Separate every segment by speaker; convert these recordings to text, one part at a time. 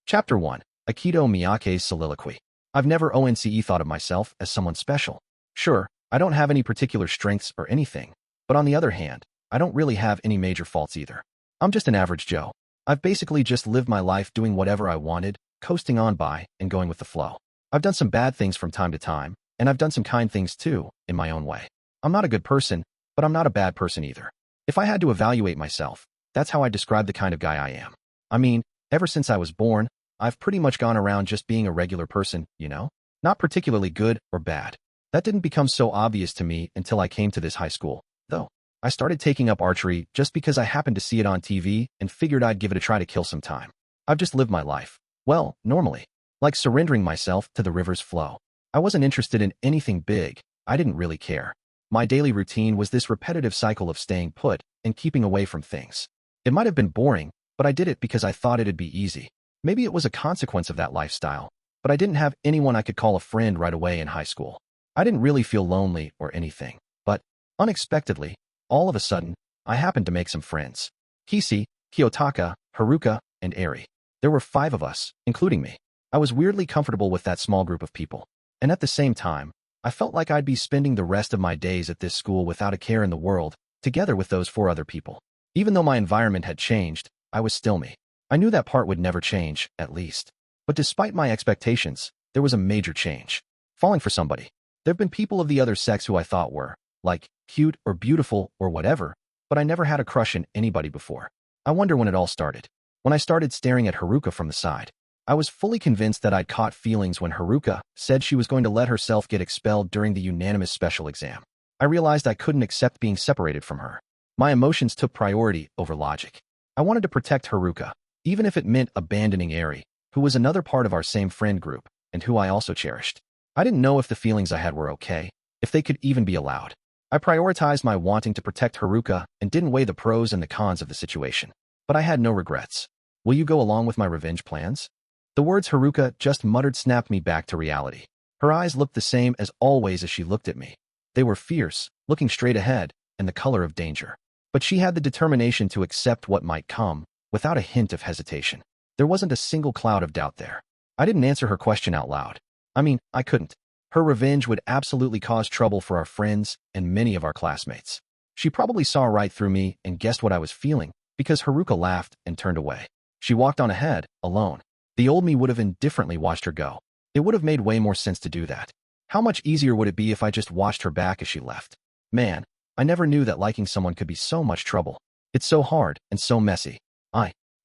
Speaker 1: Chapter 1. Akito Miyake's Soliloquy. I've never thought of myself as someone special. Sure, I don't have any particular strengths or anything, but on the other hand, I don't really have any major faults either. I'm just an average Joe. I've basically just lived my life doing whatever I wanted, coasting on by, and going with the flow. I've done some bad things from time to time, and I've done some kind things too, in my own way. I'm not a good person, but I'm not a bad person either. If I had to evaluate myself, that's how I describe the kind of guy I am. I mean, ever since I was born, I've pretty much gone around just being a regular person, you know? Not particularly good or bad. That didn't become so obvious to me until I came to this high school, though. I started taking up archery just because I happened to see it on TV and figured I'd give it a try to kill some time. I've just lived my life. Well, normally. Like surrendering myself to the river's flow. I wasn't interested in anything big. I didn't really care. My daily routine was this repetitive cycle of staying put and keeping away from things. It might have been boring, but I did it because I thought it'd be easy. Maybe it was a consequence of that lifestyle, but I didn't have anyone I could call a friend right away in high school. I didn't really feel lonely or anything, but unexpectedly, all of a sudden, I happened to make some friends. Kisi, Kiyotaka, Haruka, and Eri. There were 5 of us, including me. I was weirdly comfortable with that small group of people, and at the same time, I felt like I'd be spending the rest of my days at this school without a care in the world, together with those 4 other people. Even though my environment had changed, I was still me. I knew that part would never change, at least. But despite my expectations, there was a major change. Falling for somebody. There've been people of the other sex who I thought were, like, cute or beautiful or whatever, but I never had a crush in anybody before. I wonder when it all started. When I started staring at Haruka from the side. I was fully convinced that I'd caught feelings when Haruka said she was going to let herself get expelled during the unanimous special exam. I realized I couldn't accept being separated from her. My emotions took priority over logic. I wanted to protect Haruka, even if it meant abandoning Eri, who was another part of our same friend group, and who I also cherished. I didn't know if the feelings I had were okay, if they could even be allowed. I prioritized my wanting to protect Haruka and didn't weigh the pros and the cons of the situation. But I had no regrets. Will you go along with my revenge plans? The words Haruka just muttered snapped me back to reality. Her eyes looked the same as always as she looked at me. They were fierce, looking straight ahead, and the color of danger. But she had the determination to accept what might come, without a hint of hesitation. There wasn't a single cloud of doubt there. I didn't answer her question out loud. I mean, I couldn't. Her revenge would absolutely cause trouble for our friends and many of our classmates. She probably saw right through me and guessed what I was feeling, because Haruka laughed and turned away. She walked on ahead, alone. The old me would have indifferently watched her go. It would have made way more sense to do that. How much easier would it be if I just watched her back as she left? Man, I never knew that liking someone could be so much trouble. It's so hard and so messy.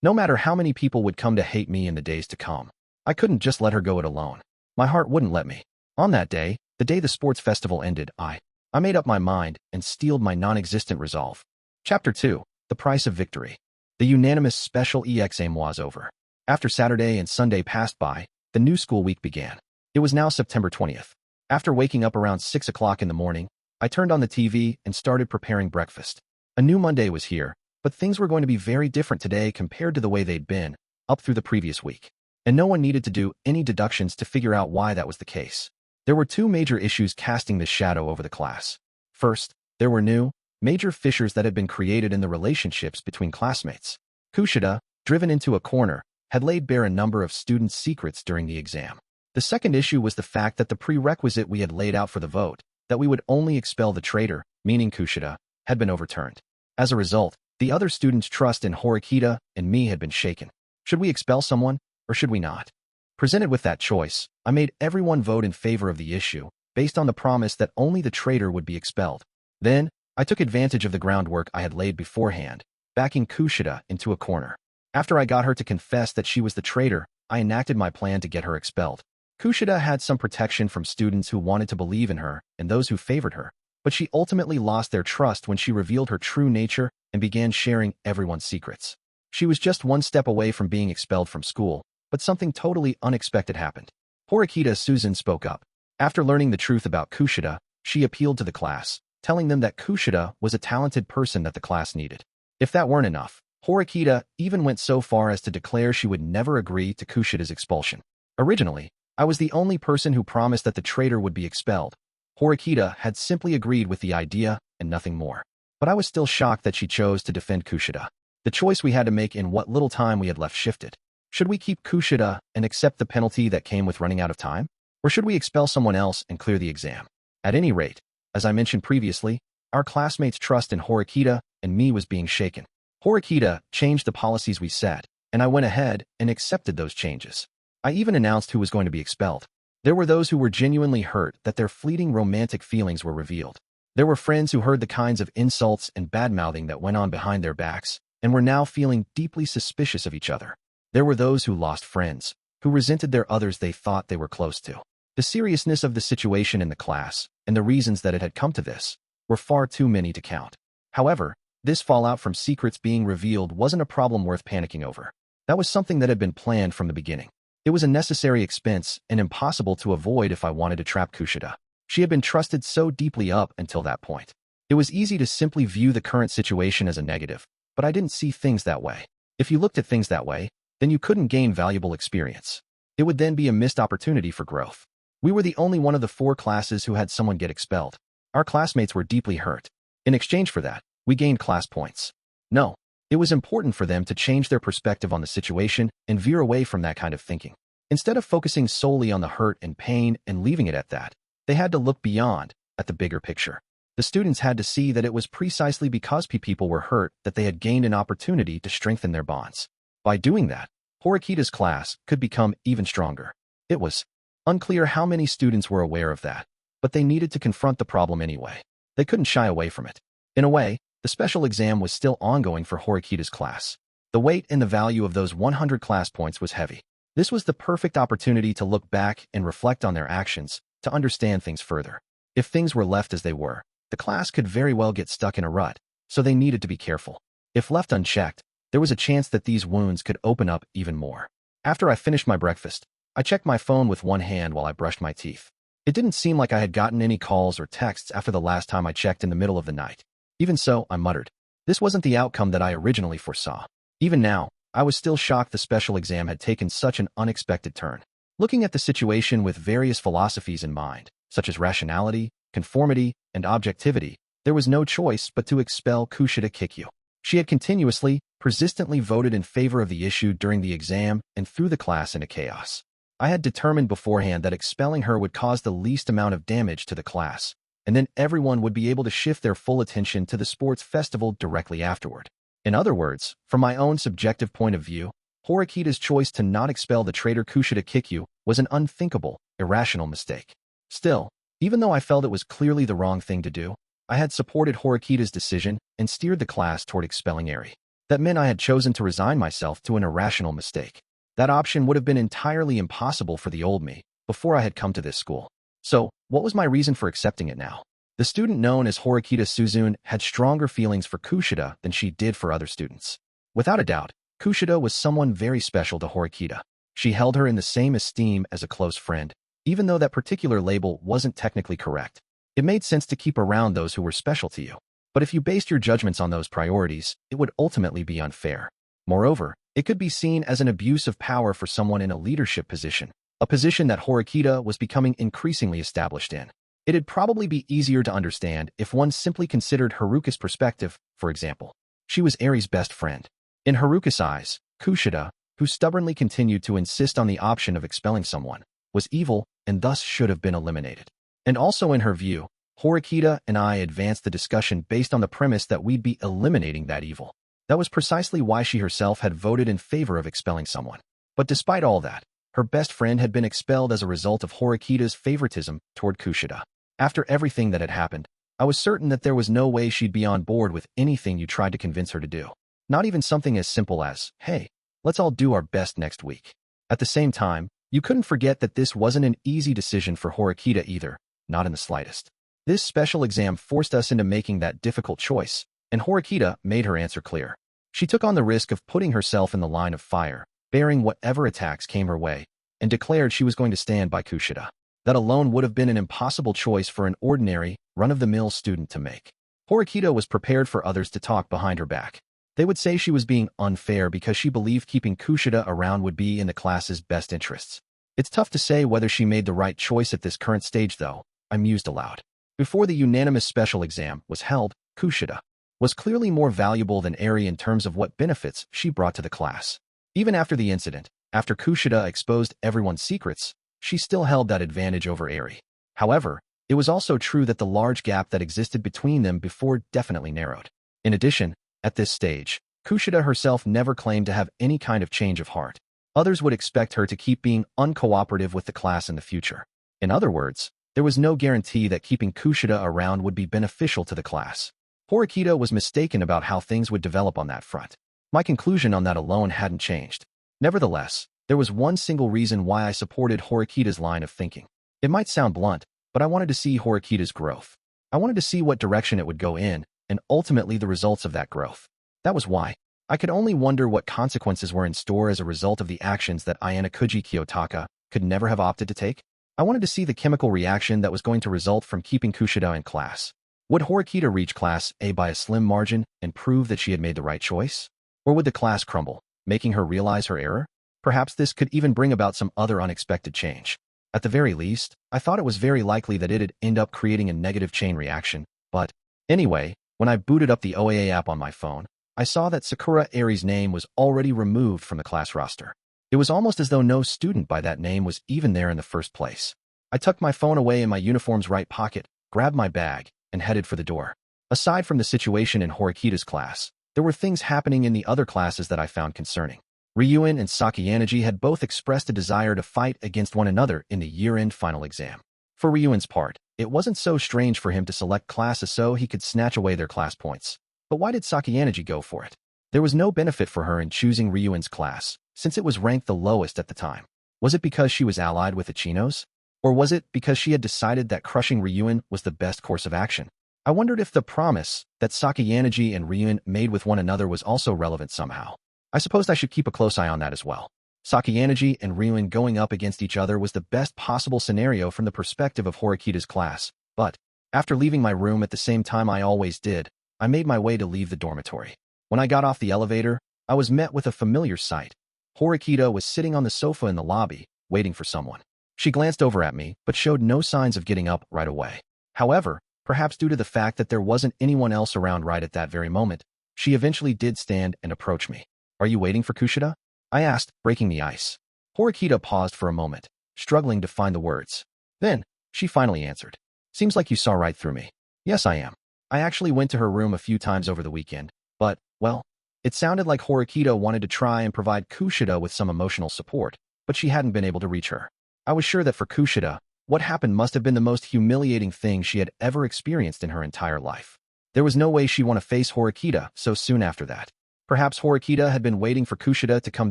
Speaker 1: No matter how many people would come to hate me in the days to come, I couldn't just let her go it alone. My heart wouldn't let me. On that day, the day the sports festival ended, I made up my mind and steeled my non-existent resolve. Chapter 2. The Price of Victory. The unanimous special exam was over. After Saturday and Sunday passed by, the new school week began. It was now September 20th. After waking up around 6 o'clock in the morning, I turned on the TV and started preparing breakfast. A new Monday was here, but things were going to be very different today compared to the way they'd been, up through the previous week. And no one needed to do any deductions to figure out why that was the case. There were 2 major issues casting this shadow over the class. First, there were new, major fissures that had been created in the relationships between classmates. Kushida, driven into a corner, had laid bare a number of students' secrets during the exam. The second issue was the fact that the prerequisite we had laid out for the vote, that we would only expel the traitor, meaning Kushida, had been overturned. As a result, the other students' trust in Horikita and me had been shaken. Should we expel someone, or should we not? Presented with that choice, I made everyone vote in favor of the issue, based on the promise that only the traitor would be expelled. Then, I took advantage of the groundwork I had laid beforehand, backing Kushida into a corner. After I got her to confess that she was the traitor, I enacted my plan to get her expelled. Kushida had some protection from students who wanted to believe in her and those who favored her, but she ultimately lost their trust when she revealed her true nature and began sharing everyone's secrets. She was just one step away from being expelled from school, but something totally unexpected happened. Horikita Susan spoke up. After learning the truth about Kushida, she appealed to the class, telling them that Kushida was a talented person that the class needed. If that weren't enough, Horikita even went so far as to declare she would never agree to Kushida's expulsion. Originally, I was the only person who promised that the traitor would be expelled. Horikita had simply agreed with the idea and nothing more. But I was still shocked that she chose to defend Kushida. The choice we had to make in what little time we had left shifted. Should we keep Kushida and accept the penalty that came with running out of time? Or should we expel someone else and clear the exam? At any rate, as I mentioned previously, our classmates' trust in Horikita and me was being shaken. Horikita changed the policies we set, and I went ahead and accepted those changes. I even announced who was going to be expelled. There were those who were genuinely hurt that their fleeting romantic feelings were revealed. There were friends who heard the kinds of insults and bad-mouthing that went on behind their backs, and were now feeling deeply suspicious of each other. There were those who lost friends, who resented their others they thought they were close to. The seriousness of the situation in the class, and the reasons that it had come to this, were far too many to count. However, this fallout from secrets being revealed wasn't a problem worth panicking over. That was something that had been planned from the beginning. It was a necessary expense and impossible to avoid if I wanted to trap Kushida. She had been trusted so deeply up until that point. It was easy to simply view the current situation as a negative, but I didn't see things that way. If you looked at things that way, then you couldn't gain valuable experience. It would then be a missed opportunity for growth. We were the only one of the 4 classes who had someone get expelled. Our classmates were deeply hurt. In exchange for that, we gained class points. No, it was important for them to change their perspective on the situation and veer away from that kind of thinking. Instead of focusing solely on the hurt and pain and leaving it at that, they had to look beyond, at the bigger picture. The students had to see that it was precisely because people were hurt that they had gained an opportunity to strengthen their bonds. By doing that, Horikita's class could become even stronger. It was unclear how many students were aware of that, but they needed to confront the problem anyway. They couldn't shy away from it. In a way, the special exam was still ongoing for Horikita's class. The weight and the value of those 100 class points was heavy. This was the perfect opportunity to look back and reflect on their actions, to understand things further. If things were left as they were, the class could very well get stuck in a rut, so they needed to be careful. If left unchecked, there was a chance that these wounds could open up even more. After I finished my breakfast, I checked my phone with one hand while I brushed my teeth. It didn't seem like I had gotten any calls or texts after the last time I checked in the middle of the night. Even so, I muttered. This wasn't the outcome that I originally foresaw. Even now, I was still shocked the special exam had taken such an unexpected turn. Looking at the situation with various philosophies in mind, such as rationality, conformity, and objectivity, there was no choice but to expel Kushida Kikyu. She had continuously, persistently voted in favor of the issue during the exam and threw the class into chaos. I had determined beforehand that expelling her would cause the least amount of damage to the class, and then everyone would be able to shift their full attention to the sports festival directly afterward. In other words, from my own subjective point of view, Horikita's choice to not expel the traitor Kushida Kikyu was an unthinkable, irrational mistake. Still, even though I felt it was clearly the wrong thing to do, I had supported Horikita's decision and steered the class toward expelling Eri. That meant I had chosen to resign myself to an irrational mistake. That option would have been entirely impossible for the old me before I had come to this school. So, what was my reason for accepting it now? The student known as Horikita Suzune had stronger feelings for Kushida than she did for other students. Without a doubt, Kushida was someone very special to Horikita. She held her in the same esteem as a close friend, even though that particular label wasn't technically correct. It made sense to keep around those who were special to you. But if you based your judgments on those priorities, it would ultimately be unfair. Moreover, it could be seen as an abuse of power for someone in a leadership position, a position that Horikita was becoming increasingly established in. It'd probably be easier to understand if one simply considered Haruka's perspective, for example. She was Eri's best friend. In Haruka's eyes, Kushida, who stubbornly continued to insist on the option of expelling someone, was evil and thus should have been eliminated. And also in her view, Horikita and I advanced the discussion based on the premise that we'd be eliminating that evil. That was precisely why she herself had voted in favor of expelling someone. But despite all that, her best friend had been expelled as a result of Horikita's favoritism toward Kushida. After everything that had happened, I was certain that there was no way she'd be on board with anything you tried to convince her to do. Not even something as simple as, hey, let's all do our best next week. At the same time, you couldn't forget that this wasn't an easy decision for Horikita either, not in the slightest. This special exam forced us into making that difficult choice, and Horikita made her answer clear. She took on the risk of putting herself in the line of fire, bearing whatever attacks came her way, and declared she was going to stand by Kushida. That alone would have been an impossible choice for an ordinary, run-of-the-mill student to make. Horikita was prepared for others to talk behind her back. They would say she was being unfair because she believed keeping Kushida around would be in the class's best interests. It's tough to say whether she made the right choice at this current stage, though, I mused aloud. Before the unanimous special exam was held, Kushida was clearly more valuable than Eri in terms of what benefits she brought to the class. Even after the incident, After Kushida exposed everyone's secrets, she still held that advantage over Eri. However, it was also true that the large gap that existed between them before definitely narrowed. In addition, at this stage, Kushida herself never claimed to have any kind of change of heart. Others would expect her to keep being uncooperative with the class in the future. In other words, there was no guarantee that keeping Kushida around would be beneficial to the class. Akito was mistaken about how things would develop on that front. My conclusion on that alone hadn't changed. Nevertheless, there was one single reason why I supported Akito's line of thinking. It might sound blunt, but I wanted to see Akito's growth. I wanted to see what direction it would go in, and ultimately the results of that growth. That was why. I could only wonder what consequences were in store as a result of the actions that Ayanokouji Kiyotaka could never have opted to take. I wanted to see the chemical reaction that was going to result from keeping Kushida in class. Would Akito reach Class A by a slim margin and prove that she had made the right choice? Or would the class crumble, making her realize her error? Perhaps this could even bring about some other unexpected change. At the very least, I thought it was very likely that it'd end up creating a negative chain reaction, but anyway, when I booted up the OAA app on my phone, I saw that Sakura Eri's name was already removed from the class roster. It was almost as though no student by that name was even there in the first place. I tucked my phone away in my uniform's right pocket, grabbed my bag, and headed for the door. Aside from the situation in Akito's class, there were things happening in the other classes that I found concerning. Ryuen and Sakayanagi had both expressed a desire to fight against one another in the year-end final exam. For Ryuen's part, it wasn't so strange for him to select classes so he could snatch away their class points. But why did Sakayanagi go for it? There was no benefit for her in choosing Ryuen's class, since it was ranked the lowest at the time. Was it because she was allied with Ichinos? Or was it because she had decided that crushing Ryuen was the best course of action? I wondered if the promise that Sakayanagi and Ryuen made with one another was also relevant somehow. I supposed I should keep a close eye on that as well. Sakayanagi and Ryuen going up against each other was the best possible scenario from the perspective of Akito's class, but after leaving my room at the same time I always did, I made my way to leave the dormitory. When I got off the elevator, I was met with a familiar sight. Akito was sitting on the sofa in the lobby, waiting for someone. She glanced over at me, but showed no signs of getting up right away. However, perhaps due to the fact that there wasn't anyone else around right at that very moment, she eventually did stand and approach me. "Are you waiting for Kushida?" I asked, breaking the ice. Akito paused for a moment, struggling to find the words. Then, she finally answered. "Seems like you saw right through me." "Yes, I am. I actually went to her room a few times over the weekend, but, well, it sounded like Akito wanted to try and provide Kushida with some emotional support, but she hadn't been able to reach her. I was sure that for Kushida, what happened must have been the most humiliating thing she had ever experienced in her entire life. There was no way she'd want to face Akito so soon after that. Perhaps Akito had been waiting for Kushida to come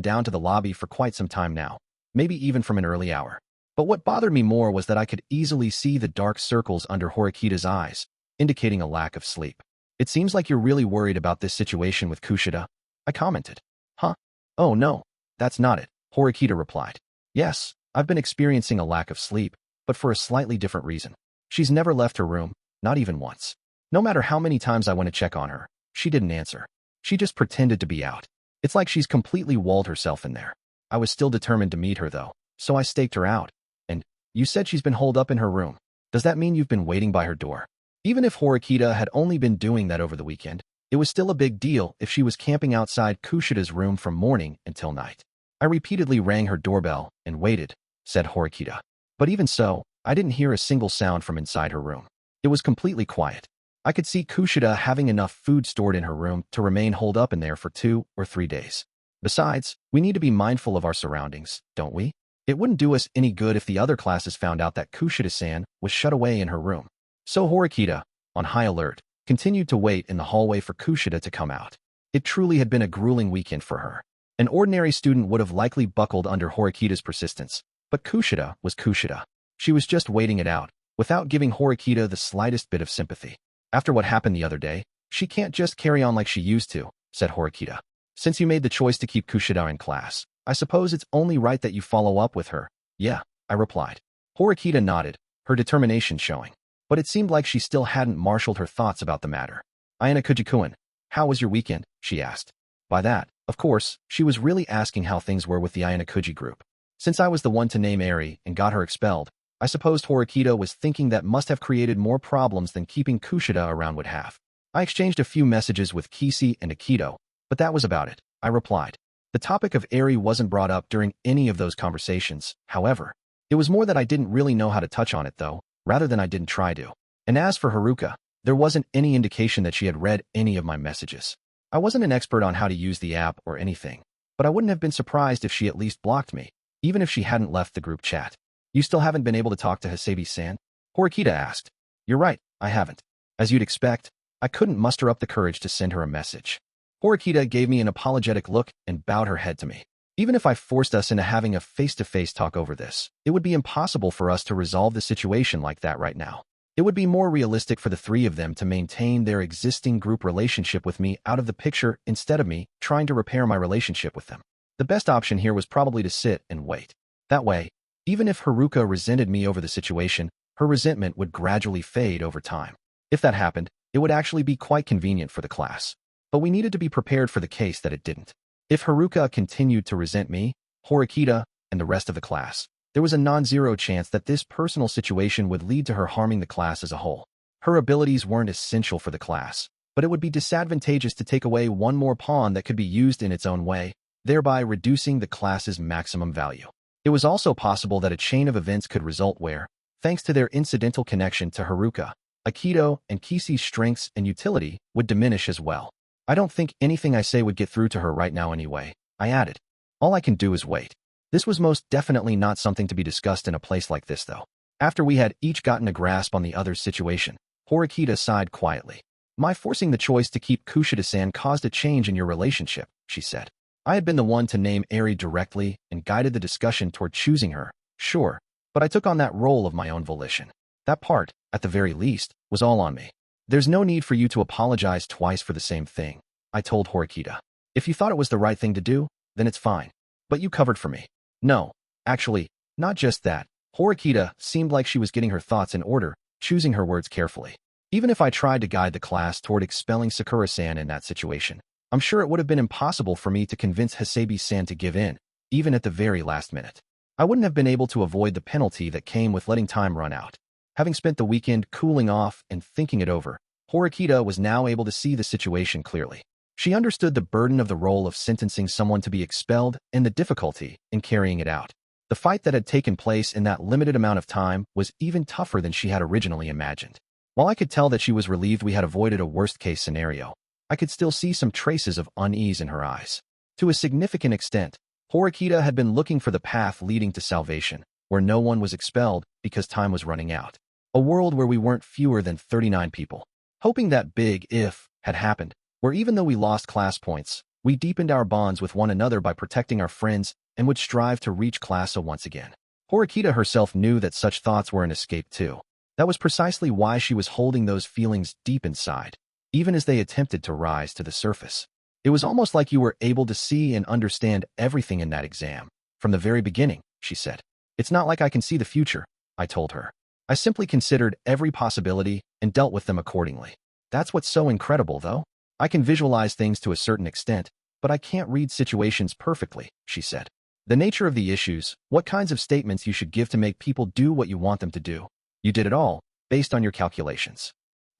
Speaker 1: down to the lobby for quite some time now, maybe even from an early hour. But what bothered me more was that I could easily see the dark circles under Akito's eyes, indicating a lack of sleep. "It seems like you're really worried about this situation with Kushida," I commented. "Huh? Oh no, that's not it," Akito replied. "Yes, I've been experiencing a lack of sleep, but for a slightly different reason. She's never left her room, not even once. No matter how many times I went to check on her, she didn't answer. She just pretended to be out. It's like she's completely walled herself in there. I was still determined to meet her though, so I staked her out. And you said she's been holed up in her room. Does that mean you've been waiting by her door?" Even if Akito had only been doing that over the weekend, it was still a big deal if she was camping outside Kushida's room from morning until night. I repeatedly rang her doorbell and waited, said Akito. But even so, I didn't hear a single sound from inside her room. It was completely quiet. I could see Kushida having enough food stored in her room to remain holed up in there for 2 or 3 days. Besides, we need to be mindful of our surroundings, don't we? It wouldn't do us any good if the other classes found out that Kushida-san was shut away in her room. So Akito, on high alert, continued to wait in the hallway for Kushida to come out. It truly had been a grueling weekend for her. An ordinary student would have likely buckled under Akito's persistence, but Kushida was Kushida. She was just waiting it out, without giving Akito the slightest bit of sympathy. "After what happened the other day, she can't just carry on like she used to," said Akito. "Since you made the choice to keep Kushida in class, I suppose it's only right that you follow up with her." "Yeah," I replied. Akito nodded, her determination showing. But it seemed like she still hadn't marshaled her thoughts about the matter. "Ayanokouji-kun, how was your weekend?" she asked. By that, of course, she was really asking how things were with the Ayanokouji group. Since I was the one to name Eri and got her expelled, I supposed Akito was thinking that must have created more problems than keeping Kushida around would have. I exchanged a few messages with Kisi and Akito, but that was about it, I replied. The topic of Eri wasn't brought up during any of those conversations, however. It was more that I didn't really know how to touch on it, though, rather than I didn't try to. And as for Haruka, there wasn't any indication that she had read any of my messages. I wasn't an expert on how to use the app or anything, but I wouldn't have been surprised if she at least blocked me, even if she hadn't left the group chat. You still haven't been able to talk to Hasebi-san? Horikita asked. You're right, I haven't. As you'd expect, I couldn't muster up the courage to send her a message. Horikita gave me an apologetic look and bowed her head to me. Even if I forced us into having a face-to-face talk over this, it would be impossible for us to resolve the situation like that right now. It would be more realistic for the three of them to maintain their existing group relationship with me out of the picture instead of me trying to repair my relationship with them. The best option here was probably to sit and wait. That way, even if Haruka resented me over the situation, her resentment would gradually fade over time. If that happened, it would actually be quite convenient for the class. But we needed to be prepared for the case that it didn't. If Haruka continued to resent me, Horikita, and the rest of the class, there was a non-zero chance that this personal situation would lead to her harming the class as a whole. Her abilities weren't essential for the class, but it would be disadvantageous to take away one more pawn that could be used in its own way, thereby reducing the class's maximum value. It was also possible that a chain of events could result where, thanks to their incidental connection to Haruka, Akito and Kishi's strengths and utility would diminish as well. I don't think anything I say would get through to her right now anyway, I added. All I can do is wait. This was most definitely not something to be discussed in a place like this, though. After we had each gotten a grasp on the other's situation, Horikita sighed quietly. My forcing the choice to keep Kushida-san caused a change in your relationship, she said. I had been the one to name Eri directly and guided the discussion toward choosing her, sure, but I took on that role of my own volition. That part, at the very least, was all on me. There's no need for you to apologize twice for the same thing, I told Horikita. If you thought it was the right thing to do, then it's fine. But you covered for me. No, actually, not just that. Horikita seemed like she was getting her thoughts in order, choosing her words carefully. Even if I tried to guide the class toward expelling Sakura-san in that situation, I'm sure it would have been impossible for me to convince Hasebi-san to give in, even at the very last minute. I wouldn't have been able to avoid the penalty that came with letting time run out. Having spent the weekend cooling off and thinking it over, Horikita was now able to see the situation clearly. She understood the burden of the role of sentencing someone to be expelled and the difficulty in carrying it out. The fight that had taken place in that limited amount of time was even tougher than she had originally imagined. While I could tell that she was relieved we had avoided a worst-case scenario, I could still see some traces of unease in her eyes. To a significant extent, Horikita had been looking for the path leading to salvation, where no one was expelled because time was running out. A world where we weren't fewer than 39 people. Hoping that big if had happened, where even though we lost class points, we deepened our bonds with one another by protecting our friends and would strive to reach class A once again. Horikita herself knew that such thoughts were an escape too. That was precisely why she was holding those feelings deep inside, even as they attempted to rise to the surface. It was almost like you were able to see and understand everything in that exam. From the very beginning, she said. It's not like I can see the future, I told her. I simply considered every possibility and dealt with them accordingly. That's what's so incredible, though. I can visualize things to a certain extent, but I can't read situations perfectly, she said. The nature of the issues, what kinds of statements you should give to make people do what you want them to do. You did it all, based on your calculations.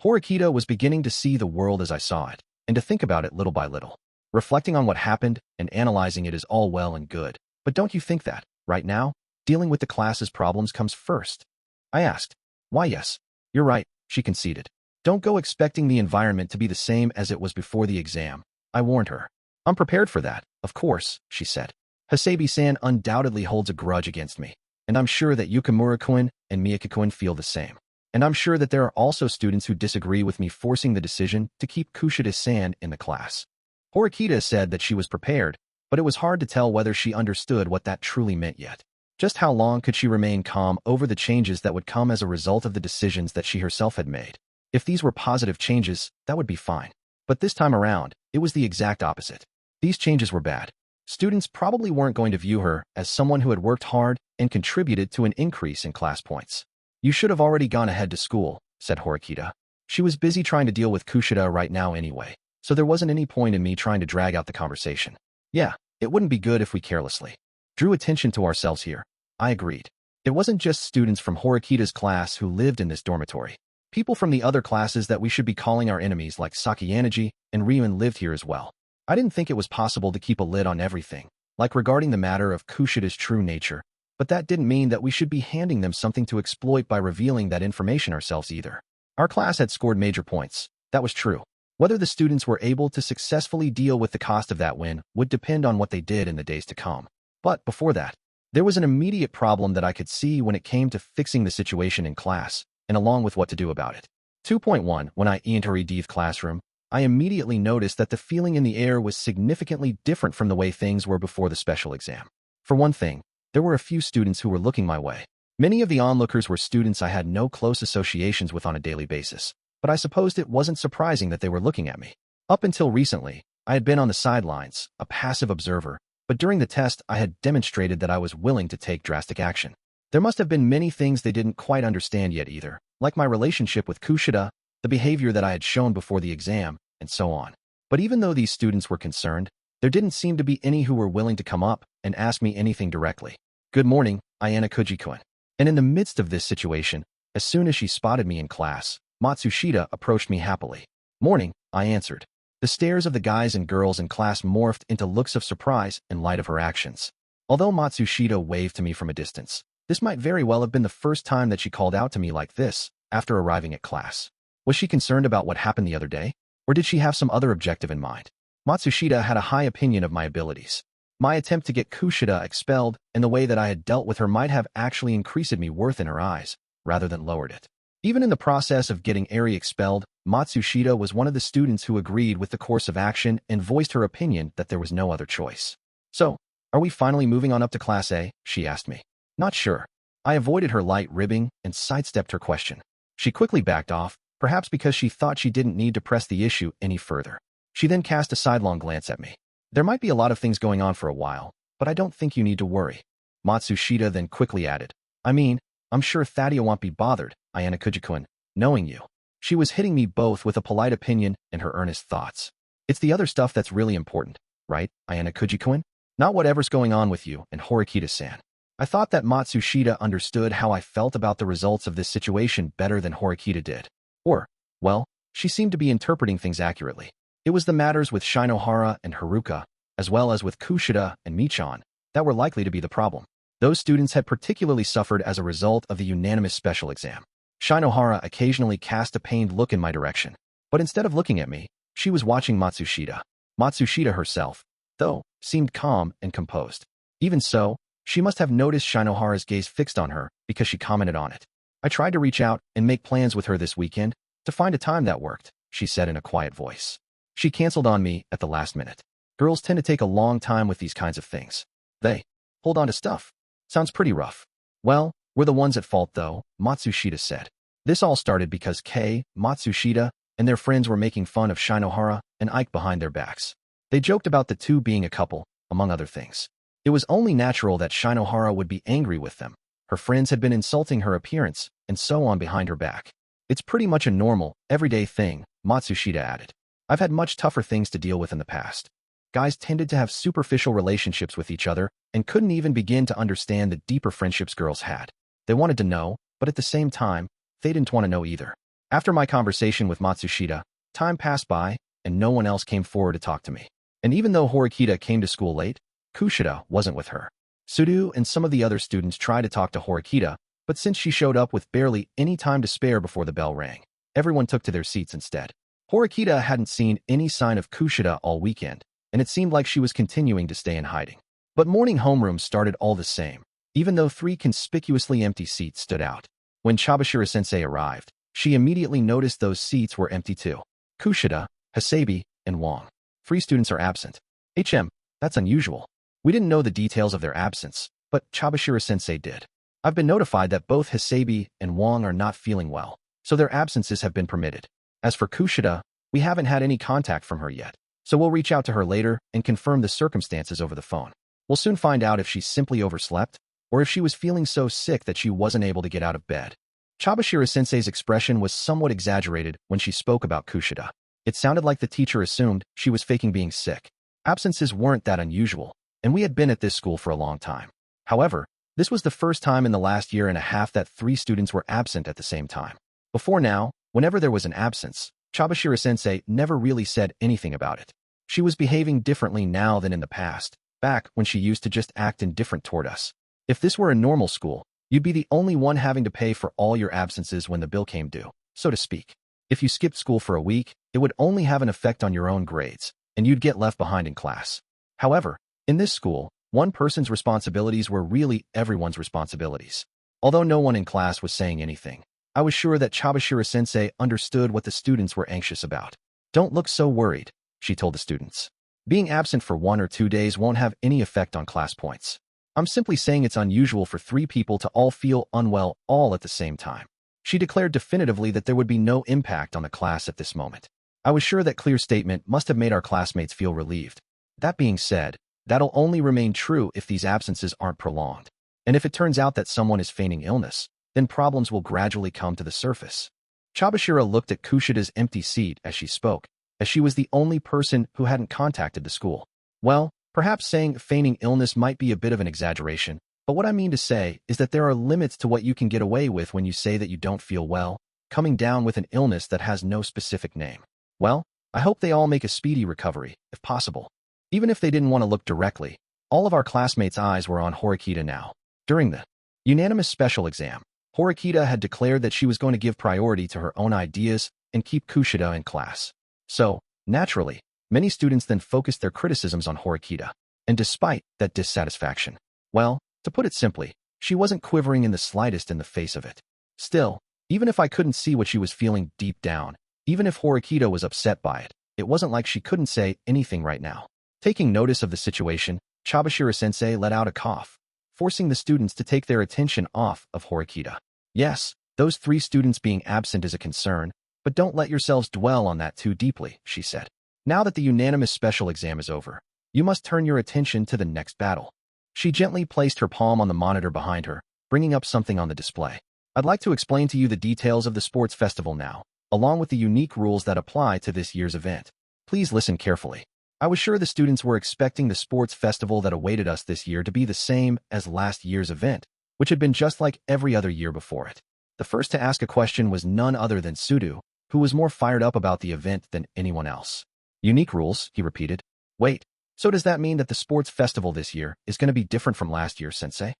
Speaker 1: Horikita was beginning to see the world as I saw it, and to think about it little by little. Reflecting on what happened and analyzing it is all well and good, but don't you think that, right now, dealing with the class's problems comes first? I asked. Why, yes. You're right, she conceded. Don't go expecting the environment to be the same as it was before the exam, I warned her. I'm prepared for that, of course, she said. Hasebi-san undoubtedly holds a grudge against me, and I'm sure that Yukimura-kun and Miyake-kun feel the same. And I'm sure that there are also students who disagree with me forcing the decision to keep Kushida-san in the class. Horikita said that she was prepared, but it was hard to tell whether she understood what that truly meant yet. Just how long could she remain calm over the changes that would come as a result of the decisions that she herself had made? If these were positive changes, that would be fine. But this time around, it was the exact opposite. These changes were bad. Students probably weren't going to view her as someone who had worked hard and contributed to an increase in class points. You should have already gone ahead to school, said Horikita. She was busy trying to deal with Kushida right now anyway, so there wasn't any point in me trying to drag out the conversation. Yeah, it wouldn't be good if we carelessly drew attention to ourselves here. I agreed. It wasn't just students from Horikita's class who lived in this dormitory. People from the other classes that we should be calling our enemies like Sakayanaji and Ryun lived here as well. I didn't think it was possible to keep a lid on everything, like regarding the matter of Kushida's true nature, but that didn't mean that we should be handing them something to exploit by revealing that information ourselves either. Our class had scored major points. That was true. Whether the students were able to successfully deal with the cost of that win would depend on what they did in the days to come. But before that, there was an immediate problem that I could see when it came to fixing the situation in class, and along with what to do about it. 2.1 When I entered the classroom, I immediately noticed that the feeling in the air was significantly different from the way things were before the special exam. For one thing, there were a few students who were looking my way. Many of the onlookers were students I had no close associations with on a daily basis, but I supposed it wasn't surprising that they were looking at me. Up until recently, I had been on the sidelines, a passive observer, but during the test I had demonstrated that I was willing to take drastic action. There must have been many things they didn't quite understand yet either, like my relationship with Kushida, the behavior that I had shown before the exam, and so on. But even though these students were concerned, there didn't seem to be any who were willing to come up and ask me anything directly. "Good morning, Ayanokouji-kun." And in the midst of this situation, as soon as she spotted me in class, Matsushita approached me happily. "Morning," I answered. The stares of the guys and girls in class morphed into looks of surprise in light of her actions. Although Matsushita waved to me from a distance, this might very well have been the first time that she called out to me like this after arriving at class. Was she concerned about what happened the other day? Or did she have some other objective in mind? Matsushita had a high opinion of my abilities. My attempt to get Kushida expelled and the way that I had dealt with her might have actually increased me worth in her eyes, rather than lowered it. Even in the process of getting Eri expelled, Matsushita was one of the students who agreed with the course of action and voiced her opinion that there was no other choice. "So, are we finally moving on up to Class A?" she asked me. "Not sure." I avoided her light ribbing and sidestepped her question. She quickly backed off, perhaps because she thought she didn't need to press the issue any further. She then cast a sidelong glance at me. "There might be a lot of things going on for a while, but I don't think you need to worry." Matsushita then quickly added, "I mean, I'm sure Thaddeus won't be bothered, Ayanokouji-kun, knowing you." She was hitting me both with a polite opinion and her earnest thoughts. "It's the other stuff that's really important, right, Ayanokouji-kun? Not whatever's going on with you and Horikita-san." I thought that Matsushita understood how I felt about the results of this situation better than Horikita did. Or, well, she seemed to be interpreting things accurately. It was the matters with Shinohara and Haruka, as well as with Kushida and Michan, that were likely to be the problem. Those students had particularly suffered as a result of the unanimous special exam. Shinohara occasionally cast a pained look in my direction, but instead of looking at me, she was watching Matsushita. Matsushita herself, though, seemed calm and composed. Even so, she must have noticed Shinohara's gaze fixed on her because she commented on it. "I tried to reach out and make plans with her this weekend to find a time that worked," she said in a quiet voice. "She canceled on me at the last minute. Girls tend to take a long time with these kinds of things. They hold on to stuff. Sounds pretty rough." "Well, we're the ones at fault though," Matsushita said. This all started because Matsushita and their friends were making fun of Shinohara and Ike behind their backs. They joked about the two being a couple, among other things. It was only natural that Shinohara would be angry with them. Her friends had been insulting her appearance, and so on behind her back. "It's pretty much a normal, everyday thing," Matsushita added. "I've had much tougher things to deal with in the past." Guys tended to have superficial relationships with each other and couldn't even begin to understand the deeper friendships girls had. They wanted to know, but at the same time, they didn't want to know either. After my conversation with Matsushita, time passed by, and no one else came forward to talk to me. And even though Horikita came to school late, Kushida wasn't with her. Sudu and some of the other students tried to talk to Horikita, but since she showed up with barely any time to spare before the bell rang, everyone took to their seats instead. Horikita hadn't seen any sign of Kushida all weekend, and it seemed like she was continuing to stay in hiding. But morning homeroom started all the same, even though 3 conspicuously empty seats stood out. When Chabashira-sensei arrived, she immediately noticed those seats were empty too. Kushida, Hasabi, and Wong. 3 students are absent. That's unusual. We didn't know the details of their absence, but Chabashira-sensei did. I've been notified that both Hasabi and Wong are not feeling well, so their absences have been permitted. As for Kushida, we haven't had any contact from her yet, so we'll reach out to her later and confirm the circumstances over the phone. We'll soon find out if she simply overslept, or if she was feeling so sick that she wasn't able to get out of bed. Chabashira-sensei's expression was somewhat exaggerated when she spoke about Kushida. It sounded like the teacher assumed she was faking being sick. Absences weren't that unusual, and we had been at this school for a long time. However, this was the first time in the last year and a half that 3 students were absent at the same time. Before now, whenever there was an absence, Chabashira-sensei never really said anything about it. She was behaving differently now than in the past, back when she used to just act indifferent toward us. If this were a normal school, you'd be the only one having to pay for all your absences when the bill came due, so to speak. If you skipped school for a week, it would only have an effect on your own grades, and you'd get left behind in class. However, in this school, one person's responsibilities were really everyone's responsibilities. Although no one in class was saying anything, I was sure that Chabashira-sensei understood what the students were anxious about. Don't look so worried, she told the students. Being absent for 1 or 2 days won't have any effect on class points. I'm simply saying it's unusual for 3 people to all feel unwell all at the same time. She declared definitively that there would be no impact on the class at this moment. I was sure that clear statement must have made our classmates feel relieved. That being said, that'll only remain true if these absences aren't prolonged. And if it turns out that someone is feigning illness, then problems will gradually come to the surface. Chabashira looked at Kushida's empty seat as she spoke, as she was the only person who hadn't contacted the school. Well, perhaps saying feigning illness might be a bit of an exaggeration, but what I mean to say is that there are limits to what you can get away with when you say that you don't feel well, coming down with an illness that has no specific name. Well, I hope they all make a speedy recovery, if possible. Even if they didn't want to look directly, all of our classmates' eyes were on Horikita now. During the unanimous special exam, Horikita had declared that she was going to give priority to her own ideas and keep Kushida in class. So, naturally, many students then focused their criticisms on Horikita. And despite that dissatisfaction, well, to put it simply, she wasn't quivering in the slightest in the face of it. Still, even if I couldn't see what she was feeling deep down, even if Horikita was upset by it, it wasn't like she couldn't say anything right now. Taking notice of the situation, Chabashira-sensei let out a cough, forcing the students to take their attention off of Horikita. Yes, those 3 students being absent is a concern, but don't let yourselves dwell on that too deeply, she said. Now that the unanimous special exam is over, you must turn your attention to the next battle. She gently placed her palm on the monitor behind her, bringing up something on the display. I'd like to explain to you the details of the sports festival now, along with the unique rules that apply to this year's event. Please listen carefully. I was sure the students were expecting the sports festival that awaited us this year to be the same as last year's event, which had been just like every other year before it. The first to ask a question was none other than Sudo, who was more fired up about the event than anyone else. Unique rules, he repeated. Wait, so does that mean that the sports festival this year is going to be different from last year, Sensei?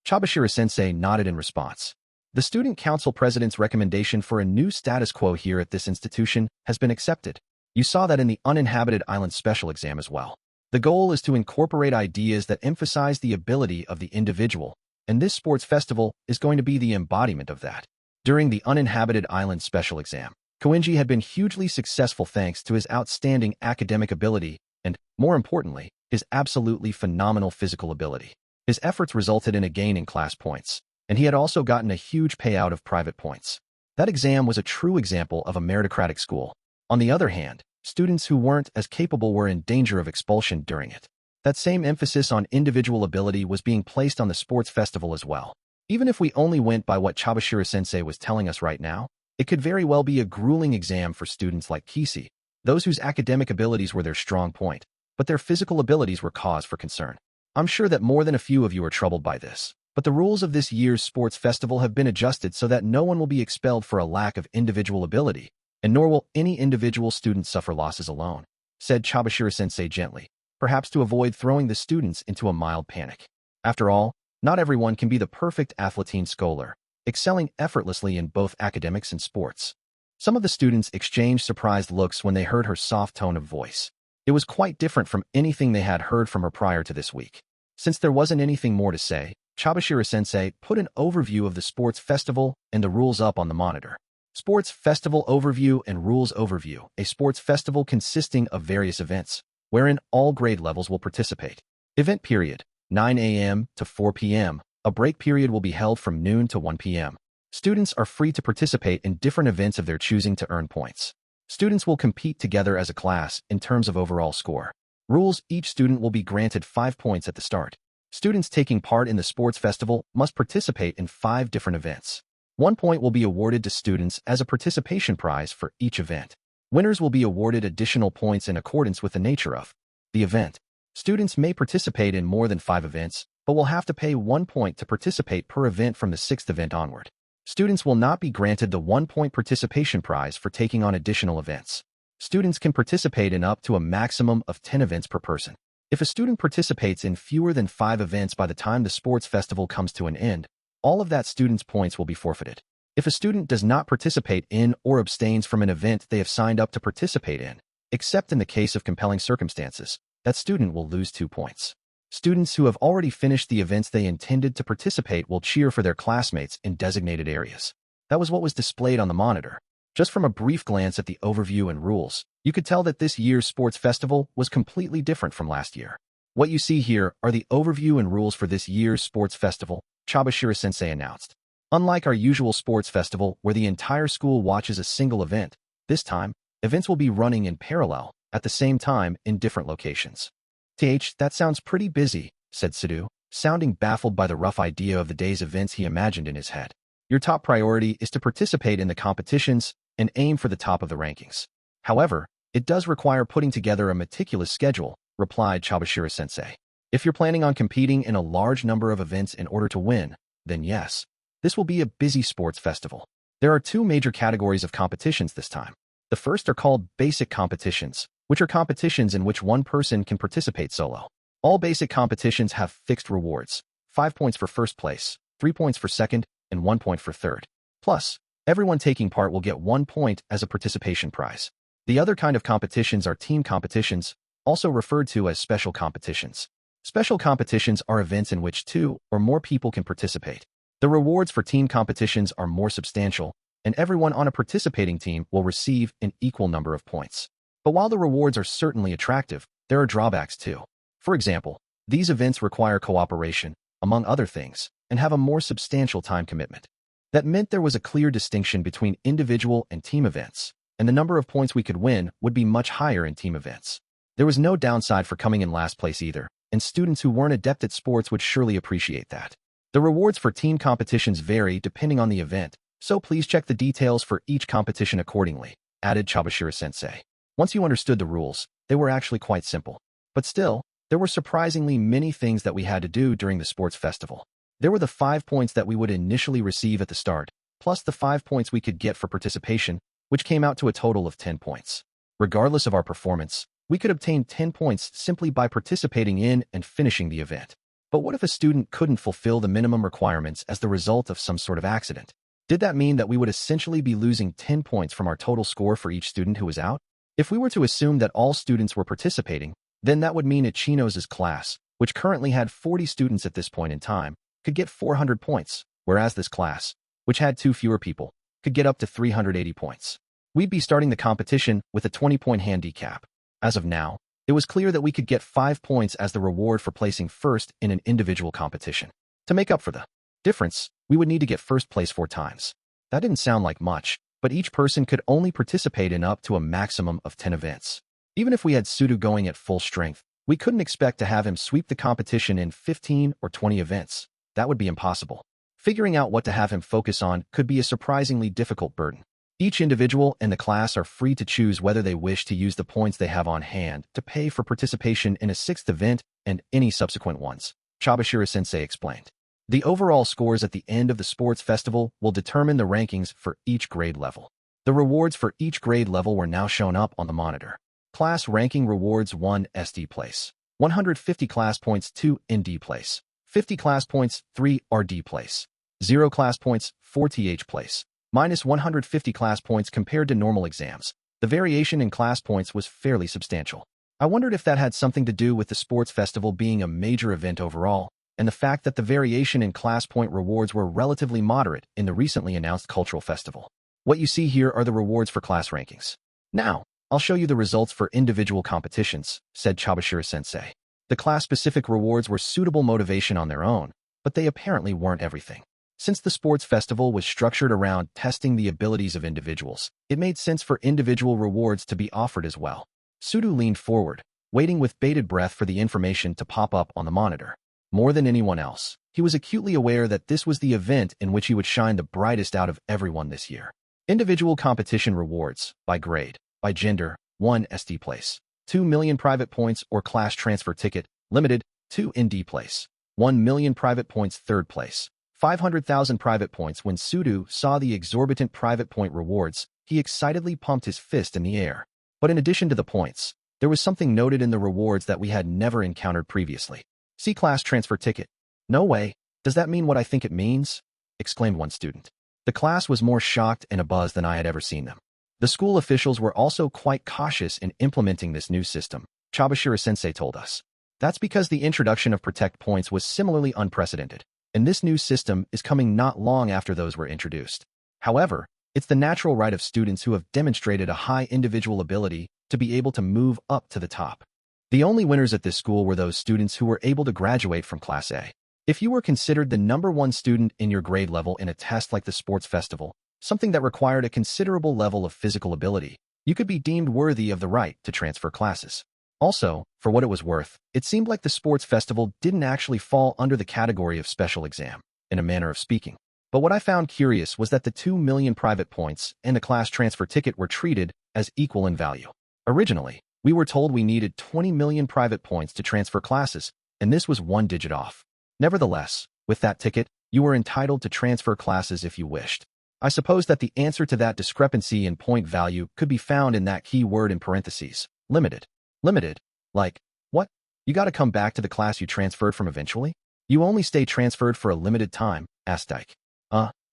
Speaker 1: Chabashira-sensei nodded in response. The student council president's recommendation for a new status quo here at this institution has been accepted. You saw that in the uninhabited island special exam as well. The goal is to incorporate ideas that emphasize the ability of the individual, and this sports festival is going to be the embodiment of that. During the uninhabited island special exam, Koenji had been hugely successful thanks to his outstanding academic ability and, more importantly, his absolutely phenomenal physical ability. His efforts resulted in a gain in class points, and he had also gotten a huge payout of private points. That exam was a true example of a meritocratic school. On the other hand, students who weren't as capable were in danger of expulsion during it. That same emphasis on individual ability was being placed on the sports festival as well. Even if we only went by what Chabashira-sensei was telling us right now, it could very well be a grueling exam for students like Kisi, those whose academic abilities were their strong point, but their physical abilities were cause for concern. I'm sure that more than a few of you are troubled by this, but the rules of this year's sports festival have been adjusted so that no one will be expelled for a lack of individual ability, and nor will any individual student suffer losses alone, said Chabashira-sensei gently, perhaps to avoid throwing the students into a mild panic. After all, not everyone can be the perfect athletine scholar, excelling effortlessly in both academics and sports. Some of the students exchanged surprised looks when they heard her soft tone of voice. It was quite different from anything they had heard from her prior to this week. Since there wasn't anything more to say, Chabashira-sensei put an overview of the sports festival and the rules up on the monitor. Sports Festival Overview and Rules Overview, a sports festival consisting of various events, wherein all grade levels will participate. Event period, 9 a.m. to 4 p.m. A break period will be held from noon to 1 p.m. Students are free to participate in different events of their choosing to earn points. Students will compete together as a class in terms of overall score. Rules: each student will be granted 5 points at the start. Students taking part in the sports festival must participate in 5 different events. 1 point will be awarded to students as a participation prize for each event. Winners will be awarded additional points in accordance with the nature of the event. Students may participate in more than 5 events, but will have to pay 1 point to participate per event from the 6th event onward. Students will not be granted the 1 point participation prize for taking on additional events. Students can participate in up to a maximum of 10 events per person. If a student participates in fewer than 5 events by the time the sports festival comes to an end, all of that student's points will be forfeited. If a student does not participate in or abstains from an event they have signed up to participate in, except in the case of compelling circumstances, that student will lose 2 points. Students who have already finished the events they intended to participate will cheer for their classmates in designated areas. That was what was displayed on the monitor. Just from a brief glance at the overview and rules, you could tell that this year's sports festival was completely different from last year. What you see here are the overview and rules for this year's sports festival, Chabashira-sensei announced. Unlike our usual sports festival where the entire school watches a single event, this time, events will be running in parallel, at the same time, in different locations. That sounds pretty busy, said Sidhu, sounding baffled by the rough idea of the day's events he imagined in his head. Your top priority is to participate in the competitions and aim for the top of the rankings. However, it does require putting together a meticulous schedule, replied Chabashira-sensei. If you're planning on competing in a large number of events in order to win, then yes, this will be a busy sports festival. There are 2 major categories of competitions this time. The first are called basic competitions, which are competitions in which one person can participate solo. All basic competitions have fixed rewards, 5 points for first place, 3 points for second, and 1 point for third. Plus, everyone taking part will get 1 point as a participation prize. The other kind of competitions are team competitions, also referred to as special competitions. Special competitions are events in which 2 or more people can participate. The rewards for team competitions are more substantial, and everyone on a participating team will receive an equal number of points. But while the rewards are certainly attractive, there are drawbacks too. For example, these events require cooperation, among other things, and have a more substantial time commitment. That meant there was a clear distinction between individual and team events, and the number of points we could win would be much higher in team events. There was no downside for coming in last place either, and students who weren't adept at sports would surely appreciate that. The rewards for team competitions vary depending on the event, so please check the details for each competition accordingly, added Chabashira-sensei. Once you understood the rules, they were actually quite simple. But still, there were surprisingly many things that we had to do during the sports festival. There were the 5 points that we would initially receive at the start, plus the 5 points we could get for participation, which came out to a total of 10 points. Regardless of our performance, we could obtain 10 points simply by participating in and finishing the event. But what if a student couldn't fulfill the minimum requirements as the result of some sort of accident? Did that mean that we would essentially be losing 10 points from our total score for each student who was out? If we were to assume that all students were participating, then that would mean Ichino's class, which currently had 40 students at this point in time, could get 400 points, whereas this class, which had 2 fewer people, could get up to 380 points. We'd be starting the competition with a 20-point handicap. As of now, it was clear that we could get 5 points as the reward for placing first in an individual competition. To make up for the difference, we would need to get first place 4 times. That didn't sound like much, but each person could only participate in up to a maximum of 10 events. Even if we had Sudo going at full strength, we couldn't expect to have him sweep the competition in 15 or 20 events. That would be impossible. Figuring out what to have him focus on could be a surprisingly difficult burden. Each individual and the class are free to choose whether they wish to use the points they have on hand to pay for participation in a 6th event and any subsequent ones, Chabashira-sensei explained. The overall scores at the end of the sports festival will determine the rankings for each grade level. The rewards for each grade level were now shown up on the monitor. Class ranking rewards 1 SD place, 150 class points 2 ND place, 50 class points 3 RD place, 0 class points 4 TH place, minus 150 class points compared to normal exams. The variation in class points was fairly substantial. I wondered if that had something to do with the sports festival being a major event overall, and the fact that the variation in class point rewards were relatively moderate in the recently announced cultural festival. What you see here are the rewards for class rankings. Now, I'll show you the results for individual competitions, said Chabashira-sensei. The class-specific rewards were suitable motivation on their own, but they apparently weren't everything. Since the sports festival was structured around testing the abilities of individuals, it made sense for individual rewards to be offered as well. Sudo leaned forward, waiting with bated breath for the information to pop up on the monitor. More than anyone else, he was acutely aware that this was the event in which he would shine the brightest out of everyone this year. Individual competition rewards, by grade, by gender, 1 SD place, 2 million private points or class transfer ticket, limited, 2 ND place, 1 million private points 3rd place, 500,000 private points. When Sudo saw the exorbitant private point rewards, he excitedly pumped his fist in the air. But in addition to the points, there was something noted in the rewards that we had never encountered previously. See class transfer ticket. No way. Does that mean what I think it means? Exclaimed one student. The class was more shocked and abuzz than I had ever seen them. The school officials were also quite cautious in implementing this new system, Chabashira-sensei told us. That's because the introduction of Protect points was similarly unprecedented, and this new system is coming not long after those were introduced. However, it's the natural right of students who have demonstrated a high individual ability to be able to move up to the top. The only winners at this school were those students who were able to graduate from Class A. If you were considered the #1 student in your grade level in a test like the sports festival, something that required a considerable level of physical ability, you could be deemed worthy of the right to transfer classes. Also, for what it was worth, it seemed like the sports festival didn't actually fall under the category of special exam, in a manner of speaking. But what I found curious was that the 2 million private points and the class transfer ticket were treated as equal in value. Originally, we were told we needed 20 million private points to transfer classes, and this was one digit off. Nevertheless, with that ticket, you were entitled to transfer classes if you wished. I suppose that the answer to that discrepancy in point value could be found in that key word in parentheses, limited. Limited? Like, what? You gotta come back to the class you transferred from eventually? You only stay transferred for a limited time, asked Ike.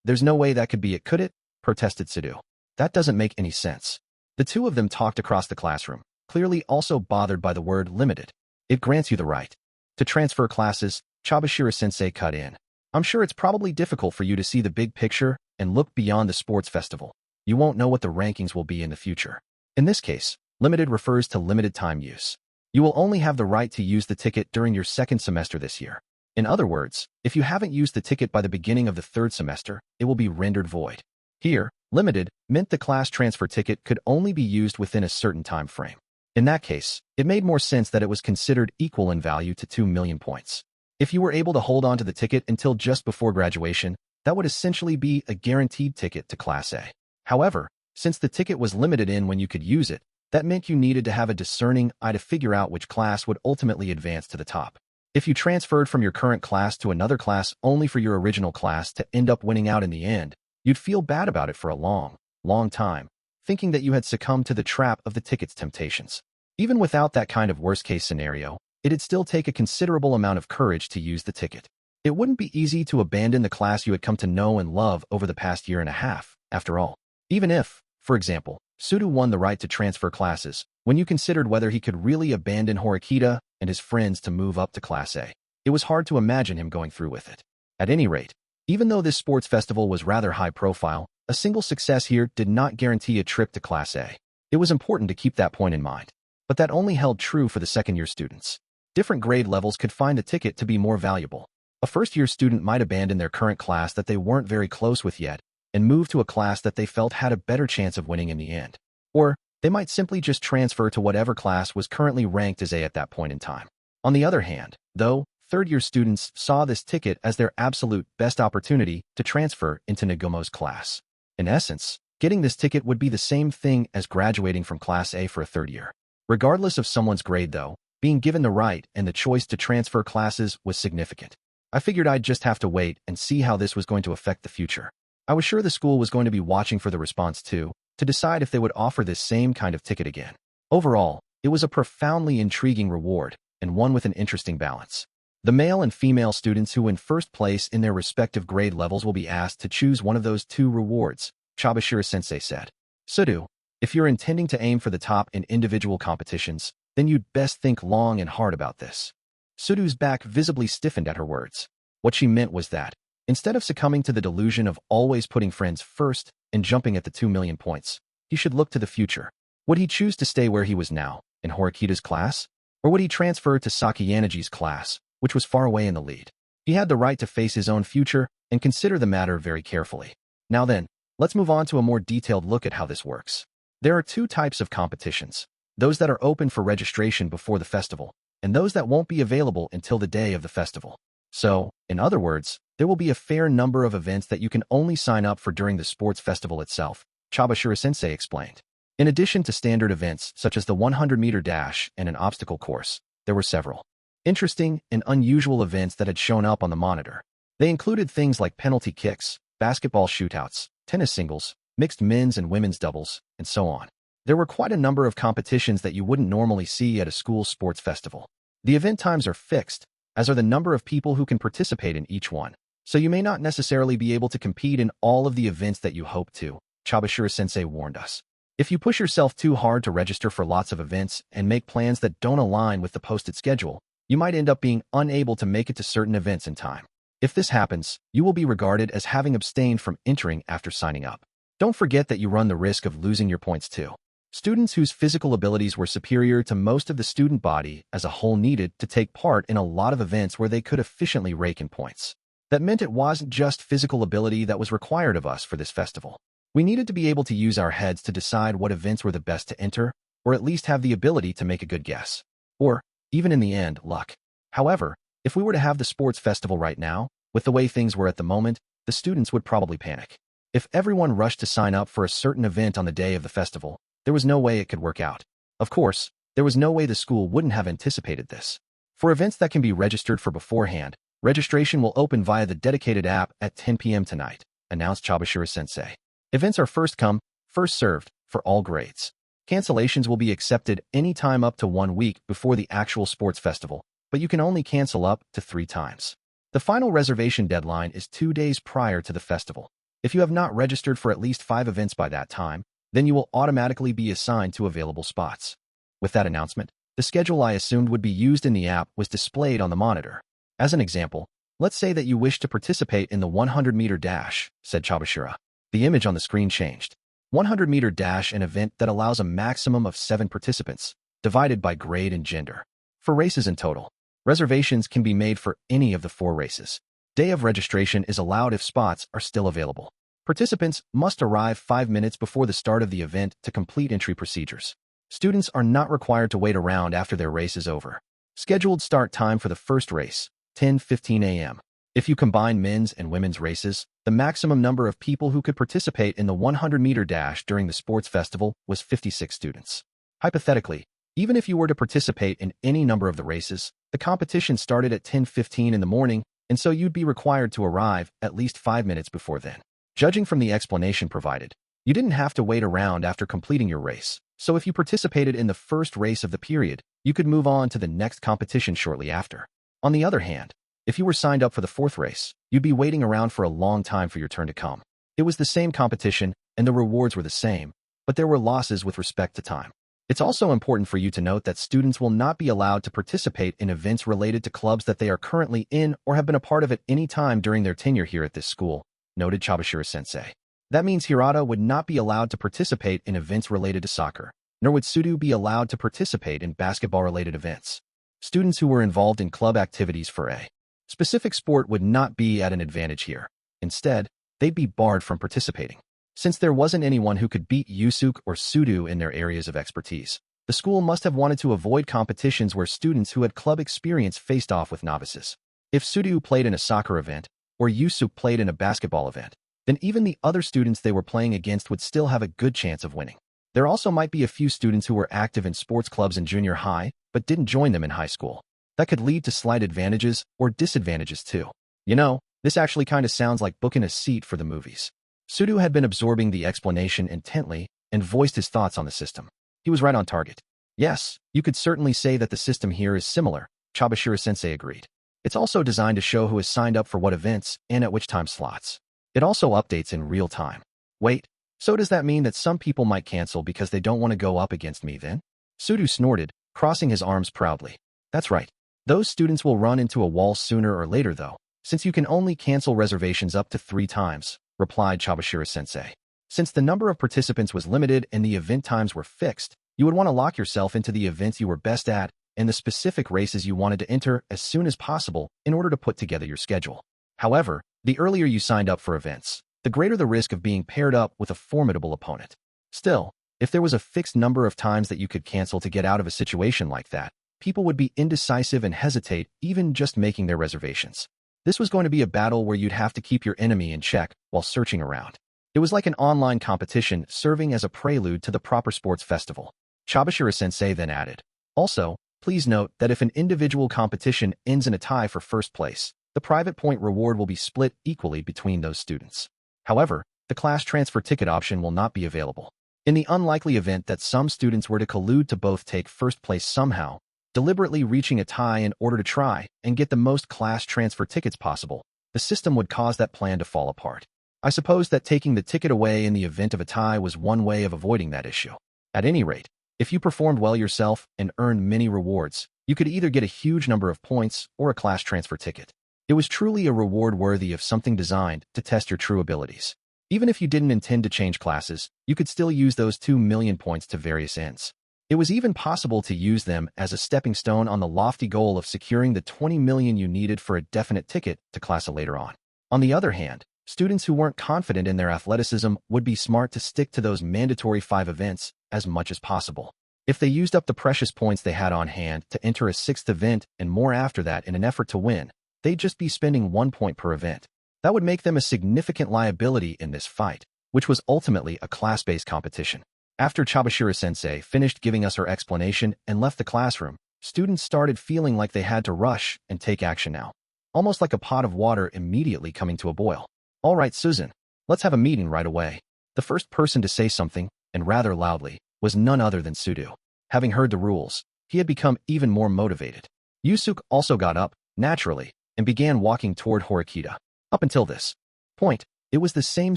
Speaker 1: There's no way that could be it, could it? Protested Sidhu. That doesn't make any sense. The two of them talked across the classroom, clearly also bothered by the word limited. It grants you the right to transfer classes, Chabashira-sensei cut in. I'm sure it's probably difficult for you to see the big picture and look beyond the sports festival. You won't know what the rankings will be in the future. In this case, limited refers to limited time use. You will only have the right to use the ticket during your second semester this year. In other words, if you haven't used the ticket by the beginning of the third semester, it will be rendered void. Here, limited meant the class transfer ticket could only be used within a certain time frame. In that case, it made more sense that it was considered equal in value to 2 million points. If you were able to hold on to the ticket until just before graduation, that would essentially be a guaranteed ticket to Class A. However, since the ticket was limited in when you could use it, that meant you needed to have a discerning eye to figure out which class would ultimately advance to the top. If you transferred from your current class to another class only for your original class to end up winning out in the end, you'd feel bad about it for a long, long time, thinking that you had succumbed to the trap of the ticket's temptations. Even without that kind of worst-case scenario, it'd still take a considerable amount of courage to use the ticket. It wouldn't be easy to abandon the class you had come to know and love over the past year and a half, after all. Even if, for example, Sidhu won the right to transfer classes, when you considered whether he could really abandon Horikita and his friends to move up to Class A, it was hard to imagine him going through with it. At any rate, even though this sports festival was rather high profile, a single success here did not guarantee a trip to Class A. It was important to keep that point in mind. But that only held true for the second-year students. Different grade levels could find the ticket to be more valuable. A first-year student might abandon their current class that they weren't very close with yet and move to a class that they felt had a better chance of winning in the end. Or, they might simply just transfer to whatever class was currently ranked as A at that point in time. On the other hand, though, third-year students saw this ticket as their absolute best opportunity to transfer into Nagumo's class. In essence, getting this ticket would be the same thing as graduating from Class A for a third year. Regardless of someone's grade, though, being given the right and the choice to transfer classes was significant. I figured I'd just have to wait and see how this was going to affect the future. I was sure the school was going to be watching for the response too, to decide if they would offer this same kind of ticket again. Overall, it was a profoundly intriguing reward, and one with an interesting balance. The male and female students who win first place in their respective grade levels will be asked to choose one of those two rewards, Chabashira-sensei said. Sidhu, if you're intending to aim for the top in individual competitions, then you'd best think long and hard about this. Sidhu's back visibly stiffened at her words. What she meant was that, instead of succumbing to the delusion of always putting friends first and jumping at the 2 million points, he should look to the future. Would he choose to stay where he was now, in Horikita's class? Or would he transfer to Sakayanagi's class, which was far away in the lead? He had the right to face his own future and consider the matter very carefully. Now then, let's move on to a more detailed look at how this works. There are two types of competitions, those that are open for registration before the festival, and those that won't be available until the day of the festival. So, in other words, there will be a fair number of events that you can only sign up for during the sports festival itself, Chabashira-sensei explained. In addition to standard events such as the 100-meter dash and an obstacle course, there were several interesting and unusual events that had shown up on the monitor. They included things like penalty kicks, basketball shootouts, tennis singles, mixed men's and women's doubles, and so on. There were quite a number of competitions that you wouldn't normally see at a school sports festival. The event times are fixed, as are the number of people who can participate in each one. So you may not necessarily be able to compete in all of the events that you hope to, Chabashira-sensei warned us. If you push yourself too hard to register for lots of events and make plans that don't align with the posted schedule, you might end up being unable to make it to certain events in time. If this happens, you will be regarded as having abstained from entering after signing up. Don't forget that you run the risk of losing your points too. Students whose physical abilities were superior to most of the student body as a whole needed to take part in a lot of events where they could efficiently rake in points. That meant it wasn't just physical ability that was required of us for this festival. We needed to be able to use our heads to decide what events were the best to enter, or at least have the ability to make a good guess. Or, even in the end, luck. However, if we were to have the sports festival right now, with the way things were at the moment, the students would probably panic. If everyone rushed to sign up for a certain event on the day of the festival, there was no way it could work out. Of course, there was no way the school wouldn't have anticipated this. For events that can be registered for beforehand, registration will open via the dedicated app at 10 p.m. tonight, announced Chabashira-sensei. Events are first come, first served, for all grades. Cancellations will be accepted any time up to 1 week before the actual sports festival, but you can only cancel up to 3 times. The final reservation deadline is 2 days prior to the festival. If you have not registered for at least 5 events by that time, then you will automatically be assigned to available spots. With that announcement, the schedule I assumed would be used in the app was displayed on the monitor. As an example, let's say that you wish to participate in the 100-meter dash, said Chabashira. The image on the screen changed. 100-meter dash, an event that allows a maximum of 7 participants, divided by grade and gender. For races in total, reservations can be made for any of the 4 races. Day of registration is allowed if spots are still available. Participants must arrive 5 minutes before the start of the event to complete entry procedures. Students are not required to wait around after their race is over. Scheduled start time for the first race, 10:15 a.m. If you combine men's and women's races, the maximum number of people who could participate in the 100-meter dash during the sports festival was 56 students. Hypothetically, even if you were to participate in any number of the races, the competition started at 10:15 in the morning, and so you'd be required to arrive at least 5 minutes before then. Judging from the explanation provided, you didn't have to wait around after completing your race, so if you participated in the first race of the period, you could move on to the next competition shortly after. On the other hand, if you were signed up for the 4th race, you'd be waiting around for a long time for your turn to come. It was the same competition, and the rewards were the same, but there were losses with respect to time. It's also important for you to note that students will not be allowed to participate in events related to clubs that they are currently in or have been a part of at any time during their tenure here at this school, noted Chabashira-sensei. That means Hirata would not be allowed to participate in events related to soccer, nor would Sudo be allowed to participate in basketball-related events. Students who were involved in club activities for a specific sport would not be at an advantage here. Instead, they'd be barred from participating. Since there wasn't anyone who could beat Yusuke or Sudo in their areas of expertise, the school must have wanted to avoid competitions where students who had club experience faced off with novices. If Sudo played in a soccer event, or Yusuke played in a basketball event, then even the other students they were playing against would still have a good chance of winning. There also might be a few students who were active in sports clubs in junior high, but didn't join them in high school. That could lead to slight advantages or disadvantages too. You know, this actually kind of sounds like booking a seat for the movies. Sudo had been absorbing the explanation intently and voiced his thoughts on the system. He was right on target. Yes, you could certainly say that the system here is similar, Chabashira-sensei agreed. It's also designed to show who has signed up for what events and at which time slots. It also updates in real time. Wait, so does that mean that some people might cancel because they don't want to go up against me then? Sudo snorted, crossing his arms proudly. That's right. Those students will run into a wall sooner or later though, since you can only cancel reservations up to 3 times, replied Chabashira-sensei. Since the number of participants was limited and the event times were fixed, you would want to lock yourself into the events you were best at and the specific races you wanted to enter as soon as possible in order to put together your schedule. However, the earlier you signed up for events, the greater the risk of being paired up with a formidable opponent. Still, if there was a fixed number of times that you could cancel to get out of a situation like that, people would be indecisive and hesitate even just making their reservations. This was going to be a battle where you'd have to keep your enemy in check while searching around. It was like an online competition serving as a prelude to the proper sports festival. Chabashira-sensei then added, also, please note that if an individual competition ends in a tie for first place, the private point reward will be split equally between those students. However, the class transfer ticket option will not be available. In the unlikely event that some students were to collude to both take first place somehow, deliberately reaching a tie in order to try and get the most class transfer tickets possible, the system would cause that plan to fall apart. I suppose that taking the ticket away in the event of a tie was one way of avoiding that issue. At any rate, if you performed well yourself and earned many rewards, you could either get a huge number of points or a class transfer ticket. It was truly a reward worthy of something designed to test your true abilities. Even if you didn't intend to change classes, you could still use those 2 million points to various ends. It was even possible to use them as a stepping stone on the lofty goal of securing the 20 million you needed for a definite ticket to class later on. On the other hand, students who weren't confident in their athleticism would be smart to stick to those mandatory 5 events as much as possible. If they used up the precious points they had on hand to enter a 6th event and more after that in an effort to win, they'd just be spending 1 point per event. That would make them a significant liability in this fight, which was ultimately a class-based competition. After Chabashira-sensei finished giving us her explanation and left the classroom, students started feeling like they had to rush and take action now, almost like a pot of water immediately coming to a boil. All right, Susan, let's have a meeting right away. The first person to say something, and rather loudly, was none other than Sudo. Having heard the rules, he had become even more motivated. Yusuke also got up, naturally, and began walking toward Horikita. Up until this point, it was the same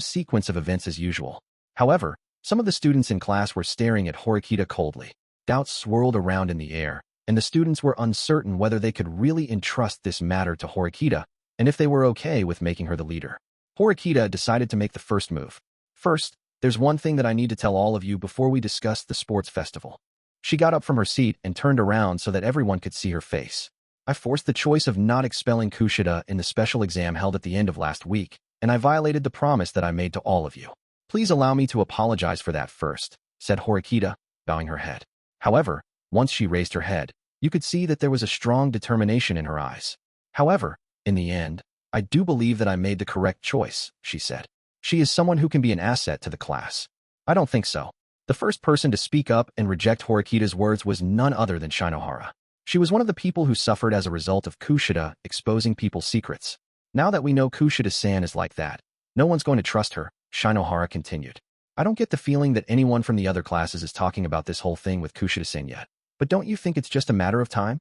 Speaker 1: sequence of events as usual. However, some of the students in class were staring at Horikita coldly. Doubts swirled around in the air, and the students were uncertain whether they could really entrust this matter to Horikita and if they were okay with making her the leader. Horikita decided to make the first move. First, there's one thing that I need to tell all of you before we discuss the sports festival. She got up from her seat and turned around so that everyone could see her face. I forced the choice of not expelling Kushida in the special exam held at the end of last week, and I violated the promise that I made to all of you. Please allow me to apologize for that first, said Horikita, bowing her head. However, once she raised her head, you could see that there was a strong determination in her eyes. However, in the end, I do believe that I made the correct choice, she said. She is someone who can be an asset to the class. I don't think so. The first person to speak up and reject Horikita's words was none other than Shinohara. She was one of the people who suffered as a result of Kushida exposing people's secrets. Now that we know Kushida-san is like that, no one's going to trust her, Shinohara continued. I don't get the feeling that anyone from the other classes is talking about this whole thing with Kushida-san yet. But don't you think it's just a matter of time?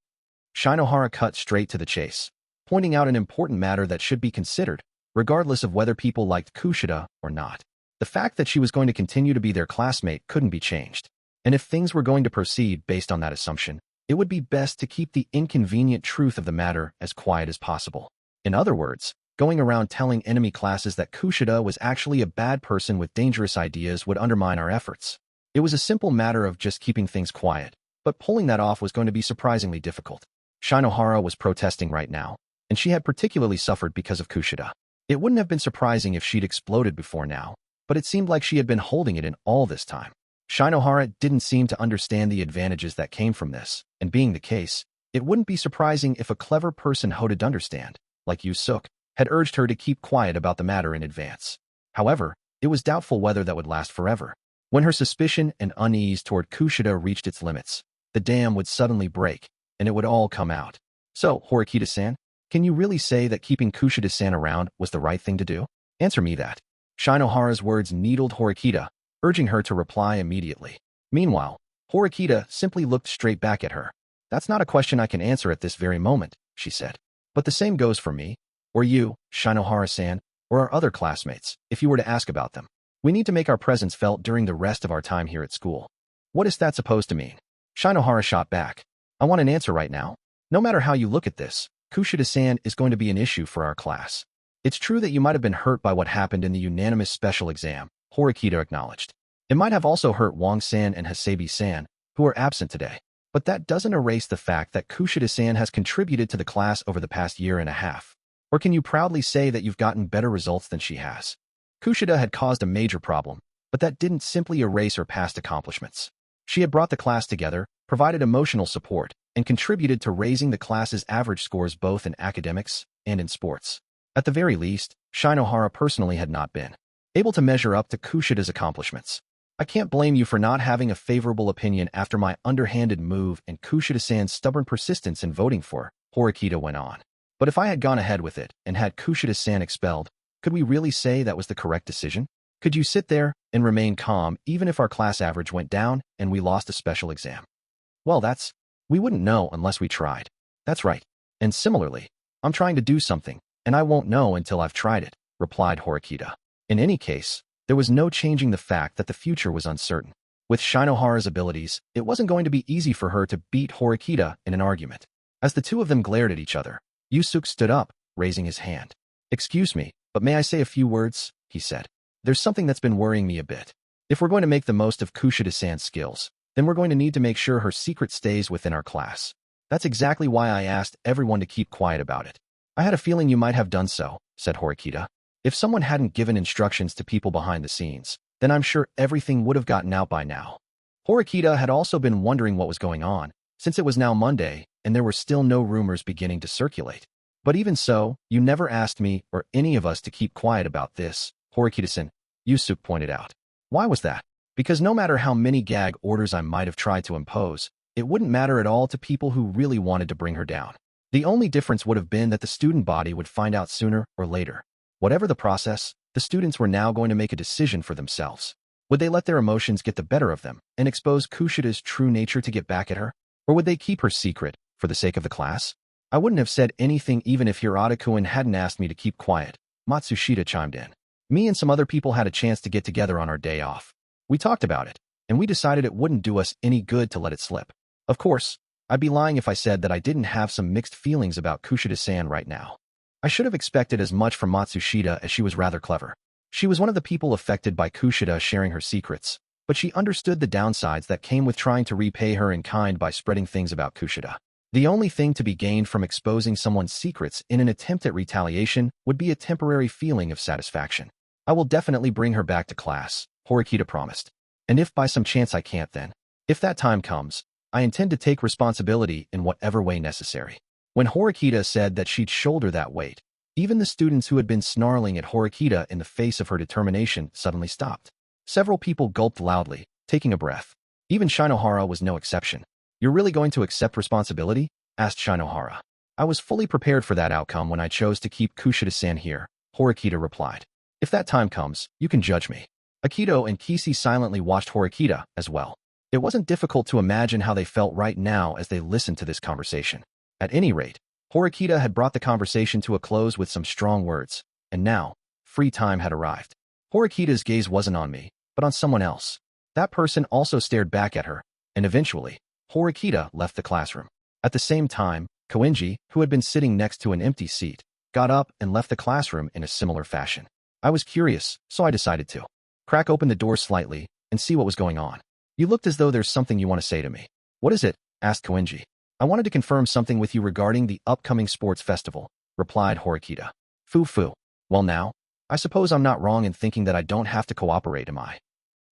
Speaker 1: Shinohara cut straight to the chase, pointing out an important matter that should be considered, regardless of whether people liked Kushida or not. The fact that she was going to continue to be their classmate couldn't be changed. And if things were going to proceed based on that assumption, it would be best to keep the inconvenient truth of the matter as quiet as possible. In other words, going around telling enemy classes that Kushida was actually a bad person with dangerous ideas would undermine our efforts. It was a simple matter of just keeping things quiet, but pulling that off was going to be surprisingly difficult. Shinohara was protesting right now, and she had particularly suffered because of Kushida. It wouldn't have been surprising if she'd exploded before now, but it seemed like she had been holding it in all this time. Shinohara didn't seem to understand the advantages that came from this, and being the case, it wouldn't be surprising if a clever person who'd understand, like Yusuke, had urged her to keep quiet about the matter in advance. However, it was doubtful whether that would last forever. When her suspicion and unease toward Kushida reached its limits, the dam would suddenly break, and it would all come out. So, Horikita-san, can you really say that keeping Kushida-san around was the right thing to do? Answer me that. Shinohara's words needled Horikita, urging her to reply immediately. Meanwhile, Horikita simply looked straight back at her. That's not a question I can answer at this very moment, she said. But the same goes for me, or you, Shinohara-san, or our other classmates, if you were to ask about them. We need to make our presence felt during the rest of our time here at school. What is that supposed to mean? Shinohara shot back. I want an answer right now. No matter how you look at this, Kushida-san is going to be an issue for our class. It's true that you might have been hurt by what happened in the unanimous special exam, Horikita acknowledged. It might have also hurt Wong-san and Hasebi-san, who are absent today. But that doesn't erase the fact that Kushida-san has contributed to the class over the past year and a half. Or can you proudly say that you've gotten better results than she has? Kushida had caused a major problem, but that didn't simply erase her past accomplishments. She had brought the class together, provided emotional support, and contributed to raising the class's average scores both in academics and in sports. At the very least, Shinohara personally had not been able to measure up to Kushida's accomplishments. I can't blame you for not having a favorable opinion after my underhanded move and Kushida-san's stubborn persistence in voting for her, Horikita went on. But if I had gone ahead with it and had Kushida-san expelled, could we really say that was the correct decision? Could you sit there and remain calm even if our class average went down and we lost a special exam? Well, we wouldn't know unless we tried. That's right. And similarly, I'm trying to do something, and I won't know until I've tried it, replied Horikita. In any case, there was no changing the fact that the future was uncertain. With Shinohara's abilities, it wasn't going to be easy for her to beat Horikita in an argument. As the two of them glared at each other, Yusuke stood up, raising his hand. "Excuse me, but may I say a few words?" he said. "There's something that's been worrying me a bit. If we're going to make the most of Kushida-san's skills, then we're going to need to make sure her secret stays within our class. That's exactly why I asked everyone to keep quiet about it." "I had a feeling you might have done so," said Horikita. "If someone hadn't given instructions to people behind the scenes, then I'm sure everything would have gotten out by now." Horikita had also been wondering what was going on, since it was now Monday and there were still no rumors beginning to circulate. "But even so, you never asked me or any of us to keep quiet about this, Horikita-san," Yusuke pointed out. "Why was that?" "Because no matter how many gag orders I might have tried to impose, it wouldn't matter at all to people who really wanted to bring her down. The only difference would have been that the student body would find out sooner or later. Whatever the process, the students were now going to make a decision for themselves. Would they let their emotions get the better of them and expose Kushida's true nature to get back at her? Or would they keep her secret for the sake of the class? I wouldn't have said anything even if Hirata-kun hadn't asked me to keep quiet," Matsushita chimed in. "Me and some other people had a chance to get together on our day off. We talked about it, and we decided it wouldn't do us any good to let it slip. Of course, I'd be lying if I said that I didn't have some mixed feelings about Kushida-san right now. I should have expected as much from Matsushita as she was rather clever. She was one of the people affected by Kushida sharing her secrets, but she understood the downsides that came with trying to repay her in kind by spreading things about Kushida. The only thing to be gained from exposing someone's secrets in an attempt at retaliation would be a temporary feeling of satisfaction. I will definitely bring her back to class," Horikita promised. "And if by some chance I can't then, if that time comes, I intend to take responsibility in whatever way necessary." When Horikita said that she'd shoulder that weight, even the students who had been snarling at Horikita in the face of her determination suddenly stopped. Several people gulped loudly, taking a breath. Even Shinohara was no exception. "You're really going to accept responsibility?" asked Shinohara. "I was fully prepared for that outcome when I chose to keep Kushida-san here," Horikita replied. "If that time comes, you can judge me." Akito and Kisi silently watched Horikita as well. It wasn't difficult to imagine how they felt right now as they listened to this conversation. At any rate, Horikita had brought the conversation to a close with some strong words, and now, free time had arrived. Horikita's gaze wasn't on me, but on someone else. That person also stared back at her, and eventually, Horikita left the classroom. At the same time, Koenji, who had been sitting next to an empty seat, got up and left the classroom in a similar fashion. I was curious, so I decided to crack open the door slightly and see what was going on. "You looked as though there's something you want to say to me." "What is it?" asked Koenji. "I wanted to confirm something with you regarding the upcoming sports festival," replied Horikita. Foo. "Well now, I suppose I'm not wrong in thinking that I don't have to cooperate, am I?"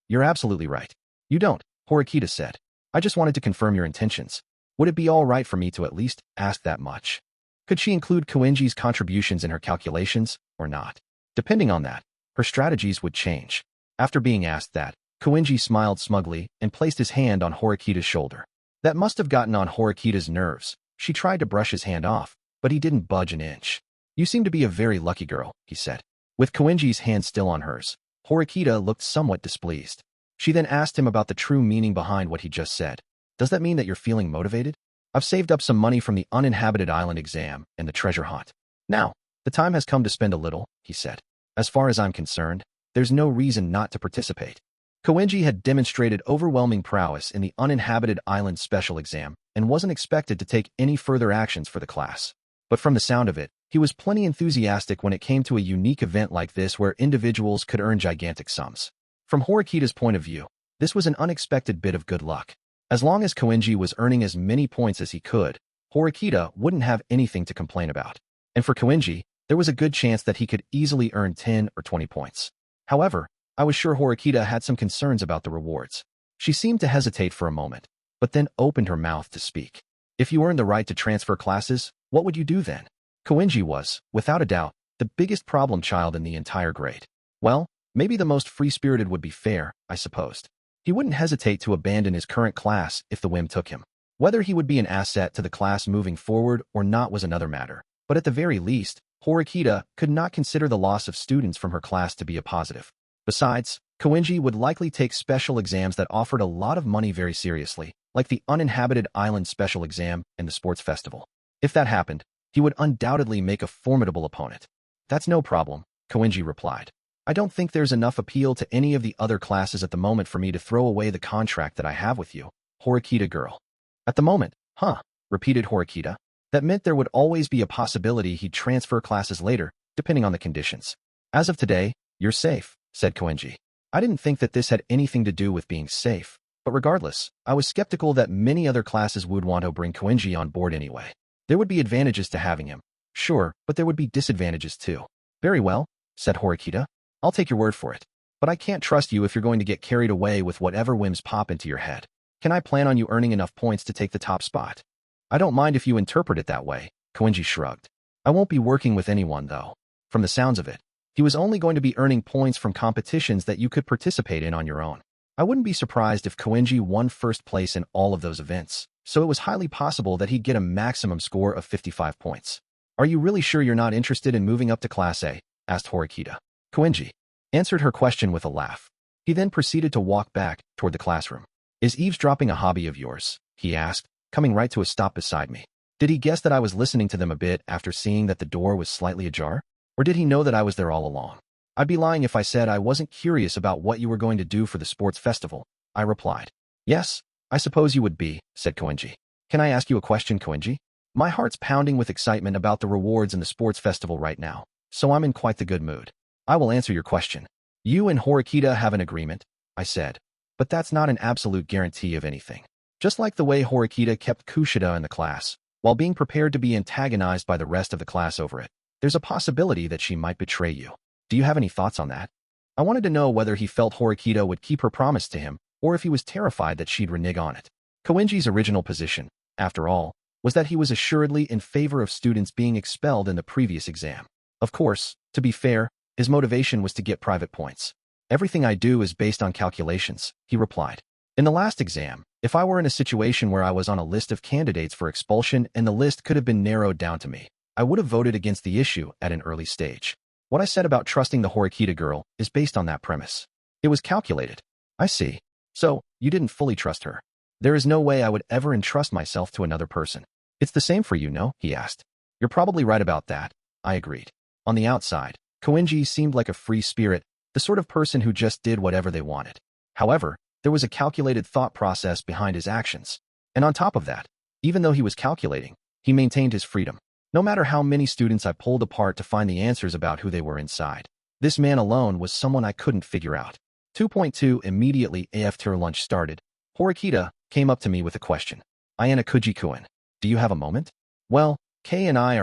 Speaker 1: "You're absolutely right. You don't," Horikita said. "I just wanted to confirm your intentions. Would it be all right for me to at least ask that much? Could she include Koenji's contributions in her calculations, or not? Depending on that, her strategies would change." After being asked that, Koenji smiled smugly and placed his hand on Horikita's shoulder. That must have gotten on Horikita's nerves. She tried to brush his hand off, but he didn't budge an inch. "You seem to be a very lucky girl," he said. With Koenji's hand still on hers, Horikita looked somewhat displeased. She then asked him about the true meaning behind what he just said. "Does that mean that you're feeling motivated?" "I've saved up some money from the uninhabited island exam and the treasure hunt. Now, the time has come to spend a little," he said. "As far as I'm concerned, there's no reason not to participate." Koenji had demonstrated overwhelming prowess in the uninhabited island special exam and wasn't expected to take any further actions for the class. But from the sound of it, he was plenty enthusiastic when it came to a unique event like this where individuals could earn gigantic sums. From Horikita's point of view, this was an unexpected bit of good luck. As long as Koenji was earning as many points as he could, Horikita wouldn't have anything to complain about. And for Koenji, there was a good chance that he could easily earn 10 or 20 points. However, I was sure Horikita had some concerns about the rewards. She seemed to hesitate for a moment, but then opened her mouth to speak. "If you earned the right to transfer classes, what would you do then?" Koenji was, without a doubt, the biggest problem child in the entire grade. Well, maybe the most free-spirited would be fair, I supposed. He wouldn't hesitate to abandon his current class if the whim took him. Whether he would be an asset to the class moving forward or not was another matter, but at the very least, Horikita could not consider the loss of students from her class to be a positive. Besides, Koenji would likely take special exams that offered a lot of money very seriously, like the Uninhabited Island Special Exam and the Sports Festival. If that happened, he would undoubtedly make a formidable opponent. That's no problem, Koenji replied. I don't think there's enough appeal to any of the other classes at the moment for me to throw away the contract that I have with you, Horikita girl. At the moment, huh? Repeated Horikita. That meant there would always be a possibility he'd transfer classes later, depending on the conditions. As of today, you're safe, said Koenji. I didn't think that this had anything to do with being safe, but regardless, I was skeptical that many other classes would want to bring Koenji on board anyway. There would be advantages to having him, sure, but there would be disadvantages too. Very well, said Horikita. I'll take your word for it. But I can't trust you if you're going to get carried away with whatever whims pop into your head. Can I plan on you earning enough points to take the top spot? I don't mind if you interpret it that way, Koenji shrugged. I won't be working with anyone, though. From the sounds of it, he was only going to be earning points from competitions that you could participate in on your own. I wouldn't be surprised if Koenji won first place in all of those events, so it was highly possible that he'd get a maximum score of 55 points. Are you really sure you're not interested in moving up to Class A? Asked Horikita. Koenji answered her question with a laugh. He then proceeded to walk back toward the classroom. Is eavesdropping a hobby of yours? He asked, coming right to a stop beside me. Did he guess that I was listening to them a bit after seeing that the door was slightly ajar? Or did he know that I was there all along? I'd be lying if I said I wasn't curious about what you were going to do for the sports festival, I replied. Yes, I suppose you would be, said Koenji. Can I ask you a question, Koenji? My heart's pounding with excitement about the rewards in the sports festival right now, so I'm in quite the good mood. I will answer your question. You and Horikita have an agreement, I said. But that's not an absolute guarantee of anything. Just like the way Horikita kept Kushida in the class, while being prepared to be antagonized by the rest of the class over it, there's a possibility that she might betray you. Do you have any thoughts on that? I wanted to know whether he felt Horikita would keep her promise to him, or if he was terrified that she'd renege on it. Koenji's original position, after all, was that he was assuredly in favor of students being expelled in the previous exam. Of course, to be fair, his motivation was to get private points. Everything I do is based on calculations, he replied. In the last exam, if I were in a situation where I was on a list of candidates for expulsion and the list could have been narrowed down to me, I would have voted against the issue at an early stage. What I said about trusting the Horikita girl is based on that premise. It was calculated. I see. So, you didn't fully trust her. There is no way I would ever entrust myself to another person. It's the same for you, no? He asked. You're probably right about that, I agreed. On the outside, Koenji seemed like a free spirit, the sort of person who just did whatever they wanted. However, there was a calculated thought process behind his actions. And on top of that, even though he was calculating, he maintained his freedom. No matter how many students I pulled apart to find the answers about who they were inside, this man alone was someone I couldn't figure out. 2.2 Immediately after lunch started, Horikita came up to me with a question. Ayanokouji-kun, do you have a moment? Well, Kei and I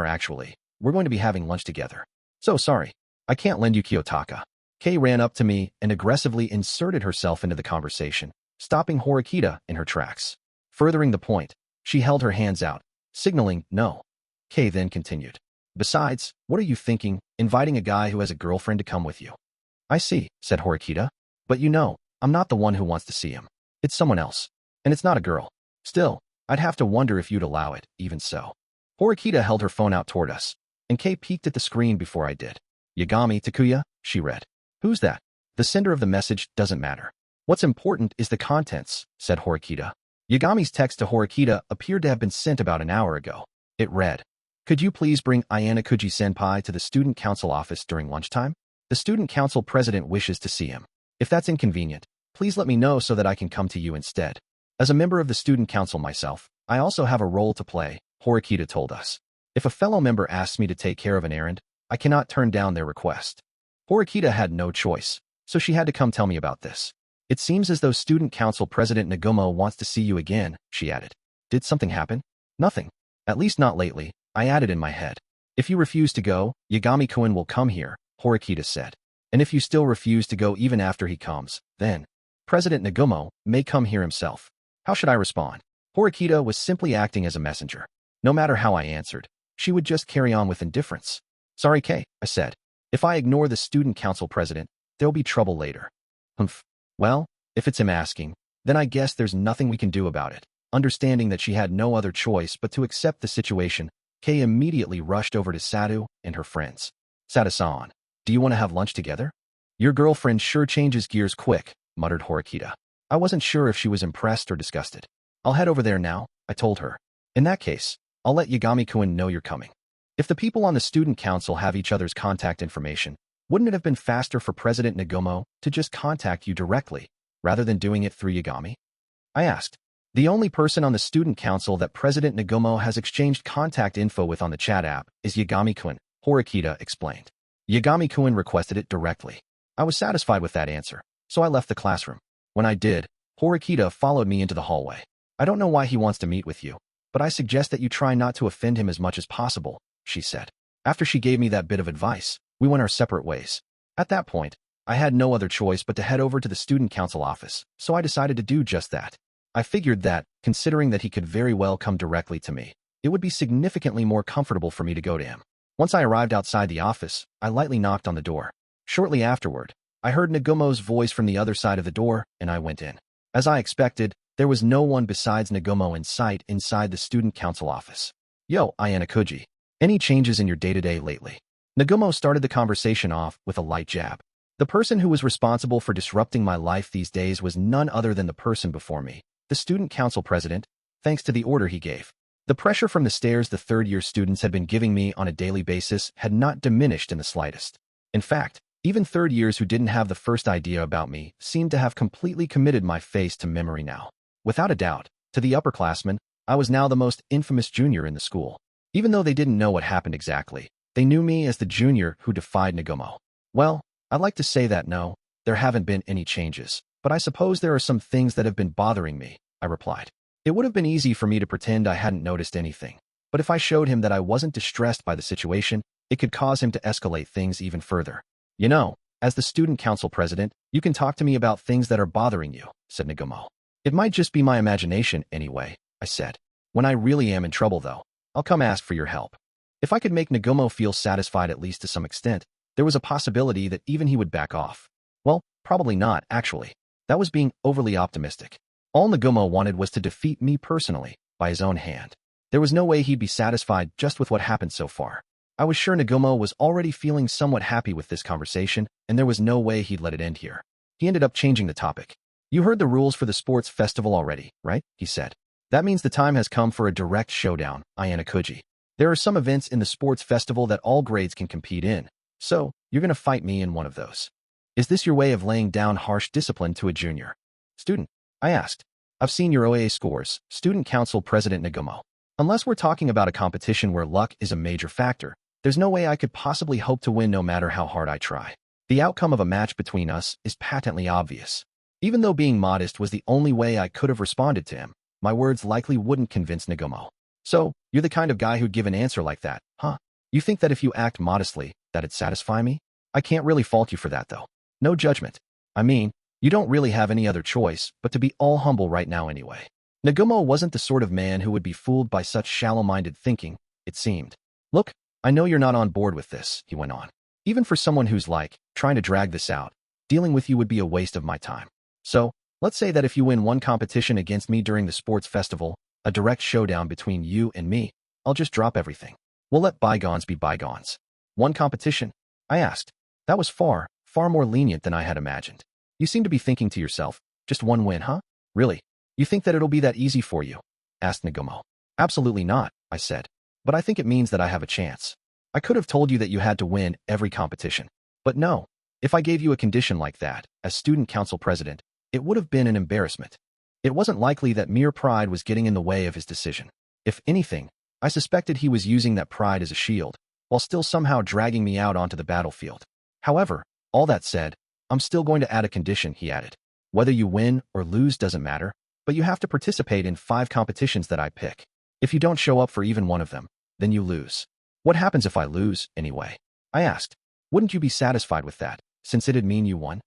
Speaker 1: we're going to be having lunch together. So sorry, I can't lend you Kiyotaka. Kei ran up to me and aggressively inserted herself into the conversation, stopping Horikita in her tracks. Furthering the point, she held her hands out, signaling no. Kei then continued. Besides, what are you thinking, inviting a guy who has a girlfriend to come with you? I see, said Horikita. But you know, I'm not the one who wants to see him. It's someone else. And it's not a girl. Still, I'd have to wonder if you'd allow it, even so. Horikita held her phone out toward us, and Kei peeked at the screen before I did. Yagami Takuya, she read. Who's that? The sender of the message doesn't matter. What's important is the contents, said Horikita. Yagami's text to Horikita appeared to have been sent about an hour ago. It read, could you please bring Ayanokouji-senpai to the student council office during lunchtime? The student council president wishes to see him. If that's inconvenient, please let me know so that I can come to you instead. As a member of the student council myself, I also have a role to play, Horikita told us. If a fellow member asks me to take care of an errand, I cannot turn down their request. Horikita had no choice, so she had to come tell me about this. It seems as though student council president Nagumo wants to see you again, she added. Did something happen? Nothing. At least not lately, I added in my head. If you refuse to go, Yagami-kun will come here, Horikita said. And if you still refuse to go even after he comes, then President Nagumo may come here himself. How should I respond? Horikita was simply acting as a messenger. No matter how I answered, she would just carry on with indifference. Sorry, Kei, I said. If I ignore the student council president, there'll be trouble later. Humph. Well, if it's him asking, then I guess there's nothing we can do about it. Understanding that she had no other choice but to accept the situation, Kei immediately rushed over to Sadu and her friends. Sadu-san, do you want to have lunch together? Your girlfriend sure changes gears quick, muttered Horikita. I wasn't sure if she was impressed or disgusted. I'll head over there now, I told her. In that case, I'll let Yagami-kun know you're coming. If the people on the student council have each other's contact information, wouldn't it have been faster for President Nagomo to just contact you directly, rather than doing it through Yagami? I asked. The only person on the student council that President Nagomo has exchanged contact info with on the chat app is Yagami-kun, Horikita explained. Yagami-kun requested it directly. I was satisfied with that answer, so I left the classroom. When I did, Horikita followed me into the hallway. I don't know why he wants to meet with you, but I suggest that you try not to offend him as much as possible, she said. After she gave me that bit of advice, we went our separate ways. At that point, I had no other choice but to head over to the student council office, so I decided to do just that. I figured that, considering that he could very well come directly to me, it would be significantly more comfortable for me to go to him. Once I arrived outside the office, I lightly knocked on the door. Shortly afterward, I heard Nagomo's voice from the other side of the door, and I went in. As I expected, there was no one besides Nagomo in sight inside the student council office. Yo, Ayanokouji. Any changes in your day-to-day lately? Nagomo started the conversation off with a light jab. The person who was responsible for disrupting my life these days was none other than the person before me, the student council president, thanks to the order he gave. The pressure from the stares the third-year students had been giving me on a daily basis had not diminished in the slightest. In fact, even third years who didn't have the first idea about me seemed to have completely committed my face to memory now. Without a doubt, to the upperclassmen, I was now the most infamous junior in the school. Even though they didn't know what happened exactly, they knew me as the junior who defied Nagomo. Well, I'd like to say that no, there haven't been any changes, but I suppose there are some things that have been bothering me, I replied. It would have been easy for me to pretend I hadn't noticed anything, but if I showed him that I wasn't distressed by the situation, it could cause him to escalate things even further. You know, as the student council president, you can talk to me about things that are bothering you, said Nagomo. It might just be my imagination anyway, I said. When I really am in trouble though, I'll come ask for your help. If I could make Nagomo feel satisfied at least to some extent, there was a possibility that even he would back off. Well, probably not, actually. That was being overly optimistic. All Nagomo wanted was to defeat me personally, by his own hand. There was no way he'd be satisfied just with what happened so far. I was sure Nagomo was already feeling somewhat happy with this conversation, and there was no way he'd let it end here. He ended up changing the topic. You heard the rules for the sports festival already, right? He said. That means the time has come for a direct showdown, Ayanokouji. There are some events in the sports festival that all grades can compete in, so you're going to fight me in one of those. Is this your way of laying down harsh discipline to a junior student? I asked. I've seen your OA scores, Student Council President Nagomo. Unless we're talking about a competition where luck is a major factor, there's no way I could possibly hope to win no matter how hard I try. The outcome of a match between us is patently obvious. Even though being modest was the only way I could have responded to him, my words likely wouldn't convince Nagomo. So, you're the kind of guy who'd give an answer like that, huh? You think that if you act modestly, that'd satisfy me? I can't really fault you for that though. No judgment. I mean, you don't really have any other choice but to be all humble right now anyway. Nagomo wasn't the sort of man who would be fooled by such shallow-minded thinking, it seemed. Look, I know you're not on board with this, he went on. Even for someone who's trying to drag this out, dealing with you would be a waste of my time. So, let's say that if you win one competition against me during the sports festival, a direct showdown between you and me, I'll just drop everything. We'll let bygones be bygones. One competition? I asked. That was far more lenient than I had imagined. You seem to be thinking to yourself, just one win, huh? Really? You think that it'll be that easy for you? Asked Nagomo. Absolutely not, I said. But I think it means that I have a chance. I could have told you that you had to win every competition. But no, if I gave you a condition like that, as student council president, it would have been an embarrassment. It wasn't likely that mere pride was getting in the way of his decision. If anything, I suspected he was using that pride as a shield, while still somehow dragging me out onto the battlefield. However, all that said, I'm still going to add a condition, he added. Whether you win or lose doesn't matter, but you have to participate in 5 competitions that I pick. If you don't show up for even one of them, then you lose. What happens if I lose, anyway? I asked. Wouldn't you be satisfied with that, since it'd mean you won?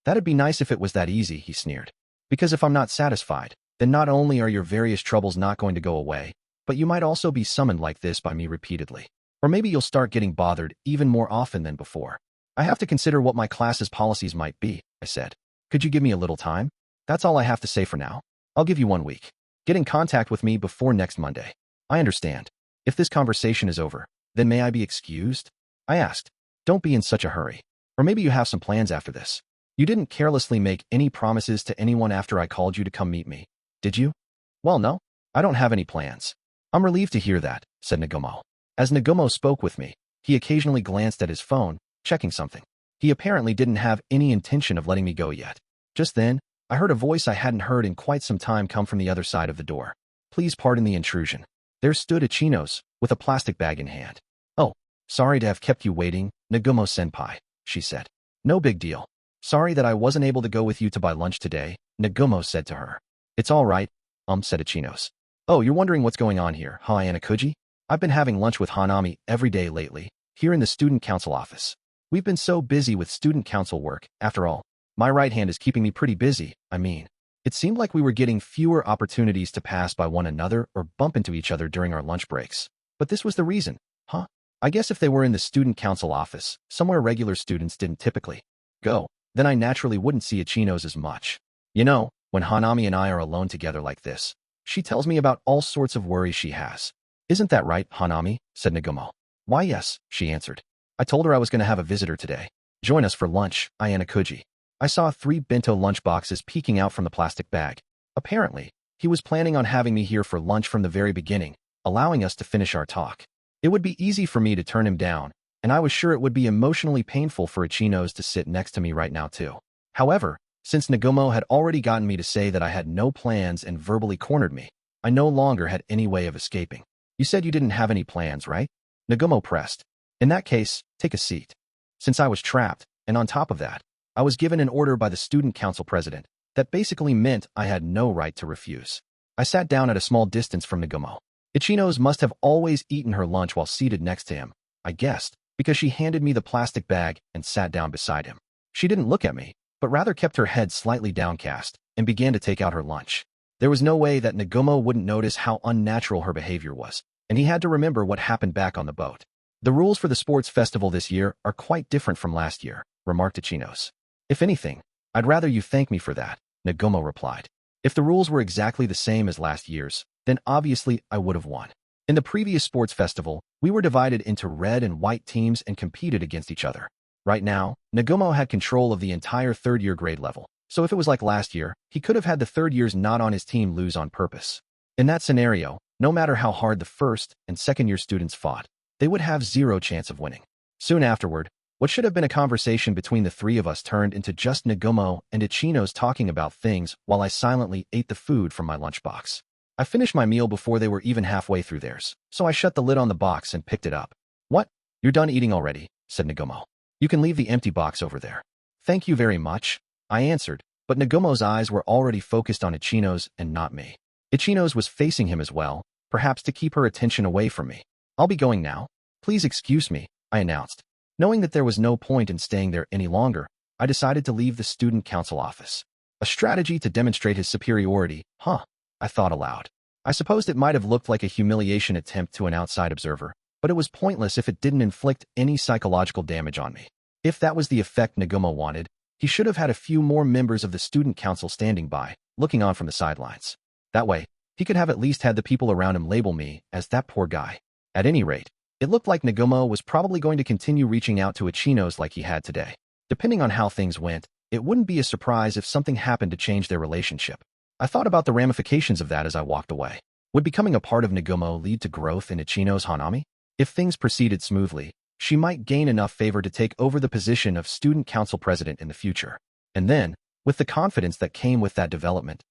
Speaker 1: That'd be nice if it was that easy, he sneered. Because if I'm not satisfied, then not only are your various troubles not going to go away, but you might also be summoned like this by me repeatedly. Or maybe you'll start getting bothered even more often than before. I have to consider what my class's policies might be, I said. Could you give me a little time? That's all I have to say for now. I'll give you 1 week. Get in contact with me before next Monday. I understand. If this conversation is over, then may I be excused? I asked. Don't be in such a hurry. Or maybe you have some plans after this. You didn't carelessly make any promises to anyone after I called you to come meet me, did you? Well, no. I don't have any plans. I'm relieved to hear that, said Nagumo. As Nagumo spoke with me, he occasionally glanced at his phone, checking something. He apparently didn't have any intention of letting me go yet. Just then, I heard a voice I hadn't heard in quite some time come from the other side of the door. Please pardon the intrusion. There stood Ichinos, with a plastic bag in hand. Oh, sorry to have kept you waiting, Nagumo-senpai, she said. No big deal. Sorry that I wasn't able to go with you to buy lunch today, Nagumo said to her. It's all right, said Ichinos. Oh, you're wondering what's going on here, huh, Ayanokouji? I've been having lunch with Hanami every day lately, here in the student council office. We've been so busy with student council work, after all. My right hand is keeping me pretty busy, It seemed like we were getting fewer opportunities to pass by one another or bump into each other during our lunch breaks. But this was the reason, huh? I guess if they were in the student council office, somewhere regular students didn't typically go, then I naturally wouldn't see Ichinos as much. You know, when Hanami and I are alone together like this, she tells me about all sorts of worries she has. Isn't that right, Hanami? Said Nagumo. Why yes, she answered. I told her I was going to have a visitor today. Join us for lunch, Ayanokouji. I saw 3 bento lunch boxes peeking out from the plastic bag. Apparently, he was planning on having me here for lunch from the very beginning, allowing us to finish our talk. It would be easy for me to turn him down, and I was sure it would be emotionally painful for Ichinos to sit next to me right now too. However, since Nagumo had already gotten me to say that I had no plans and verbally cornered me, I no longer had any way of escaping. You said you didn't have any plans, right? Nagumo pressed. In that case, take a seat. Since I was trapped, and on top of that, I was given an order by the student council president that basically meant I had no right to refuse. I sat down at a small distance from Nagumo. Ichinos must have always eaten her lunch while seated next to him, I guessed, because she handed me the plastic bag and sat down beside him. She didn't look at me, but rather kept her head slightly downcast and began to take out her lunch. There was no way that Nagumo wouldn't notice how unnatural her behavior was, and he had to remember what happened back on the boat. The rules for the sports festival this year are quite different from last year, remarked Ichinos. If anything, I'd rather you thank me for that, Nagumo replied. If the rules were exactly the same as last year's, then obviously I would have won. In the previous sports festival, we were divided into red and white teams and competed against each other. Right now, Nagumo had control of the entire third-year grade level, so if it was like last year, he could have had the third years not on his team lose on purpose. In that scenario, no matter how hard the first and second-year students fought, they would have zero chance of winning. Soon afterward, what should have been a conversation between the three of us turned into just Nagumo and Ichinos talking about things while I silently ate the food from my lunchbox. I finished my meal before they were even halfway through theirs, so I shut the lid on the box and picked it up. What? You're done eating already, said Nagumo. You can leave the empty box over there. Thank you very much, I answered, but Nagumo's eyes were already focused on Ichinos and not me. Ichinos was facing him as well, perhaps to keep her attention away from me. I'll be going now. Please excuse me, I announced. Knowing that there was no point in staying there any longer, I decided to leave the student council office. A strategy to demonstrate his superiority, huh? I thought aloud. I supposed it might have looked like a humiliation attempt to an outside observer, but it was pointless if it didn't inflict any psychological damage on me. If that was the effect Nagumo wanted, he should have had a few more members of the student council standing by, looking on from the sidelines. That way, he could have at least had the people around him label me as that poor guy. At any rate, it looked like Nagumo was probably going to continue reaching out to Ichinos like he had today. Depending on how things went, it wouldn't be a surprise if something happened to change their relationship. I thought about the ramifications of that as I walked away. Would becoming a part of Nagumo lead to growth in Ichinos Hanami? If things proceeded smoothly, she might gain enough favor to take over the position of student council president in the future. And then, with the confidence that came with that development,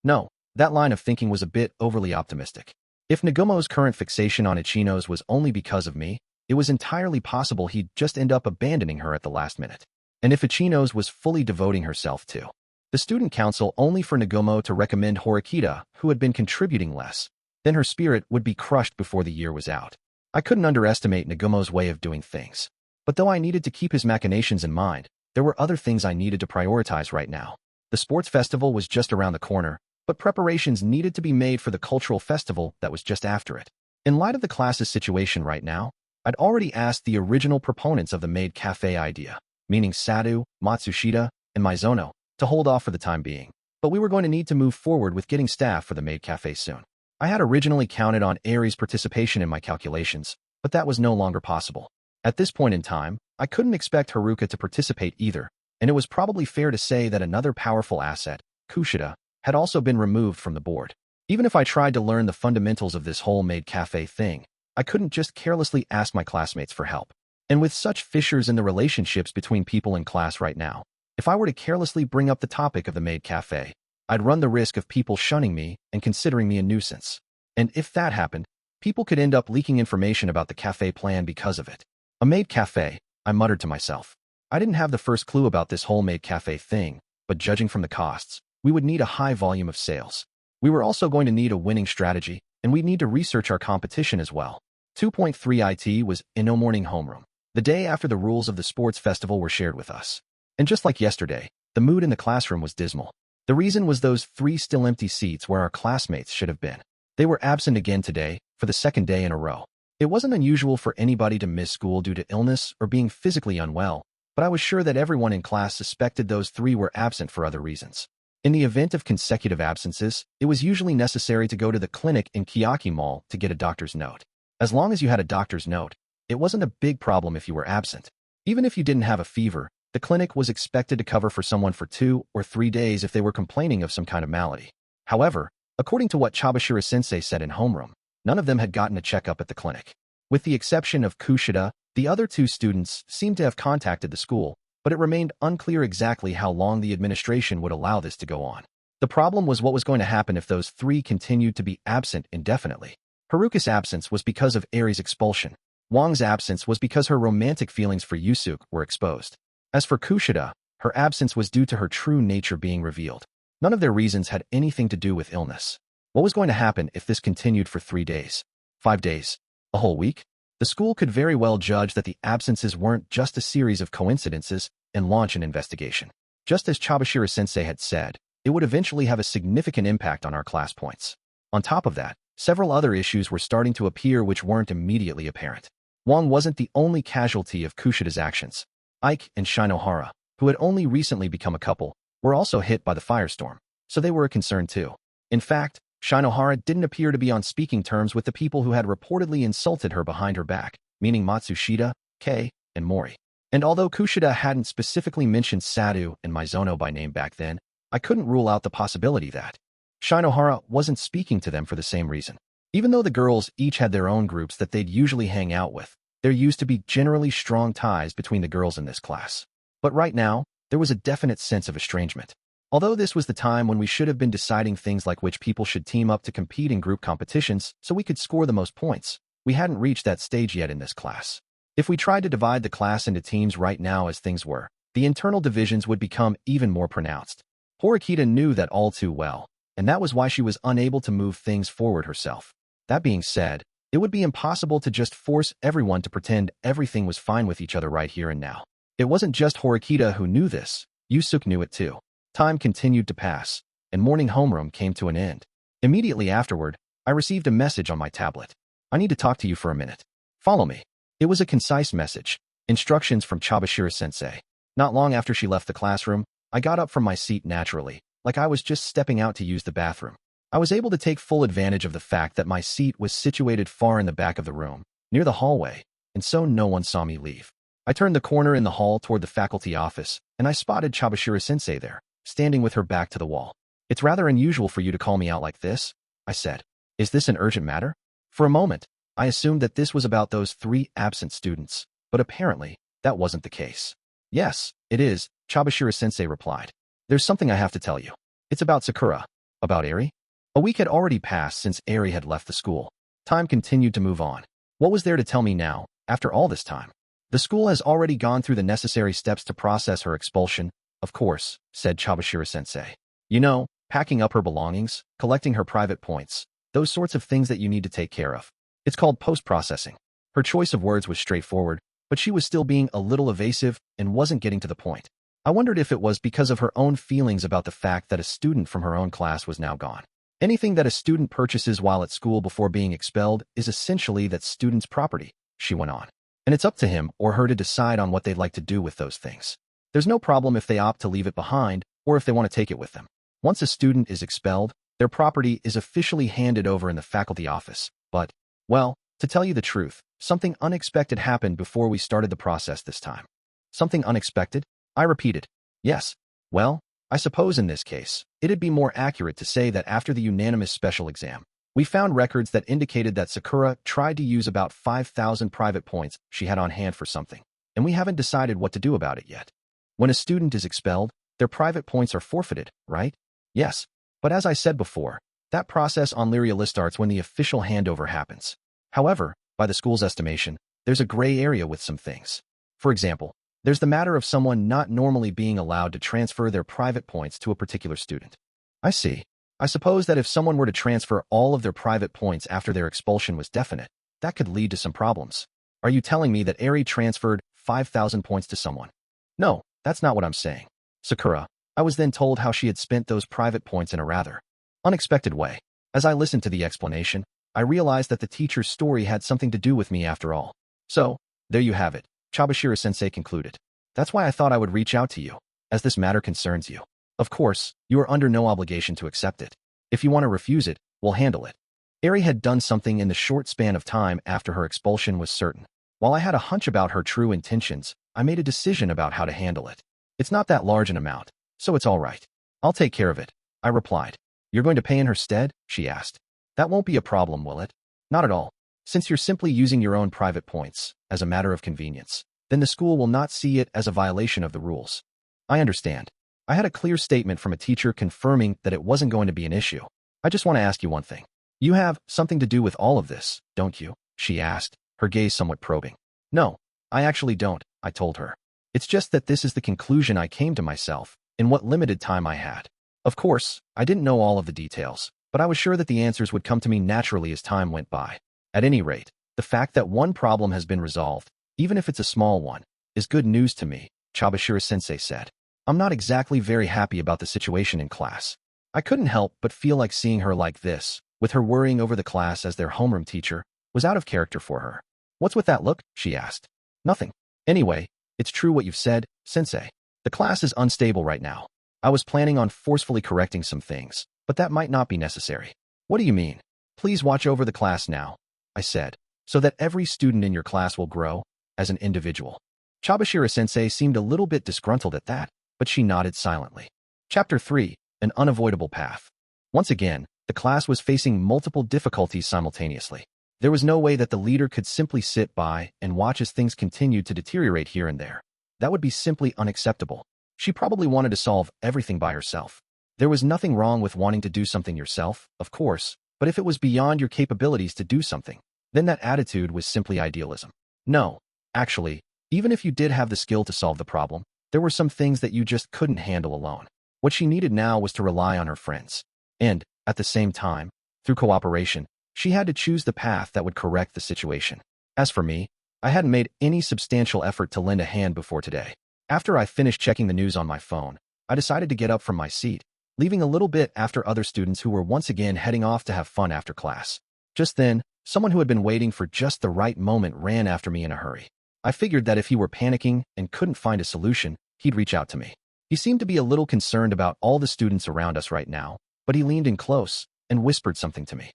Speaker 1: No, that line of thinking was a bit overly optimistic. If Nagumo's current fixation on Ichinos was only because of me, it was entirely possible he'd just end up abandoning her at the last minute. And if Ichinos was fully devoting herself to the student council only for Nagumo to recommend Horikita, who had been contributing less, then her spirit would be crushed before the year was out. I couldn't underestimate Nagumo's way of doing things. But though I needed to keep his machinations in mind, there were other things I needed to prioritize right now. The sports festival was just around the corner, but preparations needed to be made for the cultural festival that was just after it. In light of the class's situation right now, I'd already asked the original proponents of the maid cafe idea, meaning Sadu, Matsushita, and Maizono, to hold off for the time being. But we were going to need to move forward with getting staff for the maid cafe soon. I had originally counted on Aries' participation in my calculations, but that was no longer possible. At this point in time, I couldn't expect Haruka to participate either, and it was probably fair to say that another powerful asset, Kushida, had also been removed from the board. Even if I tried to learn the fundamentals of this whole maid cafe thing, I couldn't just carelessly ask my classmates for help. And with such fissures in the relationships between people in class right now, if I were to carelessly bring up the topic of the maid cafe, I'd run the risk of people shunning me and considering me a nuisance. And if that happened, people could end up leaking information about the cafe plan because of it. A maid cafe, I muttered to myself. I didn't have the first clue about this whole maid cafe thing, but judging from the costs, we would need a high volume of sales. We were also going to need a winning strategy, and we'd need to research our competition as well. 2.3 IT was in no morning homeroom, the day after the rules of the sports festival were shared with us. And just like yesterday, the mood in the classroom was dismal. The reason was those 3 still empty seats where our classmates should have been. They were absent again today, for the second day in a row. It wasn't unusual for anybody to miss school due to illness or being physically unwell, but I was sure that everyone in class suspected those 3 were absent for other reasons. In the event of consecutive absences, it was usually necessary to go to the clinic in Kiyotaka Mall to get a doctor's note. As long as you had a doctor's note, it wasn't a big problem if you were absent. Even if you didn't have a fever, the clinic was expected to cover for someone for 2 or 3 days if they were complaining of some kind of malady. However, according to what Chabashira-sensei said in homeroom, none of them had gotten a checkup at the clinic. With the exception of Kushida, the other 2 students seemed to have contacted the school, but it remained unclear exactly how long the administration would allow this to go on. The problem was what was going to happen if those 3 continued to be absent indefinitely. Haruka's absence was because of Eri's expulsion. Wang's absence was because her romantic feelings for Yusuke were exposed. As for Kushida, her absence was due to her true nature being revealed. None of their reasons had anything to do with illness. What was going to happen if this continued for 3 days? 5 days? A whole week? The school could very well judge that the absences weren't just a series of coincidences and launch an investigation. Just as Chabashira-sensei had said, it would eventually have a significant impact on our class points. On top of that, several other issues were starting to appear which weren't immediately apparent. Wang wasn't the only casualty of Kushida's actions. Ike and Shinohara, who had only recently become a couple, were also hit by the firestorm, so they were a concern too. In fact, Shinohara didn't appear to be on speaking terms with the people who had reportedly insulted her behind her back, meaning Matsushita, Kei, and Mori. And although Kushida hadn't specifically mentioned Sadu and Mizono by name back then, I couldn't rule out the possibility that Shinohara wasn't speaking to them for the same reason. Even though the girls each had their own groups that they'd usually hang out with, there used to be generally strong ties between the girls in this class. But right now, there was a definite sense of estrangement. Although this was the time when we should have been deciding things like which people should team up to compete in group competitions so we could score the most points, we hadn't reached that stage yet in this class. If we tried to divide the class into teams right now as things were, the internal divisions would become even more pronounced. Horikita knew that all too well, and that was why she was unable to move things forward herself. That being said, it would be impossible to just force everyone to pretend everything was fine with each other right here and now. It wasn't just Horikita who knew this, Yusuke knew it too. Time continued to pass, and morning homeroom came to an end. Immediately afterward, I received a message on my tablet. I need to talk to you for a minute. Follow me. It was a concise message, instructions from Chabashira-sensei. Not long after she left the classroom, I got up from my seat naturally, like I was just stepping out to use the bathroom. I was able to take full advantage of the fact that my seat was situated far in the back of the room, near the hallway, and so no one saw me leave. I turned the corner in the hall toward the faculty office, and I spotted Chabashira-sensei there, standing with her back to the wall. "It's rather unusual for you to call me out like this," I said. "Is this an urgent matter?" For a moment, I assumed that this was about those 3 absent students, but apparently, that wasn't the case. "Yes, it is," Chabashira-sensei replied. "There's something I have to tell you. It's about Sakura." "About Eri?" A week had already passed since Eri had left the school. Time continued to move on. What was there to tell me now, after all this time? "The school has already gone through the necessary steps to process her expulsion, of course," said Chabashira-sensei. "You know, packing up her belongings, collecting her private points, those sorts of things that you need to take care of. It's called post-processing." Her choice of words was straightforward, but she was still being a little evasive and wasn't getting to the point. I wondered if it was because of her own feelings about the fact that a student from her own class was now gone. Anything that a student purchases while at school before being expelled is essentially that student's property, she went on. And it's up to him or her to decide on what they'd like to do with those things. There's no problem if they opt to leave it behind or if they want to take it with them. Once a student is expelled, their property is officially handed over in the faculty office. But, well, to tell you the truth, Something unexpected happened before we started the process this time. Something unexpected? I repeated. Yes. Well, I suppose in this case, it'd be more accurate to say that after the unanimous special exam, we found records that indicated that Sakura tried to use about 5,000 private points she had on hand for something, and we haven't decided what to do about it yet. When a student is expelled, their private points are forfeited, right? Yes. But as I said before, that process on Lyria starts when the official handover happens. However, by the school's estimation, there's a gray area with some things. For example, there's the matter of someone not normally being allowed to transfer their private points to a particular student. I see. I suppose that if someone were to transfer all of their private points after their expulsion was definite, that could lead to some problems. Are you telling me that Eri transferred 5,000 points to someone? No, that's not what I'm saying. Sakura, I was then told how she had spent those private points in a rather unexpected way. As I listened to the explanation, I realized that the teacher's story had something to do with me after all. So, there you have it, Chabashira-sensei concluded. That's why I thought I would reach out to you, as this matter concerns you. Of course, you are under no obligation to accept it. If you want to refuse it, we'll handle it. Eri had done something in the short span of time after her expulsion was certain. While I had a hunch about her true intentions, I made a decision about how to handle it. It's not that large an amount, so it's all right. I'll take care of it, I replied. You're going to pay in her stead? She asked. That won't be a problem, will it? Not at all. Since you're simply using your own private points, as a matter of convenience, then the school will not see it as a violation of the rules. I understand. I had a clear statement from a teacher confirming that it wasn't going to be an issue. I just want to ask you one thing. You have something to do with all of this, don't you? She asked, her gaze somewhat probing. No, I actually don't, I told her. It's just that this is the conclusion I came to myself, in what limited time I had. Of course, I didn't know all of the details, but I was sure that the answers would come to me naturally as time went by. At any rate, the fact that one problem has been resolved, even if it's a small one, is good news to me, Chabashira-sensei said. I'm not exactly very happy about the situation in class. I couldn't help but feel like seeing her like this, with her worrying over the class as their homeroom teacher, was out of character for her. What's with that look? She asked. Nothing. Anyway, it's true what you've said, sensei. The class is unstable right now. I was planning on forcefully correcting some things, but that might not be necessary. What do you mean? Please watch over the class now, I said, so that every student in your class will grow as an individual. Chabashira-sensei seemed a little bit disgruntled at that, but she nodded silently. Chapter 3, An Unavoidable Path. Once again, the class was facing multiple difficulties simultaneously. There was no way that the leader could simply sit by and watch as things continued to deteriorate here and there. That would be simply unacceptable. She probably wanted to solve everything by herself. There was nothing wrong with wanting to do something yourself, of course, but if it was beyond your capabilities to do something, then that attitude was simply idealism. No, actually, even if you did have the skill to solve the problem, there were some things that you just couldn't handle alone. What she needed now was to rely on her friends. And, at the same time, through cooperation, she had to choose the path that would correct the situation. As for me, I hadn't made any substantial effort to lend a hand before today. After I finished checking the news on my phone, I decided to get up from my seat, leaving a little bit after other students who were once again heading off to have fun after class. Just then, someone who had been waiting for just the right moment ran after me in a hurry. I figured that if he were panicking and couldn't find a solution, he'd reach out to me. He seemed to be a little concerned about all the students around us right now, but he leaned in close and whispered something to me.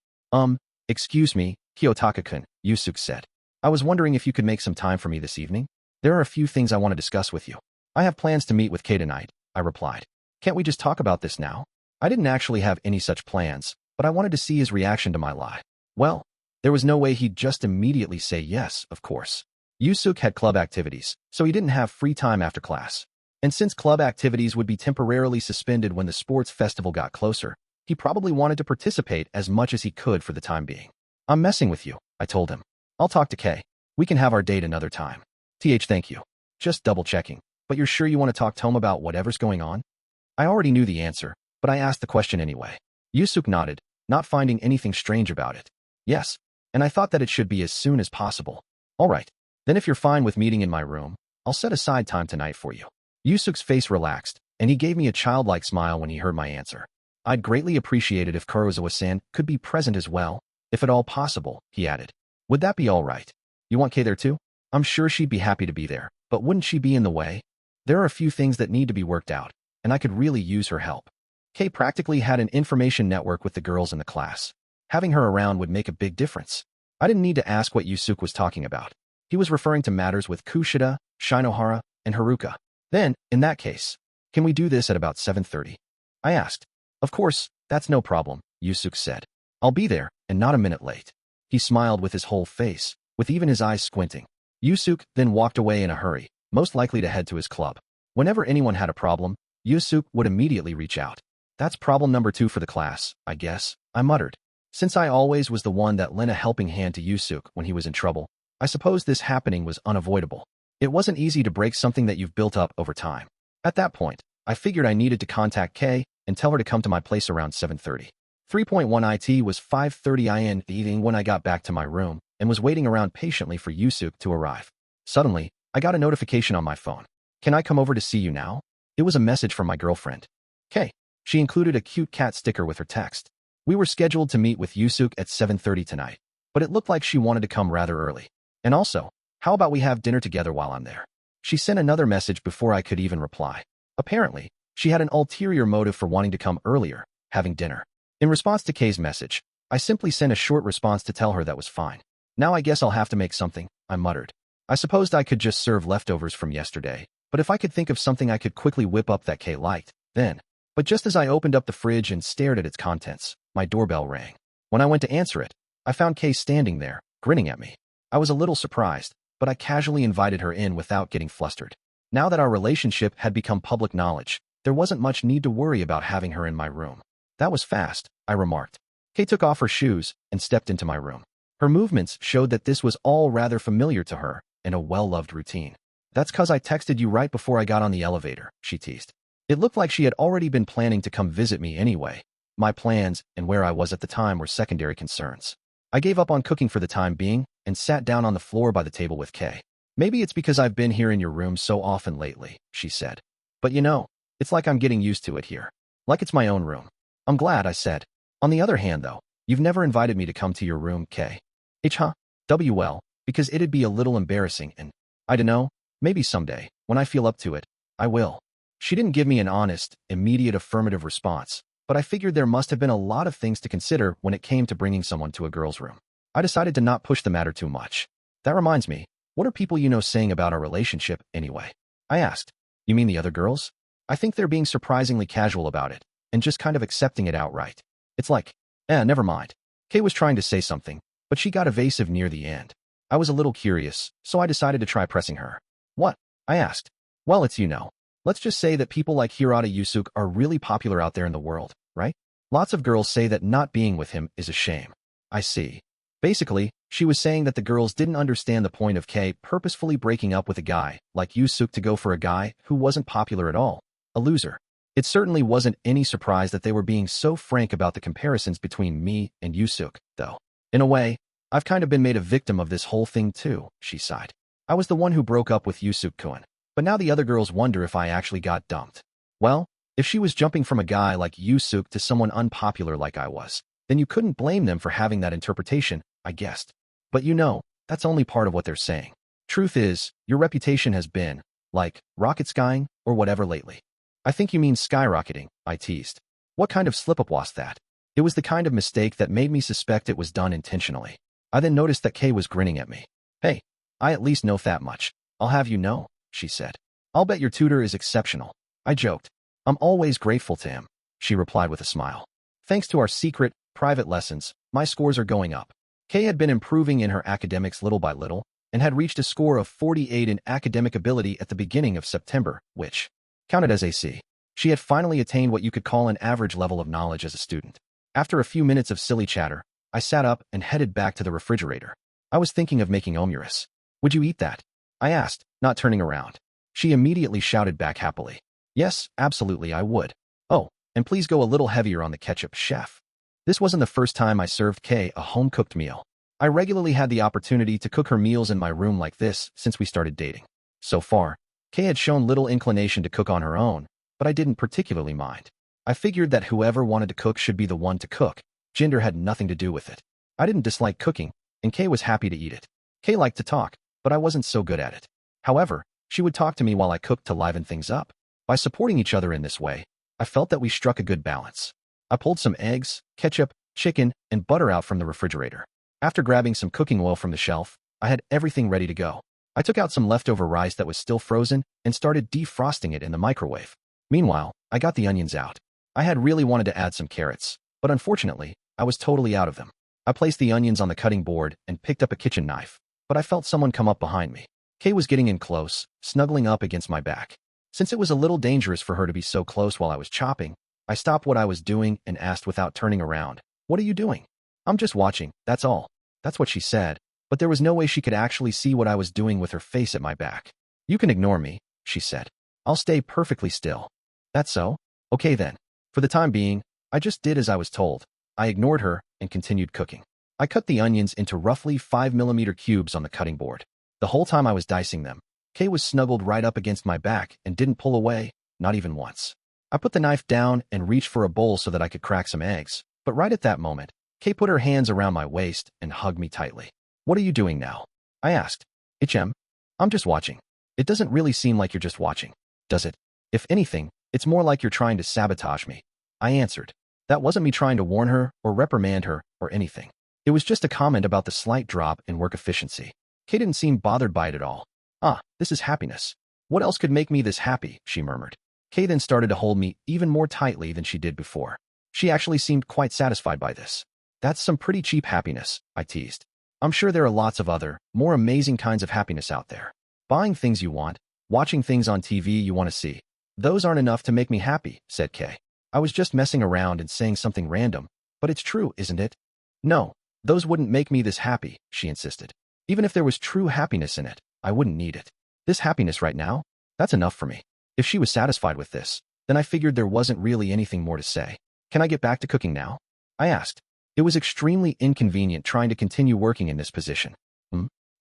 Speaker 1: Excuse me, Kiyotaka-kun, Yusuke said. I was wondering if you could make some time for me this evening? There are a few things I want to discuss with you. I have plans to meet with Kei tonight, I replied. Can't we just talk about this now? I didn't actually have any such plans, but I wanted to see his reaction to my lie. Well, there was no way he'd just immediately say yes, of course. Yusuke had club activities, so he didn't have free time after class. And since club activities would be temporarily suspended when the sports festival got closer, he probably wanted to participate as much as he could for the time being. I'm messing with you, I told him. I'll talk to Kei. We can have our date another time. Thank you. Just double-checking. But you're sure you want to talk to him about whatever's going on? I already knew the answer, but I asked the question anyway. Yusuke nodded, not finding anything strange about it. Yes, and I thought that it should be as soon as possible. All right. Then if you're fine with meeting in my room, I'll set aside time tonight for you. Yusuke's face relaxed, and he gave me a childlike smile when he heard my answer. I'd greatly appreciate it if Kurosawa-san could be present as well, if at all possible, he added. Would that be all right? You want Kei there too? I'm sure she'd be happy to be there, but wouldn't she be in the way? There are a few things that need to be worked out, and I could really use her help. Kei practically had an information network with the girls in the class. Having her around would make a big difference. I didn't need to ask what Yusuke was talking about. He was referring to matters with Kushida, Shinohara, and Haruka. Then, in that case, can we do this at about 7:30? I asked. Of course, that's no problem, Yusuke said. I'll be there, and not a minute late. He smiled with his whole face, with even his eyes squinting. Yusuke then walked away in a hurry, most likely to head to his club. Whenever anyone had a problem, Yusuke would immediately reach out. That's problem number 2 for the class, I guess, I muttered. Since I always was the one that lent a helping hand to Yusuke when he was in trouble, I suppose this happening was unavoidable. It wasn't easy to break something that you've built up over time. At that point, I figured I needed to contact Kei and tell her to come to my place around 7:30. 3.1 IT was 5:30 in the evening when I got back to my room and was waiting around patiently for Yusuke to arrive. Suddenly, I got a notification on my phone. Can I come over to see you now? It was a message from my girlfriend. Kei. She included a cute cat sticker with her text. We were scheduled to meet with Yusuke at 7:30 tonight, but it looked like she wanted to come rather early. And also, how about we have dinner together while I'm there? She sent another message before I could even reply. Apparently, she had an ulterior motive for wanting to come earlier, having dinner. In response to Kei's message, I simply sent a short response to tell her that was fine. Now I guess I'll have to make something, I muttered. I supposed I could just serve leftovers from yesterday, but if I could think of something I could quickly whip up that Kei liked, then. But just as I opened up the fridge and stared at its contents, my doorbell rang. When I went to answer it, I found Kei standing there, grinning at me. I was a little surprised, but I casually invited her in without getting flustered. Now that our relationship had become public knowledge, there wasn't much need to worry about having her in my room. That was fast, I remarked. Kei took off her shoes and stepped into my room. Her movements showed that this was all rather familiar to her and a well-loved routine. That's 'cause I texted you right before I got on the elevator, she teased. It looked like she had already been planning to come visit me anyway. My plans and where I was at the time were secondary concerns. I gave up on cooking for the time being and sat down on the floor by the table with Kei. Maybe it's because I've been here in your room so often lately, she said. But you know, it's like I'm getting used to it here. Like it's my own room. I'm glad, I said. On the other hand, though, you've never invited me to come to your room, Kei. Well, because it'd be a little embarrassing and, I dunno, maybe someday, when I feel up to it, I will. She didn't give me an honest, immediate affirmative response, but I figured there must have been a lot of things to consider when it came to bringing someone to a girl's room. I decided to not push the matter too much. That reminds me, what are people you know saying about our relationship, anyway? I asked. You mean the other girls? I think they're being surprisingly casual about it, and just kind of accepting it outright. It's like, never mind. Kei was trying to say something, but she got evasive near the end. I was a little curious, so I decided to try pressing her. What? I asked. Well, it's let's just say that people like Hirata Yusuke are really popular out there in the world, right? Lots of girls say that not being with him is a shame. I see. Basically, she was saying that the girls didn't understand the point of Kei purposefully breaking up with a guy like Yusuke to go for a guy who wasn't popular at all, a loser. It certainly wasn't any surprise that they were being so frank about the comparisons between me and Yusuke, though. In a way, I've kind of been made a victim of this whole thing too, she sighed. I was the one who broke up with Yusuke-kun, but now the other girls wonder if I actually got dumped. Well, if she was jumping from a guy like Yusuke to someone unpopular like I was, then you couldn't blame them for having that interpretation, I guessed. But that's only part of what they're saying. Truth is, your reputation has been, like, rocket skying or whatever lately. I think you mean skyrocketing, I teased. What kind of slip-up was that? It was the kind of mistake that made me suspect it was done intentionally. I then noticed that Kei was grinning at me. Hey, I at least know that much. I'll have you know, she said. I'll bet your tutor is exceptional. I joked. I'm always grateful to him, she replied with a smile. Thanks to our secret, private lessons, my scores are going up. Kei had been improving in her academics little by little and had reached a score of 48 in academic ability at the beginning of September, which counted as a C. She had finally attained what you could call an average level of knowledge as a student. After a few minutes of silly chatter, I sat up and headed back to the refrigerator. I was thinking of making omuris. Would you eat that? I asked, not turning around. She immediately shouted back happily. Yes, absolutely I would. Oh, and please go a little heavier on the ketchup, chef. This wasn't the first time I served Kei a home-cooked meal. I regularly had the opportunity to cook her meals in my room like this since we started dating. So far, Kei had shown little inclination to cook on her own, but I didn't particularly mind. I figured that whoever wanted to cook should be the one to cook. Gender had nothing to do with it. I didn't dislike cooking, and Kei was happy to eat it. Kei liked to talk, but I wasn't so good at it. However, she would talk to me while I cooked to liven things up. By supporting each other in this way, I felt that we struck a good balance. I pulled some eggs, ketchup, chicken, and butter out from the refrigerator. After grabbing some cooking oil from the shelf, I had everything ready to go. I took out some leftover rice that was still frozen and started defrosting it in the microwave. Meanwhile, I got the onions out. I had really wanted to add some carrots, but unfortunately, I was totally out of them. I placed the onions on the cutting board and picked up a kitchen knife, but I felt someone come up behind me. Kay was getting in close, snuggling up against my back. Since it was a little dangerous for her to be so close while I was chopping, I stopped what I was doing and asked without turning around, "What are you doing?" "I'm just watching, that's all." That's what she said, but there was no way she could actually see what I was doing with her face at my back. "You can ignore me," she said. "I'll stay perfectly still." "That's so? Okay then." For the time being, I just did as I was told. I ignored her and continued cooking. I cut the onions into roughly 5mm cubes on the cutting board. The whole time I was dicing them, Kay was snuggled right up against my back and didn't pull away, not even once. I put the knife down and reached for a bowl so that I could crack some eggs, but right at that moment, Kay put her hands around my waist and hugged me tightly. "What are you doing now?" I asked. I'm just watching." "It doesn't really seem like you're just watching, does it? If anything, it's more like you're trying to sabotage me," I answered. That wasn't me trying to warn her or reprimand her or anything. It was just a comment about the slight drop in work efficiency. Kay didn't seem bothered by it at all. "Ah, this is happiness. What else could make me this happy?" she murmured. Kay then started to hold me even more tightly than she did before. She actually seemed quite satisfied by this. "That's some pretty cheap happiness," I teased. "I'm sure there are lots of other, more amazing kinds of happiness out there. Buying things you want, watching things on TV you want to see. Those aren't enough to make me happy," said Kay. "I was just messing around and saying something random, but it's true, isn't it?" "No, those wouldn't make me this happy," she insisted. "Even if there was true happiness in it, I wouldn't need it. This happiness right now, that's enough for me." If she was satisfied with this, then I figured there wasn't really anything more to say. "Can I get back to cooking now?" I asked. It was extremely inconvenient trying to continue working in this position.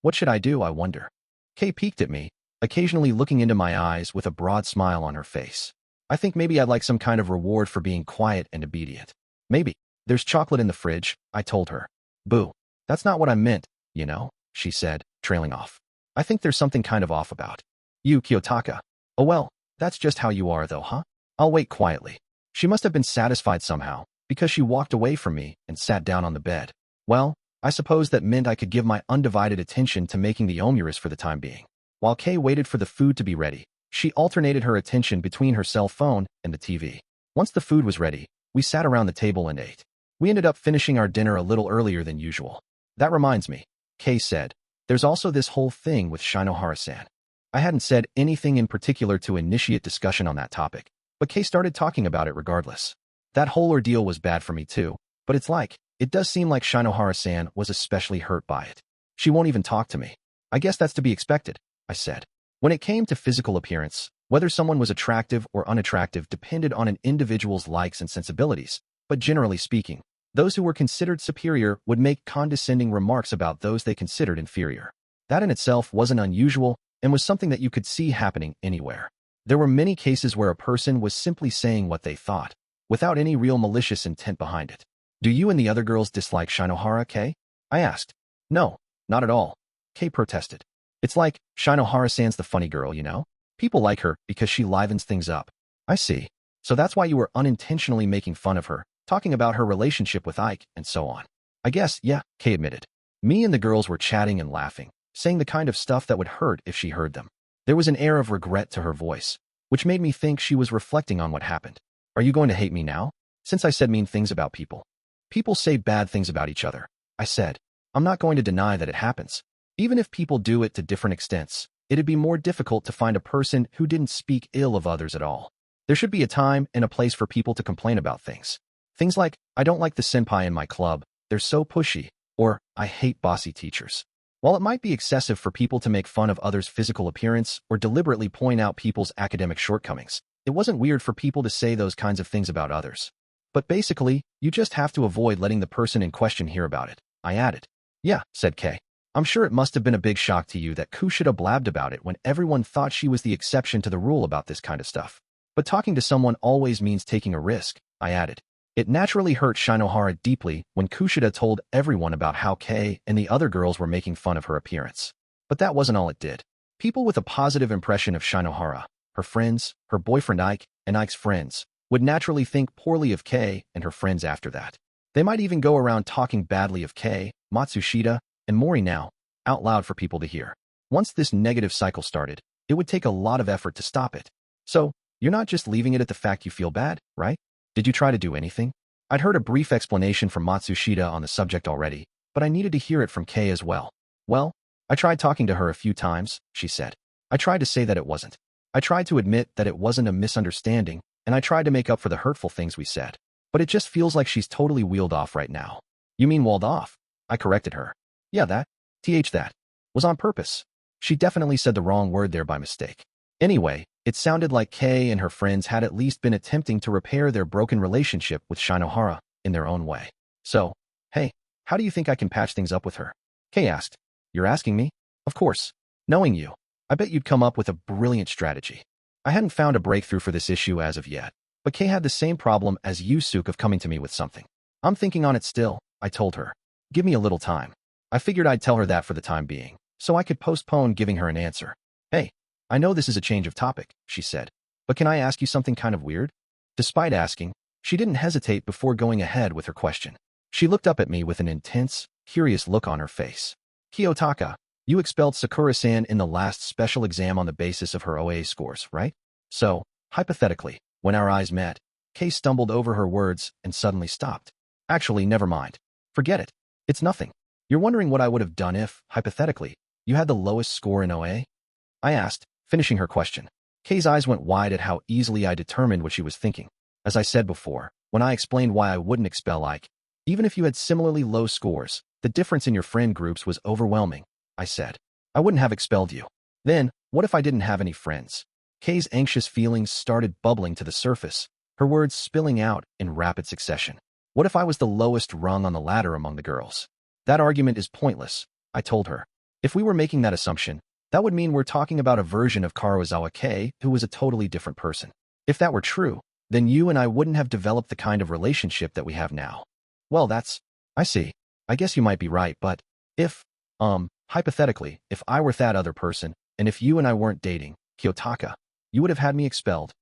Speaker 1: What should I do, I wonder? Kay peeked at me, occasionally looking into my eyes with a broad smile on her face. "I think maybe I'd like some kind of reward for being quiet and obedient." "Maybe. There's chocolate in the fridge," I told her. "Boo. That's not what I meant, you know," she said, trailing off. "I think there's something kind of off about you, Kiyotaka." "Oh well, that's just how you are though, huh?" "I'll wait quietly." She must have been satisfied somehow, because she walked away from me and sat down on the bed. Well, I suppose that meant I could give my undivided attention to making the omuras for the time being. While Kay waited for the food to be ready, she alternated her attention between her cell phone and the TV. Once the food was ready, we sat around the table and ate. We ended up finishing our dinner a little earlier than usual. "That reminds me," Kay said. "There's also this whole thing with Shinohara-san." I hadn't said anything in particular to initiate discussion on that topic, but Kay started talking about it regardless. That whole ordeal was bad for me too, but it does seem like Shinohara-san was especially hurt by it. "She won't even talk to me." "I guess that's to be expected," I said. When it came to physical appearance, whether someone was attractive or unattractive depended on an individual's likes and sensibilities, but generally speaking, those who were considered superior would make condescending remarks about those they considered inferior. That in itself wasn't unusual and was something that you could see happening anywhere. There were many cases where a person was simply saying what they thought, without any real malicious intent behind it. "Do you and the other girls dislike Shinohara, Kay?" I asked. "No, not at all," Kay protested. "It's like, Shinohara-san's the funny girl, you know? People like her because she livens things up." "I see. So that's why you were unintentionally making fun of her, talking about her relationship with Ike, and so on." "I guess, yeah," Kay admitted. Me and the girls were chatting and laughing, saying the kind of stuff that would hurt if she heard them. There was an air of regret to her voice, which made me think she was reflecting on what happened. "Are you going to hate me now, since I said mean things about people?" "People say bad things about each other," I said. "I'm not going to deny that it happens. Even if people do it to different extents, it'd be more difficult to find a person who didn't speak ill of others at all. There should be a time and a place for people to complain about things. Things like, 'I don't like the senpai in my club, they're so pushy,' or 'I hate bossy teachers.' While it might be excessive for people to make fun of others' physical appearance or deliberately point out people's academic shortcomings, it wasn't weird for people to say those kinds of things about others. But basically, you just have to avoid letting the person in question hear about it," I added. "Yeah," said Kay. "I'm sure it must have been a big shock to you that Kushida blabbed about it when everyone thought she was the exception to the rule about this kind of stuff. But talking to someone always means taking a risk," I added. It naturally hurt Shinohara deeply when Kushida told everyone about how Kay and the other girls were making fun of her appearance. But that wasn't all it did. People with a positive impression of Shinohara, her friends, her boyfriend Ike, and Ike's friends, would naturally think poorly of Kay and her friends after that. They might even go around talking badly of Kei, Matsushita, and Mori now, out loud for people to hear. Once this negative cycle started, it would take a lot of effort to stop it. So, you're not just leaving it at the fact you feel bad, right? Did you try to do anything? I'd heard a brief explanation from Matsushita on the subject already, but I needed to hear it from Kei as well. Well, I tried talking to her a few times, she said. I tried to say that it wasn't. I tried to admit that it wasn't a misunderstanding, and I tried to make up for the hurtful things we said. But it just feels like she's totally wheeled off right now. You mean walled off? I corrected her. Yeah, that was on purpose. She definitely said the wrong word there by mistake. Anyway, it sounded like Kei and her friends had at least been attempting to repair their broken relationship with Shinohara in their own way. So, hey, how do you think I can patch things up with her? Kei asked. You're asking me? Of course. Knowing you, I bet you'd come up with a brilliant strategy. I hadn't found a breakthrough for this issue as of yet, but Kei had the same problem as Yusuke of coming to me with something. I'm thinking on it still, I told her. Give me a little time. I figured I'd tell her that for the time being, so I could postpone giving her an answer. Hey, I know this is a change of topic, she said, but can I ask you something kind of weird? Despite asking, she didn't hesitate before going ahead with her question. She looked up at me with an intense, curious look on her face. Kiyotaka, you expelled Sakura-san in the last special exam on the basis of her OA scores, right? So, hypothetically, when our eyes met, Kei stumbled over her words and suddenly stopped. Actually, never mind. Forget it. It's nothing. You're wondering what I would have done if, hypothetically, you had the lowest score in OA? I asked, finishing her question. Kei's eyes went wide at how easily I determined what she was thinking. As I said before, when I explained why I wouldn't expel even if you had similarly low scores, the difference in your friend groups was overwhelming, I said. I wouldn't have expelled you. Then, what if I didn't have any friends? Kei's anxious feelings started bubbling to the surface, her words spilling out in rapid succession. What if I was the lowest rung on the ladder among the girls? That argument is pointless, I told her. If we were making that assumption, that would mean we're talking about a version of Karuizawa Kei who was a totally different person. If that were true, then you and I wouldn't have developed the kind of relationship that we have now. Well, I see. I guess you might be right, but if, hypothetically, if I were that other person, and if you and I weren't dating, Kiyotaka, you would have had me expelled.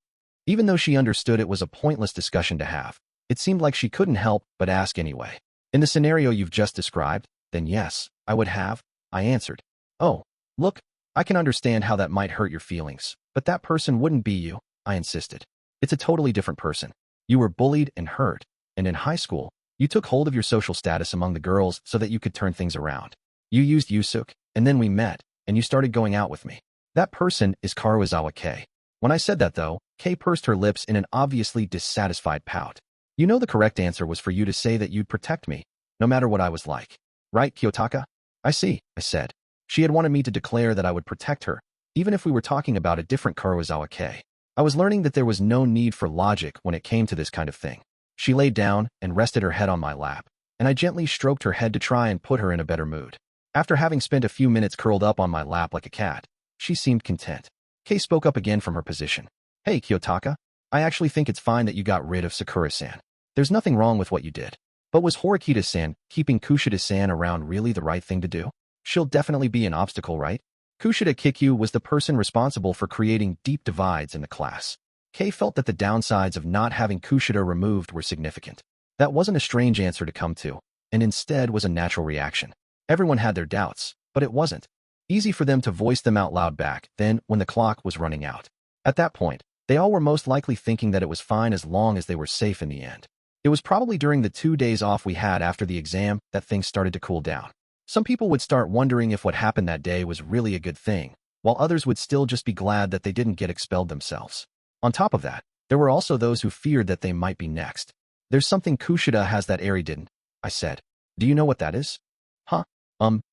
Speaker 1: Even though she understood it was a pointless discussion to have, it seemed like she couldn't help but ask anyway. In the scenario you've just described, then yes, I would have, I answered. Oh, look, I can understand how that might hurt your feelings, but that person wouldn't be you, I insisted. It's a totally different person. You were bullied and hurt, and in high school, you took hold of your social status among the girls so that you could turn things around. You used Yusuke, and then we met, and you started going out with me. That person is Karuizawa Kei. When I said that though, Kei pursed her lips in an obviously dissatisfied pout. You know the correct answer was for you to say that you'd protect me, no matter what I was like. Right, Kiyotaka? I see, I said. She had wanted me to declare that I would protect her, even if we were talking about a different Karuizawa Kei. I was learning that there was no need for logic when it came to this kind of thing. She lay down and rested her head on my lap, and I gently stroked her head to try and put her in a better mood. After having spent a few minutes curled up on my lap like a cat, she seemed content. Kei spoke up again from her position. Hey, Kiyotaka, I actually think it's fine that you got rid of Sakura-san. There's nothing wrong with what you did. But was Horikita-san keeping Kushida-san around really the right thing to do? She'll definitely be an obstacle, right? Kushida Kikyu was the person responsible for creating deep divides in the class. Kei felt that the downsides of not having Kushida removed were significant. That wasn't a strange answer to come to, and instead was a natural reaction. Everyone had their doubts, but it wasn't easy for them to voice them out loud back then when the clock was running out. At that point, they all were most likely thinking that it was fine as long as they were safe in the end. It was probably during the 2 days off we had after the exam that things started to cool down. Some people would start wondering if what happened that day was really a good thing, while others would still just be glad that they didn't get expelled themselves. On top of that, there were also those who feared that they might be next. There's something Kushida has that Eri didn't, I said. Do you know what that is? Huh?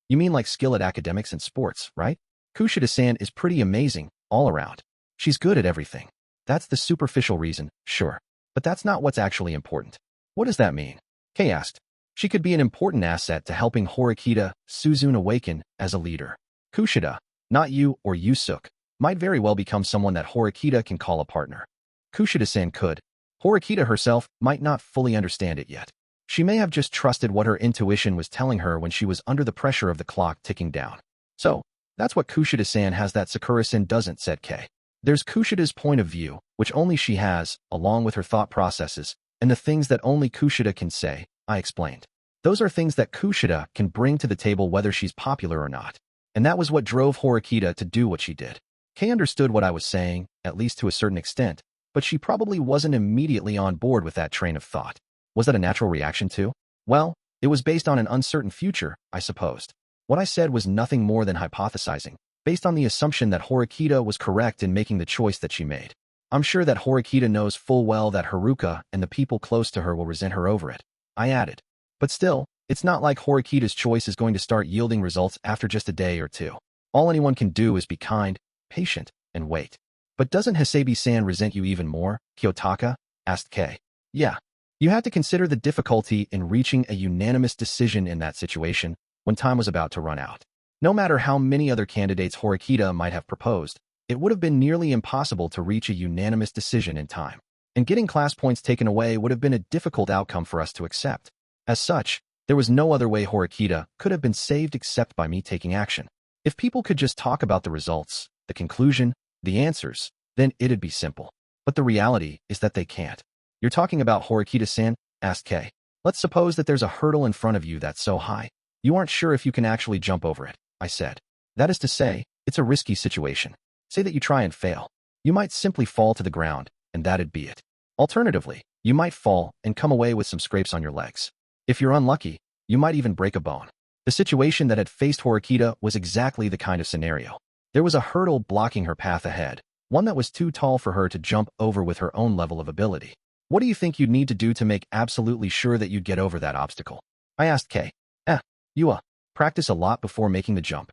Speaker 1: You mean like skill at academics and sports, right? Kushida-san is pretty amazing, all around. She's good at everything. That's the superficial reason, sure. But that's not what's actually important. What does that mean? Kei asked. She could be an important asset to helping Horikita Suzune awaken as a leader. Kushida, not you or Yusuke, might very well become someone that Horikita can call a partner. Kushida-san could. Horikita herself might not fully understand it yet. She may have just trusted what her intuition was telling her when she was under the pressure of the clock ticking down. So, that's what Kushida-san has that Sakura-san doesn't, said Kei. There's Kushida's point of view, which only she has, along with her thought processes, and the things that only Kushida can say, I explained. Those are things that Kushida can bring to the table whether she's popular or not. And that was what drove Horikita to do what she did. Kei understood what I was saying, at least to a certain extent, but she probably wasn't immediately on board with that train of thought. Was that a natural reaction too? Well, it was based on an uncertain future, I supposed. What I said was nothing more than hypothesizing, based on the assumption that Horikita was correct in making the choice that she made. I'm sure that Horikita knows full well that Haruka and the people close to her will resent her over it, I added. But still, it's not like Horikita's choice is going to start yielding results after just a day or two. All anyone can do is be kind, patient, and wait. But doesn't Hasebi-san resent you even more, Kiyotaka? Asked Kei. Yeah. You had to consider the difficulty in reaching a unanimous decision in that situation when time was about to run out. No matter how many other candidates Horikita might have proposed, it would have been nearly impossible to reach a unanimous decision in time. And getting class points taken away would have been a difficult outcome for us to accept. As such, there was no other way Horikita could have been saved except by me taking action. If people could just talk about the results, the conclusion, the answers, then it'd be simple. But the reality is that they can't. You're talking about Horikita-san? Asked Kei. Let's suppose that there's a hurdle in front of you that's so high, you aren't sure if you can actually jump over it, I said. That is to say, it's a risky situation. Say that you try and fail. You might simply fall to the ground, and that'd be it. Alternatively, you might fall and come away with some scrapes on your legs. If you're unlucky, you might even break a bone. The situation that had faced Horikita was exactly the kind of scenario. There was a hurdle blocking her path ahead, one that was too tall for her to jump over with her own level of ability. What do you think you'd need to do to make absolutely sure that you'd get over that obstacle? I asked Kei. You practice a lot before making the jump.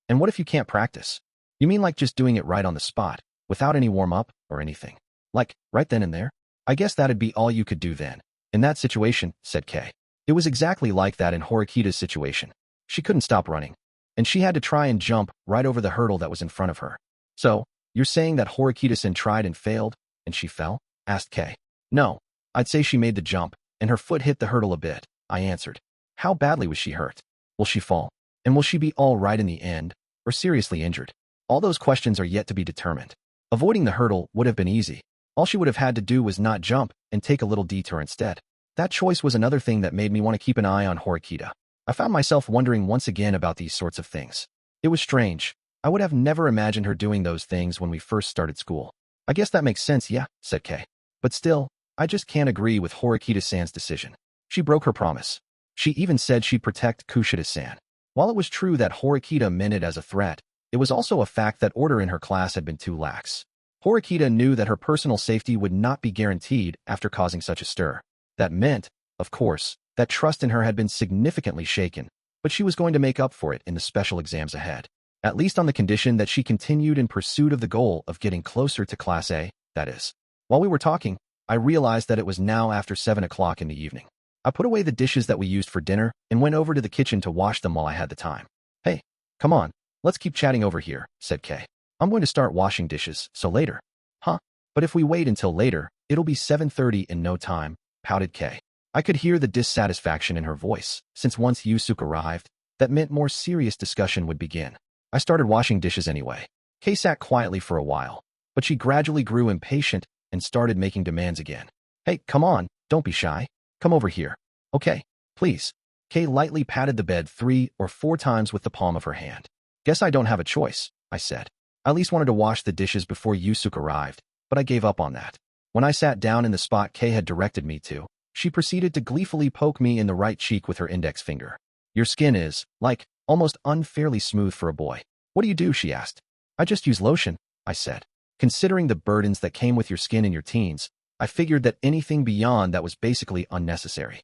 Speaker 1: And what if you can't practice? You mean like just doing it right on the spot, without any warm-up or anything? Like, right then and there? I guess that'd be all you could do then. In that situation, said Kei. It was exactly like that in Horikita's situation. She couldn't stop running, and she had to try and jump right over the hurdle that was in front of her. So, you're saying that Horikita-san tried and failed, and she fell? Asked Kei. No, I'd say she made the jump, and her foot hit the hurdle a bit, I answered. How badly was she hurt? Will she fall? And will she be all right in the end, or seriously injured? All those questions are yet to be determined. Avoiding the hurdle would have been easy. All she would have had to do was not jump and take a little detour instead. That choice was another thing that made me want to keep an eye on Horikita. I found myself wondering once again about these sorts of things. It was strange. I would have never imagined her doing those things when we first started school. I guess that makes sense, yeah, said Kei. But still, I just can't agree with Horikita-san's decision. She broke her promise. She even said she'd protect Kushida-san. While it was true that Horikita meant it as a threat, it was also a fact that order in her class had been too lax. Horikita knew that her personal safety would not be guaranteed after causing such a stir. That meant, of course, that trust in her had been significantly shaken, but she was going to make up for it in the special exams ahead. At least on the condition that she continued in pursuit of the goal of getting closer to Class A, that is. While we were talking, I realized that it was now after 7 o'clock in the evening. I put away the dishes that we used for dinner and went over to the kitchen to wash them while I had the time. Hey, come on, let's keep chatting over here, said Kei. I'm going to start washing dishes, so later. Huh? But if we wait until later, it'll be 7:30 in no time, pouted Kei. I could hear the dissatisfaction in her voice, since once Yusuke arrived, that meant more serious discussion would begin. I started washing dishes anyway. Kei sat quietly for a while, but she gradually grew impatient and started making demands again. Hey, come on, don't be shy. Come over here. Okay, please. Kei lightly patted the bed 3 or 4 times with the palm of her hand. Guess I don't have a choice, I said. I at least wanted to wash the dishes before Yusuke arrived, but I gave up on that. When I sat down in the spot Kei had directed me to, she proceeded to gleefully poke me in the right cheek with her index finger. Your skin is, like, almost unfairly smooth for a boy. What do you do? She asked. I just use lotion, I said. Considering the burdens that came with your skin in your teens, I figured that anything beyond that was basically unnecessary.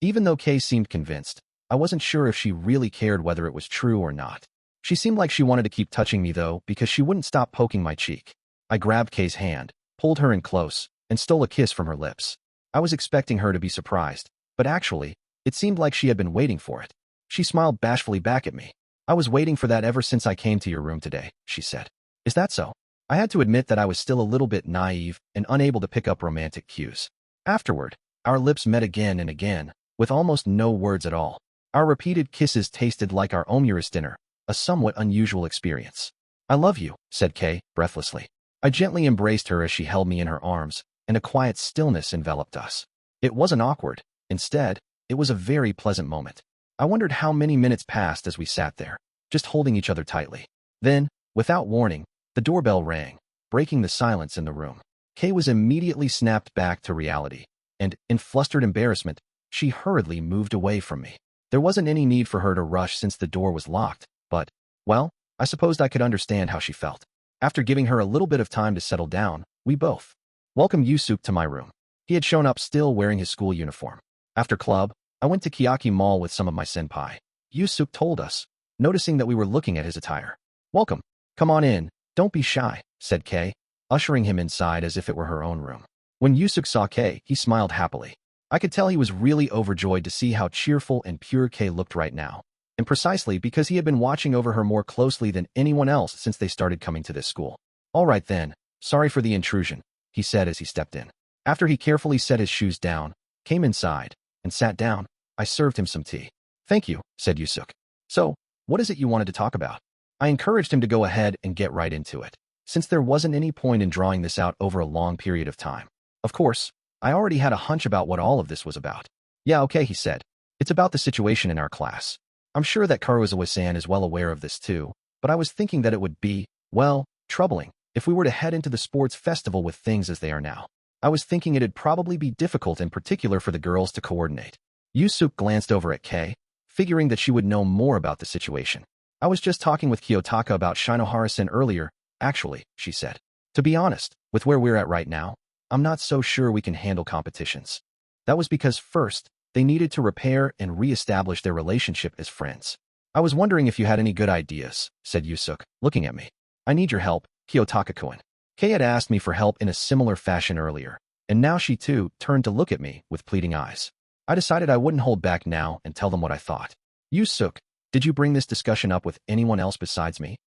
Speaker 1: Even though Kei seemed convinced, I wasn't sure if she really cared whether it was true or not. She seemed like she wanted to keep touching me though, because she wouldn't stop poking my cheek. I grabbed Kei's hand, pulled her in close, and stole a kiss from her lips. I was expecting her to be surprised, but actually, it seemed like she had been waiting for it. She smiled bashfully back at me. I was waiting for that ever since I came to your room today, she said. Is that so? I had to admit that I was still a little bit naive and unable to pick up romantic cues. Afterward, our lips met again and again, with almost no words at all. Our repeated kisses tasted like our Omurus dinner, a somewhat unusual experience. I love you, said Kei, breathlessly. I gently embraced her as she held me in her arms, and a quiet stillness enveloped us. It wasn't awkward. Instead, it was a very pleasant moment. I wondered how many minutes passed as we sat there, just holding each other tightly. Then, without warning, the doorbell rang, breaking the silence in the room. Kay was immediately snapped back to reality, and, in flustered embarrassment, she hurriedly moved away from me. There wasn't any need for her to rush since the door was locked, but, well, I supposed I could understand how she felt. After giving her a little bit of time to settle down, we both welcomed Yusuke to my room. He had shown up still wearing his school uniform. After club, I went to Kiyotaka Mall with some of my senpai. Yusuke told us, noticing that we were looking at his attire. "Welcome. Come on in. Don't be shy," said Kay, ushering him inside as if it were her own room. When Yusuke saw Kay, he smiled happily. I could tell he was really overjoyed to see how cheerful and pure Kay looked right now, and precisely because he had been watching over her more closely than anyone else since they started coming to this school. "All right then, sorry for the intrusion," he said as he stepped in. After he carefully set his shoes down, came inside, and sat down, I served him some tea. "Thank you," said Yusuke. "So, what is it you wanted to talk about?" I encouraged him to go ahead and get right into it, since there wasn't any point in drawing this out over a long period of time. Of course, I already had a hunch about what all of this was about. "Yeah, okay," he said. "It's about the situation in our class. I'm sure that Karuizawa-san is well aware of this too, but I was thinking that it would be, well, troubling if we were to head into the sports festival with things as they are now. I was thinking it'd probably be difficult in particular for the girls to coordinate." Yusuke glanced over at Kay, figuring that she would know more about the situation. "I was just talking with Kiyotaka about Shinohara-san earlier, actually," she said. "To be honest, with where we're at right now, I'm not so sure we can handle competitions." That was because first, they needed to repair and re-establish their relationship as friends. "I was wondering if you had any good ideas," said Yusuke, looking at me. "I need your help, Kiyotaka-kun." Kay had asked me for help in a similar fashion earlier, and now she too turned to look at me with pleading eyes. I decided I wouldn't hold back now and tell them what I thought. "Yusuke, did you bring this discussion up with anyone else besides me?"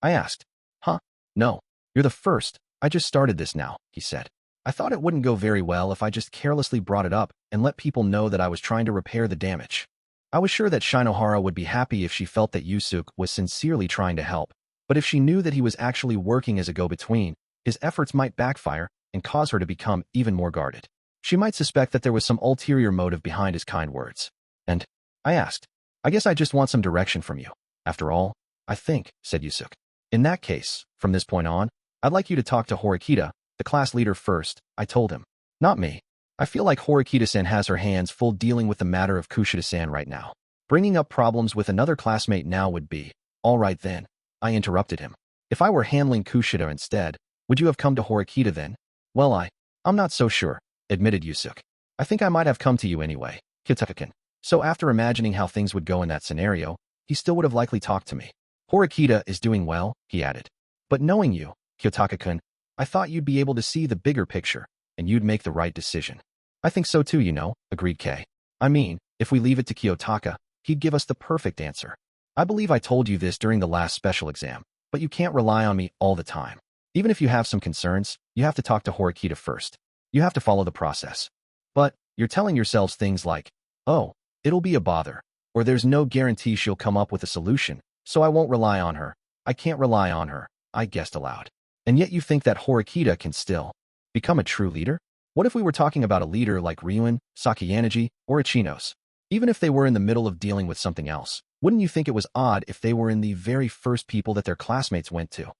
Speaker 1: I asked. "Huh? No. You're the first. I just started this now," he said. "I thought it wouldn't go very well if I just carelessly brought it up and let people know that I was trying to repair the damage. I was sure that Shinohara would be happy if she felt that Yusuke was sincerely trying to help, but if she knew that he was actually working as a go-between, his efforts might backfire and cause her to become even more guarded. She might suspect that there was some ulterior motive behind his kind words. And I asked, "I guess I just want some direction from you. After all, I think," said Yusuke. "In that case, from this point on, I'd like you to talk to Horikita, the class leader first," I told him. "Not me. I feel like Horikita-san has her hands full dealing with the matter of Kushida-san right now. Bringing up problems with another classmate now would be..." "All right then," I interrupted him. "If I were handling Kushida instead, would you have come to Horikita then?" "Well, I'm not so sure," admitted Yusuke. "I think I might have come to you anyway, Kiyotaka-kun." So after imagining how things would go in that scenario, he still would have likely talked to me. "Horikita is doing well," he added. "But knowing you, Kiyotaka-kun, I thought you'd be able to see the bigger picture, and you'd make the right decision." "I think so too, agreed Kay. "I mean, if we leave it to Kiyotaka, he'd give us the perfect answer. I believe I told you this during the last special exam, but you can't rely on me all the time. Even if you have some concerns, you have to talk to Horikita first. You have to follow the process. But you're telling yourselves things like, 'Oh, it'll be a bother,' or 'there's no guarantee she'll come up with a solution, so I won't rely on her. I can't rely on her,'" I guessed aloud. "And yet you think that Horikita can still become a true leader? What if we were talking about a leader like Ryuin, Sakayanagi, or Ichinos? Even if they were in the middle of dealing with something else, wouldn't you think it was odd if they were in the very first people that their classmates went to?"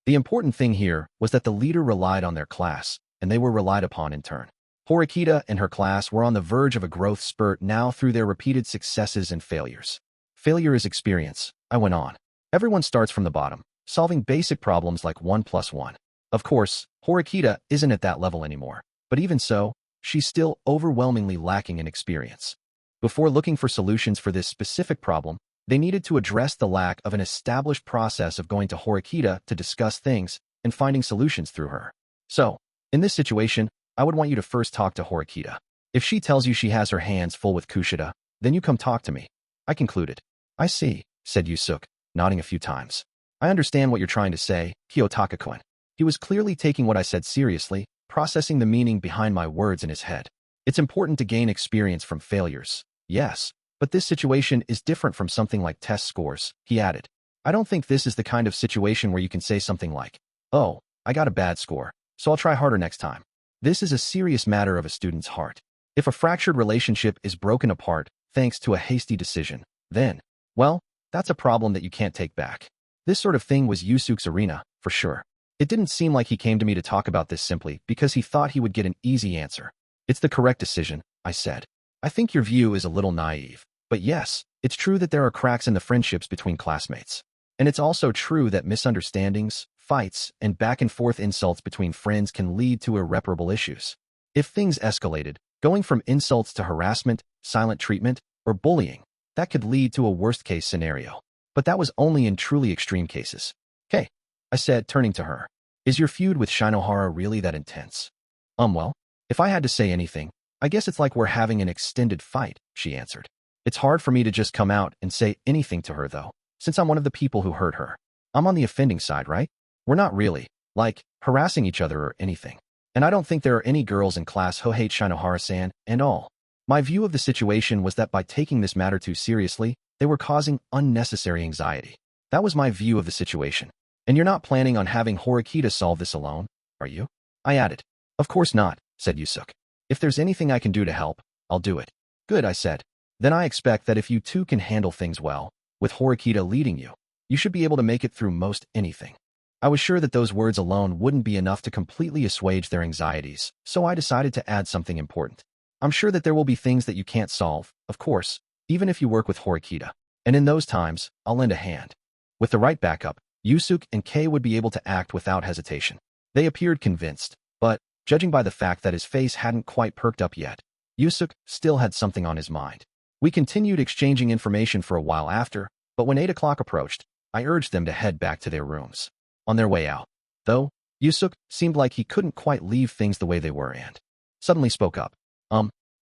Speaker 1: The important thing here was that the leader relied on their class, and they were relied upon in turn. Horikita and her class were on the verge of a growth spurt now through their repeated successes and failures. "Failure is experience," I went on. "Everyone starts from the bottom, solving basic problems like 1 plus 1. Of course, Horikita isn't at that level anymore, but even so, she's still overwhelmingly lacking in experience. Before looking for solutions for this specific problem, they needed to address the lack of an established process of going to Horikita to discuss things and finding solutions through her. So, in this situation, I would want you to first talk to Horikita. If she tells you she has her hands full with Kushida, then you come talk to me," I concluded. "I see," said Yusuke, nodding a few times. "I understand what you're trying to say, Kiyotaka-kun." He was clearly taking what I said seriously, processing the meaning behind my words in his head. "It's important to gain experience from failures, yes, but this situation is different from something like test scores," he added. "I don't think this is the kind of situation where you can say something like, 'Oh, I got a bad score, so I'll try harder next time.' This is a serious matter of a student's heart. If a fractured relationship is broken apart thanks to a hasty decision, then, well, that's a problem that you can't take back. This sort of thing was Yusuke's arena, for sure. It didn't seem like he came to me to talk about this simply because he thought he would get an easy answer. It's the correct decision, I said. I think your view is a little naive. But yes, it's true that there are cracks in the friendships between classmates. And it's also true that misunderstandings, fights, and back-and-forth insults between friends can lead to irreparable issues. If things escalated, going from insults to harassment, silent treatment, or bullying, that could lead to a worst-case scenario. But that was only in truly extreme cases. "Okay," I said, turning to her. "Is your feud with Shinohara really that intense?" Well, if I had to say anything, I guess it's like we're having an extended fight," she answered. "It's hard for me to just come out and say anything to her, though, since I'm one of the people who hurt her. I'm on the offending side, right? We're not really, like, harassing each other or anything. And I don't think there are any girls in class who hate Shinohara-san and all. My view of the situation was that by taking this matter too seriously, they were causing unnecessary anxiety. That was my view of the situation. And you're not planning on having Horikita solve this alone, are you?" I added. "Of course not," said Yusuke. "If there's anything I can do to help, I'll do it." "Good," I said. "Then I expect that if you two can handle things well, with Horikita leading you, you should be able to make it through most anything." I was sure that those words alone wouldn't be enough to completely assuage their anxieties, so I decided to add something important. "I'm sure that there will be things that you can't solve, of course, even if you work with Horikita. And in those times, I'll lend a hand." With the right backup, Yusuke and Kei would be able to act without hesitation. They appeared convinced, but, judging by the fact that his face hadn't quite perked up yet, Yusuke still had something on his mind. We continued exchanging information for a while after, but when 8 o'clock approached, I urged them to head back to their rooms. On their way out, though, Yusuke seemed like he couldn't quite leave things the way they were and suddenly spoke up.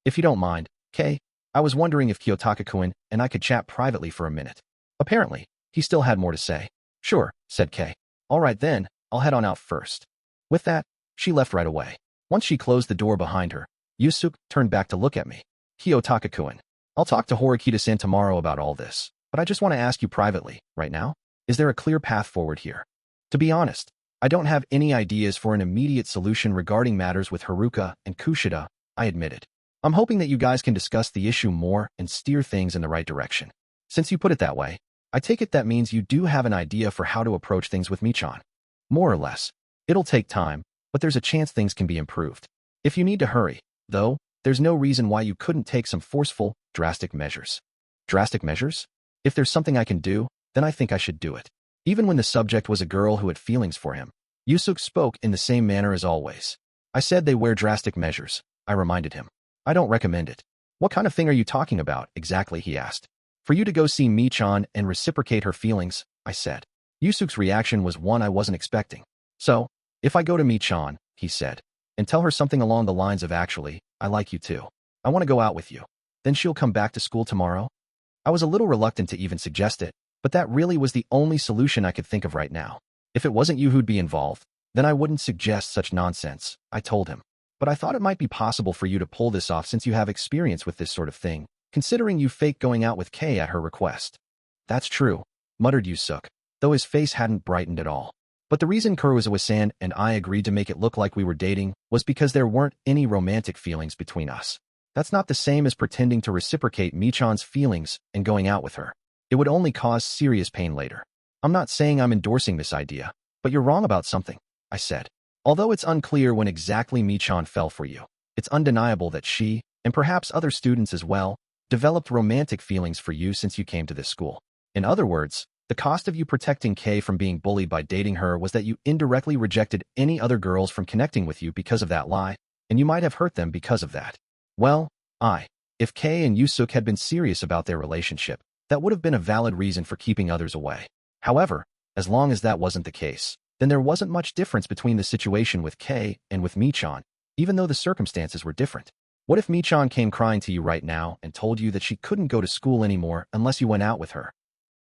Speaker 1: If you don't mind, Kei, I was wondering if Kiyotaka-kun and I could chat privately for a minute." Apparently, he still had more to say. "Sure," said Kei. "All right then, I'll head on out first." With that, she left right away. Once she closed the door behind her, Yusuke turned back to look at me. "Kiyotaka-kun, I'll talk to Horikita-san tomorrow about all this, but I just want to ask you privately, right now, is there a clear path forward here? To be honest, I don't have any ideas for an immediate solution regarding matters with Haruka and Kushida," I admitted. "I'm hoping that you guys can discuss the issue more and steer things in the right direction. Since you put it that way, I take it that means you do have an idea for how to approach things with Michan." "More or less. It'll take time, but there's a chance things can be improved. If you need to hurry, though, there's no reason why you couldn't take some forceful, drastic measures." "Drastic measures? If there's something I can do, then I think I should do it." Even when the subject was a girl who had feelings for him, Yusuke spoke in the same manner as always. "I said they wear drastic measures," I reminded him. "I don't recommend it." "What kind of thing are you talking about, exactly?" he asked. "For you to go see Michan and reciprocate her feelings," I said. Yusuke's reaction was one I wasn't expecting. "So, if I go to Michan," he said, "and tell her something along the lines of actually, I like you too. I want to go out with you. Then she'll come back to school tomorrow?" I was a little reluctant to even suggest it, but that really was the only solution I could think of right now. "If it wasn't you who'd be involved, then I wouldn't suggest such nonsense," I told him. "But I thought it might be possible for you to pull this off since you have experience with this sort of thing, considering you faked going out with Kei at her request." "That's true," muttered Yusuke, though his face hadn't brightened at all. "But the reason Kurosawa-san and I agreed to make it look like we were dating was because there weren't any romantic feelings between us. That's not the same as pretending to reciprocate Michan's feelings and going out with her. It would only cause serious pain later. I'm not saying I'm endorsing this idea, but you're wrong about something," I said. "Although it's unclear when exactly Michan fell for you, it's undeniable that she, and perhaps other students as well, developed romantic feelings for you since you came to this school. In other words, the cost of you protecting Kei from being bullied by dating her was that you indirectly rejected any other girls from connecting with you because of that lie, and you might have hurt them because of that. Well, if Kei and Yusuke had been serious about their relationship, that would have been a valid reason for keeping others away. However, as long as that wasn't the case, then there wasn't much difference between the situation with Kei and with Michan, even though the circumstances were different. What if Michan came crying to you right now and told you that she couldn't go to school anymore unless you went out with her?"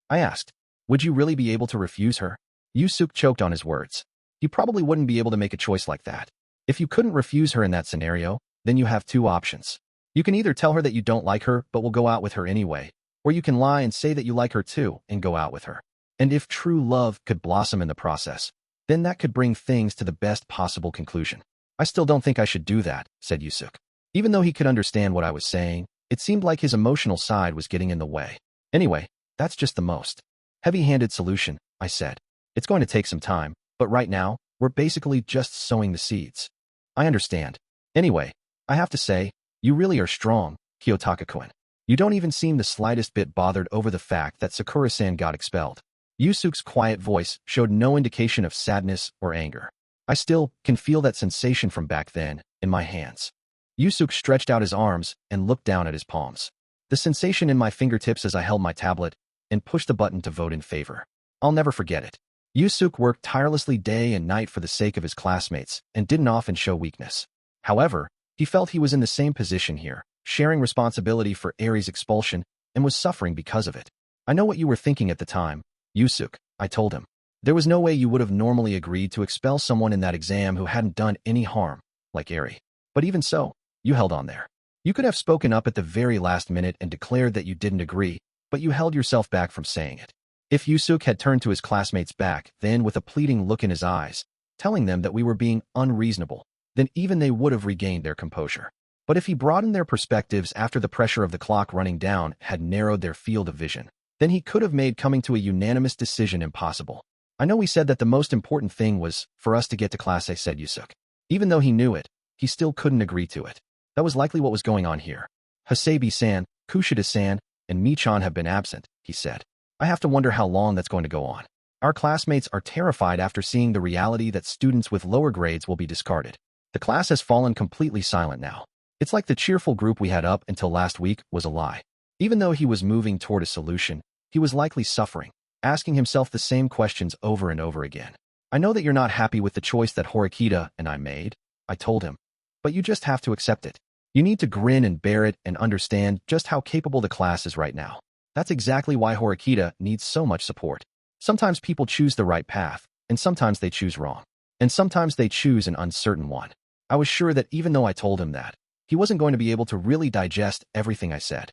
Speaker 1: I asked. "Would you really be able to refuse her?" Yusuke choked on his words. "You probably wouldn't be able to make a choice like that. If you couldn't refuse her in that scenario, then you have two options. You can either tell her that you don't like her but will go out with her anyway, or you can lie and say that you like her too and go out with her. And if true love could blossom in the process, then that could bring things to the best possible conclusion." "I still don't think I should do that," said Yusuke. Even though he could understand what I was saying, it seemed like his emotional side was getting in the way. Anyway, that's just the most heavy-handed solution, I said. It's going to take some time, but right now, we're basically just sowing the seeds. I understand. Anyway, I have to say, you really are strong, Kiyotaka-kun. You don't even seem the slightest bit bothered over the fact that Sakura-san got expelled. Yusuke's quiet voice showed no indication of sadness or anger. I still can feel that sensation from back then in my hands. Yusuke stretched out his arms and looked down at his palms. The sensation in my fingertips as I held my tablet and pushed the button to vote in favor. I'll never forget it. Yusuke worked tirelessly day and night for the sake of his classmates and didn't often show weakness. However, he felt he was in the same position here, sharing responsibility for Eri's expulsion, and was suffering because of it. I know what you were thinking at the time, Yusuke, I told him. There was no way you would have normally agreed to expel someone in that exam who hadn't done any harm, like Eri. But even so, you held on there. You could have spoken up at the very last minute and declared that you didn't agree, but you held yourself back from saying it. If Yusuke had turned to his classmates back then with a pleading look in his eyes, telling them that we were being unreasonable, then even they would have regained their composure. But if he broadened their perspectives after the pressure of the clock running down had narrowed their field of vision, then he could have made coming to a unanimous decision impossible. I know he said that the most important thing was for us to get to class, said Yusuke. Even though he knew it, he still couldn't agree to it. That was likely what was going on here. Hasebi-san, Kushida-san, and Michan have been absent, he said. I have to wonder how long that's going to go on. Our classmates are terrified after seeing the reality that students with lower grades will be discarded. The class has fallen completely silent now. It's like the cheerful group we had up until last week was a lie. Even though he was moving toward a solution, he was likely suffering, asking himself the same questions over and over again. I know that you're not happy with the choice that Horikita and I made, I told him. But you just have to accept it. You need to grin and bear it and understand just how capable the class is right now. That's exactly why Horikita needs so much support. Sometimes people choose the right path, and sometimes they choose wrong. And sometimes they choose an uncertain one. I was sure that even though I told him that, he wasn't going to be able to really digest everything I said.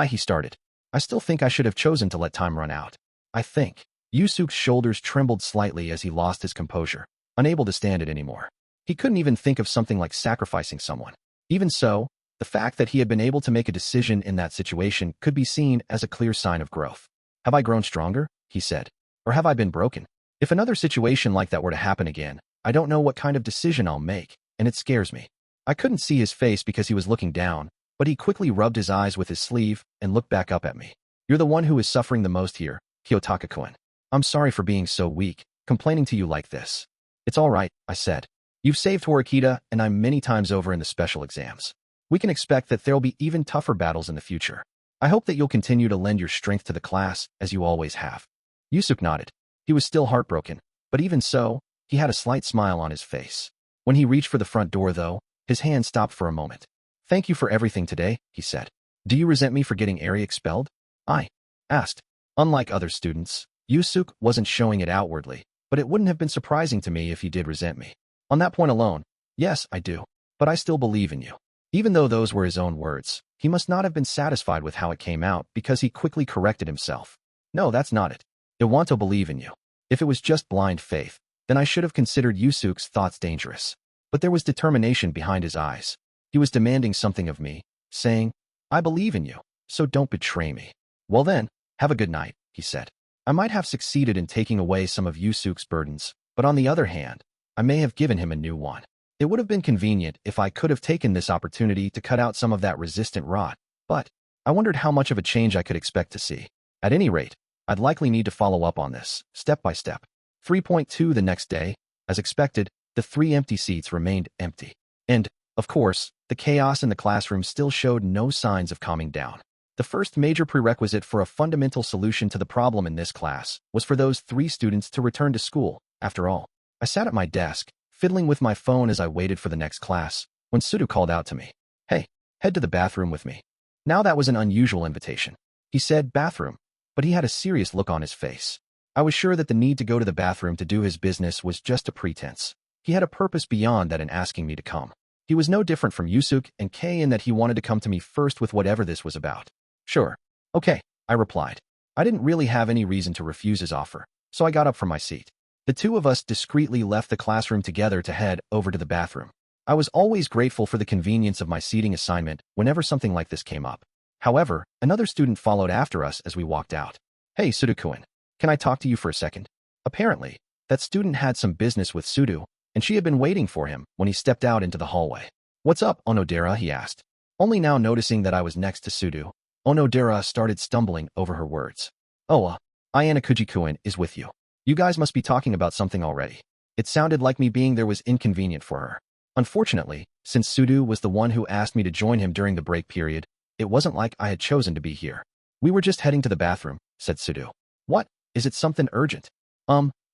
Speaker 1: He started. I still think I should have chosen to let time run out. I think. Yusuke's shoulders trembled slightly as he lost his composure, unable to stand it anymore. He couldn't even think of something like sacrificing someone. Even so, the fact that he had been able to make a decision in that situation could be seen as a clear sign of growth. Have I grown stronger? He said. Or have I been broken? If another situation like that were to happen again, I don't know what kind of decision I'll make, and it scares me. I couldn't see his face because he was looking down, but he quickly rubbed his eyes with his sleeve and looked back up at me. You're the one who is suffering the most here, Kiyotaka-kun. I'm sorry for being so weak, complaining to you like this. It's all right, I said. You've saved Horikita and I many times over in the special exams. We can expect that there'll be even tougher battles in the future. I hope that you'll continue to lend your strength to the class, as you always have. Yusuke nodded. He was still heartbroken, but even so, he had a slight smile on his face. When he reached for the front door, though, his hand stopped for a moment. Thank you for everything today, he said. Do you resent me for getting Eri expelled? I asked. Unlike other students, Yusuke wasn't showing it outwardly, but it wouldn't have been surprising to me if he did resent me. On that point alone, yes, I do. But I still believe in you. Even though those were his own words, he must not have been satisfied with how it came out because he quickly corrected himself. No, that's not it. I want to believe in you. If it was just blind faith, then I should have considered Yusuke's thoughts dangerous. But there was determination behind his eyes. He was demanding something of me, saying, I believe in you, so don't betray me. Well then, have a good night, he said. I might have succeeded in taking away some of Yusuke's burdens, but on the other hand, I may have given him a new one. It would have been convenient if I could have taken this opportunity to cut out some of that resistant rot, but I wondered how much of a change I could expect to see. At any rate, I'd likely need to follow up on this, step by step. 3.2 The next day, as expected, the 3 empty seats remained empty. And, of course, the chaos in the classroom still showed no signs of calming down. The first major prerequisite for a fundamental solution to the problem in this class was for those 3 students to return to school, after all. I sat at my desk, fiddling with my phone as I waited for the next class, when Sudo called out to me. Hey, head to the bathroom with me. Now that was an unusual invitation. He said bathroom, but he had a serious look on his face. I was sure that the need to go to the bathroom to do his business was just a pretense. He had a purpose beyond that in asking me to come. He was no different from Yusuke and Kei in that he wanted to come to me first with whatever this was about. Sure. Okay, I replied. I didn't really have any reason to refuse his offer, so I got up from my seat. The 2 of us discreetly left the classroom together to head over to the bathroom. I was always grateful for the convenience of my seating assignment whenever something like this came up. However, another student followed after us as we walked out. Hey, Sudo-kun, can I talk to you for a second? Apparently, that student had some business with Sudo, and she had been waiting for him when he stepped out into the hallway. What's up, Onodera? He asked. Only now noticing that I was next to Sudo, Onodera started stumbling over her words. Oh, Ayanokouji-kun is with you. You guys must be talking about something already. It sounded like me being there was inconvenient for her. Unfortunately, since Sudo was the one who asked me to join him during the break period, it wasn't like I had chosen to be here. We were just heading to the bathroom, said Sudo. What? Is it something urgent?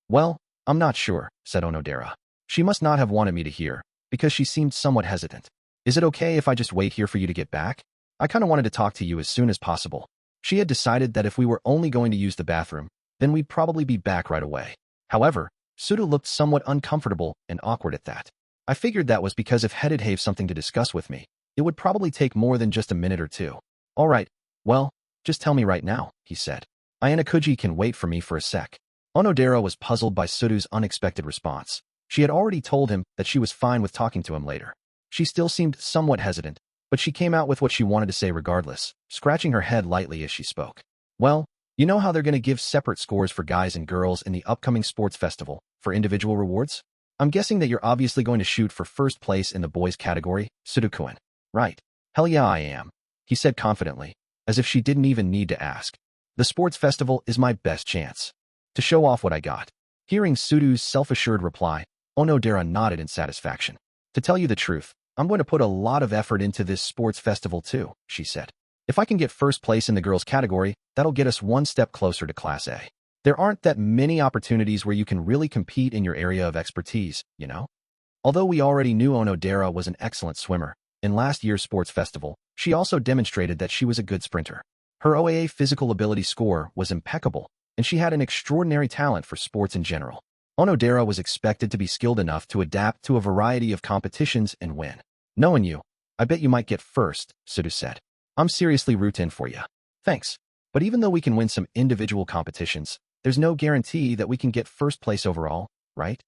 Speaker 1: Well, I'm not sure, said Onodera. She must not have wanted me to hear, because she seemed somewhat hesitant. Is it okay if I just wait here for you to get back? I kind of wanted to talk to you as soon as possible. She had decided that if we were only going to use the bathroom, then we'd probably be back right away. However, Sudo looked somewhat uncomfortable and awkward at that. I figured that was because if he'd have something to discuss with me, it would probably take more than just a minute or two. All right, well, just tell me right now, he said. Ayanokouji can wait for me for a sec. Onodera was puzzled by Sudo's unexpected response. She had already told him that she was fine with talking to him later. She still seemed somewhat hesitant, but she came out with what she wanted to say regardless, scratching her head lightly as she spoke. Well, you know how they're going to give separate scores for guys and girls in the upcoming sports festival for individual rewards? I'm guessing that you're obviously going to shoot for first place in the boys category, Sudo-kun. Right. Hell yeah, I am, he said confidently, as if she didn't even need to ask. The sports festival is my best chance to show off what I got. Hearing Sudo's self-assured reply, Onodera nodded in satisfaction. To tell you the truth, I'm going to put a lot of effort into this sports festival too, she said. If I can get first place in the girls category, that'll get us one step closer to Class A. There aren't that many opportunities where you can really compete in your area of expertise, you know? Although we already knew Onodera was an excellent swimmer, in last year's sports festival, she also demonstrated that she was a good sprinter. Her OAA physical ability score was impeccable, and she had an extraordinary talent for sports in general. Onodera was expected to be skilled enough to adapt to a variety of competitions and win. Knowing you, I bet you might get first, Sudo said. I'm seriously rooting for you. Thanks. But even though we can win some individual competitions, there's no guarantee that we can get first place overall, right?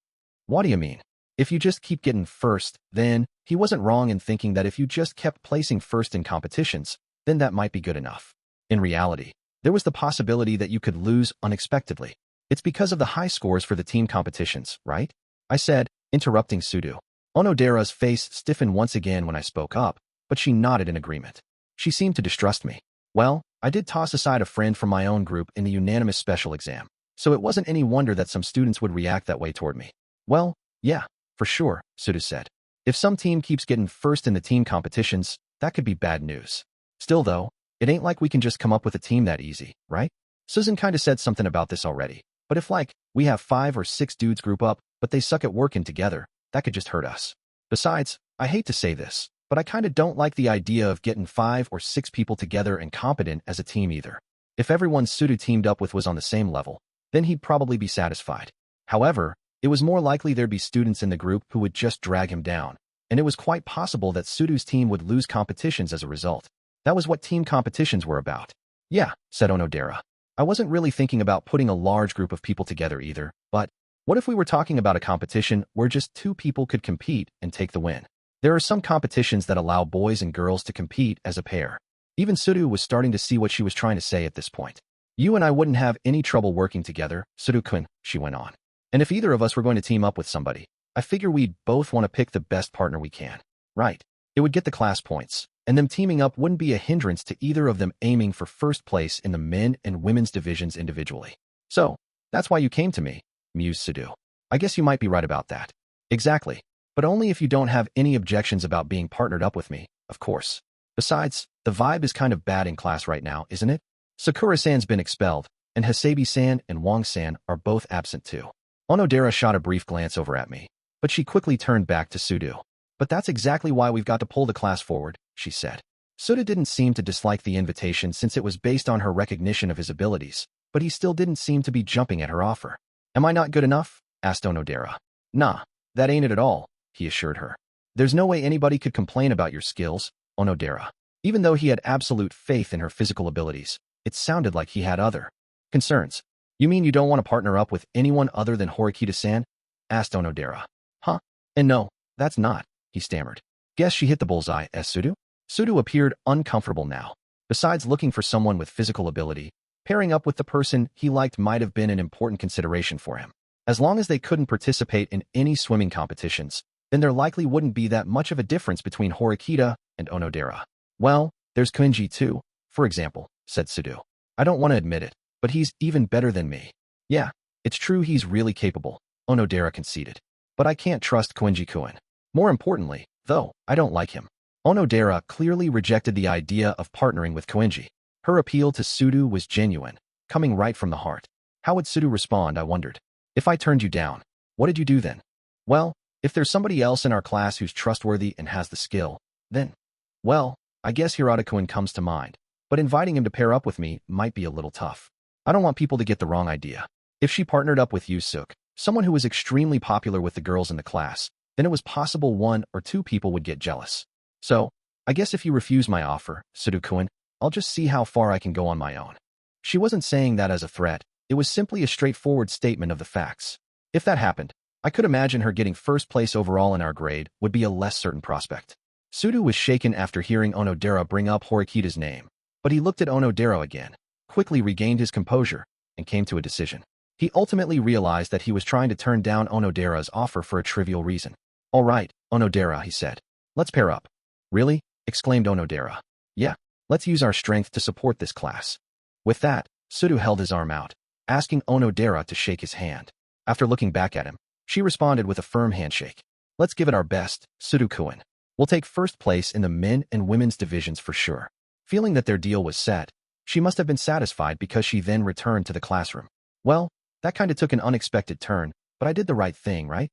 Speaker 1: What do you mean? If you just keep getting first, then he wasn't wrong in thinking that if you just kept placing first in competitions, then that might be good enough. In reality, there was the possibility that you could lose unexpectedly. It's because of the high scores for the team competitions, right? I said, interrupting Sudo. Onodera's face stiffened once again when I spoke up, but she nodded in agreement. She seemed to distrust me. Well, I did toss aside a friend from my own group in the unanimous special exam, so it wasn't any wonder that some students would react that way toward me. Well, yeah, for sure, Sudo said. If some team keeps getting first in the team competitions, that could be bad news. Still though, it ain't like we can just come up with a team that easy, right? Susan kinda said something about this already, but if we have 5 or 6 dudes group up, but they suck at working together, that could just hurt us. Besides, I hate to say this, but I kinda don't like the idea of getting 5 or 6 people together and competent as a team either. If everyone Sudo teamed up with was on the same level, then he'd probably be satisfied. However, it was more likely there'd be students in the group who would just drag him down, and it was quite possible that Sudo's team would lose competitions as a result. That was what team competitions were about. Yeah, said Onodera. I wasn't really thinking about putting a large group of people together either, but what if we were talking about a competition where just 2 people could compete and take the win? There are some competitions that allow boys and girls to compete as a pair. Even Sudo was starting to see what she was trying to say at this point. You and I wouldn't have any trouble working together, Sudo-kun, she went on. And if either of us were going to team up with somebody, I figure we'd both want to pick the best partner we can. Right. It would get the class points, and them teaming up wouldn't be a hindrance to either of them aiming for first place in the men and women's divisions individually. So, that's why you came to me, mused Sudo. I guess you might be right about that. Exactly. But only if you don't have any objections about being partnered up with me, of course. Besides, the vibe is kind of bad in class right now, isn't it? Sakura-san's been expelled, and Hasabi-san and Wong-san are both absent too. Onodera shot a brief glance over at me, but she quickly turned back to Sudo. But that's exactly why we've got to pull the class forward, she said. Sudo didn't seem to dislike the invitation since it was based on her recognition of his abilities, but he still didn't seem to be jumping at her offer. Am I not good enough? Asked Onodera. Nah, that ain't it at all, he assured her. There's no way anybody could complain about your skills, Onodera. Even though he had absolute faith in her physical abilities, it sounded like he had other concerns. You mean you don't want to partner up with anyone other than Horikita-san? Asked Onodera. Huh? And no, that's not. he stammered. Guess she hit the bullseye, Sudo? Sudo appeared uncomfortable now. Besides looking for someone with physical ability, pairing up with the person he liked might have been an important consideration for him. As long as they couldn't participate in any swimming competitions, then there likely wouldn't be that much of a difference between Horikita and Onodera. Well, there's Koenji too, for example, said Sudo. I don't want to admit it, but he's even better than me. Yeah, it's true he's really capable, Onodera conceded. But I can't trust Koenji-kun. More importantly, though, I don't like him. Onodera clearly rejected the idea of partnering with Koenji. Her appeal to Sudo was genuine, coming right from the heart. How would Sudo respond, I wondered. If I turned you down, what did you do then? Well, if there's somebody else in our class who's trustworthy and has the skill, then, well, I guess Hirata-kun comes to mind. But inviting him to pair up with me might be a little tough. I don't want people to get the wrong idea. If she partnered up with Yusuke, someone who was extremely popular with the girls in the class, then it was possible 1 or 2 people would get jealous. So, I guess if you refuse my offer, Sudo-kun, I'll just see how far I can go on my own. She wasn't saying that as a threat. It was simply a straightforward statement of the facts. If that happened, I could imagine her getting first place overall in our grade would be a less certain prospect. Sudo was shaken after hearing Onodera bring up Horikita's name, but he looked at Onodera again, quickly regained his composure, and came to a decision. He ultimately realized that he was trying to turn down Onodera's offer for a trivial reason. All right, Onodera, he said. Let's pair up. Really? Exclaimed Onodera. Yeah, let's use our strength to support this class. With that, Sudo held his arm out, asking Onodera to shake his hand. After looking back at him, she responded with a firm handshake. Let's give it our best, Sudo-kun. We'll take first place in the men and women's divisions for sure. Feeling that their deal was set, she must have been satisfied because she then returned to the classroom. Well, that kinda took an unexpected turn, but I did the right thing, right?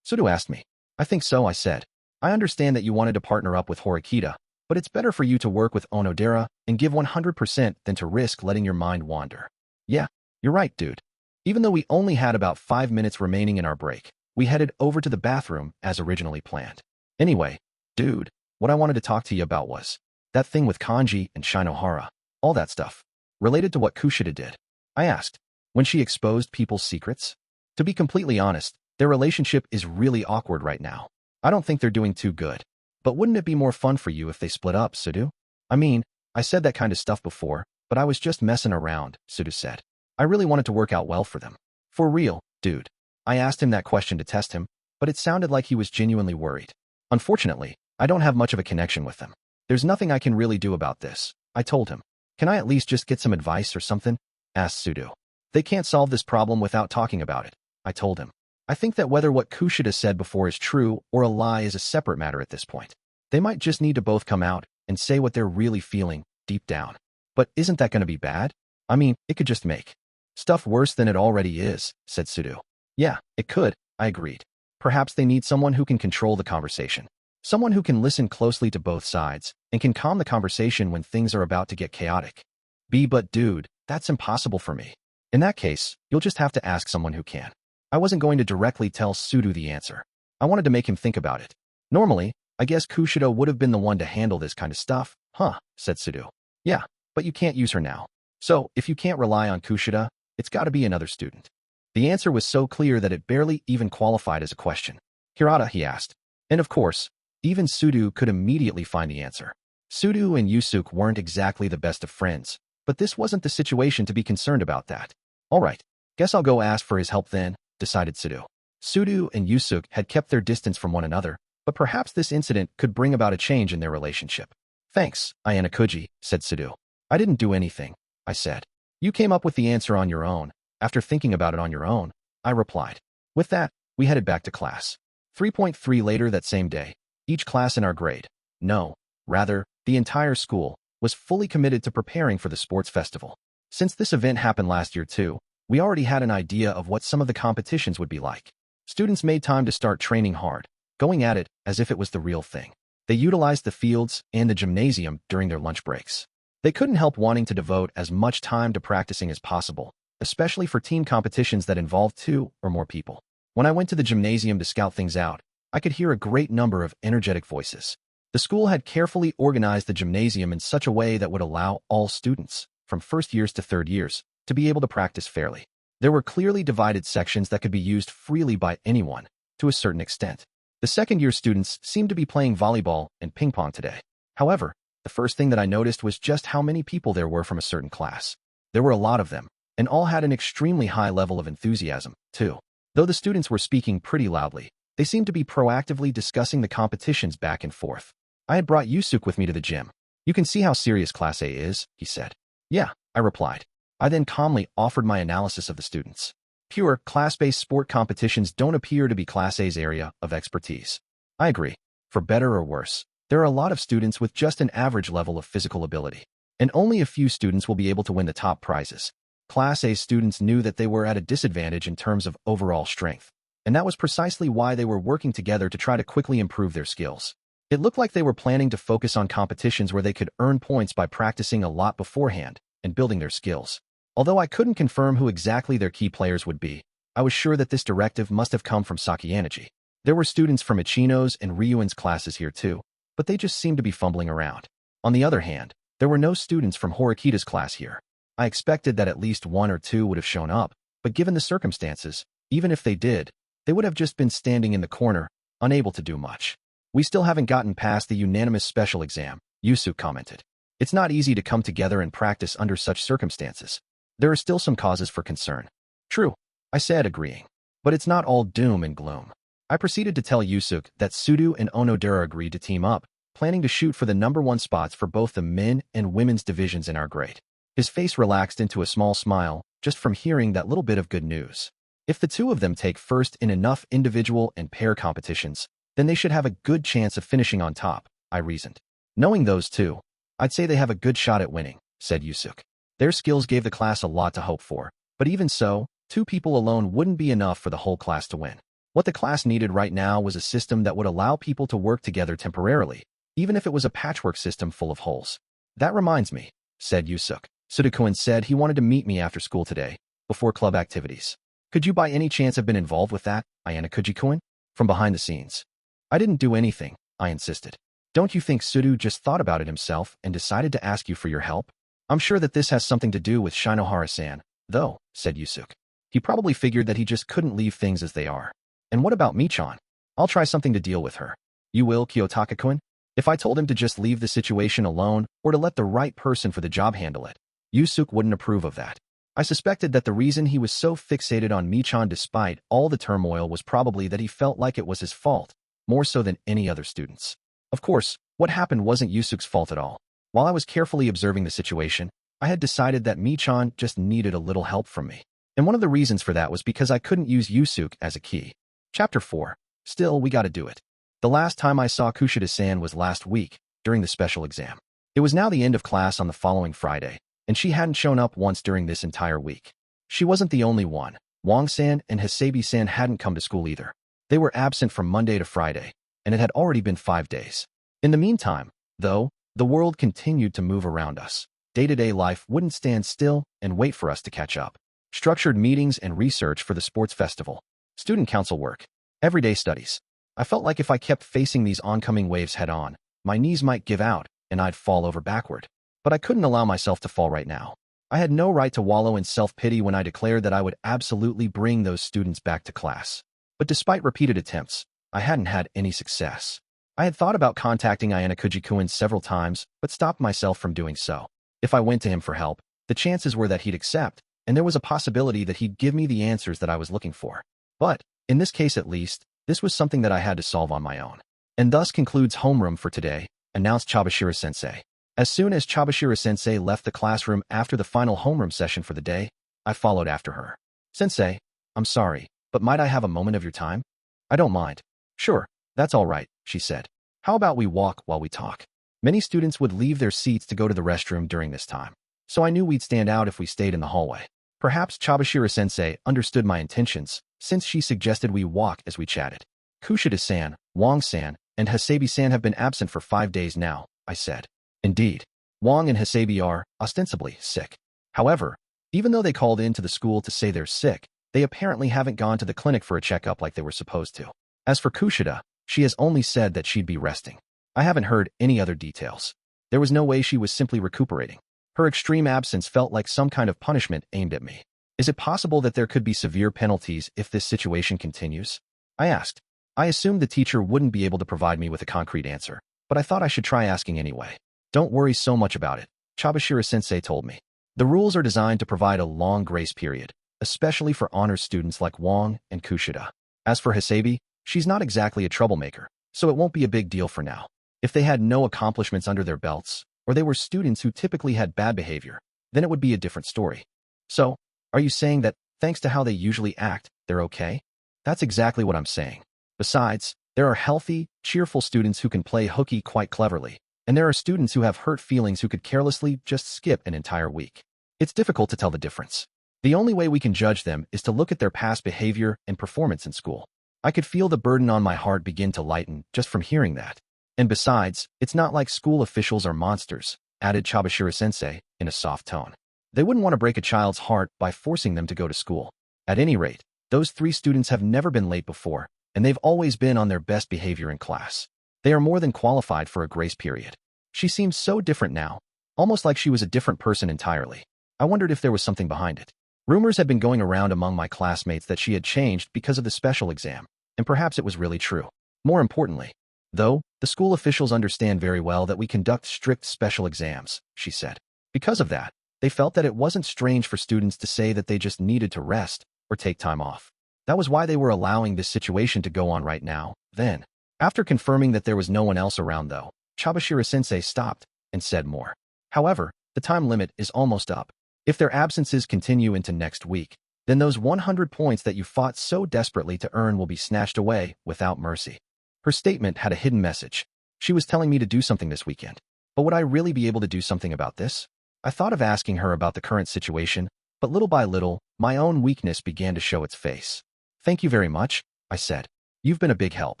Speaker 1: Sudo asked me. I think so, I said. I understand that you wanted to partner up with Horikita, but it's better for you to work with Onodera and give 100% than to risk letting your mind wander. Yeah, you're right, dude. Even though we only had about 5 minutes remaining in our break, we headed over to the bathroom as originally planned. Anyway, dude, what I wanted to talk to you about was that thing with Kanji and Shinohara, all that stuff, related to what Kushida did. I asked, when she exposed people's secrets? To be completely honest, their relationship is really awkward right now. I don't think they're doing too good. But wouldn't it be more fun for you if they split up, Sudo? I mean, I said that kind of stuff before, but I was just messing around, Sudo said. I really wanted to work out well for them. For real, dude. I asked him that question to test him, but it sounded like he was genuinely worried. Unfortunately, I don't have much of a connection with them. There's nothing I can really do about this, I told him. Can I at least just get some advice or something? Asked Sudo. They can't solve this problem without talking about it, I told him. I think that whether what Kushida said before is true or a lie is a separate matter at this point. They might just need to both come out and say what they're really feeling deep down. But isn't that going to be bad? I mean, it could just make stuff worse than it already is, said Sudo. Yeah, it could, I agreed. Perhaps they need someone who can control the conversation. Someone who can listen closely to both sides and can calm the conversation when things are about to get chaotic. But dude, that's impossible for me. In that case, you'll just have to ask someone who can. I wasn't going to directly tell Sudo the answer. I wanted to make him think about it. Normally, I guess Kushida would have been the one to handle this kind of stuff, huh, said Sudo. Yeah, but you can't use her now. So, if you can't rely on Kushida, it's got to be another student. The answer was so clear that it barely even qualified as a question. Hirata, he asked. And of course, even Sudo could immediately find the answer. Sudo and Yusuke weren't exactly the best of friends, but this wasn't the situation to be concerned about that. All right, guess I'll go ask for his help then, decided Sudo. Sudo and Yusuke had kept their distance from one another, but perhaps this incident could bring about a change in their relationship. Thanks, Ayanokouji, said Sudo. I didn't do anything, I said. You came up with the answer on your own. After thinking about it on your own, I replied. With that, we headed back to class. 3.3 later that same day, each class in our grade, no, rather, the entire school, was fully committed to preparing for the sports festival. Since this event happened last year too, we already had an idea of what some of the competitions would be like. Students made time to start training hard, going at it as if it was the real thing. They utilized the fields and the gymnasium during their lunch breaks. They couldn't help wanting to devote as much time to practicing as possible, especially for team competitions that involved 2 or more people. When I went to the gymnasium to scout things out, I could hear a great number of energetic voices. The school had carefully organized the gymnasium in such a way that would allow all students, from first years to third years, to be able to practice fairly. There were clearly divided sections that could be used freely by anyone, to a certain extent. The second-year students seemed to be playing volleyball and ping pong today. However, the first thing that I noticed was just how many people there were from a certain class. There were a lot of them, and all had an extremely high level of enthusiasm, too. Though the students were speaking pretty loudly, they seemed to be proactively discussing the competitions back and forth. I had brought Yusuke with me to the gym. You can see how serious Class A is, he said. Yeah, I replied. I then calmly offered my analysis of the students. Pure, class-based sport competitions don't appear to be Class A's area of expertise. I agree. For better or worse, there are a lot of students with just an average level of physical ability, and only a few students will be able to win the top prizes. Class A students knew that they were at a disadvantage in terms of overall strength, and that was precisely why they were working together to try to quickly improve their skills. It looked like they were planning to focus on competitions where they could earn points by practicing a lot beforehand and building their skills. Although I couldn't confirm who exactly their key players would be, I was sure that this directive must have come from Sakayaneji. There were students from Ichino's and Ryuin's classes here too, but they just seemed to be fumbling around. On the other hand, there were no students from Horikita's class here. I expected that at least one or two would have shown up, but given the circumstances, even if they did, they would have just been standing in the corner, unable to do much. We still haven't gotten past the unanimous special exam, Yusuke commented. It's not easy to come together and practice under such circumstances. There are still some causes for concern. True, I said, agreeing. But it's not all doom and gloom. I proceeded to tell Yusuke that Sudo and Onodera agreed to team up, planning to shoot for the #1 spots for both the men and women's divisions in our grade. His face relaxed into a small smile just from hearing that little bit of good news. If the two of them take first in enough individual and pair competitions, then they should have a good chance of finishing on top, I reasoned. Knowing those two, I'd say they have a good shot at winning, said Yusuke. Their skills gave the class a lot to hope for, but even so, 2 people alone wouldn't be enough for the whole class to win. What the class needed right now was a system that would allow people to work together temporarily, even if it was a patchwork system full of holes. That reminds me, said Yusuke. Sudoku said he wanted to meet me after school today, before club activities. Could you by any chance have been involved with that, Ayanokouji-kun? From behind the scenes. I didn't do anything, I insisted. Don't you think Sudo just thought about it himself and decided to ask you for your help? I'm sure that this has something to do with Shinohara-san, though, said Yusuke. He probably figured that he just couldn't leave things as they are. And what about Michan? I'll try something to deal with her. You will, Kiyotaka-kun? If I told him to just leave the situation alone or to let the right person for the job handle it, Yusuke wouldn't approve of that. I suspected that the reason he was so fixated on Michan despite all the turmoil was probably that he felt like it was his fault, more so than any other student's. Of course, what happened wasn't Yusuke's fault at all. While I was carefully observing the situation, I had decided that Michan just needed a little help from me. And one of the reasons for that was because I couldn't use Yusuke as a key. Chapter 4. Still, we gotta do it. The last time I saw Kushida-san was last week, during the special exam. It was now the end of class on the following Friday, and she hadn't shown up once during this entire week. She wasn't the only one. Wong-san and Hasabi-san hadn't come to school either. They were absent from Monday to Friday, and it had already been 5 days. In the meantime, though, the world continued to move around us. Day-to-day life wouldn't stand still and wait for us to catch up. Structured meetings and research for the sports festival. Student council work. Everyday studies. I felt like if I kept facing these oncoming waves head-on, my knees might give out and I'd fall over backward. But I couldn't allow myself to fall right now. I had no right to wallow in self-pity when I declared that I would absolutely bring those students back to class. But despite repeated attempts, I hadn't had any success. I had thought about contacting Ayanokouji-kun several times, but stopped myself from doing so. If I went to him for help, the chances were that he'd accept, and there was a possibility that he'd give me the answers that I was looking for. But, in this case at least, this was something that I had to solve on my own. And thus concludes homeroom for today, announced Chabashira-sensei. As soon as Chabashira-sensei left the classroom after the final homeroom session for the day, I followed after her. Sensei, I'm sorry, but might I have a moment of your time? I don't mind. Sure, that's all right, she said. How about we walk while we talk? Many students would leave their seats to go to the restroom during this time, so I knew we'd stand out if we stayed in the hallway. Perhaps Chabashira-sensei understood my intentions, since she suggested we walk as we chatted. Kushida-san, Wong-san, and Hasabi-san have been absent for 5 days now, I said. Indeed, Wong and Hasabi are, ostensibly, sick. However, even though they called in to the school to say they're sick, they apparently haven't gone to the clinic for a checkup like they were supposed to. As for Kushida, she has only said that she'd be resting. I haven't heard any other details. There was no way she was simply recuperating. Her extreme absence felt like some kind of punishment aimed at me. Is it possible that there could be severe penalties if this situation continues? I asked. I assumed the teacher wouldn't be able to provide me with a concrete answer, but I thought I should try asking anyway. Don't worry so much about it, Chabashira-sensei told me. The rules are designed to provide a long grace period, especially for honors students like Wong and Kushida. As for Hasebi, she's not exactly a troublemaker, so it won't be a big deal for now. If they had no accomplishments under their belts, or they were students who typically had bad behavior, then it would be a different story. So, are you saying that, thanks to how they usually act, they're okay? That's exactly what I'm saying. Besides, there are healthy, cheerful students who can play hooky quite cleverly, and there are students who have hurt feelings who could carelessly just skip an entire week. It's difficult to tell the difference. The only way we can judge them is to look at their past behavior and performance in school. I could feel the burden on my heart begin to lighten just from hearing that. And besides, it's not like school officials are monsters, added Chabashira-sensei in a soft tone. They wouldn't want to break a child's heart by forcing them to go to school. At any rate, those 3 students have never been late before, and they've always been on their best behavior in class. They are more than qualified for a grace period. She seemed so different now, almost like she was a different person entirely. I wondered if there was something behind it. Rumors had been going around among my classmates that she had changed because of the special exam, and perhaps it was really true. More importantly, though, the school officials understand very well that we conduct strict special exams, she said. Because of that, they felt that it wasn't strange for students to say that they just needed to rest or take time off. That was why they were allowing this situation to go on right now, then. After confirming that there was no one else around though, Chabashira-sensei stopped and said more. However, the time limit is almost up. If their absences continue into next week, then those 100 points that you fought so desperately to earn will be snatched away without mercy. Her statement had a hidden message. She was telling me to do something this weekend. But would I really be able to do something about this? I thought of asking her about the current situation, but little by little, my own weakness began to show its face. Thank you very much, I said. You've been a big help.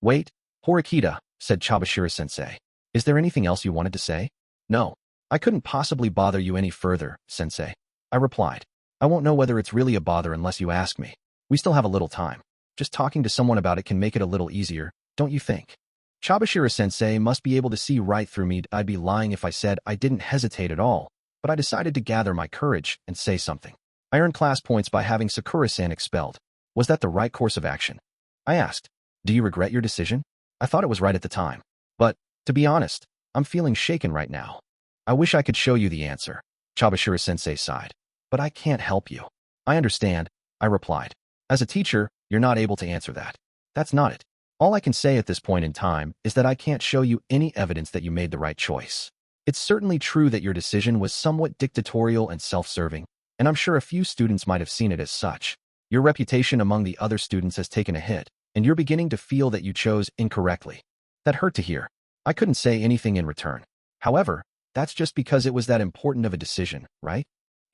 Speaker 1: Wait, Horikita, said Chabashira-sensei. Is there anything else you wanted to say? No. I couldn't possibly bother you any further, sensei. I replied. I won't know whether it's really a bother unless you ask me. We still have a little time. Just talking to someone about it can make it a little easier, don't you think? Chabashira-sensei must be able to see right through me. I'd be lying if I said I didn't hesitate at all, but I decided to gather my courage and say something. I earned class points by having Sakura-san expelled. Was that the right course of action? I asked. Do you regret your decision? I thought it was right at the time. But, to be honest, I'm feeling shaken right now. I wish I could show you the answer, Chabashira-sensei sighed. But I can't help you. I understand, I replied. As a teacher, you're not able to answer that. That's not it. All I can say at this point in time is that I can't show you any evidence that you made the right choice. It's certainly true that your decision was somewhat dictatorial and self-serving, and I'm sure a few students might have seen it as such. Your reputation among the other students has taken a hit, and you're beginning to feel that you chose incorrectly. That hurt to hear. I couldn't say anything in return. However, that's just because it was that important of a decision, right?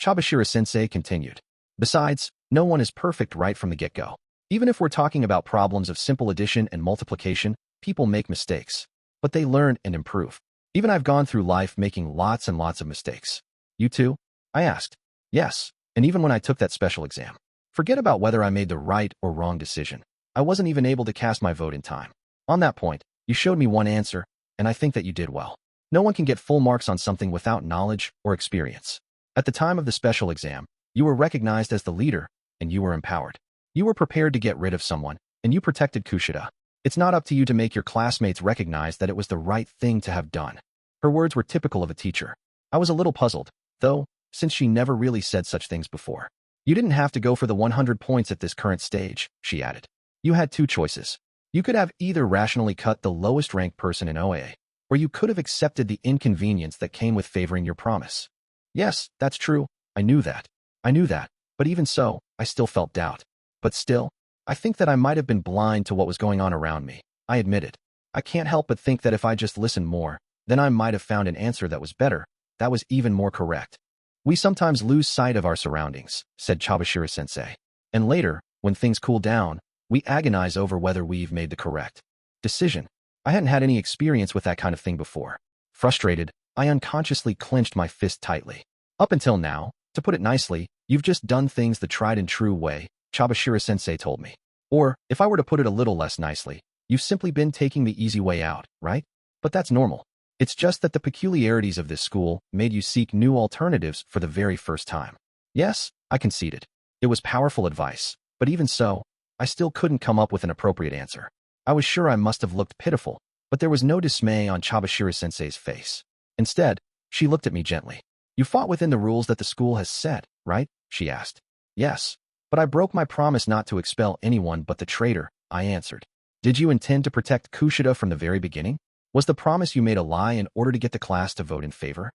Speaker 1: Chabashira-sensei continued. Besides, no one is perfect right from the get-go. Even if we're talking about problems of simple addition and multiplication, people make mistakes. But they learn and improve. Even I've gone through life making lots and lots of mistakes. You too? I asked. Yes, and even when I took that special exam. Forget about whether I made the right or wrong decision. I wasn't even able to cast my vote in time. On that point, you showed me one answer, and I think that you did well. No one can get full marks on something without knowledge or experience. At the time of the special exam, you were recognized as the leader, and you were empowered. You were prepared to get rid of someone, and you protected Kushida. It's not up to you to make your classmates recognize that it was the right thing to have done. Her words were typical of a teacher. I was a little puzzled, though, since she never really said such things before. You didn't have to go for the 100 points at this current stage, she added. You had 2 choices. You could have either rationally cut the lowest ranked person in OA, or you could have accepted the inconvenience that came with favoring your promise. Yes, that's true. I knew that. But even so, I still felt doubt. But still, I think that I might have been blind to what was going on around me. I admit it. I can't help but think that if I just listened more, then I might have found an answer that was better, that was even more correct. We sometimes lose sight of our surroundings, said Chabashira-sensei. And later, when things cool down, we agonize over whether we've made the correct decision. I hadn't had any experience with that kind of thing before. Frustrated, I unconsciously clenched my fist tightly. Up until now, to put it nicely, you've just done things the tried and true way, Chabashira-sensei told me. Or, if I were to put it a little less nicely, you've simply been taking the easy way out, right? But that's normal. It's just that the peculiarities of this school made you seek new alternatives for the very first time. Yes, I conceded. It was powerful advice, but even so, I still couldn't come up with an appropriate answer. I was sure I must have looked pitiful, but there was no dismay on Chabashira-sensei's face. Instead, she looked at me gently. You fought within the rules that the school has set, right? She asked. Yes, but I broke my promise not to expel anyone but the traitor, I answered. Did you intend to protect Kushida from the very beginning? Was the promise you made a lie in order to get the class to vote in favor?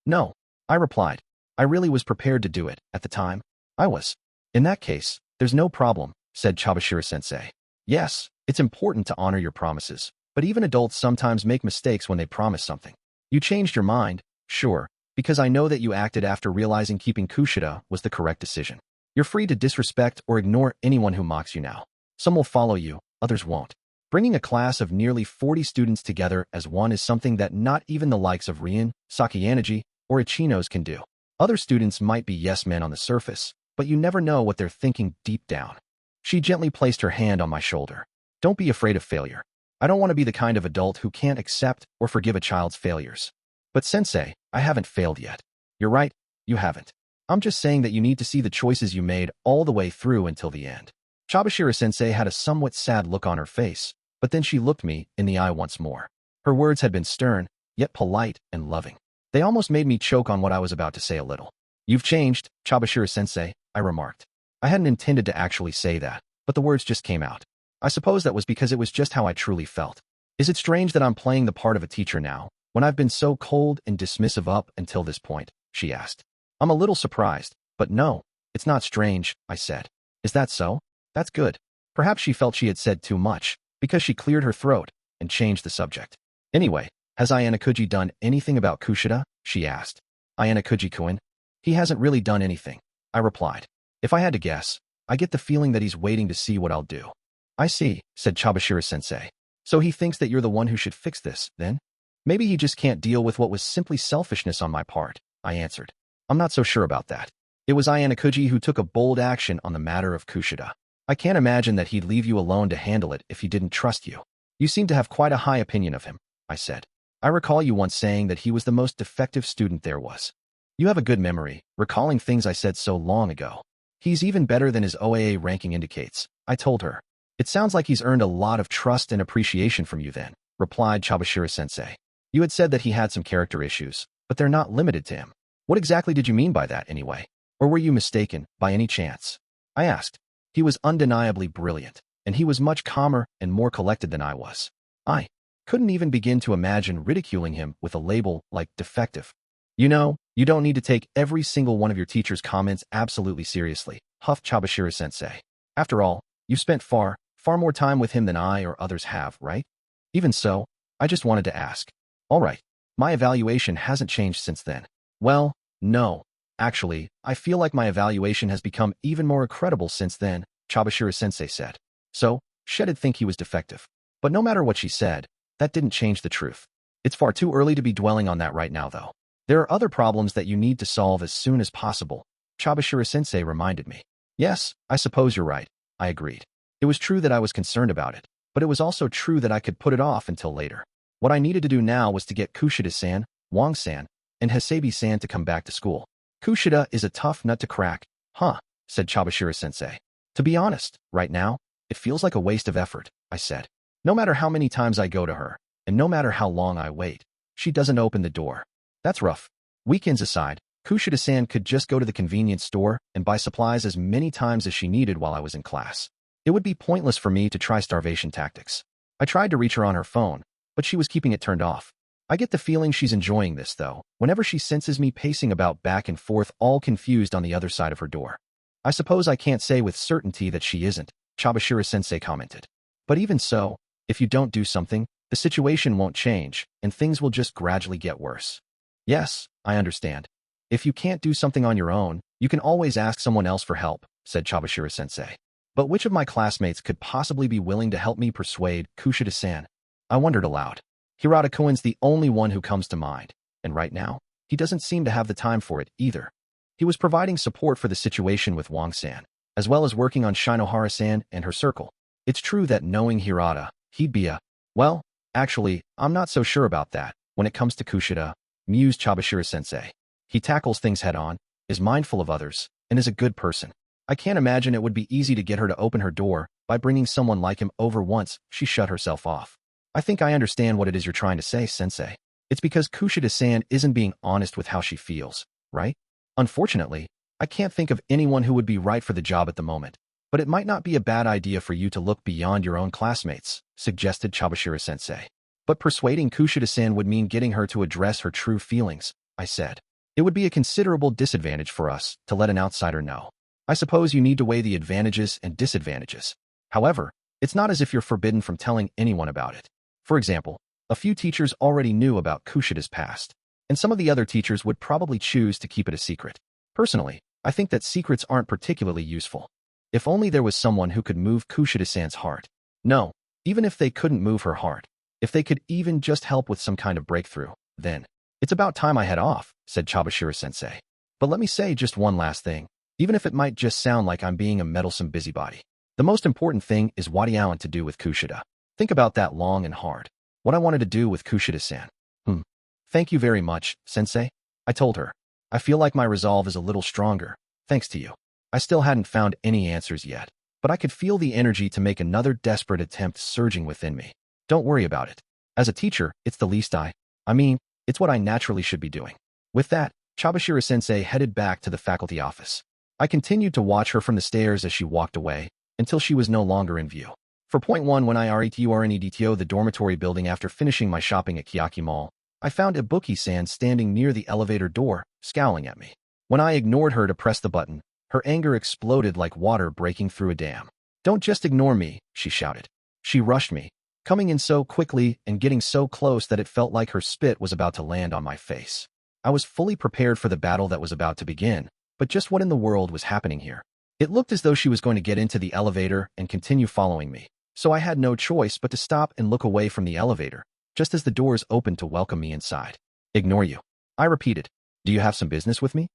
Speaker 1: No, I replied. I really was prepared to do it. At the time, I was. In that case, there's no problem, said Chabashira-sensei. Yes, it's important to honor your promises, but even adults sometimes make mistakes when they promise something. You changed your mind, sure, because I know that you acted after realizing keeping Kushida was the correct decision. You're free to disrespect or ignore anyone who mocks you now. Some will follow you, others won't. Bringing a class of nearly 40 students together as one is something that not even the likes of Rion, Sakayaneji, or Ichinos can do. Other students might be yes-men on the surface, but you never know what they're thinking deep down. She gently placed her hand on my shoulder. Don't be afraid of failure. I don't want to be the kind of adult who can't accept or forgive a child's failures. But sensei, I haven't failed yet. You're right, you haven't. I'm just saying that you need to see the choices you made all the way through until the end. Chabashira-sensei had a somewhat sad look on her face, but then she looked me in the eye once more. Her words had been stern, yet polite and loving. They almost made me choke on what I was about to say a little. You've changed, Chabashira-sensei, I remarked. I hadn't intended to actually say that, but the words just came out. I suppose that was because it was just how I truly felt. Is it strange that I'm playing the part of a teacher now, when I've been so cold and dismissive up until this point? She asked. I'm a little surprised, but no, it's not strange, I said. Is that so? That's good. Perhaps she felt she had said too much, because she cleared her throat and changed the subject. Anyway, has Ayanokouji done anything about Kushida? She asked. Ayanokouji-kun? He hasn't really done anything, I replied. If I had to guess, I get the feeling that he's waiting to see what I'll do. I see, said Chabashira-sensei. So he thinks that you're the one who should fix this, then? Maybe he just can't deal with what was simply selfishness on my part, I answered. I'm not so sure about that. It was Ayanokouji who took a bold action on the matter of Kushida. I can't imagine that he'd leave you alone to handle it if he didn't trust you. You seem to have quite a high opinion of him, I said. I recall you once saying that he was the most defective student there was. You have a good memory, recalling things I said so long ago. He's even better than his OAA ranking indicates, I told her. It sounds like he's earned a lot of trust and appreciation from you then, replied Chabashira-sensei. You had said that he had some character issues, but they're not limited to him. What exactly did you mean by that, anyway? Or were you mistaken, by any chance? I asked. He was undeniably brilliant, and he was much calmer and more collected than I was. I couldn't even begin to imagine ridiculing him with a label like defective. You know, you don't need to take every single one of your teacher's comments absolutely seriously, huffed Chabashira-sensei. After all, you've spent far more time with him than I or others have, right? Even so, I just wanted to ask. All right, my evaluation hasn't changed since then. Well, no. Actually, I feel like my evaluation has become even more credible since then, Chabashira-sensei said. So, she'd think he was defective. But no matter what she said, that didn't change the truth. It's far too early to be dwelling on that right now, though. There are other problems that you need to solve as soon as possible, Chabashira-sensei reminded me. Yes, I suppose you're right, I agreed. It was true that I was concerned about it, but it was also true that I could put it off until later. What I needed to do now was to get Kushida-san, Wang-san, and Hasebi-san to come back to school. Kushida is a tough nut to crack, huh, said Chabashira-sensei. To be honest, right now, it feels like a waste of effort, I said. No matter how many times I go to her, and no matter how long I wait, she doesn't open the door. That's rough. Weekends aside, Kushida-san could just go to the convenience store and buy supplies as many times as she needed while I was in class. It would be pointless for me to try starvation tactics. I tried to reach her on her phone, but she was keeping it turned off. I get the feeling she's enjoying this, though, whenever she senses me pacing about back and forth all confused on the other side of her door. I suppose I can't say with certainty that she isn't, Chabashira-sensei commented. But even so, if you don't do something, the situation won't change, and things will just gradually get worse. Yes, I understand. If you can't do something on your own, you can always ask someone else for help, said Chabashira-sensei. But which of my classmates could possibly be willing to help me persuade Kushida-san? I wondered aloud. Hirata-kun's the only one who comes to mind, and right now, he doesn't seem to have the time for it either. He was providing support for the situation with Wang-san, as well as working on Shinohara-san and her circle. It's true that knowing Hirata, he'd be well, actually, I'm not so sure about that. When it comes to Kushida, mused Chabashira-sensei. He tackles things head-on, is mindful of others, and is a good person. I can't imagine it would be easy to get her to open her door by bringing someone like him over once she shut herself off. I think I understand what it is you're trying to say, sensei. It's because Kushida-san isn't being honest with how she feels, right? Unfortunately, I can't think of anyone who would be right for the job at the moment, but it might not be a bad idea for you to look beyond your own classmates, suggested Chabashira-sensei. But persuading Kushida-san would mean getting her to address her true feelings, I said. It would be a considerable disadvantage for us to let an outsider know. I suppose you need to weigh the advantages and disadvantages. However, it's not as if you're forbidden from telling anyone about it. For example, a few teachers already knew about Kushida's past, and some of the other teachers would probably choose to keep it a secret. Personally, I think that secrets aren't particularly useful. If only there was someone who could move Kushida-san's heart. No, even if they couldn't move her heart, if they could even just help with some kind of breakthrough, then it's about time I head off, said Chabashira-sensei. But let me say just one last thing, even if it might just sound like I'm being a meddlesome busybody. The most important thing is what I want to do with Kushida. Think about that long and hard. What I wanted to do with Kushida-san. Thank you very much, sensei. I told her. I feel like my resolve is a little stronger, thanks to you. I still hadn't found any answers yet, but I could feel the energy to make another desperate attempt surging within me. Don't worry about it. As a teacher, it's the least I mean, it's what I naturally should be doing. With that, Chabashira-sensei headed back to the faculty office. I continued to watch her from the stairs as she walked away, until she was no longer in view. For point one, when I returned the dormitory building after finishing my shopping at Kiyotaka Mall, I found Ibuki-san standing near the elevator door, scowling at me. When I ignored her to press the button, her anger exploded like water breaking through a dam. Don't just ignore me, she shouted. She rushed me, coming in so quickly and getting so close that it felt like her spit was about to land on my face. I was fully prepared for the battle that was about to begin, but just what in the world was happening here? It looked as though she was going to get into the elevator and continue following me, so I had no choice but to stop and look away from the elevator, just as the doors opened to welcome me inside. Ignore you, I repeated. Do you have some business with me?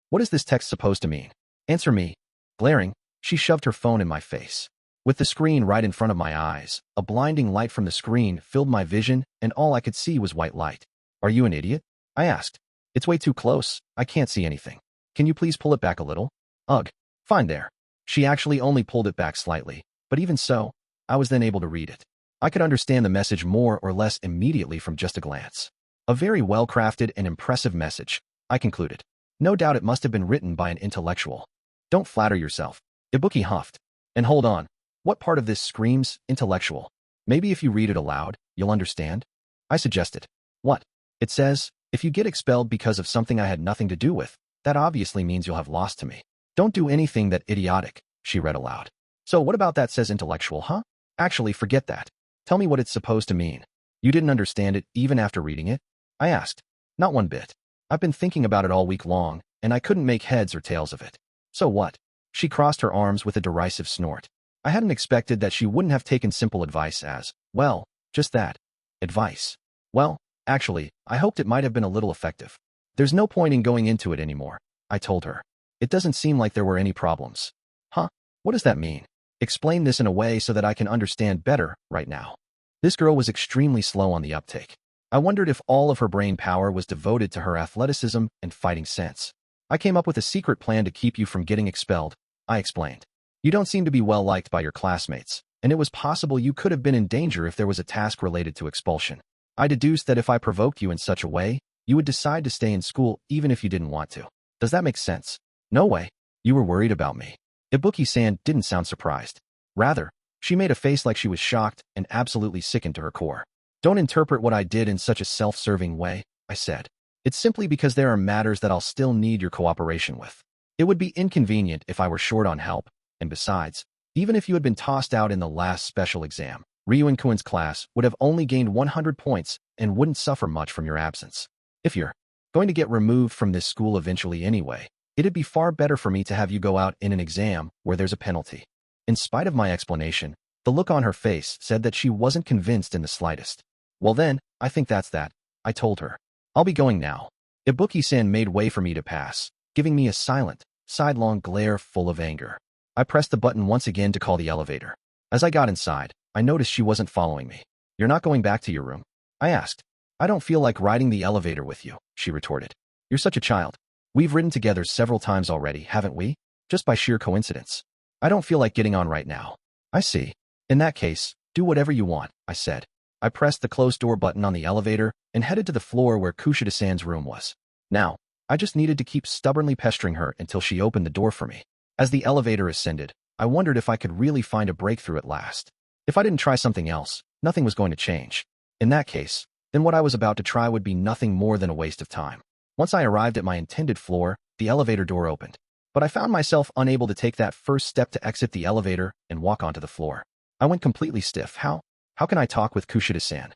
Speaker 1: What is this text supposed to mean? Answer me. Glaring, she shoved her phone in my face. With the screen right in front of my eyes, a blinding light from the screen filled my vision, and all I could see was white light. Are you an idiot? I asked. It's way too close, I can't see anything. Can you please pull it back a little? Ugh. Fine there. She actually only pulled it back slightly, but even so, I was then able to read it. I could understand the message more or less immediately from just a glance. A very well-crafted and impressive message, I concluded. No doubt it must have been written by an intellectual. Don't flatter yourself, Ibuki huffed. And hold on. What part of this screams intellectual? Maybe if you read it aloud, you'll understand? I suggested. What? It says, if you get expelled because of something I had nothing to do with, that obviously means you'll have lost to me. Don't do anything that idiotic, she read aloud. So what about that says intellectual, huh? Actually, forget that. Tell me what it's supposed to mean. You didn't understand it even after reading it? I asked. Not one bit. I've been thinking about it all week long, and I couldn't make heads or tails of it. So what? She crossed her arms with a derisive snort. I hadn't expected that she wouldn't have taken simple advice as, well, just that. Advice. Well, actually, I hoped it might have been a little effective. There's no point in going into it anymore, I told her. It doesn't seem like there were any problems. Huh? What does that mean? Explain this in a way so that I can understand better right now. This girl was extremely slow on the uptake. I wondered if all of her brain power was devoted to her athleticism and fighting sense. I came up with a secret plan to keep you from getting expelled, I explained. You don't seem to be well liked by your classmates, and it was possible you could have been in danger if there was a task related to expulsion. I deduced that if I provoked you in such a way, you would decide to stay in school even if you didn't want to. Does that make sense? No way. You were worried about me. Ibuki-san didn't sound surprised. Rather, she made a face like she was shocked and absolutely sickened to her core. Don't interpret what I did in such a self-serving way, I said. It's simply because there are matters that I'll still need your cooperation with. It would be inconvenient if I were short on help, and besides, even if you had been tossed out in the last special exam, Ryuin-kun's class would have only gained 100 points and wouldn't suffer much from your absence. If you're going to get removed from this school eventually anyway, it'd be far better for me to have you go out in an exam where there's a penalty. In spite of my explanation, the look on her face said that she wasn't convinced in the slightest. Well then, I think that's that, I told her. I'll be going now. Ibuki-san made way for me to pass, giving me a silent, sidelong glare full of anger. I pressed the button once again to call the elevator. As I got inside, I noticed she wasn't following me. You're not going back to your room? I asked. I don't feel like riding the elevator with you, she retorted. You're such a child. We've ridden together several times already, haven't we? just by sheer coincidence. I don't feel like getting on right now. I see. In that case, do whatever you want, I said. I pressed the closed door button on the elevator and headed to the floor where Kushida-san's room was. Now, I just needed to keep stubbornly pestering her until she opened the door for me. As the elevator ascended, I wondered if I could really find a breakthrough at last. If I didn't try something else, nothing was going to change. In that case, then what I was about to try would be nothing more than a waste of time. Once I arrived at my intended floor, the elevator door opened. But I found myself unable to take that first step to exit the elevator and walk onto the floor. I went completely stiff. How can I talk with Kushida-san?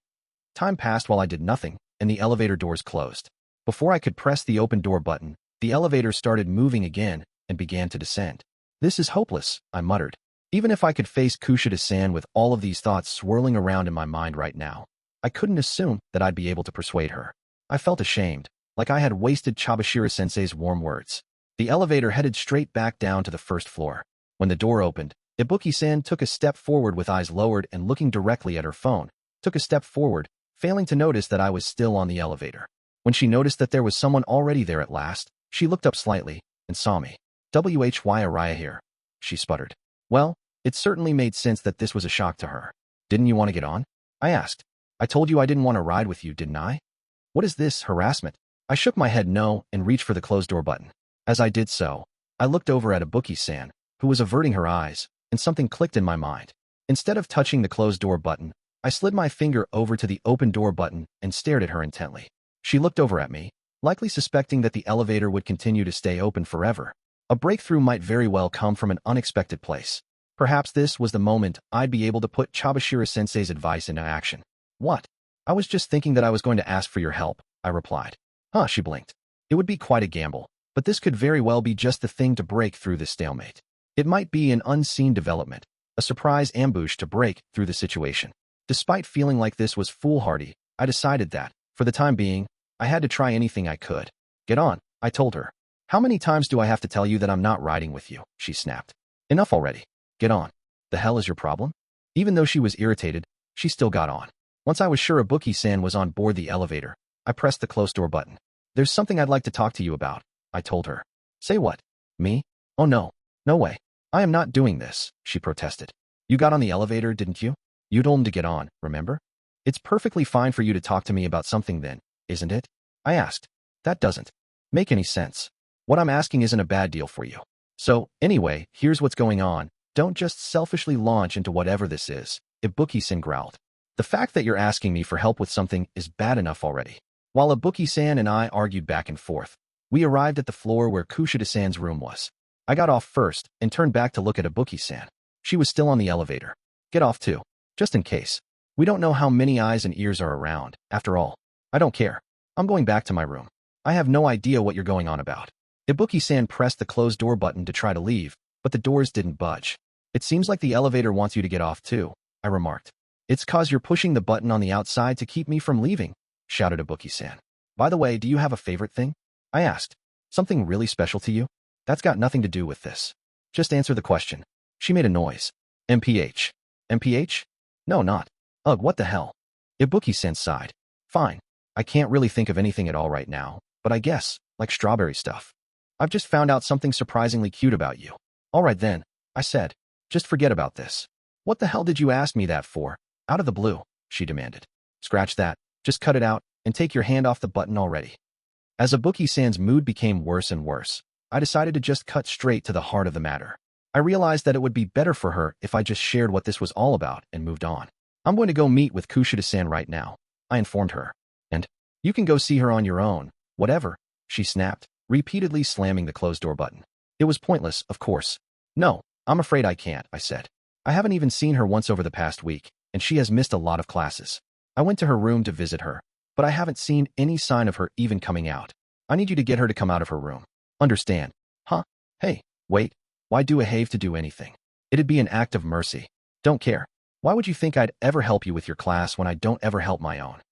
Speaker 1: Time passed while I did nothing, and the elevator doors closed. Before I could press the open door button, the elevator started moving again and began to descend. This is hopeless, I muttered. Even if I could face Kushida-san with all of these thoughts swirling around in my mind right now, I couldn't assume that I'd be able to persuade her. I felt ashamed, like I had wasted Chabashira-sensei's warm words. The elevator headed straight back down to the first floor. When the door opened, Ibuki-san took a step forward with eyes lowered and looking directly at her phone, took a step forward, failing to notice that I was still on the elevator. When she noticed that there was someone already there at last, she looked up slightly and saw me. "Why Araya here?" she sputtered. Well, it certainly made sense that this was a shock to her. "Didn't you want to get on?" I asked. "I told you I didn't want to ride with you, didn't I?" What is this, harassment? I shook my head no and reached for the closed door button. As I did so, I looked over at Ibuki-san, who was averting her eyes, and something clicked in my mind. Instead of touching the closed door button, I slid my finger over to the open door button and stared at her intently. She looked over at me, likely suspecting that the elevator would continue to stay open forever. A breakthrough might very well come from an unexpected place. Perhaps this was the moment I'd be able to put Chabashira-sensei's advice into action. "What?" "I was just thinking that I was going to ask for your help," I replied. "Huh," she blinked. "It would be quite a gamble, but this could very well be just the thing to break through this stalemate. It might be an unseen development, a surprise ambush to break through the situation." Despite feeling like this was foolhardy, I decided that, for the time being, I had to try anything I could. "Get on," I told her. "How many times do I have to tell you that I'm not riding with you?" she snapped. "Enough already. Get on." The hell is your problem? Even though she was irritated, she still got on. Once I was sure Ibuki-san was on board the elevator, I pressed the closed door button. "There's something I'd like to talk to you about," I told her. "Say what? Me? Oh no. No way. I am not doing this," she protested. "You got on the elevator, didn't you? You told him to get on, remember? It's perfectly fine for you to talk to me about something then, isn't it?" I asked. "That doesn't make any sense. What I'm asking isn't a bad deal for you. So, anyway, here's what's going on. Don't just selfishly launch into whatever this is," Ibuki-san growled. "The fact that you're asking me for help with something is bad enough already." While Ibuki-san and I argued back and forth, we arrived at the floor where Kushida-san's room was. I got off first and turned back to look at Ibuki-san. She was still on the elevator. "Get off too, just in case. We don't know how many eyes and ears are around, after all." "I don't care. I'm going back to my room." "I have no idea what you're going on about." Ibuki-san pressed the closed door button to try to leave, but the doors didn't budge. "It seems like the elevator wants you to get off too," I remarked. "It's 'cause you're pushing the button on the outside to keep me from leaving," shouted Ibuki-san. "By the way, do you have a favorite thing?" I asked. "Something really special to you?" "That's got nothing to do with this. Just answer the question." She made a noise. "MPH. MPH? No, not. Ugh, what the hell?" Ibuki-san sighed. "Fine. I can't really think of anything at all right now, but I guess, like strawberry stuff. I've just found out something surprisingly cute about you." "All right then," I said. "Just forget about this." "What the hell did you ask me that for? Out of the blue?" she demanded. "Scratch that. Just cut it out and take your hand off the button already." As Ibuki-san's mood became worse and worse, I decided to just cut straight to the heart of the matter. I realized that it would be better for her if I just shared what this was all about and moved on. "I'm going to go meet with Kushida-san right now," I informed her. "And you can go see her on your own, whatever," she snapped, repeatedly slamming the closed door button. It was pointless, of course. "No, I'm afraid I can't," I said. "I haven't even seen her once over the past week, and she has missed a lot of classes. I went to her room to visit her, but I haven't seen any sign of her even coming out. I need you to get her to come out of her room. Understand?" "Huh? Hey, wait. Why do a have to do anything? It'd be an act of mercy. Don't care. Why would you think I'd ever help you with your class when I don't ever help my own?"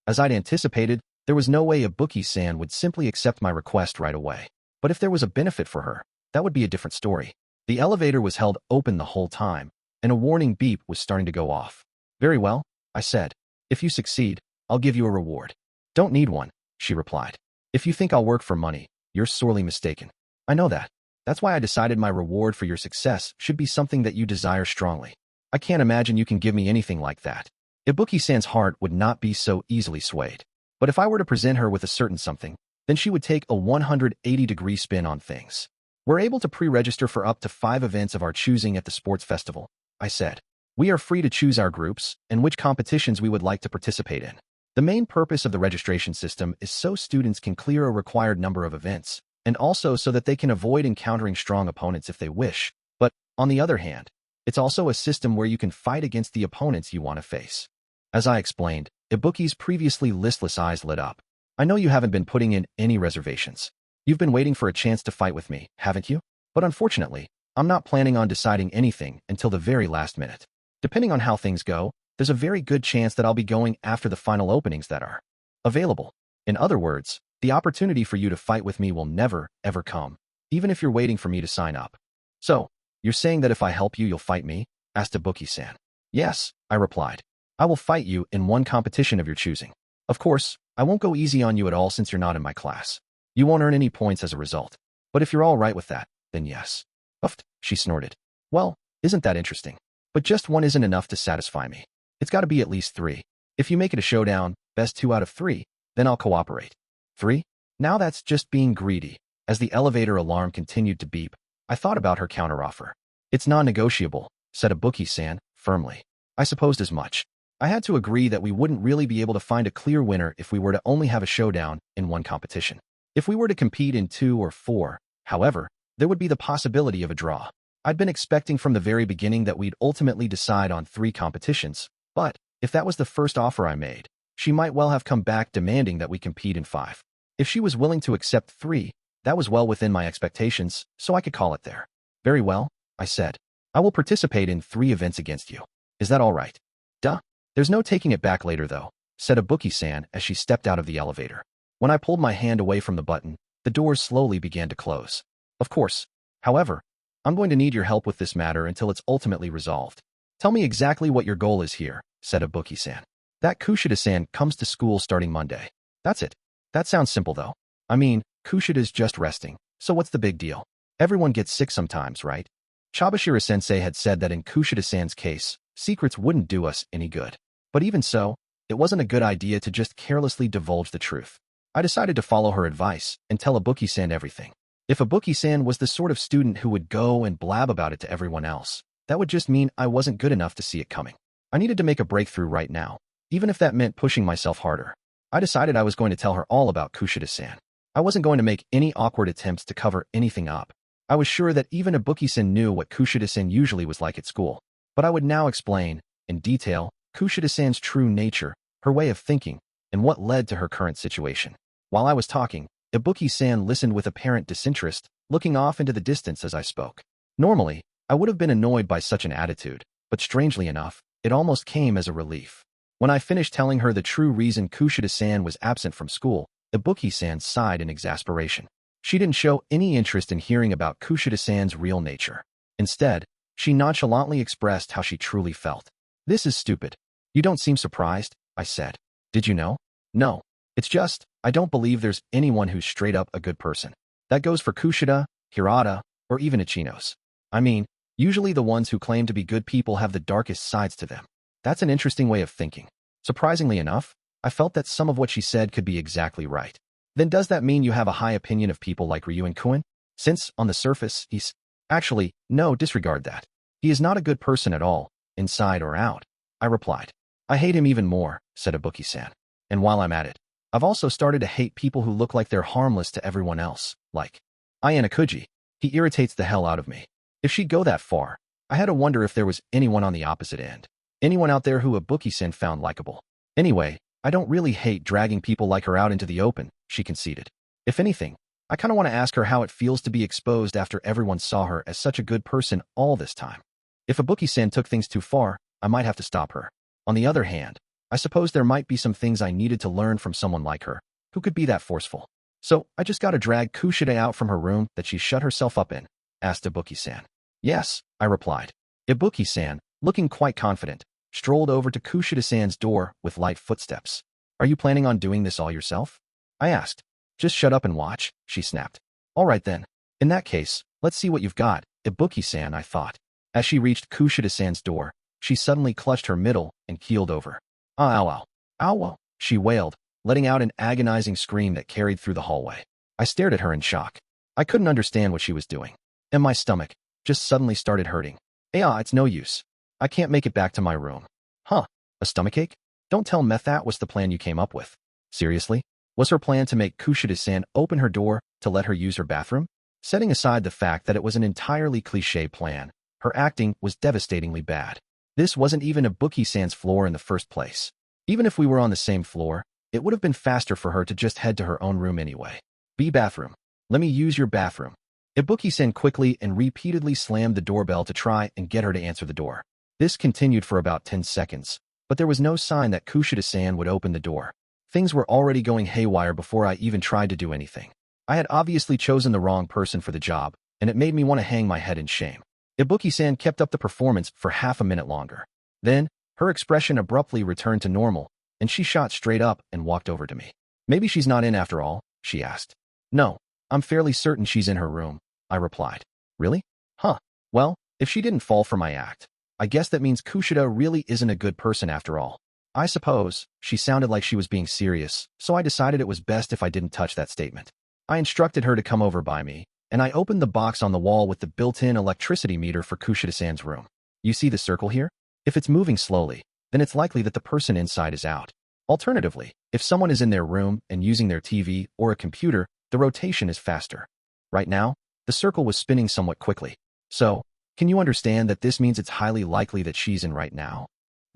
Speaker 1: As I'd anticipated, there was no way Ibuki-san would simply accept my request right away. But if there was a benefit for her, that would be a different story. The elevator was held open the whole time, and a warning beep was starting to go off. "Very well," I said. "If you succeed, I'll give you a reward." "Don't need one," she replied. "If you think I'll work for money, you're sorely mistaken. I know that. That's why I decided my reward for your success should be something that you desire strongly. I can't imagine you can give me anything like that. Ibuki-san's heart would not be so easily swayed. But if I were to present her with a certain something, then she would take a 180-degree spin on things. We're able to pre-register for up to 5 events of our choosing at the sports festival, I said. We are free to choose our groups and which competitions we would like to participate in. The main purpose of the registration system is so students can clear a required number of events, and also so that they can avoid encountering strong opponents if they wish. But, on the other hand, it's also a system where you can fight against the opponents you want to face. As I explained, Ibuki's previously listless eyes lit up. I know you haven't been putting in any reservations. You've been waiting for a chance to fight with me, haven't you? But unfortunately, I'm not planning on deciding anything until the very last minute. Depending on how things go, there's a very good chance that I'll be going after the final openings that are available. In other words, the opportunity for you to fight with me will never, ever come, even if you're waiting for me to sign up. So, you're saying that if I help you, you'll fight me? Asked Ibuki-san. Yes, I replied. I will fight you in one competition of your choosing. Of course, I won't go easy on you at all since you're not in my class. You won't earn any points as a result. But if you're all right with that, then yes. Uffed, she snorted. Well, isn't that interesting? But just one isn't enough to satisfy me. It's got to be at least 3. If you make it a showdown, best 2 out of 3, then I'll cooperate. 3? Now that's just being greedy. As the elevator alarm continued to beep, I thought about her counteroffer. It's non-negotiable, said Ibuki-san, firmly. I supposed as much. I had to agree that we wouldn't really be able to find a clear winner if we were to only have a showdown in one competition. If we were to compete in 2 or 4, however, there would be the possibility of a draw. I'd been expecting from the very beginning that we'd ultimately decide on 3 competitions, but if that was the first offer I made, she might well have come back demanding that we compete in 5. If she was willing to accept 3, that was well within my expectations, so I could call it there. Very well, I said. I will participate in 3 events against you. Is that all right? Duh. There's no taking it back later, though, said Ibuki-san as she stepped out of the elevator. When I pulled my hand away from the button, the doors slowly began to close. Of course. However, I'm going to need your help with this matter until it's ultimately resolved. Tell me exactly what your goal is here, said Ibuki-san. That Kushida-san comes to school starting Monday. That's it. That sounds simple, though. I mean, Kushida's just resting, so what's the big deal? Everyone gets sick sometimes, right? Chabashira-sensei had said that in Kushida-san's case, secrets wouldn't do us any good. But even so, it wasn't a good idea to just carelessly divulge the truth. I decided to follow her advice and tell Ibuki-san everything. If Ibuki-san was the sort of student who would go and blab about it to everyone else, that would just mean I wasn't good enough to see it coming. I needed to make a breakthrough right now, even if that meant pushing myself harder. I decided I was going to tell her all about Kushida-san. I wasn't going to make any awkward attempts to cover anything up. I was sure that even Ibuki-san knew what Kushida-san usually was like at school. But I would now explain, in detail, Kushida-san's true nature, her way of thinking, and what led to her current situation. While I was talking, Ibuki-san listened with apparent disinterest, looking off into the distance as I spoke. Normally, I would have been annoyed by such an attitude, but strangely enough, it almost came as a relief. When I finished telling her the true reason Kushida-san was absent from school, Ibuki-san sighed in exasperation. She didn't show any interest in hearing about Kushida-san's real nature. Instead, she nonchalantly expressed how she truly felt. This is stupid. You don't seem surprised, I said. Did you know? No. It's just, I don't believe there's anyone who's straight up a good person. That goes for Kushida, Hirata, or even Ichinos. I mean, usually the ones who claim to be good people have the darkest sides to them. That's an interesting way of thinking. Surprisingly enough, I felt that some of what she said could be exactly right. Then does that mean you have a high opinion of people like Ryuen-kun? Since, on the surface, he's... Actually, no, disregard that. He is not a good person at all, inside or out, I replied. I hate him even more, said Ibuki-san. And while I'm at it, I've also started to hate people who look like they're harmless to everyone else, like Ayanokouji. He irritates the hell out of me. If she'd go that far, I had to wonder if there was anyone on the opposite end. Anyone out there who Ibuki-san found likable. Anyway, I don't really hate dragging people like her out into the open, she conceded. If anything, I kind of want to ask her how it feels to be exposed after everyone saw her as such a good person all this time. If Ibuki-san took things too far, I might have to stop her. On the other hand, I suppose there might be some things I needed to learn from someone like her, who could be that forceful. So, I just gotta drag Kushida out from her room that she shut herself up in, asked Ibuki-san. Yes, I replied. Ibuki-san, looking quite confident, strolled over to Kushida-san's door with light footsteps. Are you planning on doing this all yourself? I asked. Just shut up and watch, she snapped. All right then. In that case, let's see what you've got, Ibuki-san, I thought. As she reached Kushida-san's door, she suddenly clutched her middle and keeled over. Ow, ow, ow, ow, she wailed, letting out an agonizing scream that carried through the hallway. I stared at her in shock. I couldn't understand what she was doing. And my stomach just suddenly started hurting. It's no use. I can't make it back to my room. Huh, a stomachache? Don't tell Meth that was the plan you came up with. Seriously? Was her plan to make Kushida-san open her door to let her use her bathroom? Setting aside the fact that it was an entirely cliché plan, her acting was devastatingly bad. This wasn't even Ibuki-san's floor in the first place. Even if we were on the same floor, it would have been faster for her to just head to her own room anyway. Bathroom. Let me use your bathroom. Ibuki-san quickly and repeatedly slammed the doorbell to try and get her to answer the door. This continued for about 10 seconds, but there was no sign that Kushida-san would open the door. Things were already going haywire before I even tried to do anything. I had obviously chosen the wrong person for the job, and it made me want to hang my head in shame. Ibuki-san kept up the performance for half a minute longer. Then, her expression abruptly returned to normal, and she shot straight up and walked over to me. Maybe she's not in after all, she asked. No, I'm fairly certain she's in her room, I replied. Really? Huh. Well, if she didn't fall for my act, I guess that means Kushida really isn't a good person after all. I suppose. She sounded like she was being serious, so I decided it was best if I didn't touch that statement. I instructed her to come over by me, and I opened the box on the wall with the built-in electricity meter for Kushida-san's room. You see the circle here? If it's moving slowly, then it's likely that the person inside is out. Alternatively, if someone is in their room and using their TV or a computer, the rotation is faster. Right now, the circle was spinning somewhat quickly. So, can you understand that this means it's highly likely that she's in right now?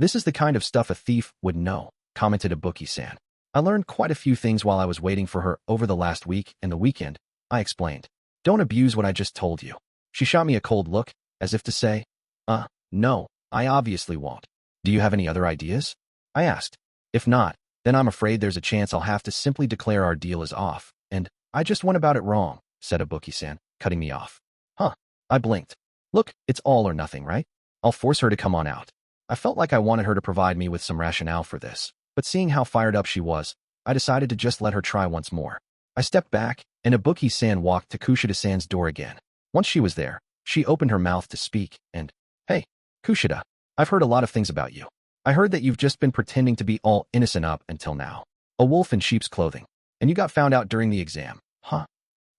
Speaker 1: This is the kind of stuff a thief would know, commented Ibuki-san. I learned quite a few things while I was waiting for her over the last week and the weekend, I explained. Don't abuse what I just told you. She shot me a cold look, as if to say, no, I obviously won't. Do you have any other ideas? I asked. If not, then I'm afraid there's a chance I'll have to simply declare our deal is off, and I just went about it wrong, said Ibuki-san, cutting me off. Huh, I blinked. Look, it's all or nothing, right? I'll force her to come on out. I felt like I wanted her to provide me with some rationale for this, but seeing how fired up she was, I decided to just let her try once more. I stepped back, and Ibuki-san walked to Kushida-san's door again. Once she was there, she opened her mouth to speak, and, Hey, Kushida, I've heard a lot of things about you. I heard that you've just been pretending to be all innocent up until now. A wolf in sheep's clothing. And you got found out during the exam, huh?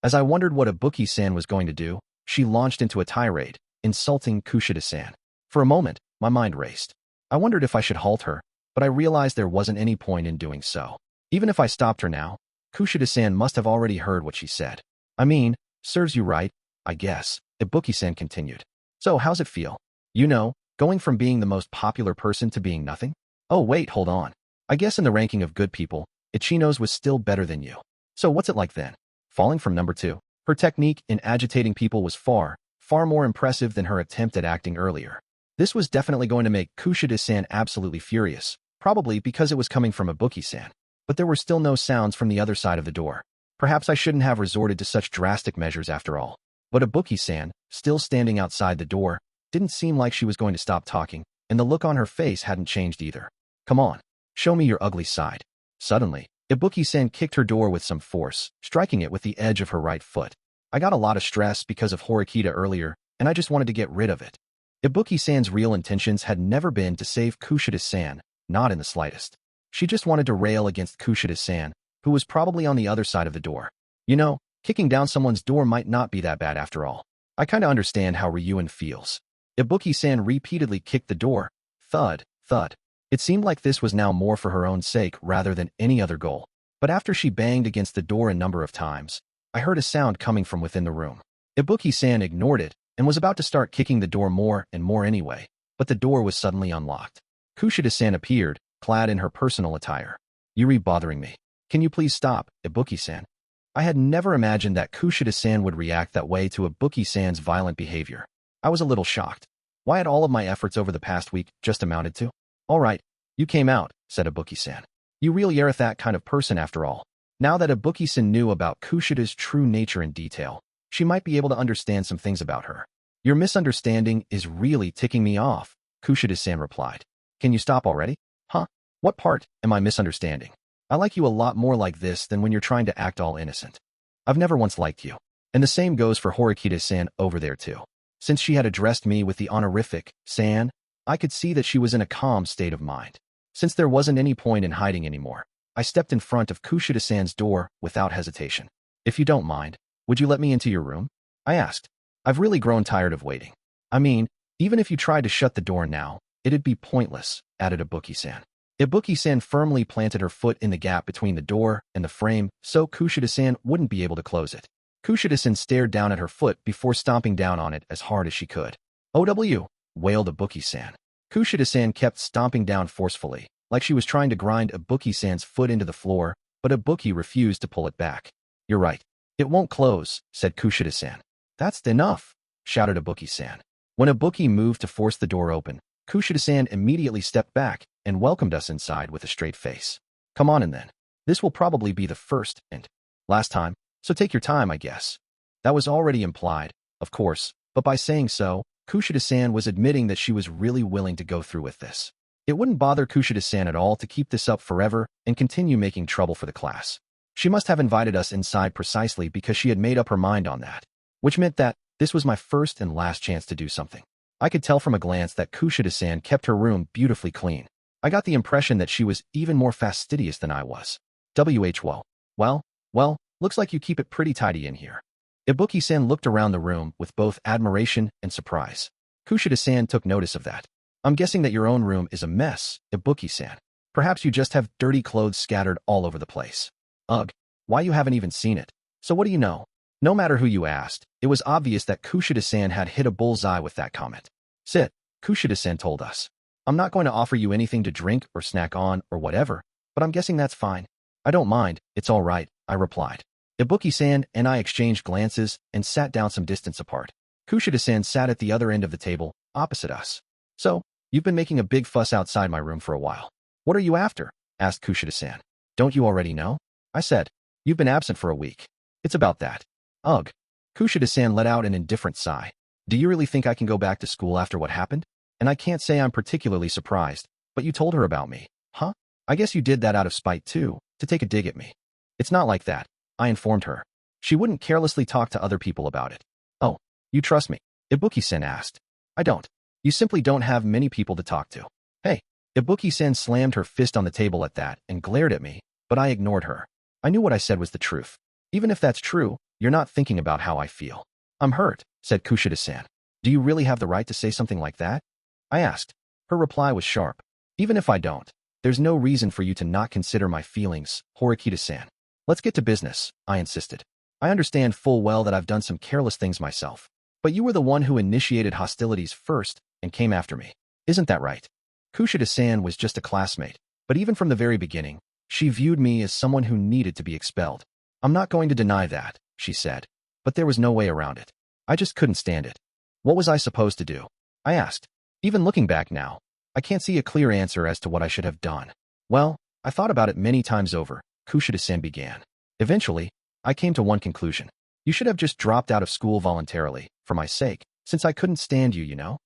Speaker 1: As I wondered what Ibuki-san was going to do, she launched into a tirade, insulting Kushida-san. For a moment, my mind raced. I wondered if I should halt her, but I realized there wasn't any point in doing so. Even if I stopped her now, Kushida-san must have already heard what she said. I mean, serves you right, I guess, Ibuki-san continued. So how's it feel? You know, going from being the most popular person to being nothing? Oh wait, hold on. I guess in the ranking of good people, Ichino's was still better than you. So what's it like then? Falling from number 2. Her technique in agitating people was far more impressive than her attempt at acting earlier. This was definitely going to make Kushida-san absolutely furious, probably because it was coming from Ibuki-san. But there were still no sounds from the other side of the door. Perhaps I shouldn't have resorted to such drastic measures after all. But Ibuki-san, still standing outside the door, didn't seem like she was going to stop talking, and the look on her face hadn't changed either. Come on, show me your ugly side. Suddenly, Ibuki-san kicked her door with some force, striking it with the edge of her right foot. I got a lot of stress because of Horikita earlier, and I just wanted to get rid of it. Ibuki-san's real intentions had never been to save Kushida-san, not in the slightest. She just wanted to rail against Kushida-san, who was probably on the other side of the door. You know, kicking down someone's door might not be that bad after all. I kinda understand how Ryuen feels. Ibuki-san repeatedly kicked the door. Thud, thud. It seemed like this was now more for her own sake rather than any other goal. But after she banged against the door a number of times, I heard a sound coming from within the room. Ibuki-san ignored it and was about to start kicking the door more and more anyway, but the door was suddenly unlocked. Kushida-san appeared, clad in her personal attire. You're bothering me. Can you please stop, Ibuki-san? I had never imagined that Kushida-san would react that way to Ibuki-san's violent behavior. I was a little shocked. Why had all of my efforts over the past week just amounted to? All right, you came out, said Ibuki-san. You really are that kind of person after all. Now that Ibuki-san knew about Kushida's true nature in detail, she might be able to understand some things about her. Your misunderstanding is really ticking me off, Kushida-san replied. Can you stop already? Huh? What part am I misunderstanding? I like you a lot more like this than when you're trying to act all innocent. I've never once liked you. And the same goes for Horikita-san over there too. Since she had addressed me with the honorific san, I could see that she was in a calm state of mind. Since there wasn't any point in hiding anymore, I stepped in front of Kushida-san's door without hesitation. If you don't mind, would you let me into your room? I asked. I've really grown tired of waiting. I mean, even if you tried to shut the door now, it'd be pointless, added Ibuki-san. Ibuki-san firmly planted her foot in the gap between the door and the frame so Kushida-san wouldn't be able to close it. Kushida-san stared down at her foot before stomping down on it as hard as she could. OW, wailed Ibuki-san. Kushida-san kept stomping down forcefully, like she was trying to grind Ibuki-san's foot into the floor, but Ibuki refused to pull it back. You're right. It won't close, said Kushida-san. That's enough, shouted Ibuki-san. When Ibuki moved to force the door open, Kushida-san immediately stepped back and welcomed us inside with a straight face. Come on in then. This will probably be the first and last time, so take your time, I guess. That was already implied, of course, but by saying so, Kushida-san was admitting that she was really willing to go through with this. It wouldn't bother Kushida-san at all to keep this up forever and continue making trouble for the class. She must have invited us inside precisely because she had made up her mind on that, which meant that this was my first and last chance to do something. I could tell from a glance that Kushida-san kept her room beautifully clean. I got the impression that she was even more fastidious than I was. Whoa. Well, looks like you keep it pretty tidy in here. Ibuki-san looked around the room with both admiration and surprise. Kushida-san took notice of that. I'm guessing that your own room is a mess, Ibuki-san. Perhaps you just have dirty clothes scattered all over the place. Ugh, why you haven't even seen it. So what do you know? No matter who you asked, it was obvious that Kushida-san had hit a bullseye with that comment. Sit, Kushida-san told us. I'm not going to offer you anything to drink or snack on or whatever, but I'm guessing that's fine. I don't mind, it's all right, I replied. Ibuki-san and I exchanged glances and sat down some distance apart. Kushida-san sat at the other end of the table, opposite us. So, you've been making a big fuss outside my room for a while. What are you after? Asked Kushida-san. Don't you already know? I said. You've been absent for a week. It's about that. Ugh. Kushida-san let out an indifferent sigh. Do you really think I can go back to school after what happened? And I can't say I'm particularly surprised, but you told her about me. Huh? I guess you did that out of spite too, to take a dig at me. It's not like that, I informed her. She wouldn't carelessly talk to other people about it. Oh, you trust me? Ibuki-san asked. I don't. You simply don't have many people to talk to. Hey, Ibuki-san slammed her fist on the table at that and glared at me, but I ignored her. I knew what I said was the truth. Even if that's true, you're not thinking about how I feel. I'm hurt, said Kushida-san. Do you really have the right to say something like that? I asked. Her reply was sharp. Even if I don't, there's no reason for you to not consider my feelings, Horikita-san. Let's get to business, I insisted. I understand full well that I've done some careless things myself, but you were the one who initiated hostilities first and came after me. Isn't that right? Kushida-san was just a classmate, but even from the very beginning, she viewed me as someone who needed to be expelled. I'm not going to deny that, she said, but there was no way around it. I just couldn't stand it. What was I supposed to do? I asked. Even looking back now, I can't see a clear answer as to what I should have done. Well, I thought about it many times over, Kushida-san began. Eventually, I came to one conclusion. You should have just dropped out of school voluntarily, for my sake, since I couldn't stand you, you know?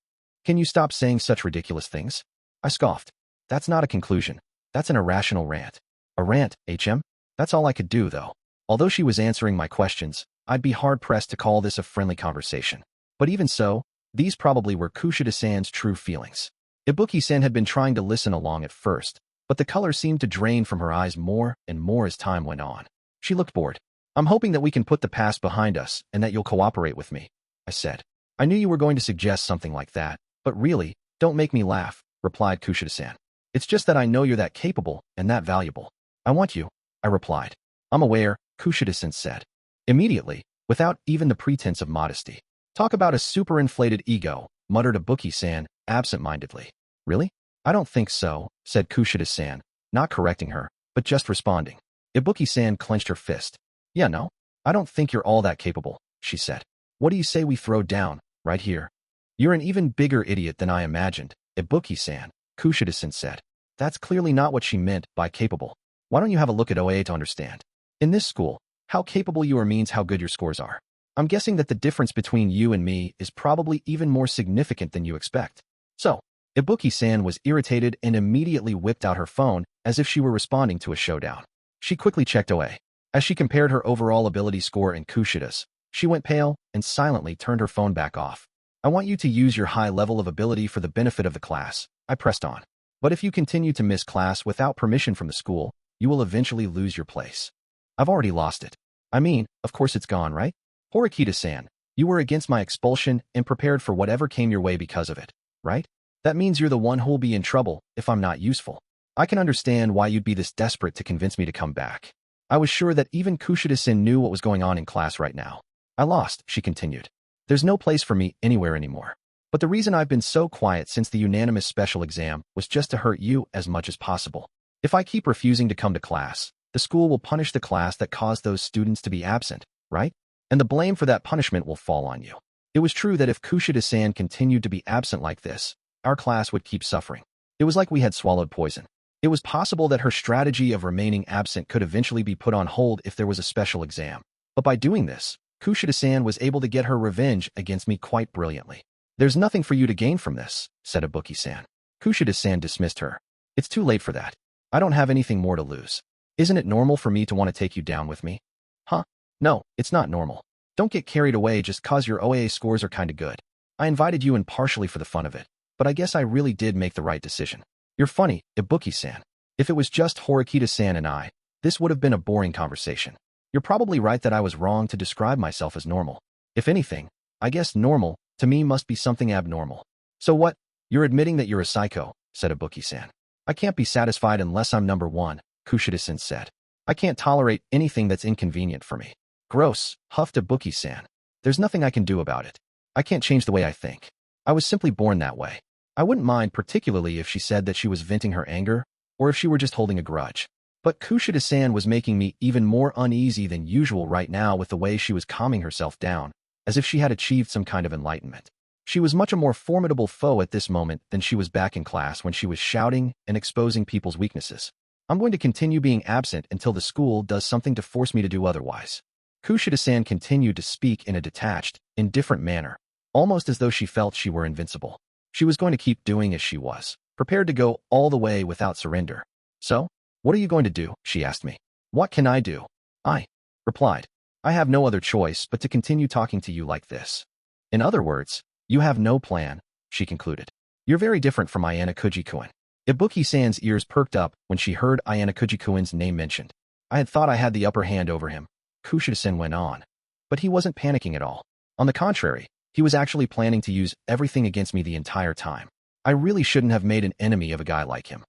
Speaker 1: Can you stop saying such ridiculous things? I scoffed. That's not a conclusion. That's an irrational rant. A rant, HM? That's all I could do, though. Although she was answering my questions, I'd be hard-pressed to call this a friendly conversation. But even so, these probably were Kushida-san's true feelings. Ibuki-san had been trying to listen along at first, but the color seemed to drain from her eyes more and more as time went on. She looked bored. I'm hoping that we can put the past behind us and that you'll cooperate with me, I said. I knew you were going to suggest something like that, but really, don't make me laugh, replied Kushida-san. It's just that I know you're that capable and that valuable. I want you, I replied. I'm aware, Kushida-san said. Immediately, without even the pretense of modesty. Talk about a superinflated ego, muttered Ibuki-san, absent-mindedly. Really? I don't think so, said Kushida-san, not correcting her, but just responding. Ibuki-san clenched her fist. Yeah, no? I don't think you're all that capable, she said. What do you say we throw down, right here? You're an even bigger idiot than I imagined, Ibuki-san, Kushida-san said. That's clearly not what she meant by capable. Why don't you have a look at OA to understand? In this school, how capable you are means how good your scores are. I'm guessing that the difference between you and me is probably even more significant than you expect. So, Ibuki-san was irritated and immediately whipped out her phone as if she were responding to a showdown. She quickly checked OA. As she compared her overall ability score and Kushida's, She went pale and silently turned her phone back off. I want you to use your high level of ability for the benefit of the class, I pressed on. But if you continue to miss class without permission from the school, you will eventually lose your place. I've already lost it. I mean, of course it's gone, right? Horikita-san, you were against my expulsion and prepared for whatever came your way because of it, right? That means you're the one who'll be in trouble if I'm not useful. I can understand why you'd be this desperate to convince me to come back. I was sure that even Kushida-san knew what was going on in class right now. I lost, she continued. There's no place for me anywhere anymore. But the reason I've been so quiet since the unanimous special exam was just to hurt you as much as possible. If I keep refusing to come to class, the school will punish the class that caused those students to be absent, right? And the blame for that punishment will fall on you. It was true that if Kushida-san continued to be absent like this, our class would keep suffering. It was like we had swallowed poison. It was possible that her strategy of remaining absent could eventually be put on hold if there was a special exam. But by doing this, Kushida-san was able to get her revenge against me quite brilliantly. There's nothing for you to gain from this, said Ibuki-san. Kushida-san dismissed her. It's too late for that. I don't have anything more to lose. Isn't it normal for me to want to take you down with me? Huh? No, it's not normal. Don't get carried away just cause your OAA scores are kinda good. I invited you in partially for the fun of it, but I guess I really did make the right decision. You're funny, Ibuki-san. If it was just Horikita-san and I, this would have been a boring conversation. You're probably right that I was wrong to describe myself as normal. If anything, I guess normal, to me, must be something abnormal. So what? You're admitting that you're a psycho, said Ibuki-san. I can't be satisfied unless I'm number one, Kushida-san said. I can't tolerate anything that's inconvenient for me. Gross, huffed Ibuki-san. There's nothing I can do about it. I can't change the way I think. I was simply born that way. I wouldn't mind particularly if she said that she was venting her anger, or if she were just holding a grudge. But Kushida-san was making me even more uneasy than usual right now with the way she was calming herself down, as if she had achieved some kind of enlightenment. She was much a more formidable foe at this moment than she was back in class when she was shouting and exposing people's weaknesses. I'm going to continue being absent until the school does something to force me to do otherwise. Kushida-san continued to speak in a detached, indifferent manner, almost as though she felt she were invincible. She was going to keep doing as she was, prepared to go all the way without surrender. So, what are you going to do? She asked me. What can I do? I replied. I have no other choice but to continue talking to you like this. In other words, you have no plan, she concluded. You're very different from Ayanokouji-kun. Ibuki-san's ears perked up when she heard Ayanokouji-kun's name mentioned. I had thought I had the upper hand over him, Kushida-san went on. But he wasn't panicking at all. On the contrary, he was actually planning to use everything against me the entire time. I really shouldn't have made an enemy of a guy like him.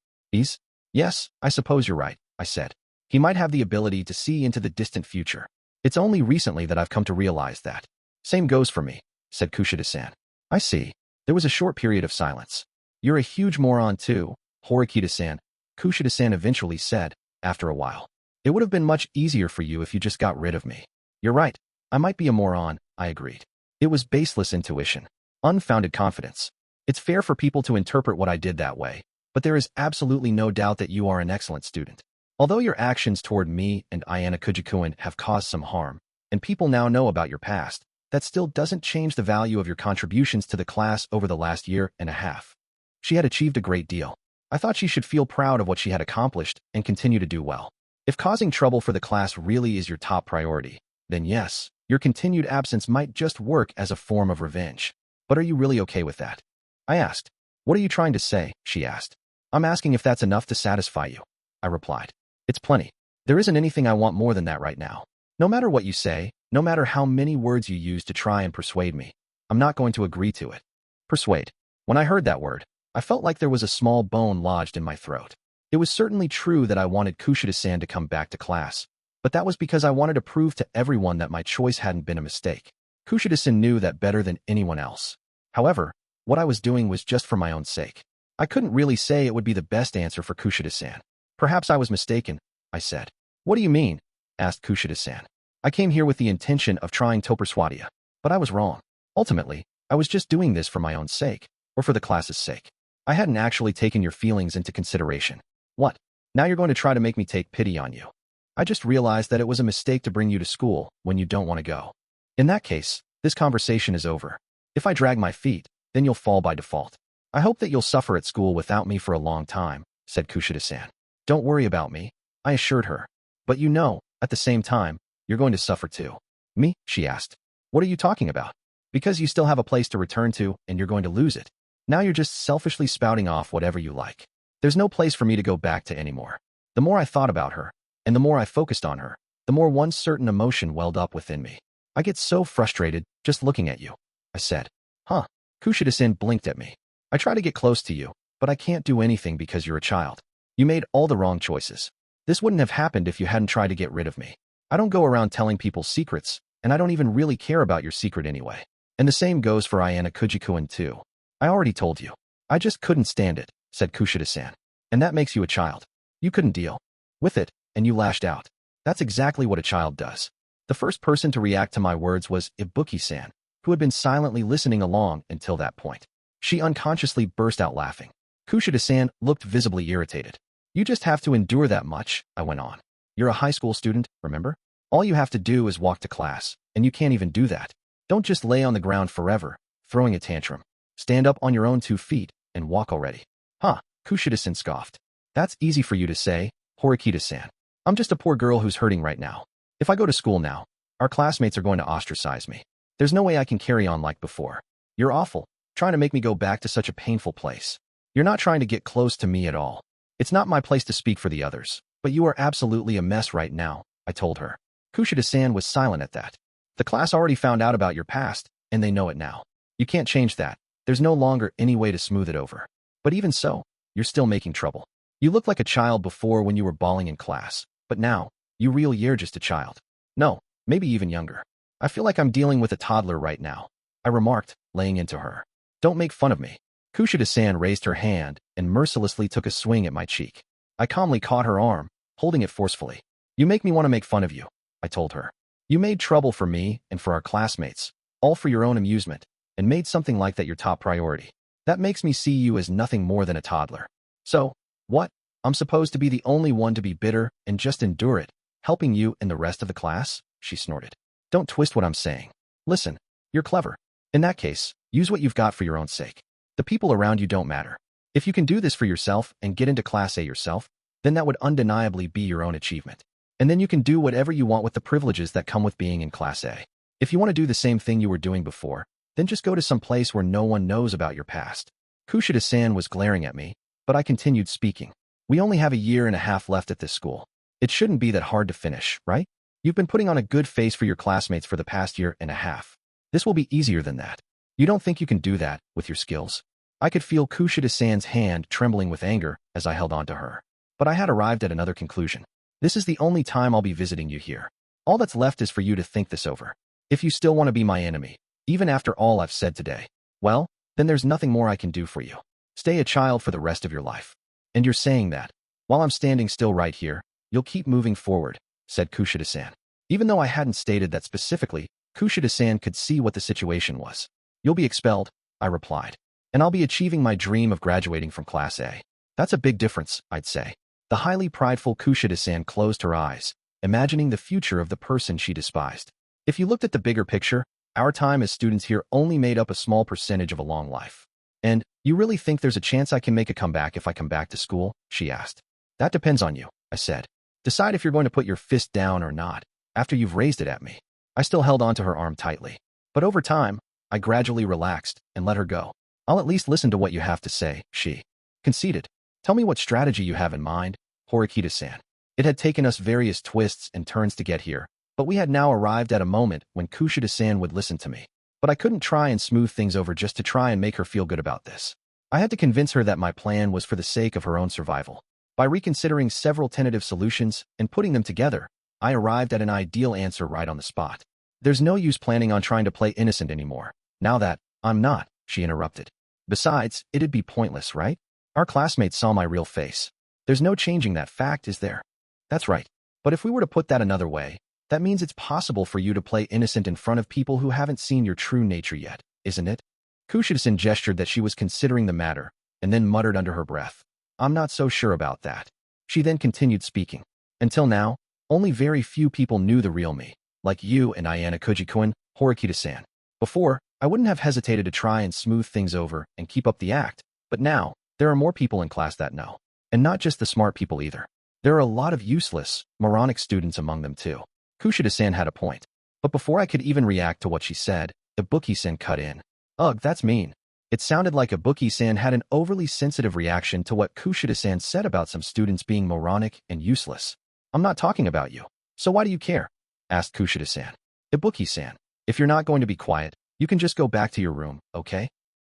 Speaker 1: Yes, I suppose you're right, I said. He might have the ability to see into the distant future. It's only recently that I've come to realize that. Same goes for me, said Kushida-san. I see. There was a short period of silence. You're a huge moron too, Horikita-san, Kushida-san eventually said, after a while. It would have been much easier for you if you just got rid of me. You're right. I might be a moron, I agreed. It was baseless intuition. Unfounded confidence. It's fair for people to interpret what I did that way, but there is absolutely no doubt that you are an excellent student. Although your actions toward me and Ayanokouji-kun have caused some harm, and people now know about your past, that still doesn't change the value of your contributions to the class over the last year and a half. She had achieved a great deal. I thought she should feel proud of what she had accomplished and continue to do well. If causing trouble for the class really is your top priority, then yes, your continued absence might just work as a form of revenge. But are you really okay with that? I asked. What are you trying to say? She asked. I'm asking if that's enough to satisfy you, I replied. It's plenty. There isn't anything I want more than that right now. No matter what you say, no matter how many words you use to try and persuade me, I'm not going to agree to it. Persuade. When I heard that word, I felt like there was a small bone lodged in my throat. It was certainly true that I wanted Kushida-san to come back to class, but that was because I wanted to prove to everyone that my choice hadn't been a mistake. Kushida-san knew that better than anyone else. However, what I was doing was just for my own sake. I couldn't really say it would be the best answer for Kushida-san. Perhaps I was mistaken, I said. What do you mean? Asked Kushida-san. I came here with the intention of trying to persuade you, but I was wrong. Ultimately, I was just doing this for my own sake, or for the class's sake. I hadn't actually taken your feelings into consideration. What? Now you're going to try to make me take pity on you. I just realized that it was a mistake to bring you to school when you don't want to go. In that case, this conversation is over. If I drag my feet, then you'll fall by default. I hope that you'll suffer at school without me for a long time, said Kushida-san. Don't worry about me, I assured her. But you know, at the same time, you're going to suffer too. Me? She asked. What are you talking about? Because you still have a place to return to and you're going to lose it. Now you're just selfishly spouting off whatever you like. There's no place for me to go back to anymore. The more I thought about her, and the more I focused on her, the more one certain emotion welled up within me. I get so frustrated just looking at you, I said. Huh. Kushida-san blinked at me. I try to get close to you, but I can't do anything because you're a child. You made all the wrong choices. This wouldn't have happened if you hadn't tried to get rid of me. I don't go around telling people secrets, and I don't even really care about your secret anyway. And the same goes for Ayanokouji-kun too. I already told you. I just couldn't stand it, said Kushida-san. And that makes you a child. You couldn't deal with it, and you lashed out. That's exactly what a child does. The first person to react to my words was Ibuki-san, who had been silently listening along until that point. She unconsciously burst out laughing. Kushida-san looked visibly irritated. You just have to endure that much, I went on. You're a high school student, remember? All you have to do is walk to class, and you can't even do that. Don't just lay on the ground forever, throwing a tantrum. Stand up on your own 2 feet and walk already. Huh, Kushida-san scoffed. That's easy for you to say, Horikita-san. I'm just a poor girl who's hurting right now. If I go to school now, our classmates are going to ostracize me. There's no way I can carry on like before. You're awful, trying to make me go back to such a painful place. You're not trying to get close to me at all. It's not my place to speak for the others, but you are absolutely a mess right now, I told her. Kushida-san was silent at that. The class already found out about your past, and they know it now. You can't change that. There's no longer any way to smooth it over. But even so, you're still making trouble. You looked like a child before when you were bawling in class, but now, you're just a child. No, maybe even younger. I feel like I'm dealing with a toddler right now, I remarked, laying into her. Don't make fun of me. Kushida-san raised her hand and mercilessly took a swing at my cheek. I calmly caught her arm, holding it forcefully. You make me want to make fun of you, I told her. You made trouble for me and for our classmates, all for your own amusement, and made something like that your top priority. That makes me see you as nothing more than a toddler. So, what? I'm supposed to be the only one to be bitter and just endure it, helping you and the rest of the class? She snorted. Don't twist what I'm saying. Listen, you're clever. In that case, use what you've got for your own sake. The people around you don't matter. If you can do this for yourself and get into Class A yourself, then that would undeniably be your own achievement. And then you can do whatever you want with the privileges that come with being in Class A. If you want to do the same thing you were doing before, then just go to some place where no one knows about your past. Kushida-san was glaring at me, but I continued speaking. We only have a year and a half left at this school. It shouldn't be that hard to finish, right? You've been putting on a good face for your classmates for the past year and a half. This will be easier than that. You don't think you can do that with your skills? I could feel Kushida-san's hand trembling with anger as I held on to her. But I had arrived at another conclusion. This is the only time I'll be visiting you here. All that's left is for you to think this over. If you still want to be my enemy, even after all I've said today, well, then there's nothing more I can do for you. Stay a child for the rest of your life. And you're saying that, while I'm standing still right here, you'll keep moving forward, said Kushida-san. Even though I hadn't stated that specifically, Kushida-san could see what the situation was. You'll be expelled, I replied. And I'll be achieving my dream of graduating from Class A. That's a big difference, I'd say. The highly prideful Kushida-san closed her eyes, imagining the future of the person she despised. If you looked at the bigger picture, our time as students here only made up a small percentage of a long life. And, you really think there's a chance I can make a comeback if I come back to school? She asked. That depends on you, I said. Decide if you're going to put your fist down or not, after you've raised it at me. I still held onto her arm tightly. But over time, I gradually relaxed and let her go. I'll at least listen to what you have to say, she conceded. Tell me what strategy you have in mind, Horikita-san. It had taken us various twists and turns to get here, but we had now arrived at a moment when Kushida-san would listen to me. But I couldn't try and smooth things over just to try and make her feel good about this. I had to convince her that my plan was for the sake of her own survival. By reconsidering several tentative solutions and putting them together, I arrived at an ideal answer right on the spot. There's no use planning on trying to play innocent anymore. Now that I'm not, she interrupted. Besides, it'd be pointless, right? Our classmates saw my real face. There's no changing that fact, is there? That's right. But if we were to put that another way, that means it's possible for you to play innocent in front of people who haven't seen your true nature yet, isn't it? Kushida-san gestured that she was considering the matter, and then muttered under her breath. I'm not so sure about that. She then continued speaking. Until now, only very few people knew the real me, like you and Ayanokouji-kun, Horikita-san. Before, I wouldn't have hesitated to try and smooth things over and keep up the act, but now, there are more people in class that know. And not just the smart people either. There are a lot of useless, moronic students among them too. Kushida-san had a point. But before I could even react to what she said, Ibuki-san cut in. Ugh, that's mean. It sounded like Ibuki-san had an overly sensitive reaction to what Kushida-san said about some students being moronic and useless. I'm not talking about you. So why do you care? Asked Kushida-san. Ibuki-san, if you're not going to be quiet, you can just go back to your room, okay?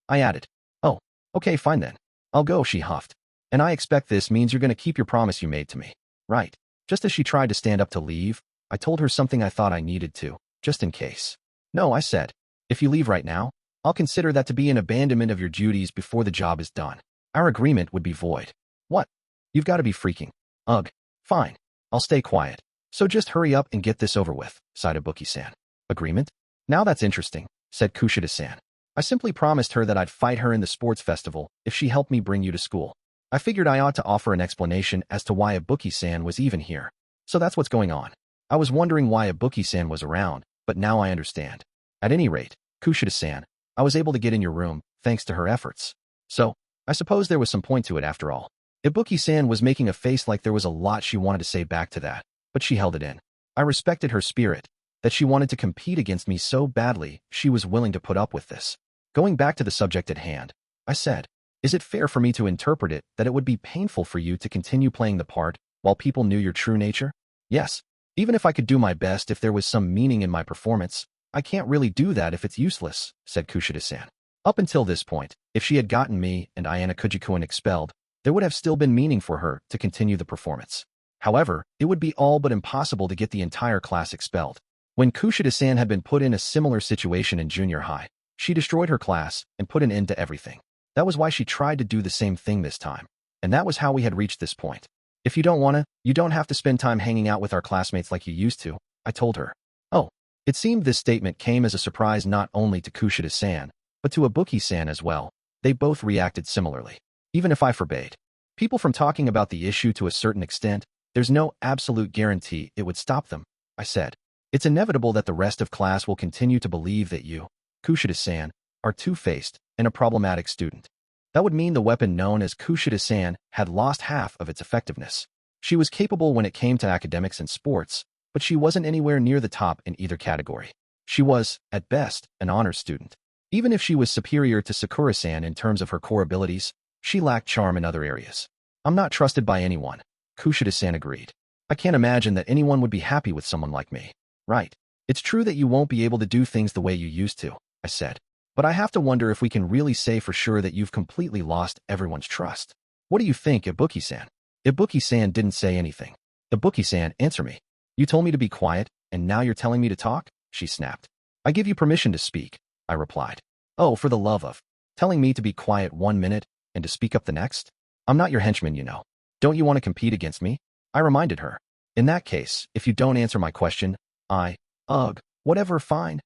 Speaker 1: I added. Oh, okay, fine then. I'll go, she huffed. And I expect this means you're going to keep your promise you made to me. Right. Just as she tried to stand up to leave, I told her something I thought I needed to, just in case. No, I said. If you leave right now, I'll consider that to be an abandonment of your duties before the job is done. Our agreement would be void. What? You've got to be freaking. Ugh. Fine. I'll stay quiet. So just hurry up and get this over with, sighed Ibuki-san. Agreement? Now that's interesting, said Kushida-san. I simply promised her that I'd fight her in the sports festival if she helped me bring you to school. I figured I ought to offer an explanation as to why Ibuki-san was even here. So that's what's going on. I was wondering why Ibuki-san was around, but now I understand. At any rate, Kushida-san, I was able to get in your room, thanks to her efforts. So, I suppose there was some point to it after all. Ibuki-san was making a face like there was a lot she wanted to say back to that, but she held it in. I respected her spirit, that she wanted to compete against me so badly she was willing to put up with this. Going back to the subject at hand, I said, is it fair for me to interpret it that it would be painful for you to continue playing the part while people knew your true nature? Yes. Even if I could do my best if there was some meaning in my performance, I can't really do that if it's useless, said Kushida-san. Up until this point, if she had gotten me and Ayanokouji expelled, there would have still been meaning for her to continue the performance. However, it would be all but impossible to get the entire class expelled. When Kushida-san had been put in a similar situation in junior high, she destroyed her class and put an end to everything. That was why she tried to do the same thing this time. And that was how we had reached this point. If you don't wanna, you don't have to spend time hanging out with our classmates like you used to, I told her. Oh. It seemed this statement came as a surprise not only to Kushida-san, but to Ibuki-san as well. They both reacted similarly. Even if I forbade people from talking about the issue to a certain extent, there's no absolute guarantee it would stop them, I said. It's inevitable that the rest of class will continue to believe that you, Kushida-san, are two-faced and a problematic student. That would mean the weapon known as Kushida-san had lost half of its effectiveness. She was capable when it came to academics and sports, but she wasn't anywhere near the top in either category. She was, at best, an honors student. Even if she was superior to Sakura-san in terms of her core abilities, she lacked charm in other areas. I'm not trusted by anyone, Kushida-san agreed. I can't imagine that anyone would be happy with someone like me. Right. It's true that you won't be able to do things the way you used to, I said. But I have to wonder if we can really say for sure that you've completely lost everyone's trust. What do you think, Ibuki-san? Ibuki-san didn't say anything. Ibuki-san, answer me. You told me to be quiet, and now you're telling me to talk? She snapped. I give you permission to speak, I replied. Oh, for the love of. Telling me to be quiet 1 minute and to speak up the next? I'm not your henchman, you know. Don't you want to compete against me? I reminded her. In that case, if you don't answer my question, whatever, fine,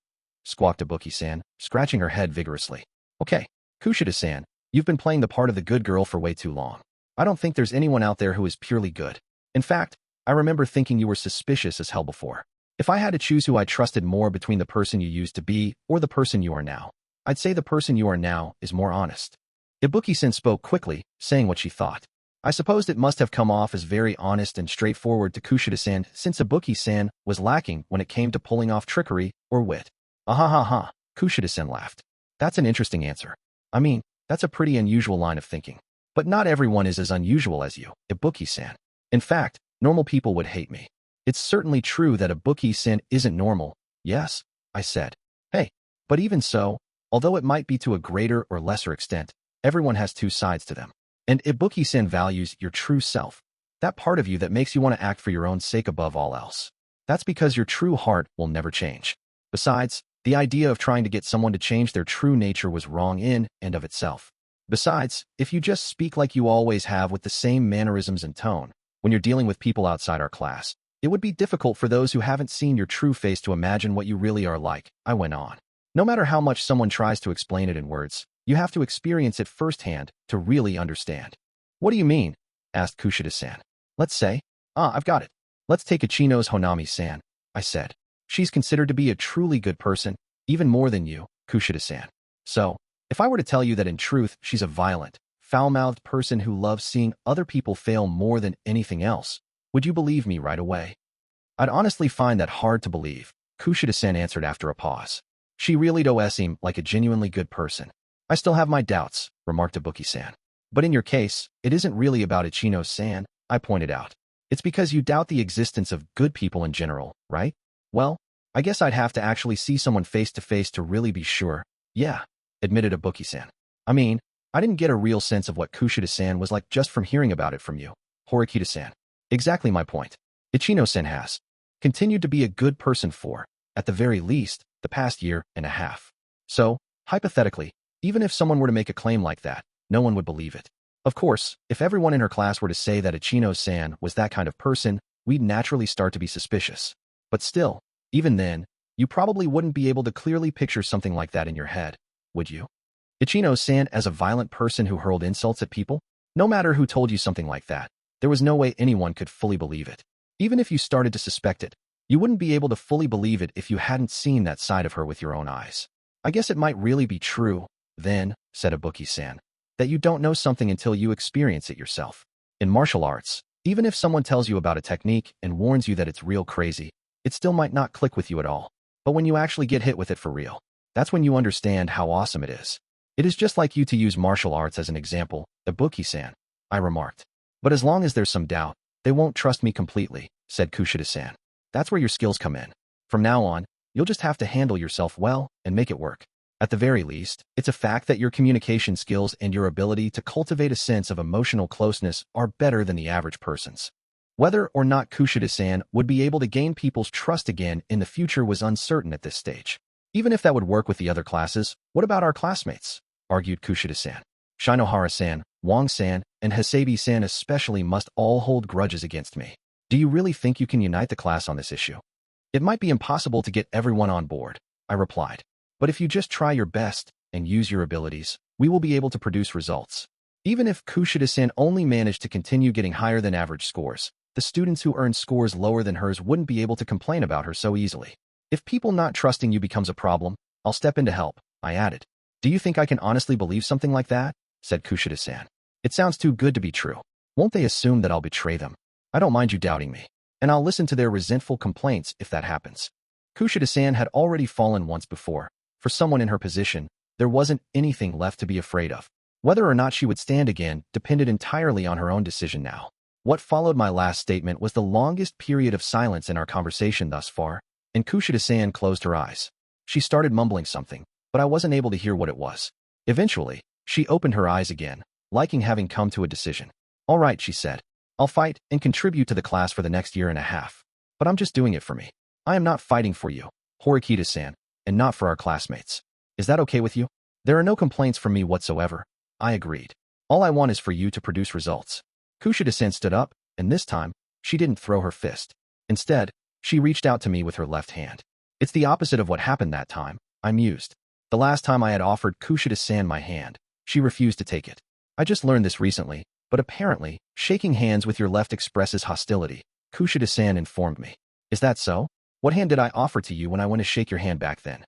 Speaker 1: squawked Ibuki-san, scratching her head vigorously. Okay, Kushida-san, you've been playing the part of the good girl for way too long. I don't think there's anyone out there who is purely good. In fact, I remember thinking you were suspicious as hell before. If I had to choose who I trusted more between the person you used to be or the person you are now, I'd say the person you are now is more honest. Ibuki-san spoke quickly, saying what she thought. I supposed it must have come off as very honest and straightforward to Kushida-san since Ibuki-san was lacking when it came to pulling off trickery or wit. Ha, Kushida-san laughed. That's an interesting answer. I mean, that's a pretty unusual line of thinking. But not everyone is as unusual as you, Ibuki-san. In fact, normal people would hate me. It's certainly true that Ibuki-san isn't normal, yes, I said. Hey, but even so, although it might be to a greater or lesser extent, everyone has two sides to them. And Ibuki-san values your true self, that part of you that makes you want to act for your own sake above all else. That's because your true heart will never change. Besides, the idea of trying to get someone to change their true nature was wrong in and of itself. Besides, if you just speak like you always have with the same mannerisms and tone, when you're dealing with people outside our class, it would be difficult for those who haven't seen your true face to imagine what you really are like, I went on. No matter how much someone tries to explain it in words, you have to experience it firsthand to really understand. What do you mean? Asked Kushida-san. Let's say, I've got it. Let's take Ichino's Honami-san, I said. She's considered to be a truly good person, even more than you, Kushida-san. So, if I were to tell you that in truth she's a violent, foul-mouthed person who loves seeing other people fail more than anything else, would you believe me right away? I'd honestly find that hard to believe, Kushida-san answered after a pause. She really does seem like a genuinely good person. I still have my doubts, remarked Ibuki-san. But in your case, it isn't really about Ichino-san, I pointed out. It's because you doubt the existence of good people in general, right? Well, I guess I'd have to actually see someone face to face to really be sure. Yeah, admitted Ibuki-san. I mean, I didn't get a real sense of what Kushida-san was like just from hearing about it from you, Horikita-san. Exactly my point. Ichino-san has continued to be a good person for, at the very least, the past year and a half. So, hypothetically, even if someone were to make a claim like that, no one would believe it. Of course, if everyone in her class were to say that Ichino-san was that kind of person, we'd naturally start to be suspicious. But still, even then, you probably wouldn't be able to clearly picture something like that in your head, would you? Ichino-san as a violent person who hurled insults at people? No matter who told you something like that, there was no way anyone could fully believe it. Even if you started to suspect it, you wouldn't be able to fully believe it if you hadn't seen that side of her with your own eyes. I guess it might really be true, then, said Ibuki-san, that you don't know something until you experience it yourself. In martial arts, even if someone tells you about a technique and warns you that it's real crazy, it still might not click with you at all. But when you actually get hit with it for real, that's when you understand how awesome it is. It is just like you to use martial arts as an example, Ibuki-san, I remarked. But as long as there's some doubt, they won't trust me completely, said Kushida-san. That's where your skills come in. From now on, you'll just have to handle yourself well and make it work. At the very least, it's a fact that your communication skills and your ability to cultivate a sense of emotional closeness are better than the average person's. Whether or not Kushida-san would be able to gain people's trust again in the future was uncertain at this stage. Even if that would work with the other classes, what about our classmates? Argued Kushida-san. Shinohara-san, Wang-san, and Hasabi-san especially must all hold grudges against me. Do you really think you can unite the class on this issue? It might be impossible to get everyone on board, I replied. But if you just try your best and use your abilities, we will be able to produce results. Even if Kushida-san only managed to continue getting higher than average scores, the students who earned scores lower than hers wouldn't be able to complain about her so easily. If people not trusting you becomes a problem, I'll step in to help, I added. Do you think I can honestly believe something like that? Said Kushida-san. It sounds too good to be true. Won't they assume that I'll betray them? I don't mind you doubting me, and I'll listen to their resentful complaints if that happens. Kushida-san had already fallen once before. For someone in her position, there wasn't anything left to be afraid of. Whether or not she would stand again depended entirely on her own decision now. What followed my last statement was the longest period of silence in our conversation thus far, and Kushida-san closed her eyes. She started mumbling something, but I wasn't able to hear what it was. Eventually, she opened her eyes again, liking having come to a decision. All right, she said. I'll fight and contribute to the class for the next year and a half. But I'm just doing it for me. I am not fighting for you, Horikita-san, and not for our classmates. Is that okay with you? There are no complaints from me whatsoever. I agreed. All I want is for you to produce results. Kushida-san stood up, and this time, she didn't throw her fist. Instead, she reached out to me with her left hand. It's the opposite of what happened that time, I mused. The last time I had offered Kushida-san my hand, she refused to take it. I just learned this recently, but apparently, shaking hands with your left expresses hostility, Kushida-san informed me. Is that so? What hand did I offer to you when I went to shake your hand back then?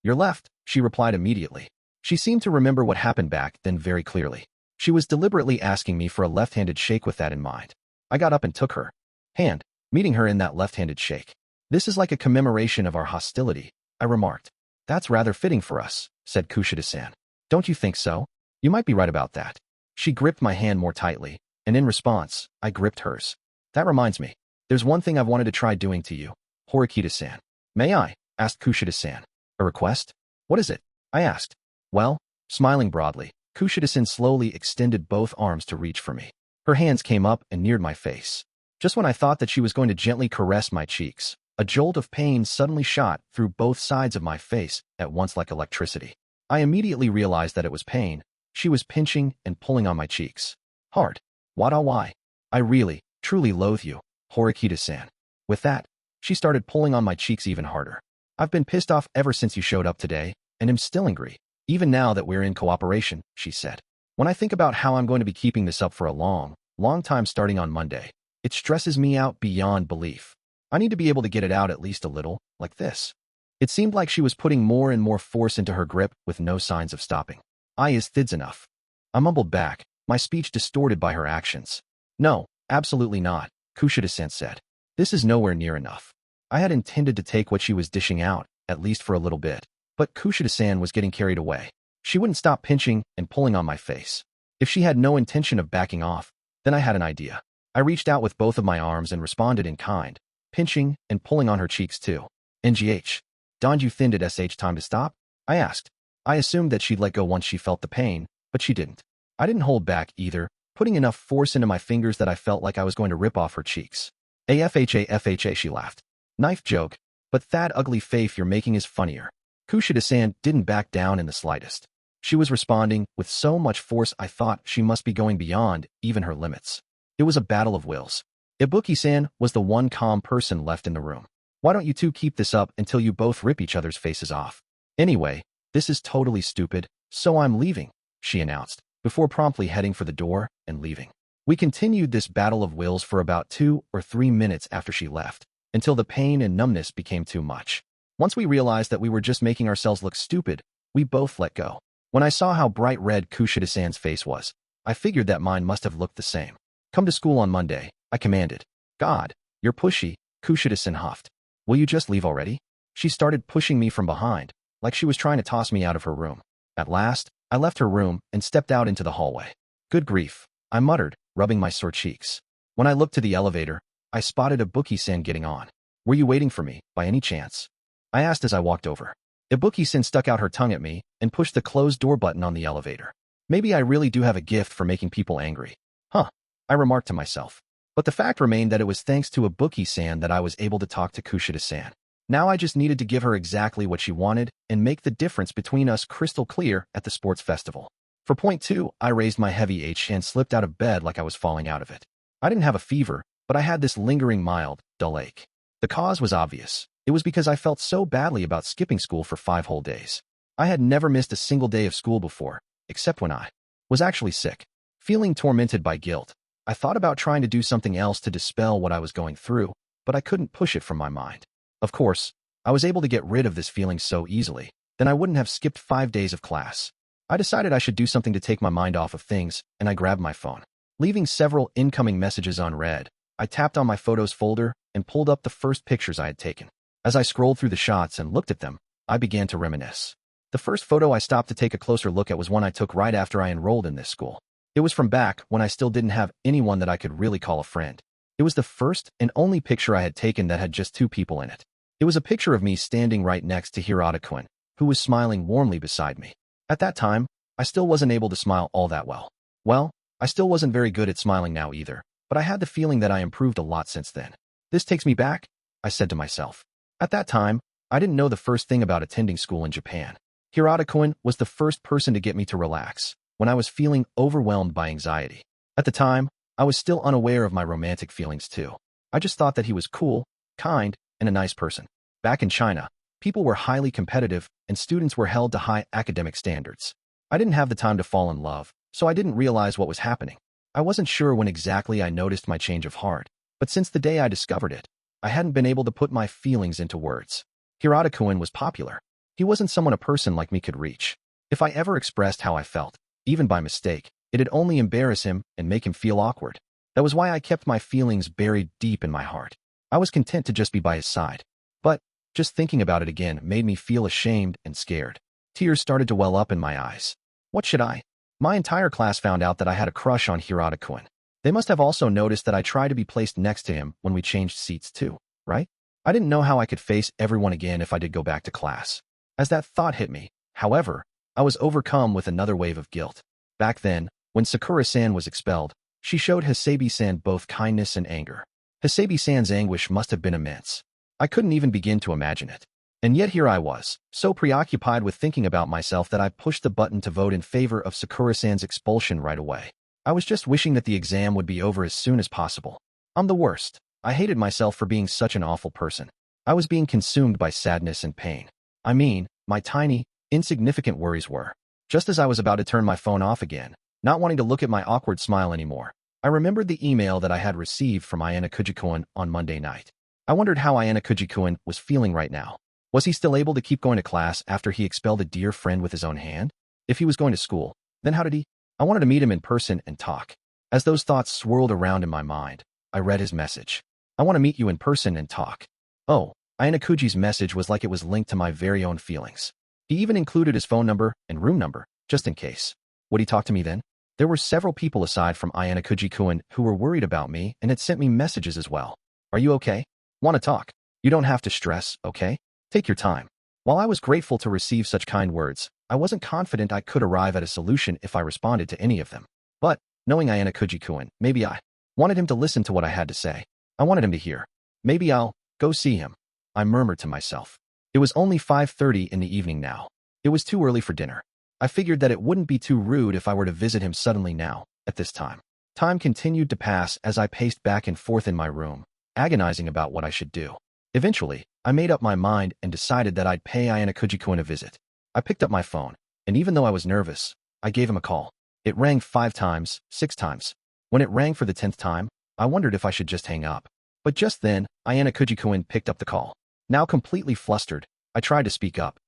Speaker 1: Your left, she replied immediately. She seemed to remember what happened back then very clearly. She was deliberately asking me for a left-handed shake with that in mind. I got up and took her hand, meeting her in that left-handed shake. This is like a commemoration of our hostility, I remarked. That's rather fitting for us, said Kushida-san. Don't you think so? You might be right about that. She gripped my hand more tightly, and in response, I gripped hers. That reminds me. There's one thing I've wanted to try doing to you, Horikita-san. May I? Asked Kushida-san. A request? What is it? I asked. Well, smiling broadly, Kushida-san slowly extended both arms to reach for me. Her hands came up and neared my face. Just when I thought that she was going to gently caress my cheeks, a jolt of pain suddenly shot through both sides of my face at once like electricity. I immediately realized that it was pain. She was pinching and pulling on my cheeks. Hard. Why? I really, truly loathe you, Horikita-san. With that, she started pulling on my cheeks even harder. I've been pissed off ever since you showed up today, and am still angry, even now that we're in cooperation, she said. When I think about how I'm going to be keeping this up for a long time starting on Monday, it stresses me out beyond belief. I need to be able to get it out at least a little, like this. It seemed like she was putting more and more force into her grip with no signs of stopping. I is thids enough. I mumbled back, my speech distorted by her actions. No, absolutely not, Kushida-san said. This is nowhere near enough. I had intended to take what she was dishing out, at least for a little bit. But Kushida-san was getting carried away. She wouldn't stop pinching and pulling on my face. If she had no intention of backing off, then I had an idea. I reached out with both of my arms and responded in kind, pinching and pulling on her cheeks too. NGH. Don't you think it's time to stop? I asked. I assumed that she'd let go once she felt the pain, but she didn't. I didn't hold back either, putting enough force into my fingers that I felt like I was going to rip off her cheeks. AFHA, she laughed. Knife joke, but that ugly face you're making is funnier. Kushida-san didn't back down in the slightest. She was responding with so much force I thought she must be going beyond even her limits. It was a battle of wills. Ibuki-san was the one calm person left in the room. Why don't you two keep this up until you both rip each other's faces off? Anyway, this is totally stupid, so I'm leaving, she announced, before promptly heading for the door and leaving. We continued this battle of wills for about 2 or 3 minutes after she left, until the pain and numbness became too much. Once we realized that we were just making ourselves look stupid, we both let go. When I saw how bright red Kushida-san's face was, I figured that mine must have looked the same. Come to school on Monday, I commanded. God, you're pushy, Kushida-san huffed. Will you just leave already? She started pushing me from behind, like she was trying to toss me out of her room. At last, I left her room and stepped out into the hallway. Good grief, I muttered, rubbing my sore cheeks. When I looked to the elevator, I spotted Ibuki-san getting on. Were you waiting for me, by any chance? I asked as I walked over. Ibuki-san stuck out her tongue at me and pushed the closed door button on the elevator. Maybe I really do have a gift for making people angry. Huh, I remarked to myself. But the fact remained that it was thanks to Ibuki-san that I was able to talk to Kushida-san. Now I just needed to give her exactly what she wanted and make the difference between us crystal clear at the sports festival. For point 2, I raised my heavy H and slipped out of bed like I was falling out of it. I didn't have a fever, but I had this lingering mild, dull ache. The cause was obvious. It was because I felt so badly about skipping school for 5 whole days. I had never missed a single day of school before, except when I was actually sick. Feeling tormented by guilt, I thought about trying to do something else to dispel what I was going through, but I couldn't push it from my mind. Of course, I was able to get rid of this feeling so easily, then I wouldn't have skipped 5 days of class. I decided I should do something to take my mind off of things, and I grabbed my phone. Leaving several incoming messages unread, I tapped on my photos folder and pulled up the first pictures I had taken. As I scrolled through the shots and looked at them, I began to reminisce. The first photo I stopped to take a closer look at was one I took right after I enrolled in this school. It was from back when I still didn't have anyone that I could really call a friend. It was the first and only picture I had taken that had just 2 people in it. It was a picture of me standing right next to Hirata-kun, who was smiling warmly beside me. At that time, I still wasn't able to smile all that well. Well, I still wasn't very good at smiling now either, but I had the feeling that I improved a lot since then. This takes me back, I said to myself. At that time, I didn't know the first thing about attending school in Japan. Hirata-kun was the first person to get me to relax when I was feeling overwhelmed by anxiety. At the time, I was still unaware of my romantic feelings too. I just thought that he was cool, kind, and a nice person. Back in China, people were highly competitive and students were held to high academic standards. I didn't have the time to fall in love, so I didn't realize what was happening. I wasn't sure when exactly I noticed my change of heart, but since the day I discovered it, I hadn't been able to put my feelings into words. Hirata-kun was popular. He wasn't someone a person like me could reach. If I ever expressed how I felt, even by mistake, it'd only embarrass him and make him feel awkward. That was why I kept my feelings buried deep in my heart. I was content to just be by his side. But just thinking about it again made me feel ashamed and scared. Tears started to well up in my eyes. What should I? My entire class found out that I had a crush on Hirata-kun. They must have also noticed that I tried to be placed next to him when we changed seats too, right? I didn't know how I could face everyone again if I did go back to class. As that thought hit me, however, I was overcome with another wave of guilt. Back then, when Sakura-san was expelled, she showed Hasebi-san both kindness and anger. Hasebi-san's anguish must have been immense. I couldn't even begin to imagine it. And yet here I was, so preoccupied with thinking about myself that I pushed the button to vote in favor of Sakura-san's expulsion right away. I was just wishing that the exam would be over as soon as possible. I'm the worst. I hated myself for being such an awful person. I was being consumed by sadness and pain. I mean, my tiny, insignificant worries were. Just as I was about to turn my phone off again, not wanting to look at my awkward smile anymore, I remembered the email that I had received from Ayanokouji-kun on Monday night. I wondered how Ayanokouji-kun was feeling right now. Was he still able to keep going to class after he expelled a dear friend with his own hand? If he was going to school, then how did he? I wanted to meet him in person and talk. As those thoughts swirled around in my mind, I read his message. I want to meet you in person and talk. Oh, Ayanokouji's message was like it was linked to my very own feelings. He even included his phone number and room number, just in case. Would he talk to me then? There were several people aside from Ayanokouji-kun who were worried about me and had sent me messages as well. Are you okay? Want to talk? You don't have to stress, okay? Take your time. While I was grateful to receive such kind words, I wasn't confident I could arrive at a solution if I responded to any of them. But, knowing Ayanokouji-kun, maybe I wanted him to listen to what I had to say. I wanted him to hear. Maybe I'll go see him. I murmured to myself. It was only 5:30 in the evening now. It was too early for dinner. I figured that it wouldn't be too rude if I were to visit him suddenly now, at this time. Time continued to pass as I paced back and forth in my room, agonizing about what I should do. Eventually, I made up my mind and decided that I'd pay Ayanokouji-kun a visit. I picked up my phone, and even though I was nervous, I gave him a call. It rang 5 times, 6 times. When it rang for the 10th time, I wondered if I should just hang up. But just then, Ayanokouji-kun picked up the call. Now completely flustered, I tried to speak up.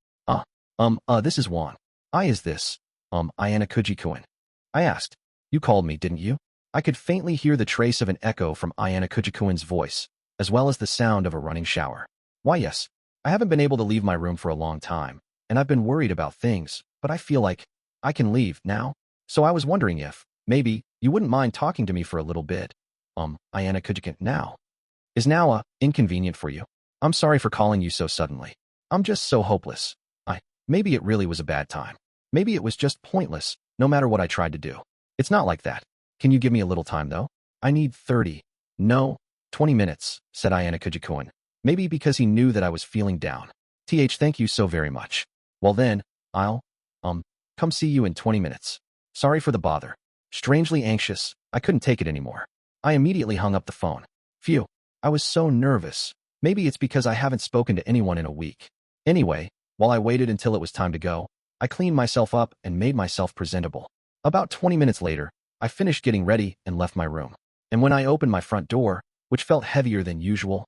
Speaker 1: This is Juan. Is this, Ayanokouji-kun? I asked. You called me, didn't you? I could faintly hear the trace of an echo from Ayanokouji-kun's voice, as well as the sound of a running shower. Why, yes. I haven't been able to leave my room for a long time, and I've been worried about things, but I feel like I can leave now. So I was wondering if, maybe, you wouldn't mind talking to me for a little bit. Ayanokouji-kun, now. Is now, inconvenient for you? I'm sorry for calling you so suddenly. I'm just so hopeless. Maybe it really was a bad time. Maybe it was just pointless, no matter what I tried to do. It's not like that. Can you give me a little time, though? I need 20 minutes, said Ayanokouji-kun. Maybe because he knew that I was feeling down. Thank you so very much. Well then, I'll, come see you in 20 minutes. Sorry for the bother. Strangely anxious, I couldn't take it anymore. I immediately hung up the phone. Phew, I was so nervous. Maybe it's because I haven't spoken to anyone in a week. Anyway, while I waited until it was time to go, I cleaned myself up and made myself presentable. About 20 minutes later, I finished getting ready and left my room. And when I opened my front door, which felt heavier than usual,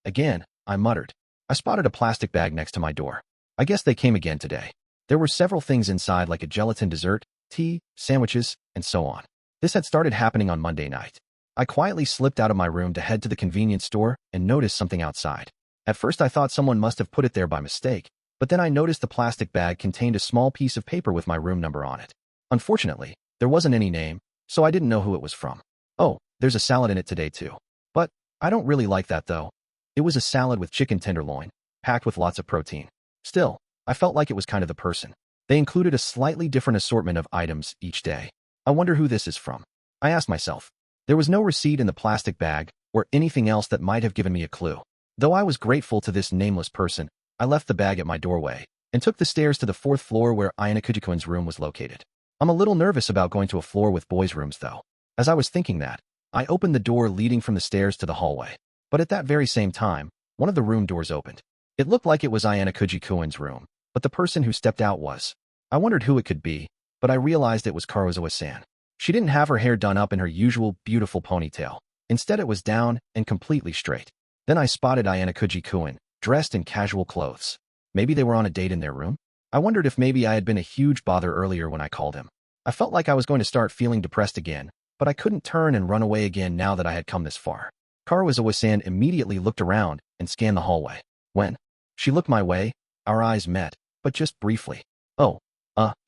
Speaker 1: again, I muttered. I spotted a plastic bag next to my door. I guess they came again today. There were several things inside like a gelatin dessert, tea, sandwiches, and so on. This had started happening on Monday night. I quietly slipped out of my room to head to the convenience store and noticed something outside. At first I thought someone must have put it there by mistake, but then I noticed the plastic bag contained a small piece of paper with my room number on it. Unfortunately, there wasn't any name, so I didn't know who it was from. Oh, there's a salad in it today too. But I don't really like that though. It was a salad with chicken tenderloin, packed with lots of protein. Still, I felt like it was kind of the person. They included a slightly different assortment of items each day. I wonder who this is from. I asked myself. There was no receipt in the plastic bag or anything else that might have given me a clue. Though I was grateful to this nameless person, I left the bag at my doorway and took the stairs to the 4th floor where Ayanokouji-kun's room was located. I'm a little nervous about going to a floor with boys' rooms though. As I was thinking that, I opened the door leading from the stairs to the hallway. But at that very same time, one of the room doors opened. It looked like it was Ayanokouji-kun's room, but the person who stepped out was. I wondered who it could be, but I realized it was Karuizawa-san. She didn't have her hair done up in her usual beautiful ponytail. Instead it was down and completely straight. Then I spotted Ayanokouji-kun, dressed in casual clothes. Maybe they were on a date in their room? I wondered if maybe I had been a huge bother earlier when I called him. I felt like I was going to start feeling depressed again, but I couldn't turn and run away again now that I had come this far. Karuizawa-san immediately looked around and scanned the hallway. When she looked my way, our eyes met, but just briefly.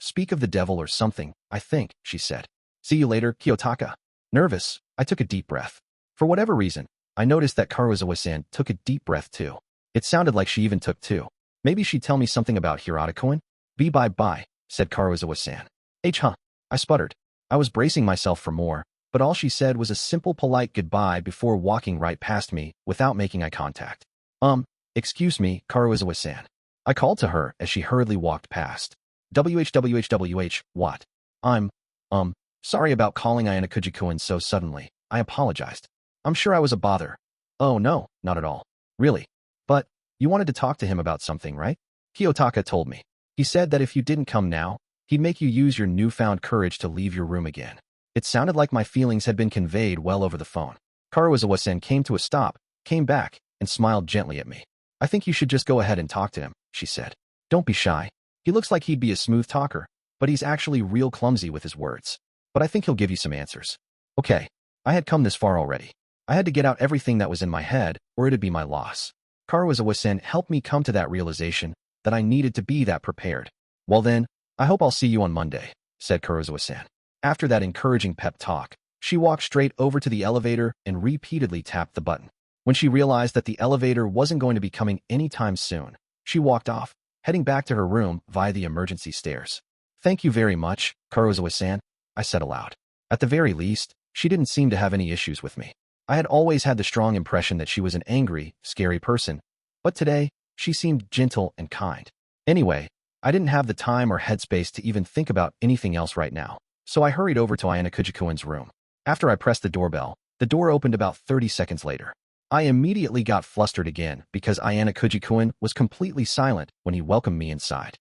Speaker 1: Speak of the devil or something, I think, she said. See you later, Kiyotaka. Nervous, I took a deep breath. For whatever reason, I noticed that Karuizawa-san took a deep breath too. It sounded like she even took two. Maybe she'd tell me something about Hirata-kun? Bye, said Karuizawa-san. I sputtered. I was bracing myself for more, but all she said was a simple polite goodbye before walking right past me without making eye contact. Excuse me, Karuizawa-san. I called to her as she hurriedly walked past. What? I'm sorry about calling Ayanokouji-kun so suddenly. I apologized. I'm sure I was a bother. Oh no, not at all. Really. But, you wanted to talk to him about something, right? Kiyotaka told me. He said that if you didn't come now, he'd make you use your newfound courage to leave your room again. It sounded like my feelings had been conveyed well over the phone. Karuizawa-san came to a stop, came back, and smiled gently at me. I think you should just go ahead and talk to him, she said. Don't be shy. He looks like he'd be a smooth talker, but he's actually real clumsy with his words. But I think he'll give you some answers. Okay, I had come this far already. I had to get out everything that was in my head, or it'd be my loss. Karuizawa-san helped me come to that realization that I needed to be that prepared. Well then, I hope I'll see you on Monday, said Karuizawa-san. After that encouraging pep talk, she walked straight over to the elevator and repeatedly tapped the button. When she realized that the elevator wasn't going to be coming anytime soon, she walked off, heading back to her room via the emergency stairs. Thank you very much, Karuizawa-san, I said aloud. At the very least, she didn't seem to have any issues with me. I had always had the strong impression that she was an angry, scary person, but today, she seemed gentle and kind. Anyway, I didn't have the time or headspace to even think about anything else right now, so I hurried over to Ayanokouji-kun's room. After I pressed the doorbell, the door opened about 30 seconds later. I immediately got flustered again because Ayanokouji-kun was completely silent when he welcomed me inside.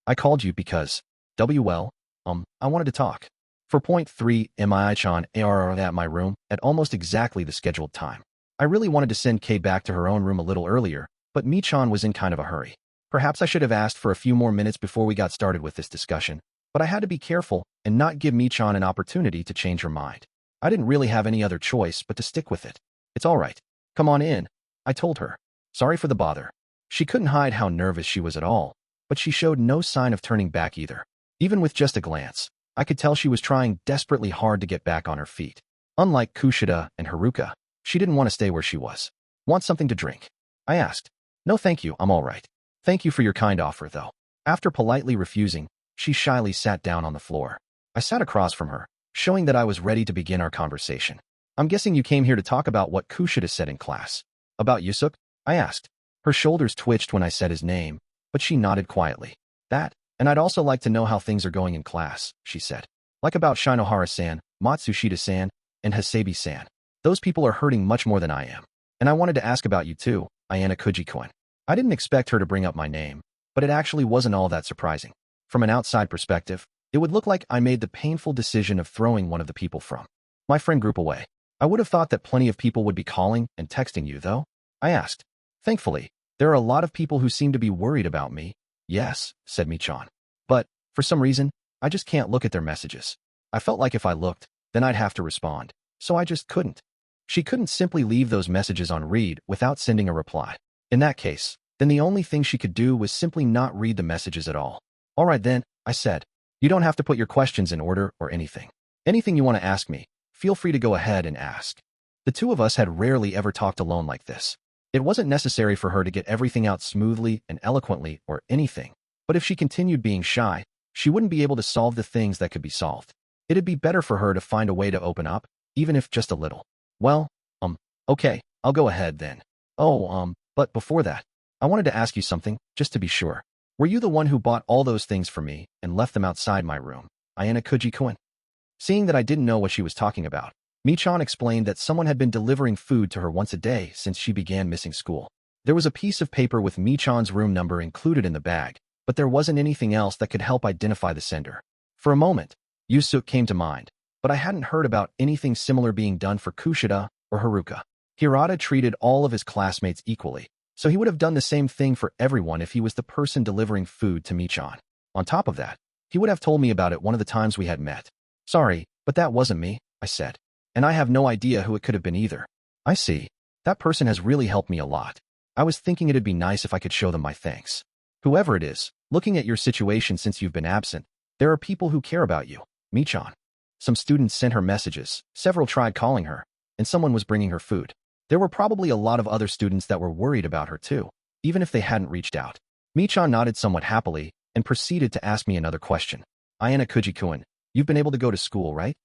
Speaker 1: I called you because, I wanted to talk. For point 3 Mii-chan ARR at my room at almost exactly the scheduled time. I really wanted to send Kei back to her own room a little earlier, but Mi-chan was in kind of a hurry. Perhaps I should have asked for a few more minutes before we got started with this discussion, but I had to be careful and not give Mi-chan an opportunity to change her mind. I didn't really have any other choice but to stick with it. It's all right. Come on in, I told her. Sorry for the bother. She couldn't hide how nervous she was at all, but she showed no sign of turning back either. Even with just a glance, I could tell she was trying desperately hard to get back on her feet. Unlike Kushida and Haruka, she didn't want to stay where she was. Want something to drink? I asked. No thank you, I'm all right. Thank you for your kind offer, though. After politely refusing, she shyly sat down on the floor. I sat across from her, showing that I was ready to begin our conversation. I'm guessing you came here to talk about what Kushida said in class. About Yusuke? I asked. Her shoulders twitched when I said his name, but she nodded quietly. That, and I'd also like to know how things are going in class, she said. Like about Shinohara-san, Matsushita-san, and Hasebi-san. Those people are hurting much more than I am. And I wanted to ask about you too, Ayanokouji-kun. I didn't expect her to bring up my name, but it actually wasn't all that surprising. From an outside perspective, it would look like I made the painful decision of throwing one of the people from my friend group away. I would have thought that plenty of people would be calling and texting you, though, I asked. Thankfully, there are a lot of people who seem to be worried about me. Yes, said Mi-chan. But, for some reason, I just can't look at their messages. I felt like if I looked, then I'd have to respond, so I just couldn't. She couldn't simply leave those messages on read without sending a reply. In that case, then the only thing she could do was simply not read the messages at all. All right then, I said. You don't have to put your questions in order or anything. Anything you want to ask me, feel free to go ahead and ask. The two of us had rarely ever talked alone like this. It wasn't necessary for her to get everything out smoothly and eloquently or anything, but if she continued being shy, she wouldn't be able to solve the things that could be solved. It'd be better for her to find a way to open up, even if just a little. Well, okay, I'll go ahead then. But before that, I wanted to ask you something, just to be sure. Were you the one who bought all those things for me and left them outside my room, Ayanokouji-kun? Seeing that I didn't know what she was talking about, Mi-chan explained that someone had been delivering food to her once a day since she began missing school. There was a piece of paper with Mi-chan's room number included in the bag, but there wasn't anything else that could help identify the sender. For a moment, Yusuke came to mind, but I hadn't heard about anything similar being done for Kushida or Haruka. Hirata treated all of his classmates equally, so he would have done the same thing for everyone if he was the person delivering food to Mi-chan. On top of that, he would have told me about it one of the times we had met. Sorry, but that wasn't me, I said. And I have no idea who it could have been either. I see. That person has really helped me a lot. I was thinking it'd be nice if I could show them my thanks. Whoever it is, looking at your situation since you've been absent, there are people who care about you, Mi-chan. Some students sent her messages, several tried calling her, and someone was bringing her food. There were probably a lot of other students that were worried about her too, even if they hadn't reached out. Mi-chan nodded somewhat happily and proceeded to ask me another question. Ayanokouji-kun, you've been able to go to school, right?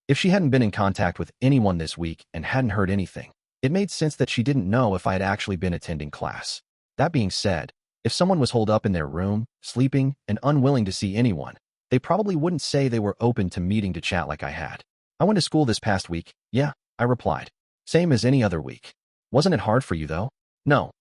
Speaker 1: If she hadn't been in contact with anyone this week and hadn't heard anything, it made sense that she didn't know if I had actually been attending class. That being said, if someone was holed up in their room, sleeping, and unwilling to see anyone, they probably wouldn't say they were open to meeting to chat like I had. I went to school this past week, yeah, I replied. Same as any other week. Wasn't it hard for you though? No,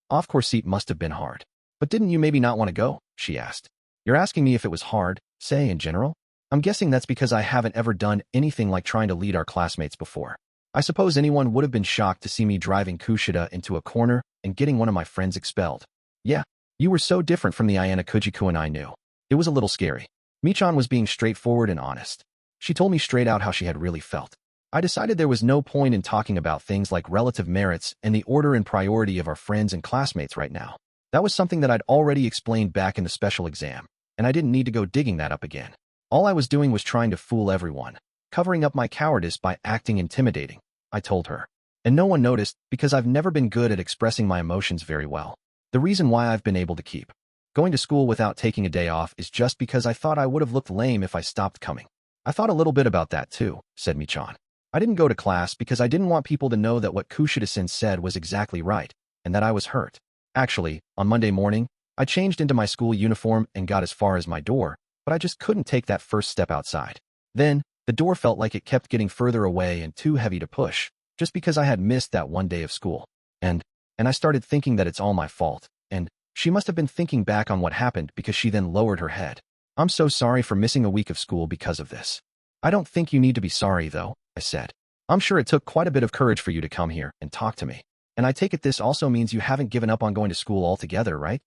Speaker 1: off-course seat must have been hard. But didn't you maybe not want to go? She asked. You're asking me if it was hard, say in general? I'm guessing that's because I haven't ever done anything like trying to lead our classmates before. I suppose anyone would have been shocked to see me driving Kushida into a corner and getting one of my friends expelled. Yeah, you were so different from the Ayanokouji-kun I knew. It was a little scary. Mi-chan was being straightforward and honest. She told me straight out how she had really felt. I decided there was no point in talking about things like relative merits and the order and priority of our friends and classmates right now. That was something that I'd already explained back in the special exam, and I didn't need to go digging that up again. All I was doing was trying to fool everyone, covering up my cowardice by acting intimidating, I told her. And no one noticed because I've never been good at expressing my emotions very well. The reason why I've been able to keep going to school without taking a day off is just because I thought I would have looked lame if I stopped coming. I thought a little bit about that too, said Michan. I didn't go to class because I didn't want people to know that what Kushida-san said was exactly right, and that I was hurt. Actually, on Monday morning, I changed into my school uniform and got as far as my door, but I just couldn't take that first step outside. Then, the door felt like it kept getting further away and too heavy to push, just because I had missed that one day of school. And I started thinking that it's all my fault, and she must have been thinking back on what happened because she then lowered her head. I'm so sorry for missing a week of school because of this. I don't think you need to be sorry, though, I said. I'm sure it took quite a bit of courage for you to come here and talk to me. And I take it this also means you haven't given up on going to school altogether, right?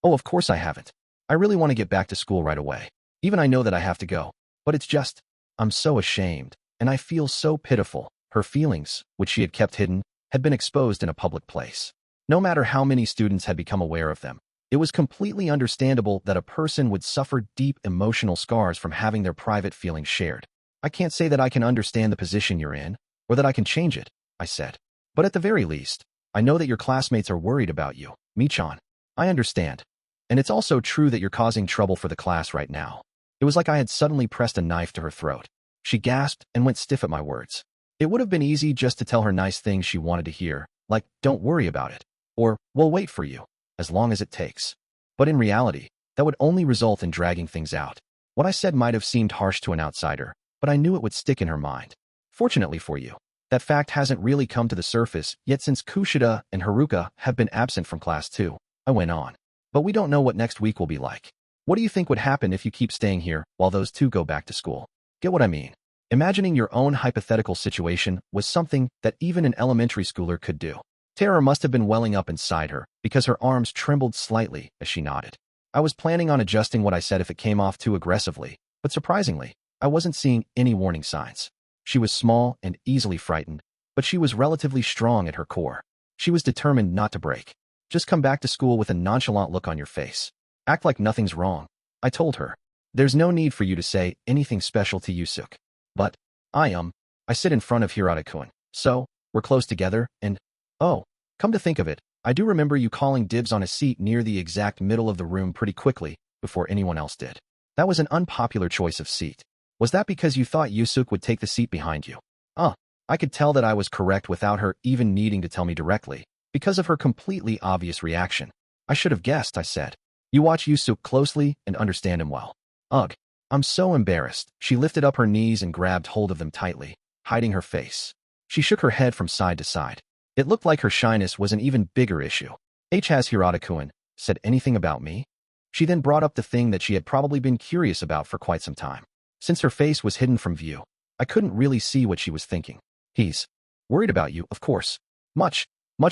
Speaker 1: Oh, of course I haven't. I really want to get back to school right away. Even I know that I have to go. But it's just, I'm so ashamed, and I feel so pitiful. Her feelings, which she had kept hidden, had been exposed in a public place. No matter how many students had become aware of them, it was completely understandable that a person would suffer deep emotional scars from having their private feelings shared. I can't say that I can understand the position you're in, or that I can change it, I said. But at the very least, I know that your classmates are worried about you, Michan. I understand. And it's also true that you're causing trouble for the class right now. It was like I had suddenly pressed a knife to her throat. She gasped and went stiff at my words. It would have been easy just to tell her nice things she wanted to hear, like, don't worry about it, or, we'll wait for you, as long as it takes. But in reality, that would only result in dragging things out. What I said might have seemed harsh to an outsider, but I knew it would stick in her mind. Fortunately for you, that fact hasn't really come to the surface yet since Kushida and Haruka have been absent from class too, I went on. But we don't know what next week will be like. What do you think would happen if you keep staying here while those two go back to school? Get what I mean? Imagining your own hypothetical situation was something that even an elementary schooler could do. Terror must have been welling up inside her because her arms trembled slightly as she nodded. I was planning on adjusting what I said if it came off too aggressively, but surprisingly, I wasn't seeing any warning signs. She was small and easily frightened, but she was relatively strong at her core. She was determined not to break. Just come back to school with a nonchalant look on your face. Act like nothing's wrong, I told her. There's no need for you to say anything special to Yusuke. But, I sit in front of Hirata-kun, so, we're close together, and, oh, come to think of it, I do remember you calling dibs on a seat near the exact middle of the room pretty quickly, before anyone else did. That was an unpopular choice of seat. Was that because you thought Yusuke would take the seat behind you? I could tell that I was correct without her even needing to tell me directly, because of her completely obvious reaction. I should have guessed, I said. You watch Yusuke closely and understand him well. Ugh, I'm so embarrassed. She lifted up her knees and grabbed hold of them tightly, hiding her face. She shook her head from side to side. It looked like her shyness was an even bigger issue. Has Hirata-kun said anything about me? She then brought up the thing that she had probably been curious about for quite some time. Since her face was hidden from view, I couldn't really see what she was thinking. He's worried about you, of course. Much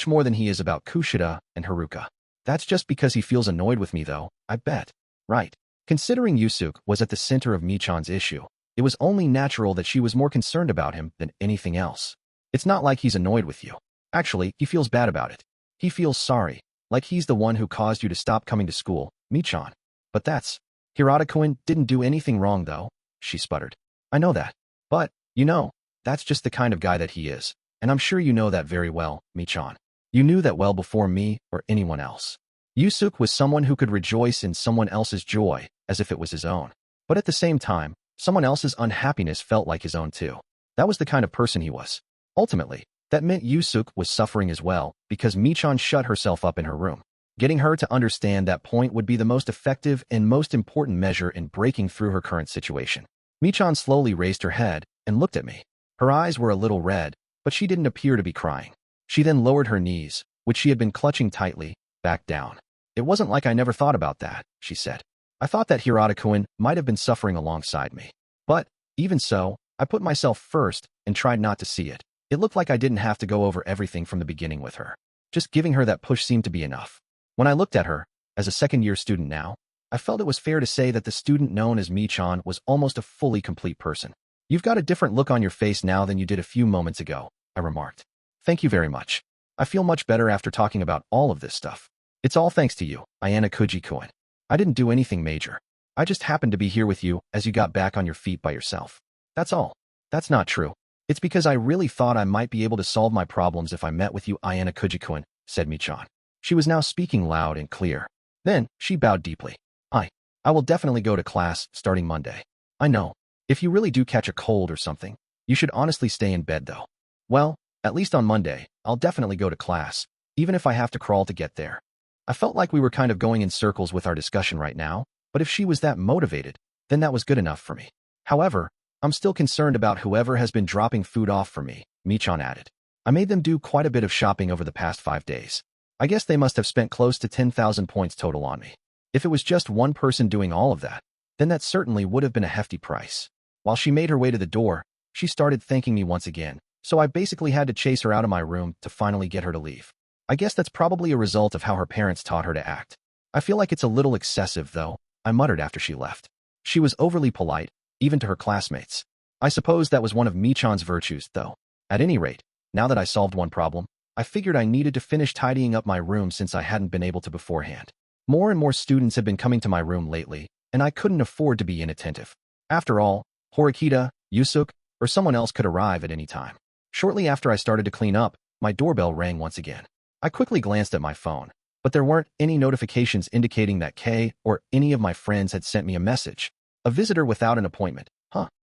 Speaker 1: more than he is about Kushida and Haruka. That's just because he feels annoyed with me, though, I bet. Right. Considering Yusuke was at the center of Michan's issue, it was only natural that she was more concerned about him than anything else. It's not like he's annoyed with you. Actually, he feels bad about it. He feels sorry, like he's the one who caused you to stop coming to school, Michan. But Hirata-kun didn't do anything wrong, though, she sputtered. I know that. But, that's just the kind of guy that he is. And I'm sure you know that very well, Michan. You knew that well before me or anyone else. Yusuke was someone who could rejoice in someone else's joy as if it was his own. But at the same time, someone else's unhappiness felt like his own too. That was the kind of person he was. Ultimately, that meant Yusuke was suffering as well because Michan shut herself up in her room. Getting her to understand that point would be the most effective and most important measure in breaking through her current situation. Michan slowly raised her head and looked at me. Her eyes were a little red, but she didn't appear to be crying. She then lowered her knees, which she had been clutching tightly, back down. It wasn't like I never thought about that, she said. I thought that Hirata-kun might have been suffering alongside me. But, even so, I put myself first and tried not to see it. It looked like I didn't have to go over everything from the beginning with her. Just giving her that push seemed to be enough. When I looked at her, as a second-year student now, I felt it was fair to say that the student known as Michan was almost a fully complete person. You've got a different look on your face now than you did a few moments ago, I remarked. Thank you very much. I feel much better after talking about all of this stuff. It's all thanks to you, Ayanokouji-kun. I didn't do anything major. I just happened to be here with you as you got back on your feet by yourself. That's all. That's not true. It's because I really thought I might be able to solve my problems if I met with you, Ayanokouji-kun, said Michan. She was now speaking loud and clear. Then, she bowed deeply. I will definitely go to class starting Monday. I know. If you really do catch a cold or something, you should honestly stay in bed though. Well, at least on Monday, I'll definitely go to class, even if I have to crawl to get there. I felt like we were kind of going in circles with our discussion right now, but if she was that motivated, then that was good enough for me. However, I'm still concerned about whoever has been dropping food off for me, Michan added. I made them do quite a bit of shopping over the past 5 days. I guess they must have spent close to 10,000 points total on me. If it was just one person doing all of that, then that certainly would have been a hefty price. While she made her way to the door, she started thanking me once again, so I basically had to chase her out of my room to finally get her to leave. I guess that's probably a result of how her parents taught her to act. I feel like it's a little excessive, though, I muttered after she left. She was overly polite, even to her classmates. I suppose that was one of Michan's virtues, though. At any rate, now that I solved one problem, I figured I needed to finish tidying up my room since I hadn't been able to beforehand. More and more students have been coming to my room lately, and I couldn't afford to be inattentive. After all, Horikita, Yusuke, or someone else could arrive at any time. Shortly after I started to clean up, my doorbell rang once again. I quickly glanced at my phone, but there weren't any notifications indicating that Kay or any of my friends had sent me a message. A visitor without an appointment.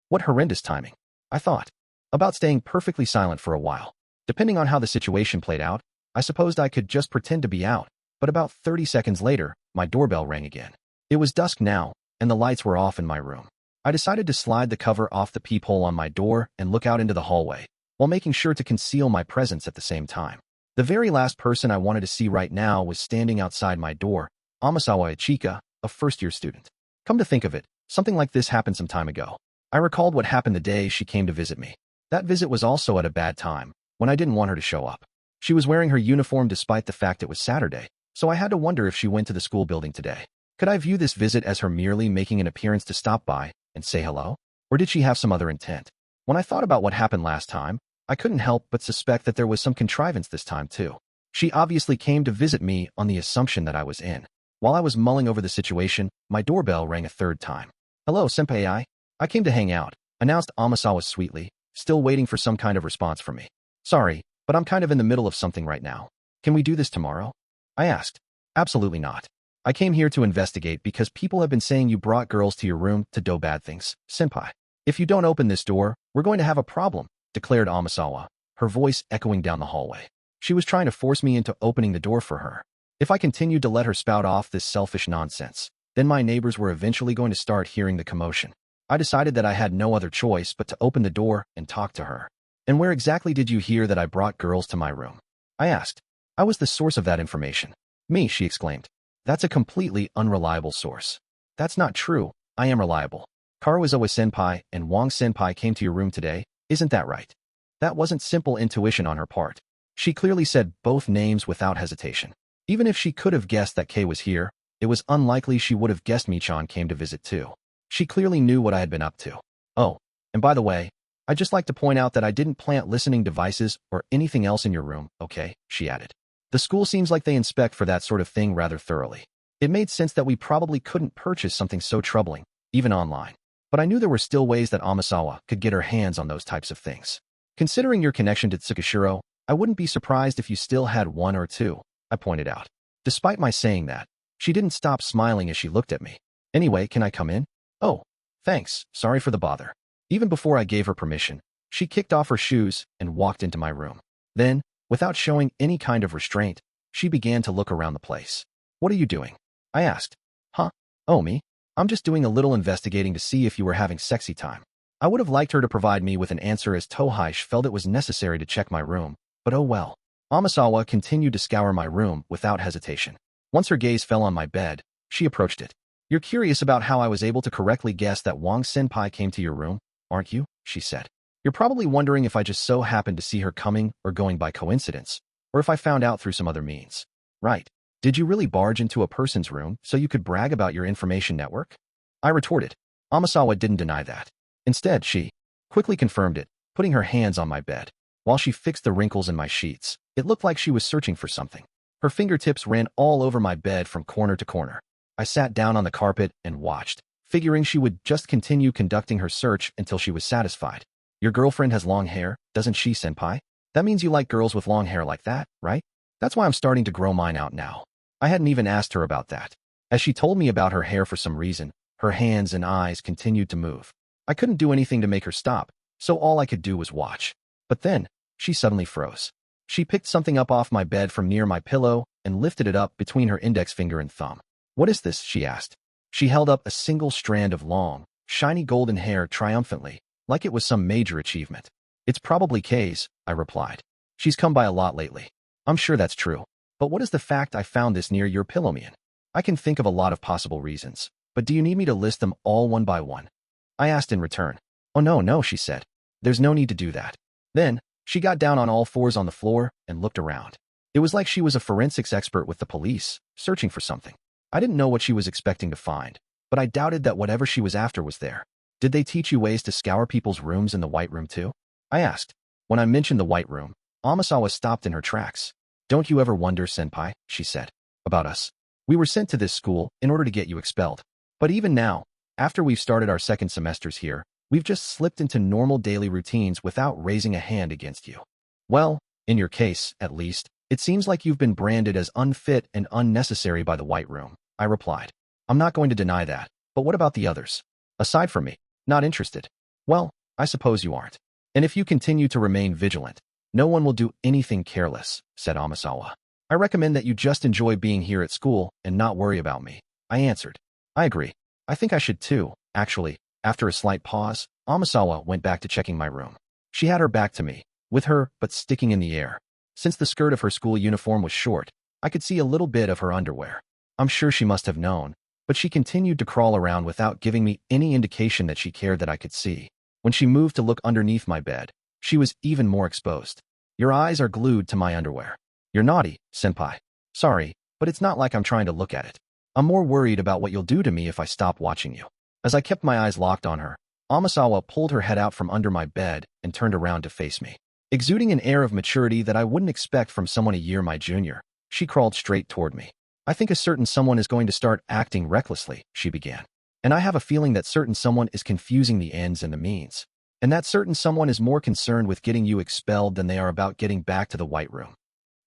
Speaker 1: What horrendous timing. I thought about staying perfectly silent for a while. Depending on how the situation played out, I supposed I could just pretend to be out, but about 30 seconds later, my doorbell rang again. It was dusk now, and the lights were off in my room. I decided to slide the cover off the peephole on my door and look out into the hallway, while making sure to conceal my presence at the same time. The very last person I wanted to see right now was standing outside my door, Amasawa Ichika, a first-year student. Come to think of it, something like this happened some time ago. I recalled what happened the day she came to visit me. That visit was also at a bad time, when I didn't want her to show up. She was wearing her uniform despite the fact it was Saturday, so I had to wonder if she went to the school building today. Could I view this visit as her merely making an appearance to stop by and say hello? Or did she have some other intent? When I thought about what happened last time, I couldn't help but suspect that there was some contrivance this time too. She obviously came to visit me on the assumption that I was in. While I was mulling over the situation, my doorbell rang a third time. Hello, senpai. I came to hang out, announced Amasawa sweetly, still waiting for some kind of response from me. Sorry, but I'm kind of in the middle of something right now. Can we do this tomorrow? I asked. Absolutely not. I came here to investigate because people have been saying you brought girls to your room to do bad things, senpai. If you don't open this door, we're going to have a problem, declared Amasawa, her voice echoing down the hallway. She was trying to force me into opening the door for her. If I continued to let her spout off this selfish nonsense, then my neighbors were eventually going to start hearing the commotion. I decided that I had no other choice but to open the door and talk to her. And where exactly did you hear that I brought girls to my room? I asked. I was the source of that information. Me, she exclaimed. That's a completely unreliable source. That's not true. I am reliable. Karuizawa-senpai and Wong-senpai came to your room today, isn't that right? That wasn't simple intuition on her part. She clearly said both names without hesitation. Even if she could have guessed that Kay was here, it was unlikely she would have guessed Michan came to visit too. She clearly knew what I had been up to. Oh, and by the way, I'd just like to point out that I didn't plant listening devices or anything else in your room, okay? She added. The school seems like they inspect for that sort of thing rather thoroughly. It made sense that we probably couldn't purchase something so troubling, even online. But I knew there were still ways that Amasawa could get her hands on those types of things. Considering your connection to Tsukishiro, I wouldn't be surprised if you still had one or two, I pointed out. Despite my saying that, she didn't stop smiling as she looked at me. Anyway, can I come in? Oh, thanks, sorry for the bother. Even before I gave her permission, she kicked off her shoes and walked into my room. Then, without showing any kind of restraint, she began to look around the place. What are you doing? I asked. Huh? Oh, me? I'm just doing a little investigating to see if you were having sexy time. I would have liked her to provide me with an answer as Tohaish felt it was necessary to check my room, but oh well. Amasawa continued to scour my room without hesitation. Once her gaze fell on my bed, she approached it. You're curious about how I was able to correctly guess that Wong-senpai came to your room, aren't you? She said. You're probably wondering if I just so happened to see her coming or going by coincidence, or if I found out through some other means. Right. Did you really barge into a person's room so you could brag about your information network? I retorted. Amasawa didn't deny that. Instead, she quickly confirmed it, putting her hands on my bed. While she fixed the wrinkles in my sheets, it looked like she was searching for something. Her fingertips ran all over my bed from corner to corner. I sat down on the carpet and watched, figuring she would just continue conducting her search until she was satisfied. Your girlfriend has long hair, doesn't she, senpai? That means you like girls with long hair like that, right? That's why I'm starting to grow mine out now. I hadn't even asked her about that. As she told me about her hair for some reason, her hands and eyes continued to move. I couldn't do anything to make her stop, so all I could do was watch. But then, she suddenly froze. She picked something up off my bed from near my pillow and lifted it up between her index finger and thumb. What is this? She asked. She held up a single strand of long, shiny golden hair triumphantly, like it was some major achievement. It's probably Kay's, I replied. She's come by a lot lately. I'm sure that's true. But what is the fact I found this near your pillow, Mian? I can think of a lot of possible reasons, but do you need me to list them all one by one? I asked in return. Oh no, she said. There's no need to do that. Then, she got down on all fours on the floor and looked around. It was like she was a forensics expert with the police, searching for something. I didn't know what she was expecting to find, but I doubted that whatever she was after was there. Did they teach you ways to scour people's rooms in the White Room too? I asked. When I mentioned the White Room, Amasawa stopped in her tracks. Don't you ever wonder, senpai, she said, about us? We were sent to this school in order to get you expelled. But even now, after we've started our second semesters here, we've just slipped into normal daily routines without raising a hand against you. Well, in your case, at least, it seems like you've been branded as unfit and unnecessary by the White Room, I replied. I'm not going to deny that, but what about the others? Aside from me, not interested. Well, I suppose you aren't. And if you continue to remain vigilant, no one will do anything careless, said Amasawa. I recommend that you just enjoy being here at school and not worry about me, I answered. I agree. I think I should too, actually. After a slight pause, Amasawa went back to checking my room. She had her back to me, with her butt sticking in the air. Since the skirt of her school uniform was short, I could see a little bit of her underwear. I'm sure she must have known, but she continued to crawl around without giving me any indication that she cared that I could see. When she moved to look underneath my bed, she was even more exposed. Your eyes are glued to my underwear. You're naughty, senpai. Sorry, but it's not like I'm trying to look at it. I'm more worried about what you'll do to me if I stop watching you. As I kept my eyes locked on her, Amasawa pulled her head out from under my bed and turned around to face me. Exuding an air of maturity that I wouldn't expect from someone a year my junior, she crawled straight toward me. I think a certain someone is going to start acting recklessly, she began. And I have a feeling that certain someone is confusing the ends and the means. And that certain someone is more concerned with getting you expelled than they are about getting back to the White Room.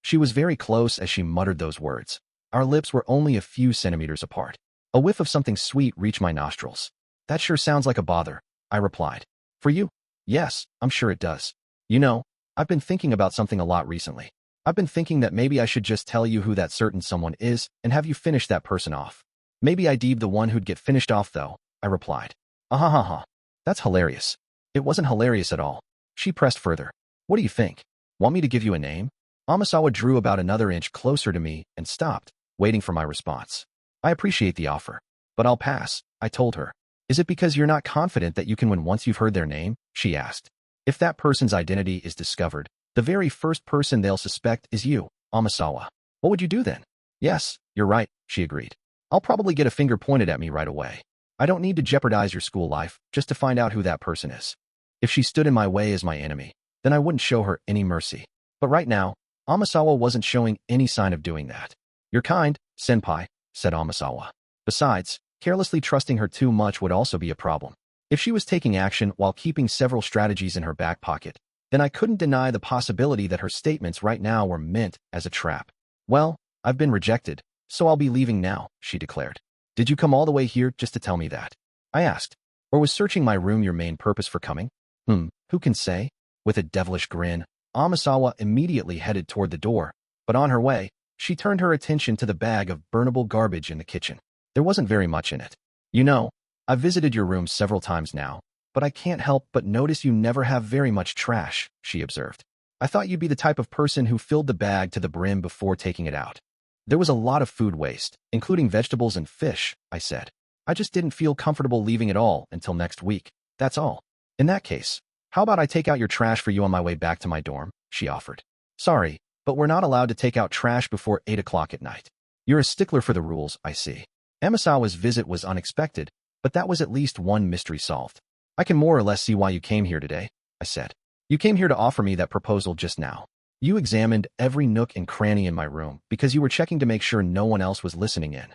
Speaker 1: She was very close as she muttered those words. Our lips were only a few centimeters apart. A whiff of something sweet reached my nostrils. That sure sounds like a bother, I replied. For you? Yes, I'm sure it does. You know, I've been thinking about something a lot recently. I've been thinking that maybe I should just tell you who that certain someone is and have you finish that person off. Maybe I'd be the one who'd get finished off though, I replied. Ha. That's hilarious. It wasn't hilarious at all. She pressed further. What do you think? Want me to give you a name? Amasawa drew about another inch closer to me and stopped, waiting for my response. I appreciate the offer, but I'll pass, I told her. Is it because you're not confident that you can win once you've heard their name? She asked. If that person's identity is discovered, the very first person they'll suspect is you, Amasawa. What would you do then? Yes, you're right, she agreed. I'll probably get a finger pointed at me right away. I don't need to jeopardize your school life just to find out who that person is. If she stood in my way as my enemy, then I wouldn't show her any mercy. But right now, Amasawa wasn't showing any sign of doing that. You're kind, senpai, said Amasawa. Besides, carelessly trusting her too much would also be a problem. If she was taking action while keeping several strategies in her back pocket, then I couldn't deny the possibility that her statements right now were meant as a trap. Well, I've been rejected, so I'll be leaving now, she declared. Did you come all the way here just to tell me that? I asked. Or was searching my room your main purpose for coming? Who can say? With a devilish grin, Amasawa immediately headed toward the door, but on her way, she turned her attention to the bag of burnable garbage in the kitchen. There wasn't very much in it. You know, I've visited your room several times now, but I can't help but notice you never have very much trash, she observed. I thought you'd be the type of person who filled the bag to the brim before taking it out. There was a lot of food waste, including vegetables and fish, I said. I just didn't feel comfortable leaving it all until next week, that's all. In that case, how about I take out your trash for you on my way back to my dorm, she offered. Sorry, but we're not allowed to take out trash before 8 o'clock at night. You're a stickler for the rules, I see. Amasawa's visit was unexpected, but that was at least one mystery solved. I can more or less see why you came here today, I said. You came here to offer me that proposal just now. You examined every nook and cranny in my room because you were checking to make sure no one else was listening in.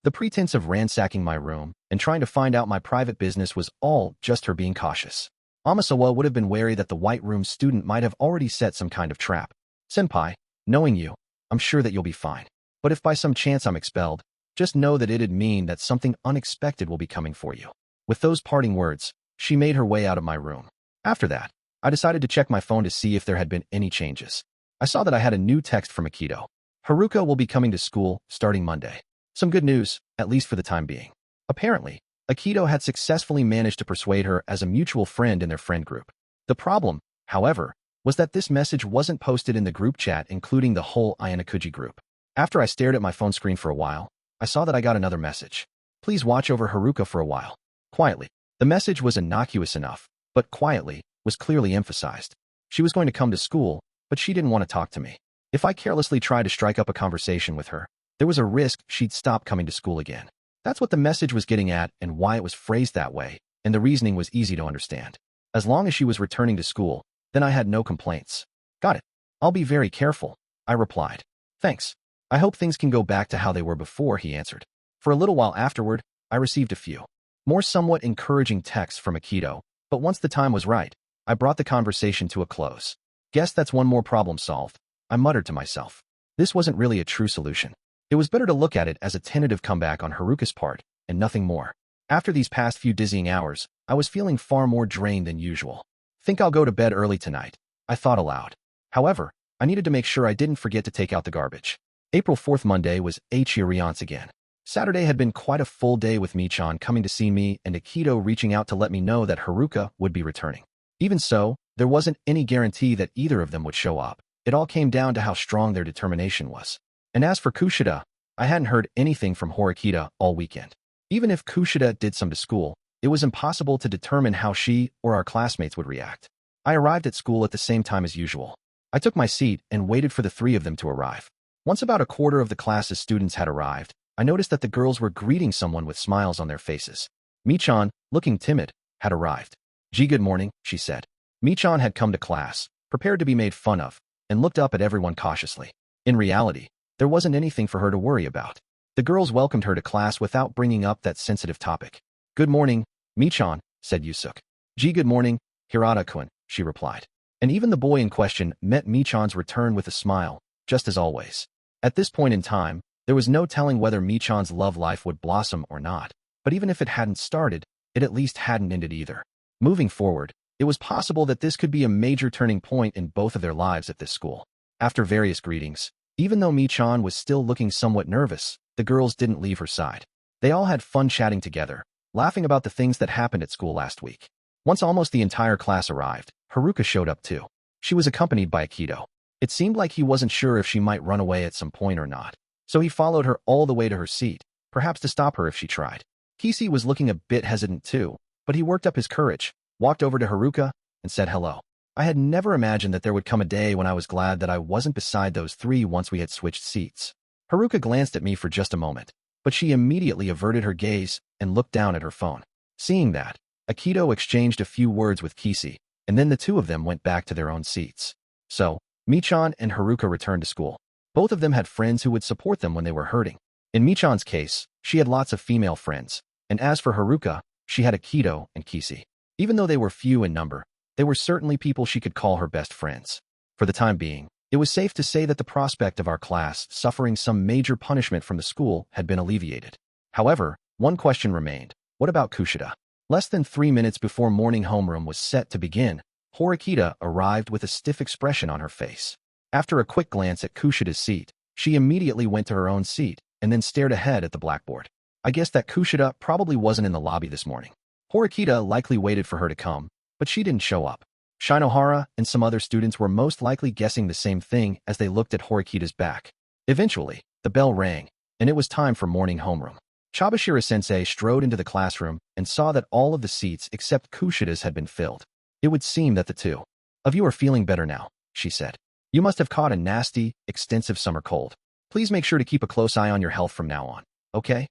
Speaker 1: The pretense of ransacking my room and trying to find out my private business was all just her being cautious. Amasawa would have been wary that the White Room student might have already set some kind of trap. Senpai, knowing you, I'm sure that you'll be fine. But if by some chance I'm expelled, just know that it'd mean that something unexpected will be coming for you. With those parting words, she made her way out of my room. After that, I decided to check my phone to see if there had been any changes. I saw that I had a new text from Akito. Haruka will be coming to school starting Monday. Some good news, at least for the time being. Apparently, Akito had successfully managed to persuade her as a mutual friend in their friend group. The problem, however, was that this message wasn't posted in the group chat including the whole Ayanokouji group. After I stared at my phone screen for a while, I saw that I got another message. Please watch over Haruka for a while. Quietly. The message was innocuous enough, but quietly was clearly emphasized. She was going to come to school, but she didn't want to talk to me. If I carelessly tried to strike up a conversation with her, there was a risk she'd stop coming to school again. That's what the message was getting at and why it was phrased that way, and the reasoning was easy to understand. As long as she was returning to school, then I had no complaints. Got it. I'll be very careful, I replied. Thanks. I hope things can go back to how they were before, he answered. For a little while afterward, I received a few more somewhat encouraging texts from Akito, but once the time was right, I brought the conversation to a close. Guess that's one more problem solved, I muttered to myself. This wasn't really a true solution. It was better to look at it as a tentative comeback on Haruka's part, and nothing more. After these past few dizzying hours, I was feeling far more drained than usual. Think I'll go to bed early tonight, I thought aloud. However, I needed to make sure I didn't forget to take out the garbage. April 4th Monday was H-Yuriance again. Saturday had been quite a full day with Michan coming to see me and Akito reaching out to let me know that Haruka would be returning. Even so, there wasn't any guarantee that either of them would show up. It all came down to how strong their determination was. And as for Kushida, I hadn't heard anything from Horikita all weekend. Even if Kushida did some to school, it was impossible to determine how she or our classmates would react. I arrived at school at the same time as usual. I took my seat and waited for the three of them to arrive. Once about a quarter of the class's students had arrived, I noticed that the girls were greeting someone with smiles on their faces. Michan, looking timid, had arrived. "Gee, good morning," she said. Michan had come to class, prepared to be made fun of, and looked up at everyone cautiously. In reality, there wasn't anything for her to worry about. The girls welcomed her to class without bringing up that sensitive topic. "Good morning, Michan," said Yusuke. "Gee, good morning, Hirata-kun," she replied. And even the boy in question met Michan's return with a smile, just as always. At this point in time, there was no telling whether Michan's love life would blossom or not, but even if it hadn't started, it at least hadn't ended either. Moving forward, it was possible that this could be a major turning point in both of their lives at this school. After various greetings, even though Michan was still looking somewhat nervous, the girls didn't leave her side. They all had fun chatting together, laughing about the things that happened at school last week. Once almost the entire class arrived, Haruka showed up too. She was accompanied by Akito. It seemed like he wasn't sure if she might run away at some point or not, so he followed her all the way to her seat, perhaps to stop her if she tried. Kisi was looking a bit hesitant too, but he worked up his courage, walked over to Haruka, and said hello. I had never imagined that there would come a day when I was glad that I wasn't beside those three once we had switched seats. Haruka glanced at me for just a moment, but she immediately averted her gaze and looked down at her phone. Seeing that, Akito exchanged a few words with Kisi, and then the two of them went back to their own seats. So, Michan and Haruka returned to school. Both of them had friends who would support them when they were hurting. In Michan's case, she had lots of female friends, and as for Haruka, she had Akito and Kisi. Even though they were few in number, they were certainly people she could call her best friends. For the time being, it was safe to say that the prospect of our class suffering some major punishment from the school had been alleviated. However, one question remained. What about Kushida? Less than 3 minutes before morning homeroom was set to begin, Horikita arrived with a stiff expression on her face. After a quick glance at Kushida's seat, she immediately went to her own seat and then stared ahead at the blackboard. I guess that Kushida probably wasn't in the lobby this morning. Horikita likely waited for her to come, but she didn't show up. Shinohara and some other students were most likely guessing the same thing as they looked at Horikita's back. Eventually, the bell rang, and it was time for morning homeroom. Chabashira-sensei strode into the classroom and saw that all of the seats except Kushida's had been filled. It would seem that the two of you are feeling better now, she said. You must have caught a nasty, extensive summer cold. Please make sure to keep a close eye on your health from now on, okay?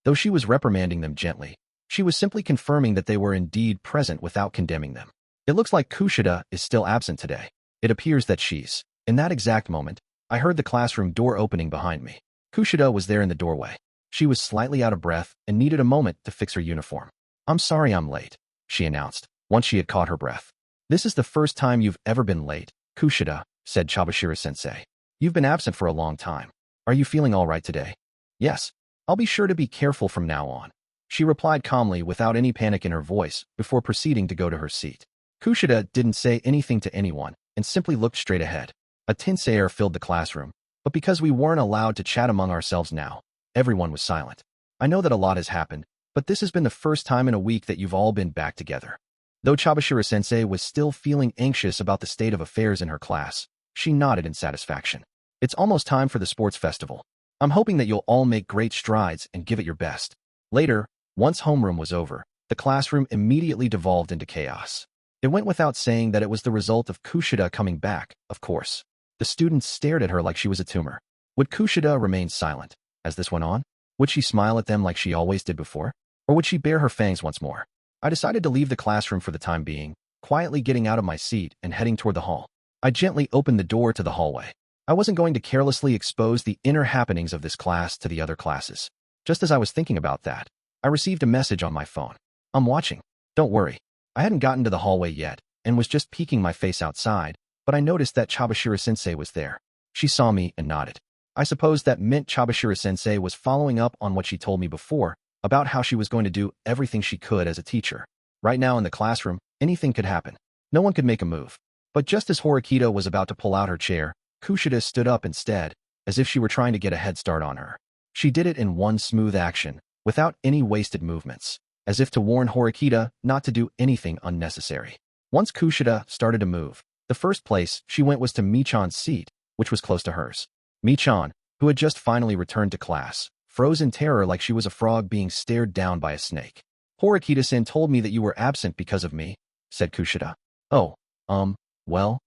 Speaker 1: Though she was reprimanding them gently, She was simply confirming that they were indeed present without condemning them. It looks like Kushida is still absent today. It appears that she's. In that exact moment, I heard the classroom door opening behind me. Kushida was there in the doorway. She was slightly out of breath and needed a moment to fix her uniform. "I'm sorry I'm late," she announced, once she had caught her breath. "This is the first time you've ever been late, Kushida," said Chabashira-sensei. "You've been absent for a long time. Are you feeling all right today?" "Yes. I'll be sure to be careful from now on," she replied calmly without any panic in her voice before proceeding to go to her seat. Kushida didn't say anything to anyone and simply looked straight ahead. A tense air filled the classroom, but because we weren't allowed to chat among ourselves now, everyone was silent. "I know that a lot has happened, but this has been the first time in a week that you've all been back together." Though Chabashira-sensei was still feeling anxious about the state of affairs in her class, she nodded in satisfaction. "It's almost time for the sports festival. I'm hoping that you'll all make great strides and give it your best." Later, once homeroom was over, the classroom immediately devolved into chaos. It went without saying that it was the result of Kushida coming back, of course. The students stared at her like she was a tumor. Would Kushida remain silent as this went on? Would she smile at them like she always did before? Or would she bare her fangs once more? I decided to leave the classroom for the time being, quietly getting out of my seat and heading toward the hall. I gently opened the door to the hallway. I wasn't going to carelessly expose the inner happenings of this class to the other classes. Just as I was thinking about that, I received a message on my phone. "I'm watching. Don't worry." I hadn't gotten to the hallway yet and was just peeking my face outside, but I noticed that Chabashira-sensei was there. She saw me and nodded. I suppose that meant Chabashira-sensei was following up on what she told me before about how she was going to do everything she could as a teacher. Right now in the classroom, anything could happen. No one could make a move. But just as Akito was about to pull out her chair, Kushida stood up instead, as if she were trying to get a head start on her. She did it in one smooth action, without any wasted movements, as if to warn Akito not to do anything unnecessary. Once Kushida started to move, the first place she went was to Michan's seat, which was close to hers. Michan, who had just finally returned to class, froze in terror like she was a frog being stared down by a snake. "Akito-san told me that you were absent because of me," said Kushida. "Oh, well,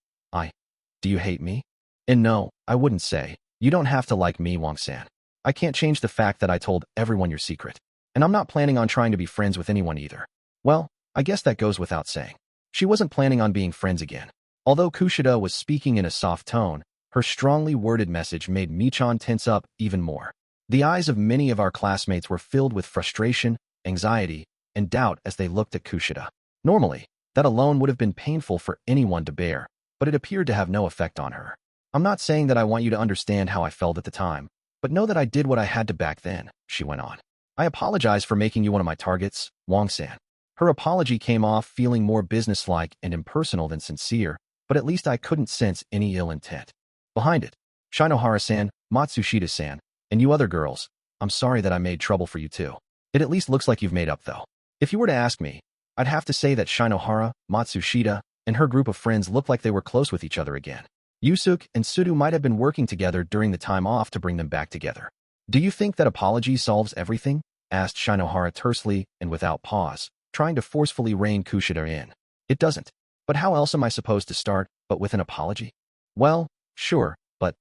Speaker 1: do you hate me?" "And no, I wouldn't say. You don't have to like me, Wang-san. I can't change the fact that I told everyone your secret. And I'm not planning on trying to be friends with anyone either." Well, I guess that goes without saying. She wasn't planning on being friends again. Although Kushida was speaking in a soft tone, her strongly worded message made Michan tense up even more. The eyes of many of our classmates were filled with frustration, anxiety, and doubt as they looked at Kushida. Normally, that alone would have been painful for anyone to bear, but it appeared to have no effect on her. "I'm not saying that I want you to understand how I felt at the time, but know that I did what I had to back then," she went on. "I apologize for making you one of my targets, Wang-san." Her apology came off feeling more businesslike and impersonal than sincere, but at least I couldn't sense any ill intent. Behind it, Shinohara-san, Matsushita-san, and you other girls, I'm sorry that I made trouble for you too. It at least looks like you've made up though. If you were to ask me, I'd have to say that Shinohara, Matsushita, and her group of friends looked like they were close with each other again. Yusuke and Sudu might have been working together during the time off to bring them back together. "Do you think that apology solves everything?" asked Shinohara tersely and without pause, trying to forcefully rein Kushida in. "It doesn't. But how else am I supposed to start but with an apology?" "Well, sure, but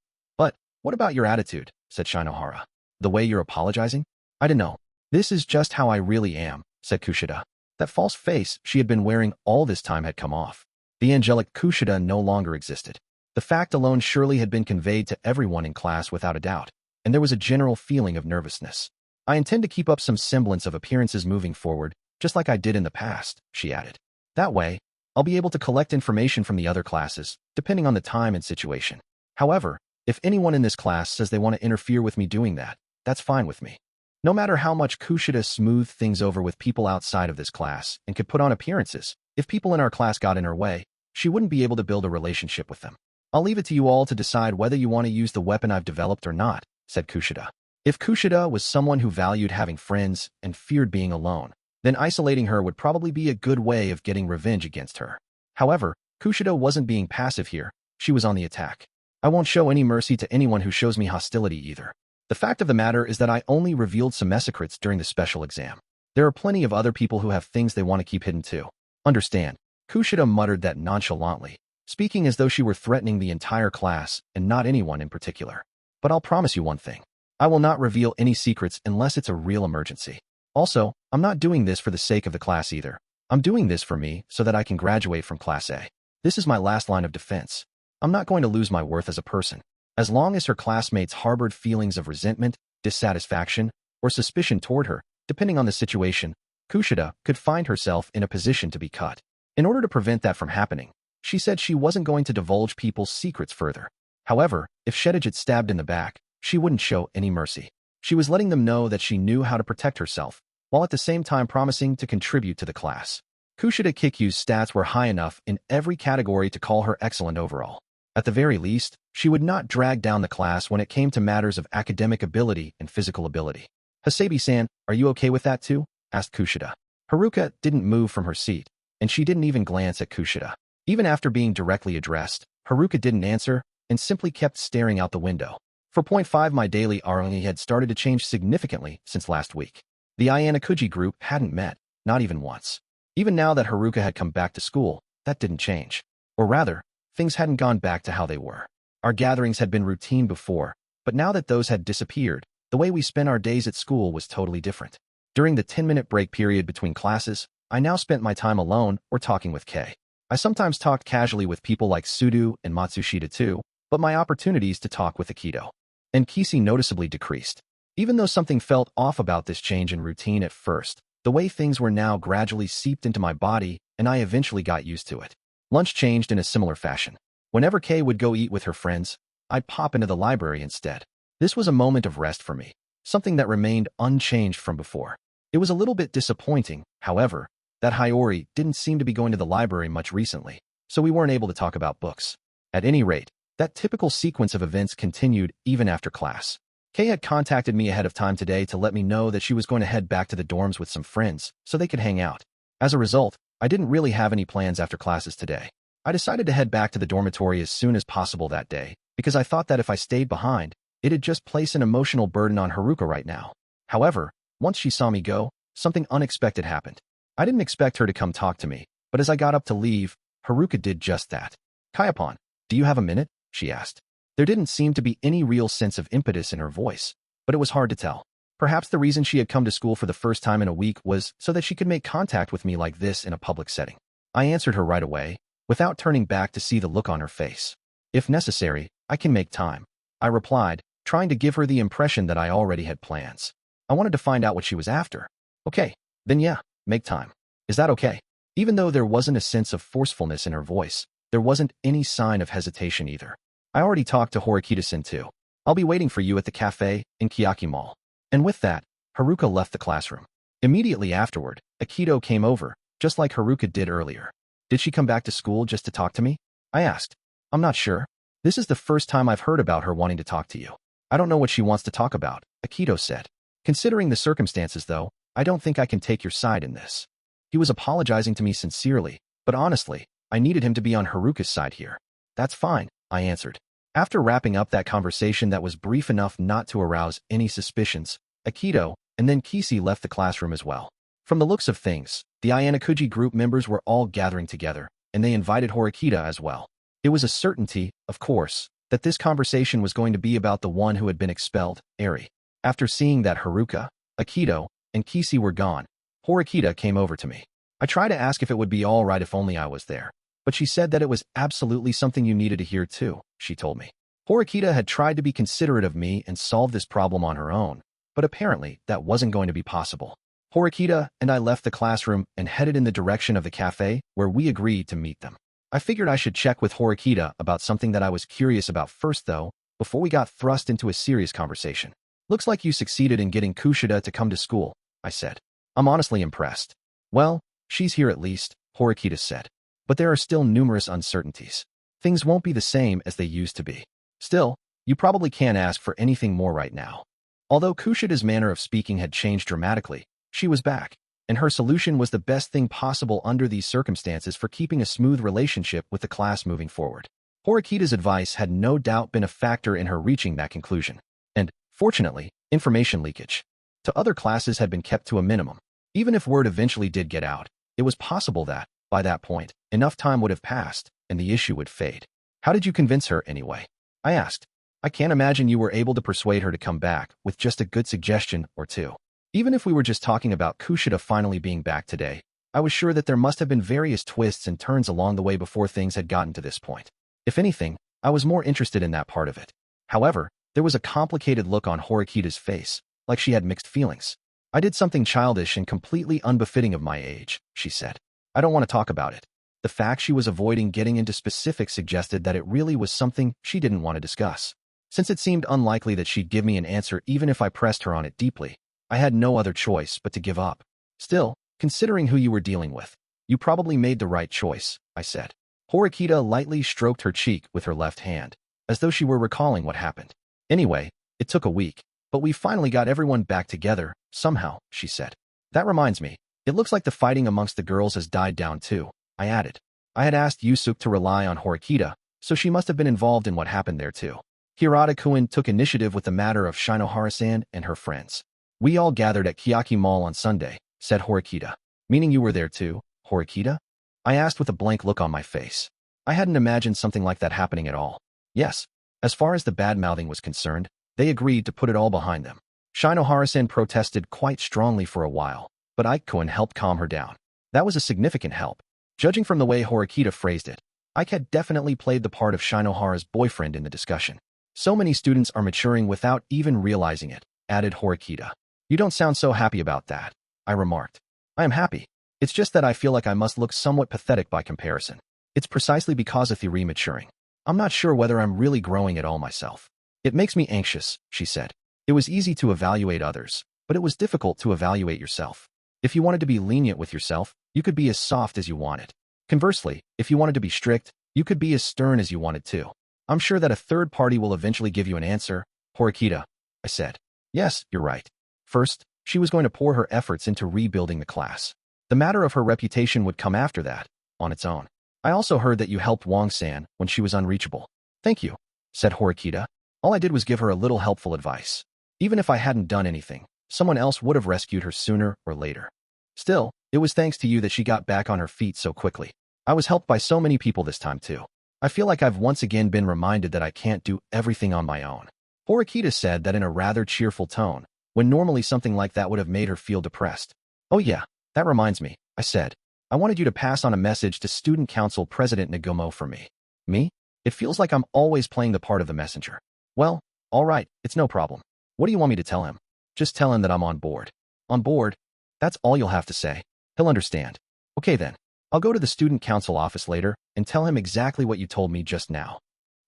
Speaker 1: what about your attitude?" said Shinohara. "The way you're apologizing? I don't know. This is just how I really am," said Kushida. That false face she had been wearing all this time had come off. The angelic Kushida no longer existed. The fact alone surely had been conveyed to everyone in class without a doubt, and there was a general feeling of nervousness. "I intend to keep up some semblance of appearances moving forward, just like I did in the past," she added. "That way, I'll be able to collect information from the other classes, depending on the time and situation. However, if anyone in this class says they want to interfere with me doing that, that's fine with me." No matter how much Kushida smoothed things over with people outside of this class and could put on appearances, if people in our class got in her way, she wouldn't be able to build a relationship with them. "I'll leave it to you all to decide whether you want to use the weapon I've developed or not," said Kushida. If Kushida was someone who valued having friends and feared being alone, then isolating her would probably be a good way of getting revenge against her. However, Kushida wasn't being passive here. She was on the attack. "I won't show any mercy to anyone who shows me hostility either. The fact of the matter is that I only revealed some secrets during the special exam. There are plenty of other people who have things they want to keep hidden too. Understand?" Kushida muttered that nonchalantly, speaking as though she were threatening the entire class and not anyone in particular. "But I'll promise you one thing. I will not reveal any secrets unless it's a real emergency." Also, I'm not doing this for the sake of the class either. I'm doing this for me so that I can graduate from Class A. This is my last line of defense. I'm not going to lose my worth as a person. As long as her classmates harbored feelings of resentment, dissatisfaction, or suspicion toward her, depending on the situation, Kushida could find herself in a position to be cut. In order to prevent that from happening, she said she wasn't going to divulge people's secrets further. However, if Shedid gets stabbed in the back, she wouldn't show any mercy. She was letting them know that she knew how to protect herself, while at the same time promising to contribute to the class. Kushida Kikyu's stats were high enough in every category to call her excellent overall. At the very least, she would not drag down the class when it came to matters of academic ability and physical ability. Hasebi-san, are you okay with that too? Asked Kushida. Haruka didn't move from her seat, and she didn't even glance at Kushida. Even after being directly addressed, Haruka didn't answer and simply kept staring out the window. For point 5, my daily ROE had started to change significantly since last week. The Ayanokouji group hadn't met, not even once. Even now that Haruka had come back to school, that didn't change. Or rather, things hadn't gone back to how they were. Our gatherings had been routine before, but now that those had disappeared, the way we spent our days at school was totally different. During the 10-minute break period between classes, I now spent my time alone or talking with Kei. I sometimes talked casually with people like Sudo and Matsushita too, but my opportunities to talk with Akito and Kisi noticeably decreased. Even though something felt off about this change in routine at first, the way things were now gradually seeped into my body, and I eventually got used to it. Lunch changed in a similar fashion. Whenever Kei would go eat with her friends, I'd pop into the library instead. This was a moment of rest for me, something that remained unchanged from before. It was a little bit disappointing, however, that Hiyori didn't seem to be going to the library much recently, so we weren't able to talk about books. At any rate, that typical sequence of events continued even after class. Kei had contacted me ahead of time today to let me know that she was going to head back to the dorms with some friends so they could hang out. As a result, I didn't really have any plans after classes today. I decided to head back to the dormitory as soon as possible that day because I thought that if I stayed behind, it'd just place an emotional burden on Haruka right now. However, once she saw me go, something unexpected happened. I didn't expect her to come talk to me, but as I got up to leave, Haruka did just that. "Kayapon, do you have a minute?" she asked. There didn't seem to be any real sense of impetus in her voice, but it was hard to tell. Perhaps the reason she had come to school for the first time in a week was so that she could make contact with me like this in a public setting. I answered her right away, without turning back to see the look on her face. "If necessary, I can make time," I replied, trying to give her the impression that I already had plans. I wanted to find out what she was after. "Okay, then yeah, make time. Is that okay?" Even though there wasn't a sense of forcefulness in her voice, there wasn't any sign of hesitation either. "I already talked to Horikita-san too. I'll be waiting for you at the cafe in Kiyaki Mall." And with that, Haruka left the classroom. Immediately afterward, Akito came over, just like Haruka did earlier. "Did she come back to school just to talk to me?" I asked. "I'm not sure. This is the first time I've heard about her wanting to talk to you. I don't know what she wants to talk about," Akito said. "Considering the circumstances though, I don't think I can take your side in this." He was apologizing to me sincerely, but honestly, I needed him to be on Haruka's side here. "That's fine," I answered. After wrapping up that conversation that was brief enough not to arouse any suspicions, Akito and then Kisi left the classroom as well. From the looks of things, the Ayanokouji group members were all gathering together, and they invited Horikita as well. It was a certainty, of course, that this conversation was going to be about the one who had been expelled, Eri. After seeing that Haruka, Akito, and Kisi were gone, Horikita came over to me. I tried to ask if it would be all right if only I was there, but she said that it was absolutely something you needed to hear too, she told me. Horikita had tried to be considerate of me and solve this problem on her own, but apparently that wasn't going to be possible. Horikita and I left the classroom and headed in the direction of the cafe where we agreed to meet them. I figured I should check with Horikita about something that I was curious about first though, before we got thrust into a serious conversation. "Looks like you succeeded in getting Kushida to come to school," I said. "I'm honestly impressed." "Well, she's here at least," Horikita said. "But there are still numerous uncertainties. Things won't be the same as they used to be. Still, you probably can't ask for anything more right now." Although Kushida's manner of speaking had changed dramatically, she was back, and her solution was the best thing possible under these circumstances for keeping a smooth relationship with the class moving forward. Horikita's advice had no doubt been a factor in her reaching that conclusion. And, fortunately, information leakage to other classes had been kept to a minimum. Even if word eventually did get out, it was possible that, by that point, enough time would have passed, and the issue would fade. "How did you convince her, anyway?" I asked. "I can't imagine you were able to persuade her to come back with just a good suggestion or two." Even if we were just talking about Kushida finally being back today, I was sure that there must have been various twists and turns along the way before things had gotten to this point. If anything, I was more interested in that part of it. However, there was a complicated look on Horikita's face, like she had mixed feelings. I did something childish and completely unbefitting of my age, she said. I don't want to talk about it. The fact she was avoiding getting into specifics suggested that it really was something she didn't want to discuss. Since it seemed unlikely that she'd give me an answer even if I pressed her on it deeply, I had no other choice but to give up. Still, considering who you were dealing with, you probably made the right choice, I said. Horikita lightly stroked her cheek with her left hand, as though she were recalling what happened. Anyway, it took a week, but we finally got everyone back together, somehow, she said. That reminds me, it looks like the fighting amongst the girls has died down too, I added. I had asked Yusuke to rely on Horikita, so she must have been involved in what happened there too. Hirata-kun took initiative with the matter of Shinohara-san and her friends. We all gathered at Kiyaki Mall on Sunday, said Horikita. Meaning you were there too, Horikita? I asked with a blank look on my face. I hadn't imagined something like that happening at all. Yes. As far as the bad-mouthing was concerned, they agreed to put it all behind them. Shinohara-san protested quite strongly for a while, but Akito helped calm her down. That was a significant help. Judging from the way Horikita phrased it, Ike had definitely played the part of Shinohara's boyfriend in the discussion. So many students are maturing without even realizing it, added Horikita. You don't sound so happy about that, I remarked. I am happy. It's just that I feel like I must look somewhat pathetic by comparison. It's precisely because of theory maturing. I'm not sure whether I'm really growing at all myself. It makes me anxious, she said. It was easy to evaluate others, but it was difficult to evaluate yourself. If you wanted to be lenient with yourself, you could be as soft as you wanted. Conversely, if you wanted to be strict, you could be as stern as you wanted to. I'm sure that a third party will eventually give you an answer, Horikita, I said. Yes, you're right. First, she was going to pour her efforts into rebuilding the class. The matter of her reputation would come after that, on its own. I also heard that you helped Wong-san when she was unreachable. Thank you, said Horikita. All I did was give her a little helpful advice. Even if I hadn't done anything, someone else would have rescued her sooner or later. Still, it was thanks to you that she got back on her feet so quickly. I was helped by so many people this time too. I feel like I've once again been reminded that I can't do everything on my own. Horikita said that in a rather cheerful tone, when normally something like that would have made her feel depressed. Oh yeah, that reminds me, I said. I wanted you to pass on a message to Student Council President Nagumo for me. Me? It feels like I'm always playing the part of the messenger. Well, all right, it's no problem. What do you want me to tell him? Just tell him that I'm on board. On board? That's all you'll have to say. He'll understand. Okay then. I'll go to the Student Council office later and tell him exactly what you told me just now.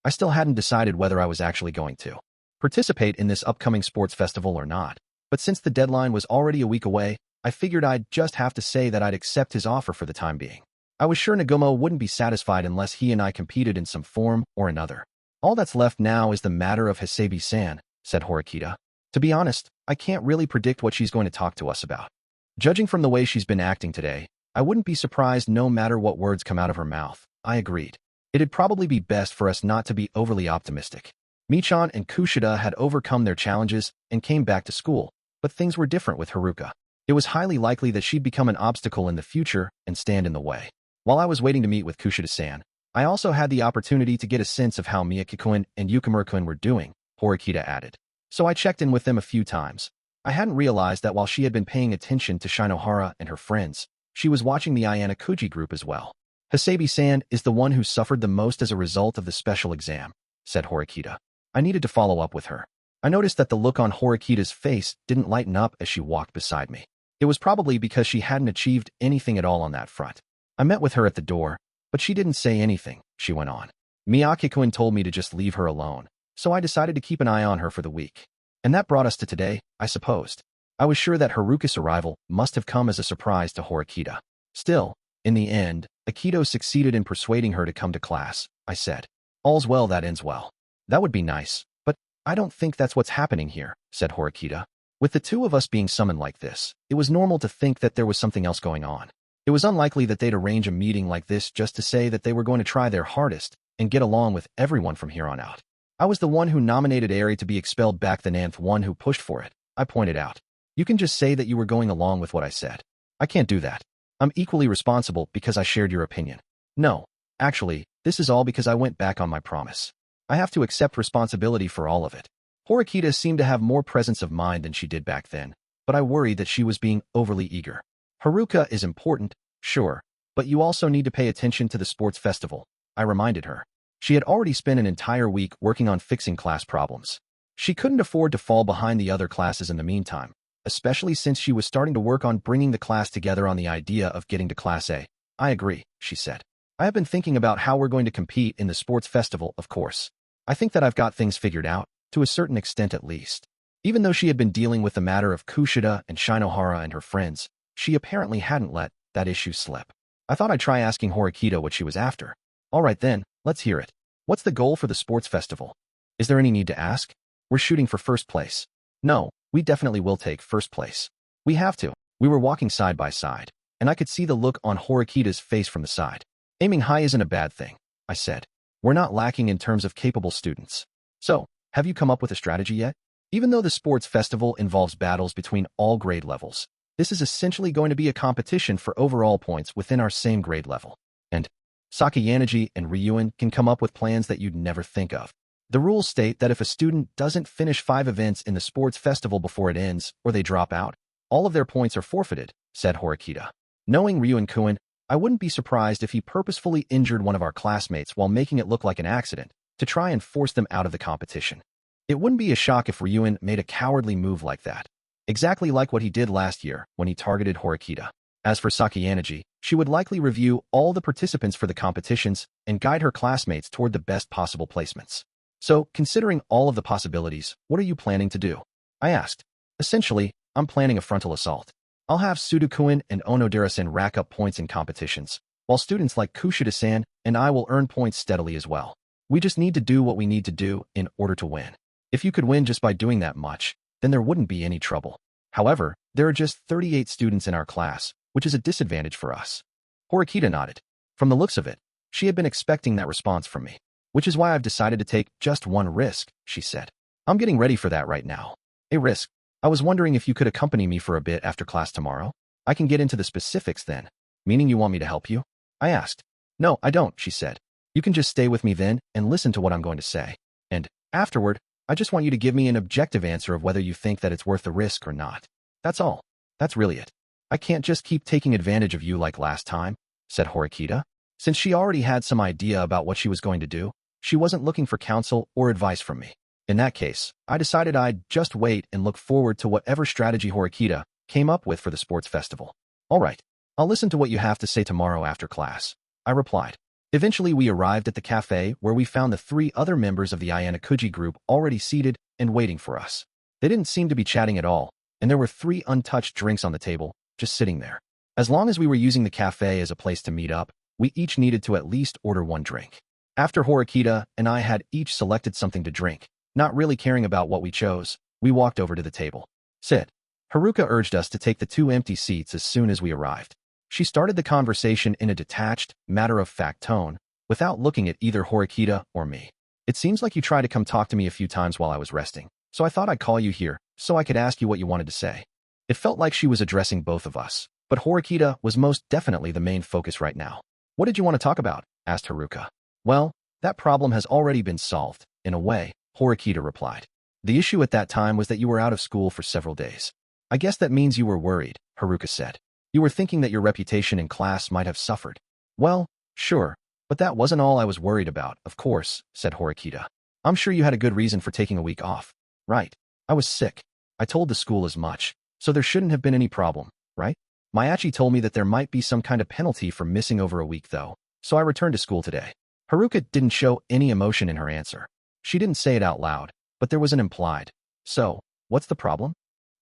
Speaker 1: I still hadn't decided whether I was actually going to participate in this upcoming sports festival or not, but since the deadline was already a week away, I figured I'd just have to say that I'd accept his offer for the time being. I was sure Nagumo wouldn't be satisfied unless he and I competed in some form or another. All that's left now is the matter of Hisabi-san, said Horikita. To be honest, I can't really predict what she's going to talk to us about. Judging from the way she's been acting today, I wouldn't be surprised no matter what words come out of her mouth. I agreed. It'd probably be best for us not to be overly optimistic. Michan and Kushida had overcome their challenges and came back to school, but things were different with Haruka. It was highly likely that she'd become an obstacle in the future and stand in the way. While I was waiting to meet with Kushida-san, I also had the opportunity to get a sense of how Miyake-kun and Yukimura-kun were doing, Horikita added. So I checked in with them a few times. I hadn't realized that while she had been paying attention to Shinohara and her friends, she was watching the Ayanokouji group as well. Hisabi-san is the one who suffered the most as a result of the special exam, said Horikita. I needed to follow up with her. I noticed that the look on Horikita's face didn't lighten up as she walked beside me. It was probably because she hadn't achieved anything at all on that front. I met with her at the door, but she didn't say anything, she went on. Miyake-kun told me to just leave her alone, so I decided to keep an eye on her for the week. And that brought us to today, I supposed. I was sure that Haruka's arrival must have come as a surprise to Horikita. Still, in the end, Akito succeeded in persuading her to come to class, I said. All's well that ends well. That would be nice, but I don't think that's what's happening here, said Horikita. With the two of us being summoned like this, it was normal to think that there was something else going on. It was unlikely that they'd arrange a meeting like this just to say that they were going to try their hardest and get along with everyone from here on out. I was the one who nominated Eri to be expelled back then and the one who pushed for it, I pointed out. You can just say that you were going along with what I said. I can't do that. I'm equally responsible because I shared your opinion. No, actually, this is all because I went back on my promise. I have to accept responsibility for all of it. Horikita seemed to have more presence of mind than she did back then, but I worried that she was being overly eager. Haruka is important, sure, but you also need to pay attention to the sports festival, I reminded her. She had already spent an entire week working on fixing class problems. She couldn't afford to fall behind the other classes in the meantime, especially since she was starting to work on bringing the class together on the idea of getting to Class A. I agree, she said. I have been thinking about how we're going to compete in the sports festival, of course. I think that I've got things figured out, to a certain extent at least. Even though she had been dealing with the matter of Kushida and Shinohara and her friends, she apparently hadn't let that issue slip. I thought I'd try asking Horikita what she was after. All right then, let's hear it. What's the goal for the sports festival? Is there any need to ask? We're shooting for first place. No, we definitely will take first place. We have to. We were walking side by side, and I could see the look on Horikita's face from the side. Aiming high isn't a bad thing, I said. We're not lacking in terms of capable students. So, have you come up with a strategy yet? Even though the sports festival involves battles between all grade levels, this is essentially going to be a competition for overall points within our same grade level. And Sakayanagi and Ryuin can come up with plans that you'd never think of. The rules state that if a student doesn't finish 5 events in the sports festival before it ends, or they drop out, all of their points are forfeited, said Horikita. Knowing Ryuin-kun, I wouldn't be surprised if he purposefully injured one of our classmates while making it look like an accident, to try and force them out of the competition. It wouldn't be a shock if Ryuin made a cowardly move like that, exactly like what he did last year when he targeted Horikita. As for Sakayanagi, she would likely review all the participants for the competitions and guide her classmates toward the best possible placements. So, considering all of the possibilities, what are you planning to do? I asked. Essentially, I'm planning a frontal assault. I'll have Sudoku-in and Onodera-san rack up points in competitions, while students like Kushida-san and I will earn points steadily as well. We just need to do what we need to do in order to win. If you could win just by doing that much, then there wouldn't be any trouble. However, there are just 38 students in our class, which is a disadvantage for us. Horikita nodded. From the looks of it, she had been expecting that response from me, which is why I've decided to take just one risk, she said. I'm getting ready for that right now. A risk. I was wondering if you could accompany me for a bit after class tomorrow. I can get into the specifics then. Meaning you want me to help you? I asked. No, I don't, she said. You can just stay with me then and listen to what I'm going to say. And, afterward, I just want you to give me an objective answer of whether you think that it's worth the risk or not. That's all. That's really it. I can't just keep taking advantage of you like last time, said Horikita. Since she already had some idea about what she was going to do, she wasn't looking for counsel or advice from me. In that case, I decided I'd just wait and look forward to whatever strategy Horikita came up with for the sports festival. All right, I'll listen to what you have to say tomorrow after class, I replied. Eventually, we arrived at the cafe where we found the 3 other members of the Ayanokouji group already seated and waiting for us. They didn't seem to be chatting at all, and there were 3 untouched drinks on the table, just sitting there. As long as we were using the cafe as a place to meet up, we each needed to at least order 1 drink. After Horikita and I had each selected something to drink, not really caring about what we chose, we walked over to the table. Sit. Haruka urged us to take the 2 empty seats as soon as we arrived. She started the conversation in a detached, matter-of-fact tone, without looking at either Horikita or me. It seems like you tried to come talk to me a few times while I was resting, so I thought I'd call you here so I could ask you what you wanted to say. It felt like she was addressing both of us, but Horikita was most definitely the main focus right now. What did you want to talk about? Asked Haruka. Well, that problem has already been solved, in a way, Horikita replied. The issue at that time was that you were out of school for several days. I guess that means you were worried, Haruka said. You were thinking that your reputation in class might have suffered. Well, sure, but that wasn't all I was worried about, of course, said Horikita. I'm sure you had a good reason for taking a week off. Right. I was sick. I told the school as much, so there shouldn't have been any problem, right? Miyache told me that there might be some kind of penalty for missing over a week though, so I returned to school today. Haruka didn't show any emotion in her answer. She didn't say it out loud, but there was an implied. So, what's the problem?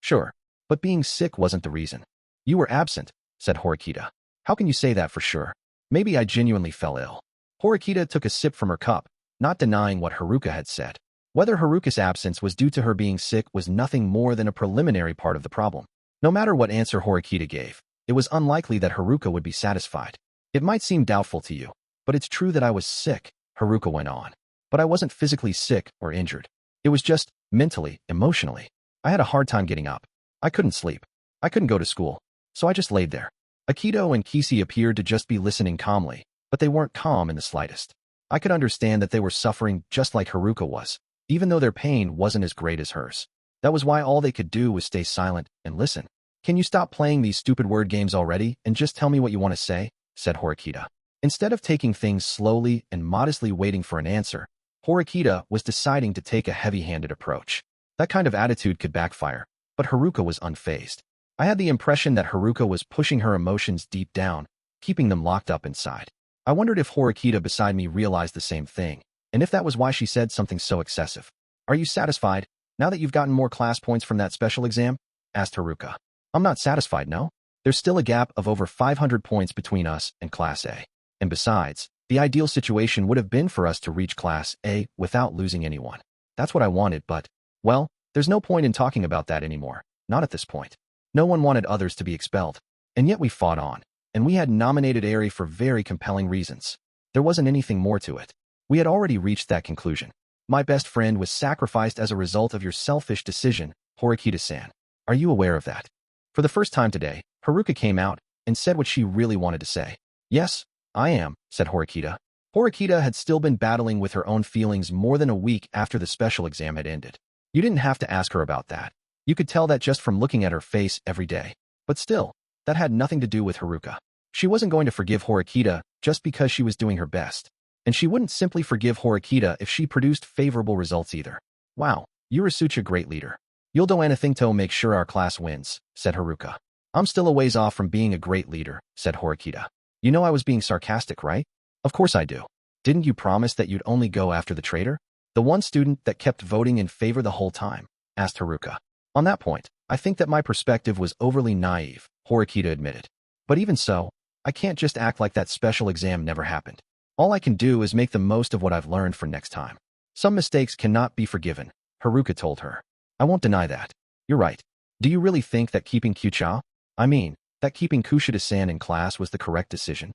Speaker 1: Sure, but being sick wasn't the reason. You were absent, said Horikita. How can you say that for sure? Maybe I genuinely fell ill. Horikita took a sip from her cup, not denying what Haruka had said. Whether Haruka's absence was due to her being sick was nothing more than a preliminary part of the problem. No matter what answer Horikita gave, it was unlikely that Haruka would be satisfied. It might seem doubtful to you, but it's true that I was sick, Haruka went on. But I wasn't physically sick or injured. It was just, mentally, emotionally. I had a hard time getting up. I couldn't sleep. I couldn't go to school. So I just laid there. Akito and Kisi appeared to just be listening calmly, but they weren't calm in the slightest. I could understand that they were suffering just like Haruka was, even though their pain wasn't as great as hers. That was why all they could do was stay silent and listen. Can you stop playing these stupid word games already and just tell me what you want to say? Said Horikita. Instead of taking things slowly and modestly waiting for an answer, Horikita was deciding to take a heavy-handed approach. That kind of attitude could backfire, but Haruka was unfazed. I had the impression that Haruka was pushing her emotions deep down, keeping them locked up inside. I wondered if Horikita beside me realized the same thing, and if that was why she said something so excessive. Are you satisfied, now that you've gotten more class points from that special exam? Asked Haruka. I'm not satisfied, no. There's still a gap of over 500 points between us and Class A. And besides, the ideal situation would have been for us to reach Class A without losing anyone. That's what I wanted, but, well, there's no point in talking about that anymore. Not at this point. No one wanted others to be expelled. And yet we fought on. And we had nominated Eri for very compelling reasons. There wasn't anything more to it. We had already reached that conclusion. My best friend was sacrificed as a result of your selfish decision, Horikita-san. Are you aware of that? For the first time today, Haruka came out and said what she really wanted to say. Yes, I am, said Horikita. Horikita had still been battling with her own feelings more than a week after the special exam had ended. You didn't have to ask her about that. You could tell that just from looking at her face every day. But still, that had nothing to do with Haruka. She wasn't going to forgive Horikita just because she was doing her best. And she wouldn't simply forgive Horikita if she produced favorable results either. Wow, you're such a great leader. You'll do anything to make sure our class wins, said Haruka. I'm still a ways off from being a great leader, said Horikita. You know I was being sarcastic, right? Of course I do. Didn't you promise that you'd only go after the traitor? The one student that kept voting in favor the whole time, asked Haruka. On that point, I think that my perspective was overly naive, Horikita admitted. But even so, I can't just act like that special exam never happened. All I can do is make the most of what I've learned for next time. Some mistakes cannot be forgiven, Haruka told her. I won't deny that. You're right. Do you really think that keeping that keeping Kushida-san in class was the correct decision?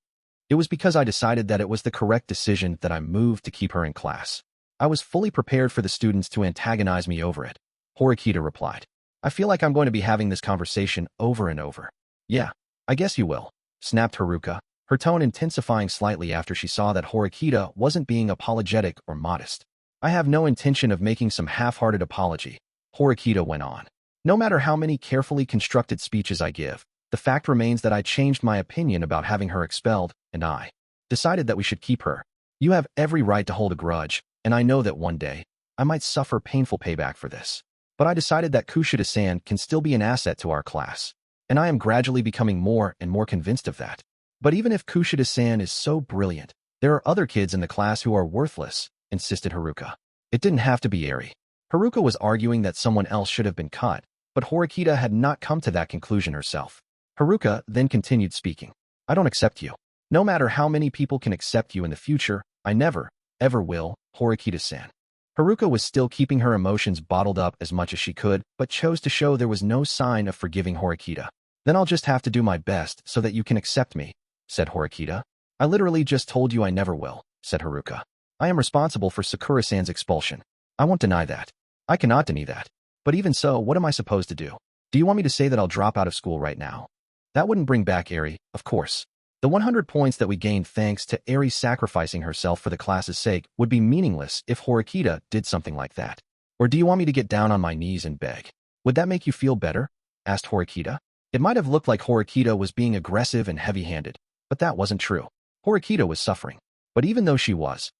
Speaker 1: It was because I decided that it was the correct decision that I moved to keep her in class. I was fully prepared for the students to antagonize me over it, Horikita replied. I feel like I'm going to be having this conversation over and over. Yeah, I guess you will, snapped Haruka, her tone intensifying slightly after she saw that Horikita wasn't being apologetic or modest. I have no intention of making some half-hearted apology, Horikita went on. No matter how many carefully constructed speeches I give, the fact remains that I changed my opinion about having her expelled, and I decided that we should keep her. You have every right to hold a grudge, and I know that one day, I might suffer painful payback for this. But I decided that Kushida-san can still be an asset to our class, and I am gradually becoming more and more convinced of that. But even if Kushida-san is so brilliant, there are other kids in the class who are worthless, insisted Haruka. It didn't have to be Eri. Haruka was arguing that someone else should have been cut, but Horikita had not come to that conclusion herself. Haruka then continued speaking. I don't accept you. No matter how many people can accept you in the future, I never, ever will, Horikita-san. Haruka was still keeping her emotions bottled up as much as she could, but chose to show there was no sign of forgiving Horikita. Then I'll just have to do my best so that you can accept me, said Horikita. I literally just told you I never will, said Haruka. I am responsible for Sakura-san's expulsion. I won't deny that. I cannot deny that. But even so, what am I supposed to do? Do you want me to say that I'll drop out of school right now? That wouldn't bring back Eri, of course. The 100 points that we gained thanks to Eri sacrificing herself for the class's sake would be meaningless if Horikita did something like that. Or do you want me to get down on my knees and beg? Would that make you feel better? Asked Horikita. It might have looked like Horikita was being aggressive and heavy-handed, but that wasn't true. Horikita was suffering. But even though she was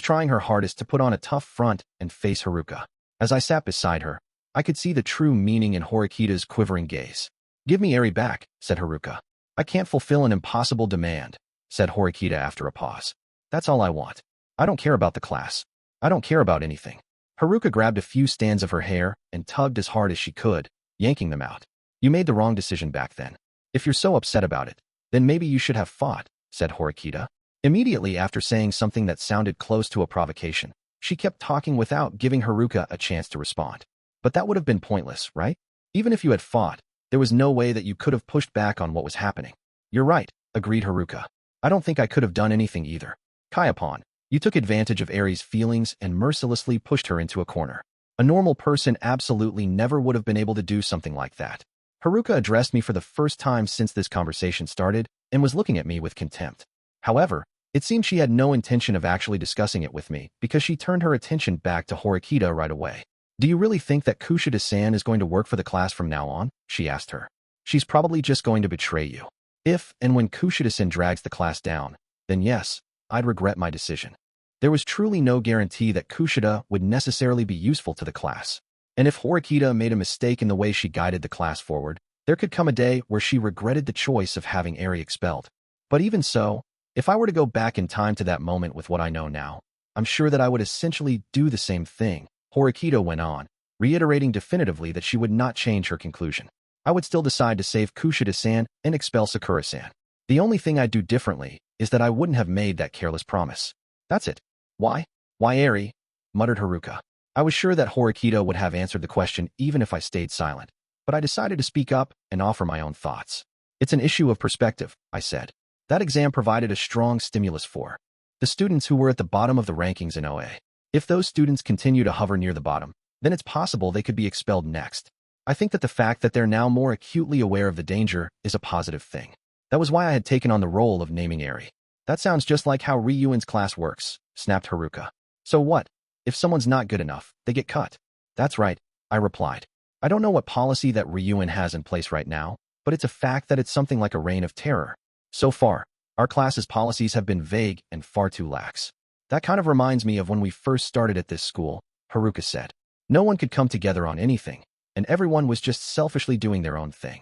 Speaker 1: trying her hardest to put on a tough front and face Haruka. As I sat beside her, I could see the true meaning in Horikita's quivering gaze. Give me Eri back, said Haruka. I can't fulfill an impossible demand, said Horikita after a pause. That's all I want. I don't care about the class. I don't care about anything. Haruka grabbed a few strands of her hair and tugged as hard as she could, yanking them out. You made the wrong decision back then. If you're so upset about it, then maybe you should have fought, said Horikita. Immediately after saying something that sounded close to a provocation, she kept talking without giving Haruka a chance to respond. But that would have been pointless, right? Even if you had fought, there was no way that you could have pushed back on what was happening. You're right, agreed Haruka. I don't think I could have done anything either. Kayapon, you took advantage of Eri's feelings and mercilessly pushed her into a corner. A normal person absolutely never would have been able to do something like that. Haruka addressed me for the first time since this conversation started and was looking at me with contempt. However, it seemed she had no intention of actually discussing it with me because she turned her attention back to Horikita right away. Do you really think that Kushida-san is going to work for the class from now on? She asked her. She's probably just going to betray you. If and when Kushida-san drags the class down, then yes, I'd regret my decision. There was truly no guarantee that Kushida would necessarily be useful to the class. And if Horikita made a mistake in the way she guided the class forward, there could come a day where she regretted the choice of having Eri expelled. But even so, if I were to go back in time to that moment with what I know now, I'm sure that I would essentially do the same thing, Horikita went on, reiterating definitively that she would not change her conclusion. I would still decide to save Kushida-san and expel Sakura-san. The only thing I'd do differently is that I wouldn't have made that careless promise. That's it. Why? Why Eri? Muttered Haruka. I was sure that Horikita would have answered the question even if I stayed silent, but I decided to speak up and offer my own thoughts. It's an issue of perspective, I said. That exam provided a strong stimulus for the students who were at the bottom of the rankings in OA. If those students continue to hover near the bottom, then it's possible they could be expelled next. I think that the fact that they're now more acutely aware of the danger is a positive thing. That was why I had taken on the role of naming Eri. That sounds just like how Ryuin's class works, snapped Haruka. So what? If someone's not good enough, they get cut. That's right, I replied. I don't know what policy that Ryuin has in place right now, but it's a fact that it's something like a reign of terror. So far, our class's policies have been vague and far too lax. That kind of reminds me of when we first started at this school, Haruka said. No one could come together on anything, and everyone was just selfishly doing their own thing.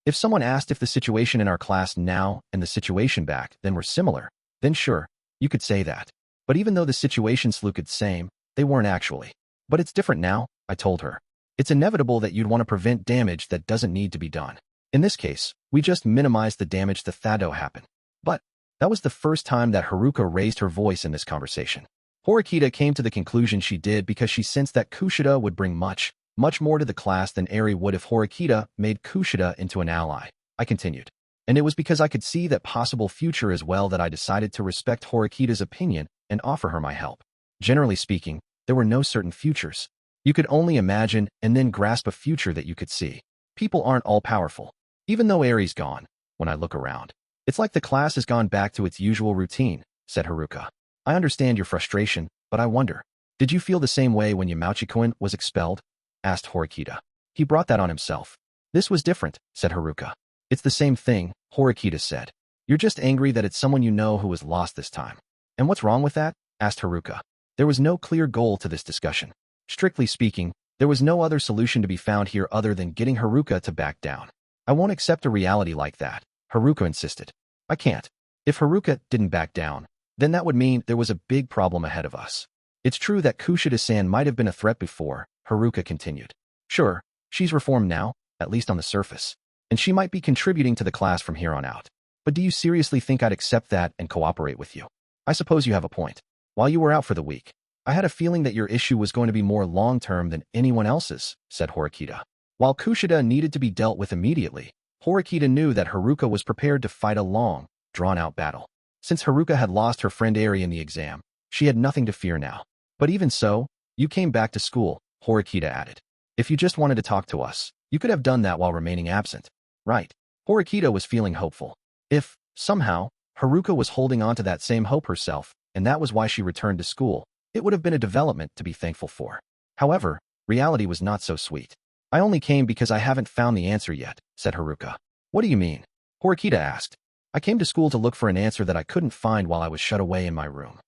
Speaker 1: If someone asked if the situation in our class now and the situation back then were similar, then sure, you could say that. But even though the situations looked the same, they weren't actually. But it's different now, I told her. It's inevitable that you'd want to prevent damage that doesn't need to be done. In this case, we just minimized the damage that happened. But that was the first time that Haruka raised her voice in this conversation. Horikita came to the conclusion she did because she sensed that Kushida would bring much more to the class than Eri would if Horikita made Kushida into an ally. I continued. And it was because I could see that possible future as well that I decided to respect Horikita's opinion and offer her my help. Generally speaking, there were no certain futures. You could only imagine and then grasp a future that you could see. People aren't all-powerful. Even though Eri's gone, when I look around, it's like the class has gone back to its usual routine, said Haruka. I understand your frustration, but I wonder, did you feel the same way when Yamauchi-kun was expelled? Asked Horikita. He brought that on himself. This was different, said Haruka. It's the same thing, Horikita said. You're just angry that it's someone you know who was lost this time. And what's wrong with that? Asked Haruka. There was no clear goal to this discussion. Strictly speaking, there was no other solution to be found here other than getting Haruka to back down. I won't accept a reality like that, Haruka insisted. I can't. If Haruka didn't back down, then that would mean there was a big problem ahead of us. It's true that Kushida-san might have been a threat before, Haruka continued. Sure, she's reformed now, at least on the surface, and she might be contributing to the class from here on out. But do you seriously think I'd accept that and cooperate with you? I suppose you have a point. While you were out for the week, I had a feeling that your issue was going to be more long-term than anyone else's, said Horikita. While Kushida needed to be dealt with immediately, Horikita knew that Haruka was prepared to fight a long, drawn-out battle. Since Haruka had lost her friend Eri in the exam, she had nothing to fear now. But even so, you came back to school, Horikita added. If you just wanted to talk to us, you could have done that while remaining absent. Right. Horikita was feeling hopeful. If, somehow, Haruka was holding on to that same hope herself, and that was why she returned to school, it would have been a development to be thankful for. However, reality was not so sweet. I only came because I haven't found the answer yet, said Haruka. What do you mean? Horikita asked. I came to school to look for an answer that I couldn't find while I was shut away in my room.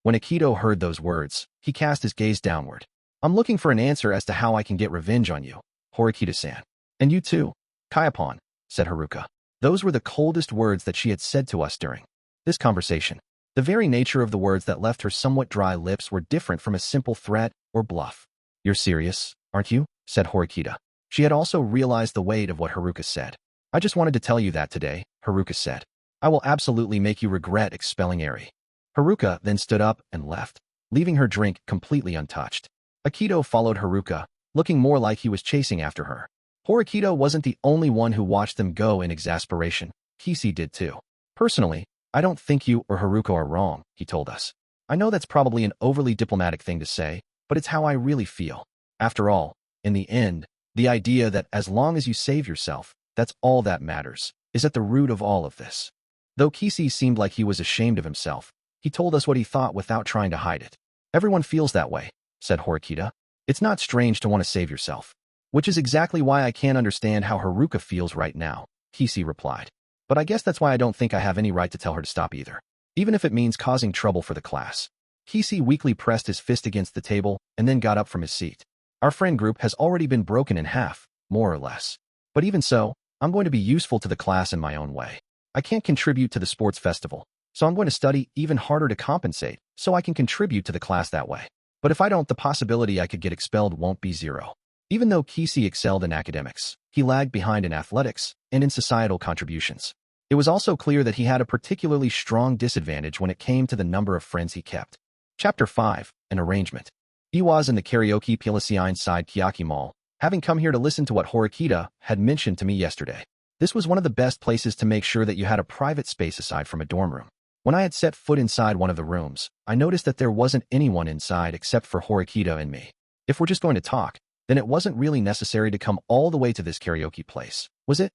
Speaker 1: When Akito heard those words, he cast his gaze downward. I'm looking for an answer as to how I can get revenge on you, Horikita-san. And you too, Kayapon, said Haruka. Those were the coldest words that she had said to us during this conversation. The very nature of the words that left her somewhat dry lips were different from a simple threat or bluff. You're serious, aren't you? Said Horikita. She had also realized the weight of what Haruka said. I just wanted to tell you that today, Haruka said. I will absolutely make you regret expelling Eri. Haruka then stood up and left, leaving her drink completely untouched. Akito followed Haruka, looking more like he was chasing after her. Horikita wasn't the only one who watched them go in exasperation. Kisi did too. Personally, I don't think you or Haruka are wrong, he told us. I know that's probably an overly diplomatic thing to say, but it's how I really feel. After all, in the end, the idea that as long as you save yourself, that's all that matters, is at the root of all of this. Though Kisi seemed like he was ashamed of himself, he told us what he thought without trying to hide it. Everyone feels that way, said Horikita. It's not strange to want to save yourself. Which is exactly why I can't understand how Haruka feels right now, Kisi replied. But I guess that's why I don't think I have any right to tell her to stop either. Even if it means causing trouble for the class. Kisi weakly pressed his fist against the table and then got up from his seat. Our friend group has already been broken in half, more or less. But even so, I'm going to be useful to the class in my own way. I can't contribute to the sports festival, so I'm going to study even harder to compensate so I can contribute to the class that way. But if I don't, the possibility I could get expelled won't be zero. Even though Kisi excelled in academics, he lagged behind in athletics and in societal contributions. It was also clear that he had a particularly strong disadvantage when it came to the number of friends he kept. Chapter 5, An Arrangement. He was in the karaoke Pilasine side Kiyaki Mall, having come here to listen to what Horikita had mentioned to me yesterday. This was one of the best places to make sure that you had a private space aside from a dorm room. When I had set foot inside one of the rooms, I noticed that there wasn't anyone inside except for Horikita and me. If we're just going to talk, then it wasn't really necessary to come all the way to this karaoke place, was it?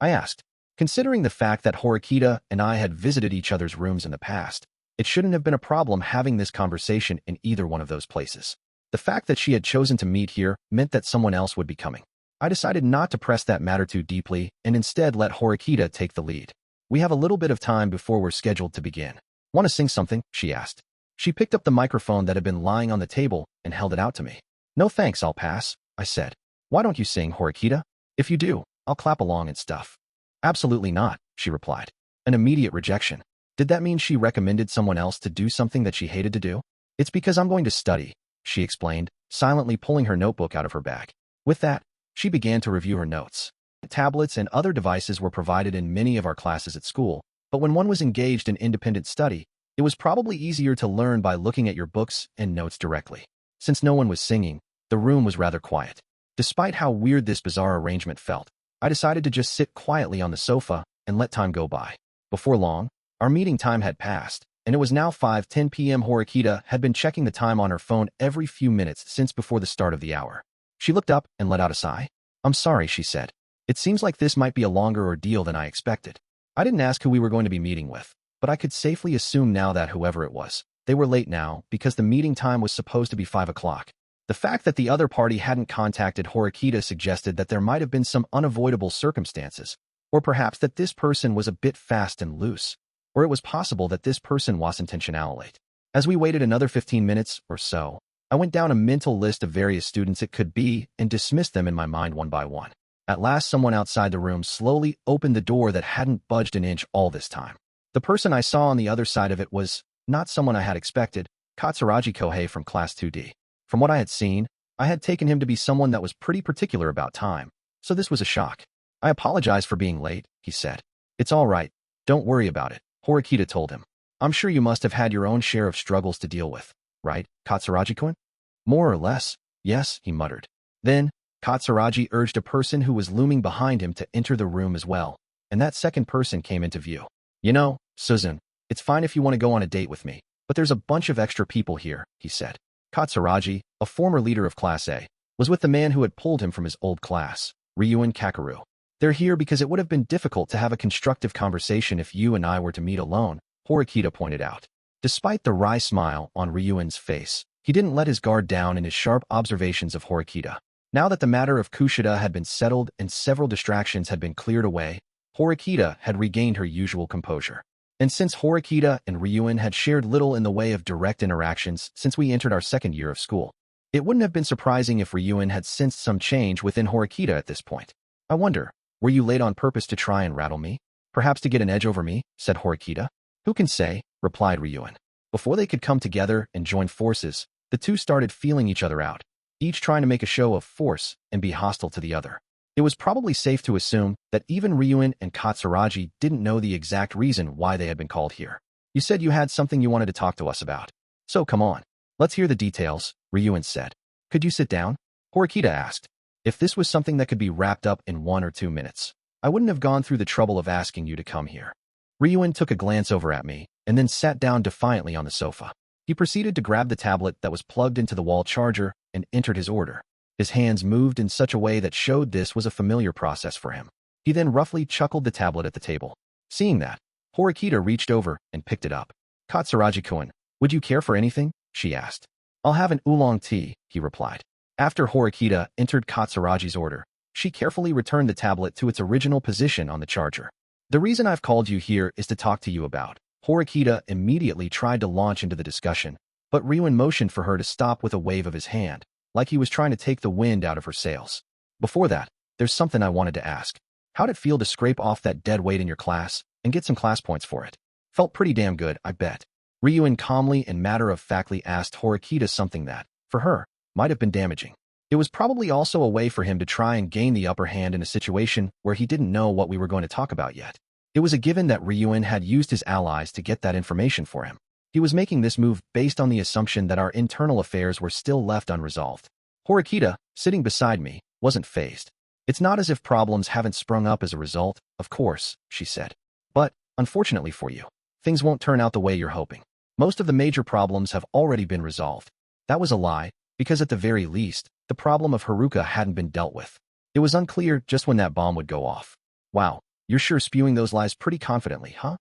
Speaker 1: I asked. Considering the fact that Horikita and I had visited each other's rooms in the past, it shouldn't have been a problem having this conversation in either one of those places. The fact that she had chosen to meet here meant that someone else would be coming. I decided not to press that matter too deeply and instead let Horikita take the lead. We have a little bit of time before we're scheduled to begin. Want to sing something? She asked. She picked up the microphone that had been lying on the table and held it out to me. No thanks, I'll pass, I said. Why don't you sing, Horikita? If you do, I'll clap along and stuff. Absolutely not, she replied. An immediate rejection. Did that mean she recommended someone else to do something that she hated to do? It's because I'm going to study, she explained, silently pulling her notebook out of her bag. With that, she began to review her notes. Tablets and other devices were provided in many of our classes at school, but when one was engaged in independent study, it was probably easier to learn by looking at your books and notes directly. Since no one was singing, the room was rather quiet. Despite how weird this bizarre arrangement felt, I decided to just sit quietly on the sofa and let time go by. Before long, our meeting time had passed, and it was now 5:10 p.m. Horikita had been checking the time on her phone every few minutes since before the start of the hour. She looked up and let out a sigh. I'm sorry, she said. It seems like this might be a longer ordeal than I expected. I didn't ask who we were going to be meeting with, but I could safely assume now that whoever it was, they were late now because the meeting time was supposed to be 5 o'clock. The fact that the other party hadn't contacted Horikita suggested that there might have been some unavoidable circumstances, or perhaps that this person was a bit fast and loose, or it was possible that this person was intentionally late. As we waited another 15 minutes or so, I went down a mental list of various students it could be and dismissed them in my mind one by one. At last, someone outside the room slowly opened the door that hadn't budged an inch all this time. The person I saw on the other side of it was not someone I had expected, Katsuragi Kohei from Class 2D. From what I had seen, I had taken him to be someone that was pretty particular about time, so this was a shock. I apologize for being late, he said. It's all right. Don't worry about it, Horikita told him. I'm sure you must have had your own share of struggles to deal with, right, Katsuragi-kun? More or less, yes, he muttered. Then, Katsuragi urged a person who was looming behind him to enter the room as well, and that second person came into view. You know, Suzun, it's fine if you want to go on a date with me, but there's a bunch of extra people here, he said. Katsuragi, a former leader of Class A, was with the man who had pulled him from his old class, Ryuin Kakeru. They're here because it would have been difficult to have a constructive conversation if you and I were to meet alone, Horikita pointed out. Despite the wry smile on Ryuin's face, he didn't let his guard down in his sharp observations of Horikita. Now that the matter of Kushida had been settled and several distractions had been cleared away, Horikita had regained her usual composure. And since Horikita and Ryuin had shared little in the way of direct interactions since we entered our second year of school, it wouldn't have been surprising if Ryuin had sensed some change within Horikita at this point. I wonder, were you late on purpose to try and rattle me? Perhaps to get an edge over me, said Horikita. Who can say, replied Ryuin. Before they could come together and join forces, the two started feeling each other out, each trying to make a show of force and be hostile to the other. It was probably safe to assume that even Ryuin and Katsuragi didn't know the exact reason why they had been called here. You said you had something you wanted to talk to us about. So come on. Let's hear the details, Ryuin said. Could you sit down? Horikita asked. If this was something that could be wrapped up in 1 or 2 minutes, I wouldn't have gone through the trouble of asking you to come here. Ryuin took a glance over at me and then sat down defiantly on the sofa. He proceeded to grab the tablet that was plugged into the wall charger and entered his order. His hands moved in such a way that showed this was a familiar process for him. He then roughly chuckled the tablet at the table. Seeing that, Horikita reached over and picked it up. Katsuragi-kun, would you care for anything? She asked. I'll have an oolong tea, he replied. After Horikita entered Katsuragi's order, she carefully returned the tablet to its original position on the charger. The reason I've called you here is to talk to you about. Horikita immediately tried to launch into the discussion, but Ryuin motioned for her to stop with a wave of his hand, like he was trying to take the wind out of her sails. Before that, there's something I wanted to ask. How'd it feel to scrape off that dead weight in your class and get some class points for it? Felt pretty damn good, I bet. Ryuin calmly and matter-of-factly asked Horikita something that, for her, might have been damaging. It was probably also a way for him to try and gain the upper hand in a situation where he didn't know what we were going to talk about yet. It was a given that Ryuin had used his allies to get that information for him. He was making this move based on the assumption that our internal affairs were still left unresolved. Horikita, sitting beside me, wasn't fazed. It's not as if problems haven't sprung up as a result, of course, she said. But, unfortunately for you, things won't turn out the way you're hoping. Most of the major problems have already been resolved. That was a lie, because at the very least, the problem of Haruka hadn't been dealt with. It was unclear just when that bomb would go off. Wow, you're sure spewing those lies pretty confidently, huh?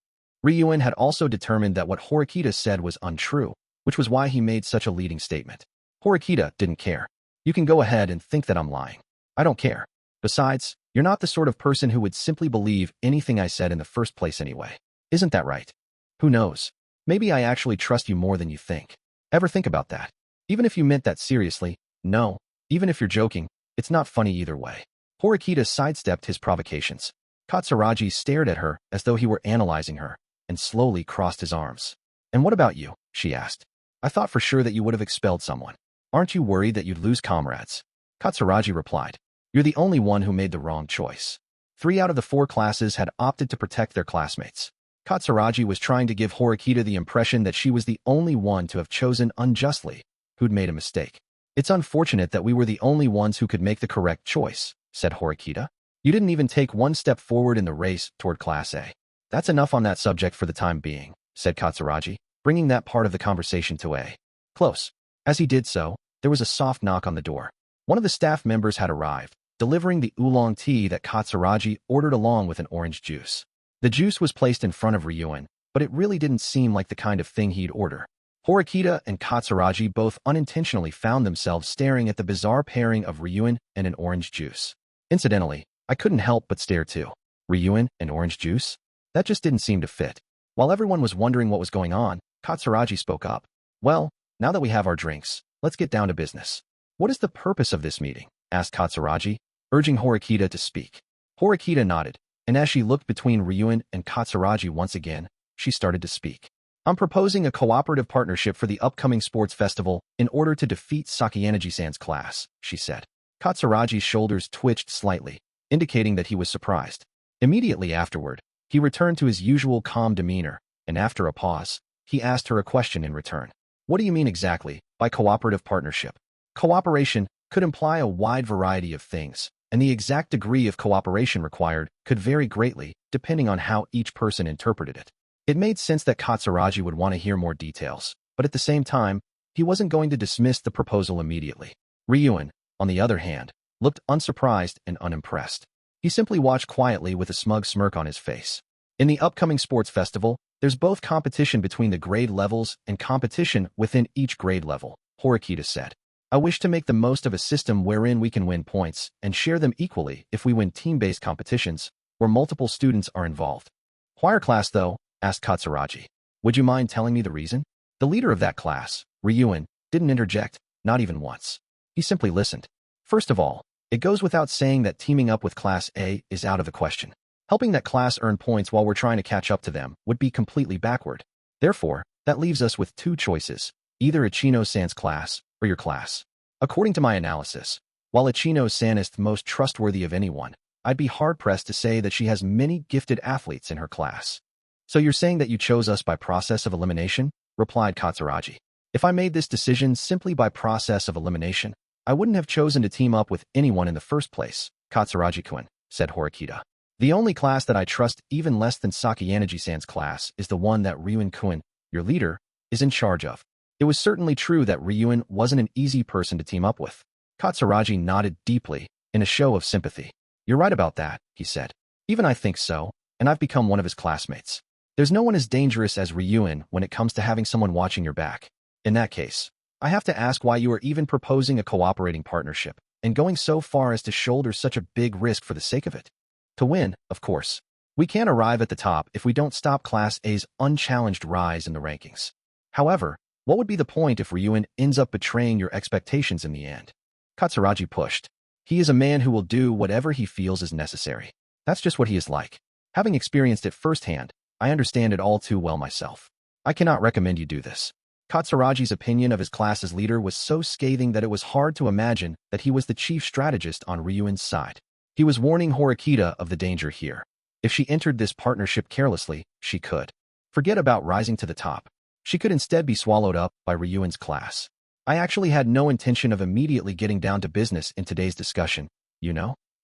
Speaker 1: Ryuin had also determined that what Horikita said was untrue, which was why he made such a leading statement. Horikita didn't care. You can go ahead and think that I'm lying. I don't care. Besides, you're not the sort of person who would simply believe anything I said in the first place anyway. Isn't that right? Who knows? Maybe I actually trust you more than you think. Ever think about that? Even if you meant that seriously, no. Even if you're joking, it's not funny either way. Horikita sidestepped his provocations. Katsuragi stared at her as though he were analyzing her, and slowly crossed his arms. And what about you? She asked. I thought for sure that you would have expelled someone. Aren't you worried that you'd lose comrades? Katsuragi replied. You're the only one who made the wrong choice. 3 out of the 4 classes had opted to protect their classmates. Katsuragi was trying to give Horikita the impression that she was the only one to have chosen unjustly, who'd made a mistake. It's unfortunate that we were the only ones who could make the correct choice, said Horikita. You didn't even take one step forward in the race toward Class A. That's enough on that subject for the time being, said Katsuragi, bringing that part of the conversation to a close. As he did so, there was a soft knock on the door. One of the staff members had arrived, delivering the oolong tea that Katsuragi ordered along with an orange juice. The juice was placed in front of Ryuin, but it really didn't seem like the kind of thing he'd order. Horikita and Katsuragi both unintentionally found themselves staring at the bizarre pairing of Ryuin and an orange juice. Incidentally, I couldn't help but stare too. Ryuin and orange juice? That just didn't seem to fit. While everyone was wondering what was going on, Katsuragi spoke up. Well, now that we have our drinks, let's get down to business. What is the purpose of this meeting? Asked Katsuragi, urging Horikita to speak. Horikita nodded, and as she looked between Ryuin and Katsuragi once again, she started to speak. I'm proposing a cooperative partnership for the upcoming sports festival in order to defeat Sakayanagi-san's class, she said. Katsuragi's shoulders twitched slightly, indicating that he was surprised. Immediately afterward, he returned to his usual calm demeanor, and after a pause, he asked her a question in return. What do you mean exactly by cooperative partnership? Cooperation could imply a wide variety of things, and the exact degree of cooperation required could vary greatly depending on how each person interpreted it. It made sense that Katsuragi would want to hear more details, but at the same time, he wasn't going to dismiss the proposal immediately. Ryuin, on the other hand, looked unsurprised and unimpressed. He simply watched quietly with a smug smirk on his face. In the upcoming sports festival, there's both competition between the grade levels and competition within each grade level, Horikita said. I wish to make the most of a system wherein we can win points and share them equally if we win team-based competitions, where multiple students are involved. Choir class, though? Asked Katsuragi. Would you mind telling me the reason? The leader of that class, Ryuin, didn't interject, not even once. He simply listened. First of all, it goes without saying that teaming up with Class A is out of the question. Helping that class earn points while we're trying to catch up to them would be completely backward. Therefore, that leaves us with 2 choices, either Ichino-san's class or your class. According to my analysis, while Ichino-san is the most trustworthy of anyone, I'd be hard-pressed to say that she has many gifted athletes in her class. So you're saying that you chose us by process of elimination? Replied Katsuragi. If I made this decision simply by process of elimination, I wouldn't have chosen to team up with anyone in the first place, Katsuragi-kun, said Horikita. The only class that I trust even less than Sakayanagi-san's class is the one that Ryuin-kun, your leader, is in charge of. It was certainly true that Ryuin wasn't an easy person to team up with. Katsuragi nodded deeply, in a show of sympathy. You're right about that, he said. Even I think so, and I've become one of his classmates. There's no one as dangerous as Ryuin when it comes to having someone watching your back. In that case, I have to ask why you are even proposing a cooperating partnership and going so far as to shoulder such a big risk for the sake of it. To win, of course. We can't arrive at the top if we don't stop Class A's unchallenged rise in the rankings. However, what would be the point if Ryuen ends up betraying your expectations in the end? Katsuragi pushed. He is a man who will do whatever he feels is necessary. That's just what he is like. Having experienced it firsthand, I understand it all too well myself. I cannot recommend you do this. Katsuragi's opinion of his class's leader was so scathing that it was hard to imagine that he was the chief strategist on Ryuen's side. He was warning Horikita of the danger here. If she entered this partnership carelessly, she could forget about rising to the top. She could instead be swallowed up by Ryuen's class. I actually had no intention of immediately getting down to business in today's discussion,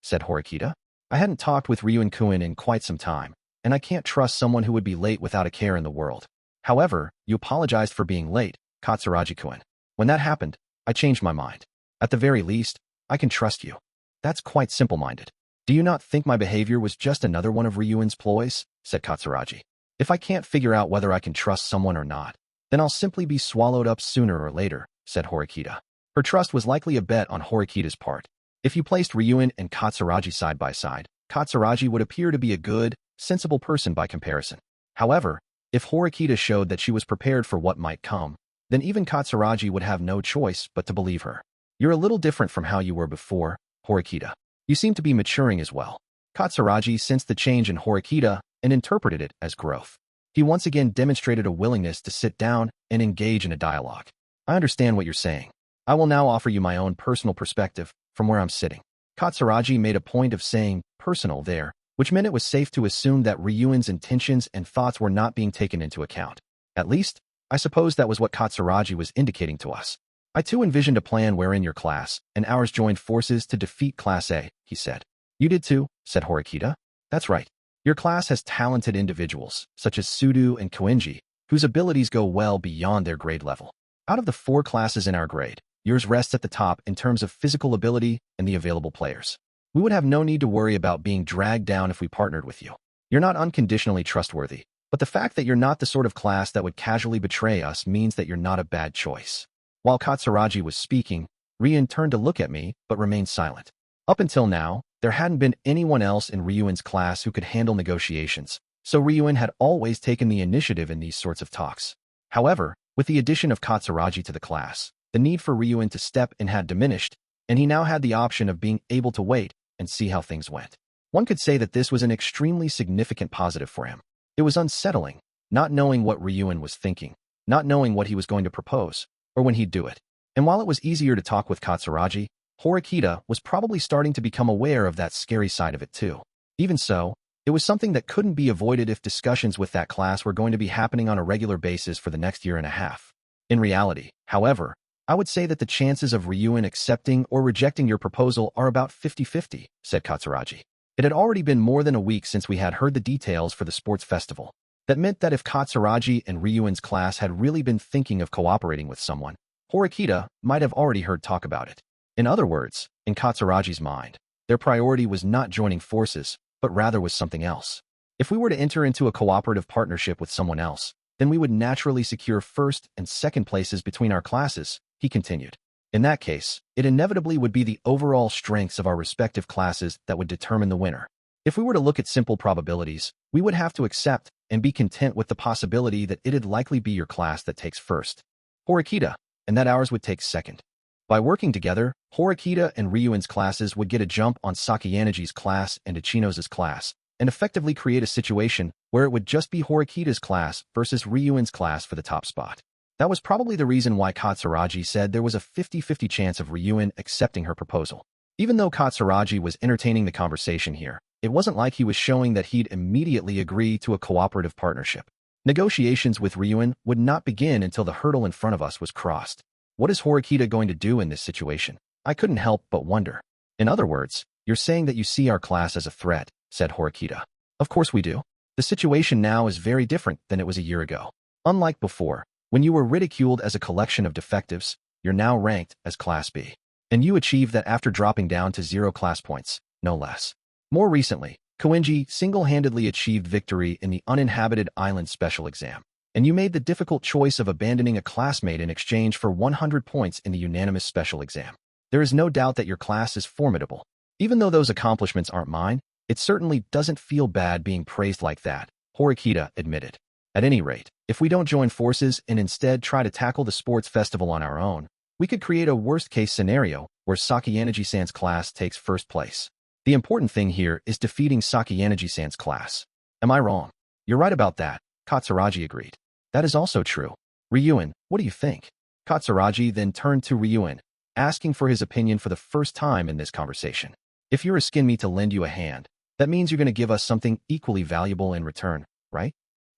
Speaker 1: said Horikita. I hadn't talked with Ryuen-kun in quite some time, and I can't trust someone who would be late without a care in the world. However, you apologized for being late, Katsuragi-kun. When that happened, I changed my mind. At the very least, I can trust you. That's quite simple-minded. Do you not think my behavior was just another one of Ryuen's ploys? Said Katsuragi. If I can't figure out whether I can trust someone or not, then I'll simply be swallowed up sooner or later, said Horikita. Her trust was likely a bet on Horikita's part. If you placed Ryuen and Katsuragi side by side, Katsuragi would appear to be a good, sensible person by comparison. However, if Horikita showed that she was prepared for what might come, then even Katsuragi would have no choice but to believe her. You're a little different from how you were before, Horikita. You seem to be maturing as well. Katsuragi sensed the change in Horikita and interpreted it as growth. He once again demonstrated a willingness to sit down and engage in a dialogue. I understand what you're saying. I will now offer you my own personal perspective from where I'm sitting. Katsuragi made a point of saying personal there, which meant it was safe to assume that Ryuen's intentions and thoughts were not being taken into account. At least, I suppose that was what Katsuragi was indicating to us. I too envisioned a plan wherein your class and ours joined forces to defeat Class A, he said. You did too, said Horikita. That's right. Your class has talented individuals, such as Sudo and Koenji, whose abilities go well beyond their grade level. Out of the 4 classes in our grade, yours rests at the top in terms of physical ability and the available players. We would have no need to worry about being dragged down if we partnered with you. You're not unconditionally trustworthy, but the fact that you're not the sort of class that would casually betray us means that you're not a bad choice. While Katsuragi was speaking, Ryuen turned to look at me, but remained silent. Up until now, there hadn't been anyone else in Ryuen's class who could handle negotiations, so Ryuen had always taken the initiative in these sorts of talks. However, with the addition of Katsuragi to the class, the need for Ryuen to step in had diminished, and he now had the option of being able to wait and see how things went. One could say that this was an extremely significant positive for him. It was unsettling, not knowing what Ryuen was thinking, not knowing what he was going to propose, or when he'd do it. And while it was easier to talk with Katsuragi, Horikita was probably starting to become aware of that scary side of it too. Even so, it was something that couldn't be avoided if discussions with that class were going to be happening on a regular basis for the next year and a half. In reality, however, I would say that the chances of Ryuen accepting or rejecting your proposal are about 50-50, said Katsuragi. It had already been more than a week since we had heard the details for the sports festival. That meant that if Katsuragi and Ryuen's class had really been thinking of cooperating with someone, Horikita might have already heard talk about it. In other words, in Katsuragi's mind, their priority was not joining forces, but rather was something else. If we were to enter into a cooperative partnership with someone else, then we would naturally secure first and second places between our classes, he continued. In that case, it inevitably would be the overall strengths of our respective classes that would determine the winner. If we were to look at simple probabilities, we would have to accept and be content with the possibility that it'd likely be your class that takes first, Horikita, and that ours would take second. By working together, Horikita and Ryuen's classes would get a jump on Sakayanagi's class and Ichino's class, and effectively create a situation where it would just be Horikita's class versus Ryuen's class for the top spot. That was probably the reason why Katsuragi said there was a 50-50 chance of Ryuen accepting her proposal. Even though Katsuragi was entertaining the conversation here, it wasn't like he was showing that he'd immediately agree to a cooperative partnership. Negotiations with Ryuen would not begin until the hurdle in front of us was crossed. What is Horikita going to do in this situation? I couldn't help but wonder. In other words, you're saying that you see our class as a threat, said Horikita. Of course we do. The situation now is very different than it was a year ago. Unlike before, when you were ridiculed as a collection of defectives, you're now ranked as Class B. And you achieved that after dropping down to 0 class points, no less. More recently, Koenji single-handedly achieved victory in the uninhabited island special exam. And you made the difficult choice of abandoning a classmate in exchange for 100 points in the unanimous special exam. There is no doubt that your class is formidable. Even though those accomplishments aren't mine, it certainly doesn't feel bad being praised like that, Horikita admitted. At any rate, if we don't join forces and instead try to tackle the sports festival on our own, we could create a worst-case scenario where Sakayanagi-san's class takes first place. The important thing here is defeating Sakayanagi-san's class. Am I wrong? You're right about that, Katsuragi agreed. That is also true. Ryuen, what do you think? Katsuragi then turned to Ryuen, asking for his opinion for the first time in this conversation. If you're asking me to lend you a hand, that means you're going to give us something equally valuable in return, right?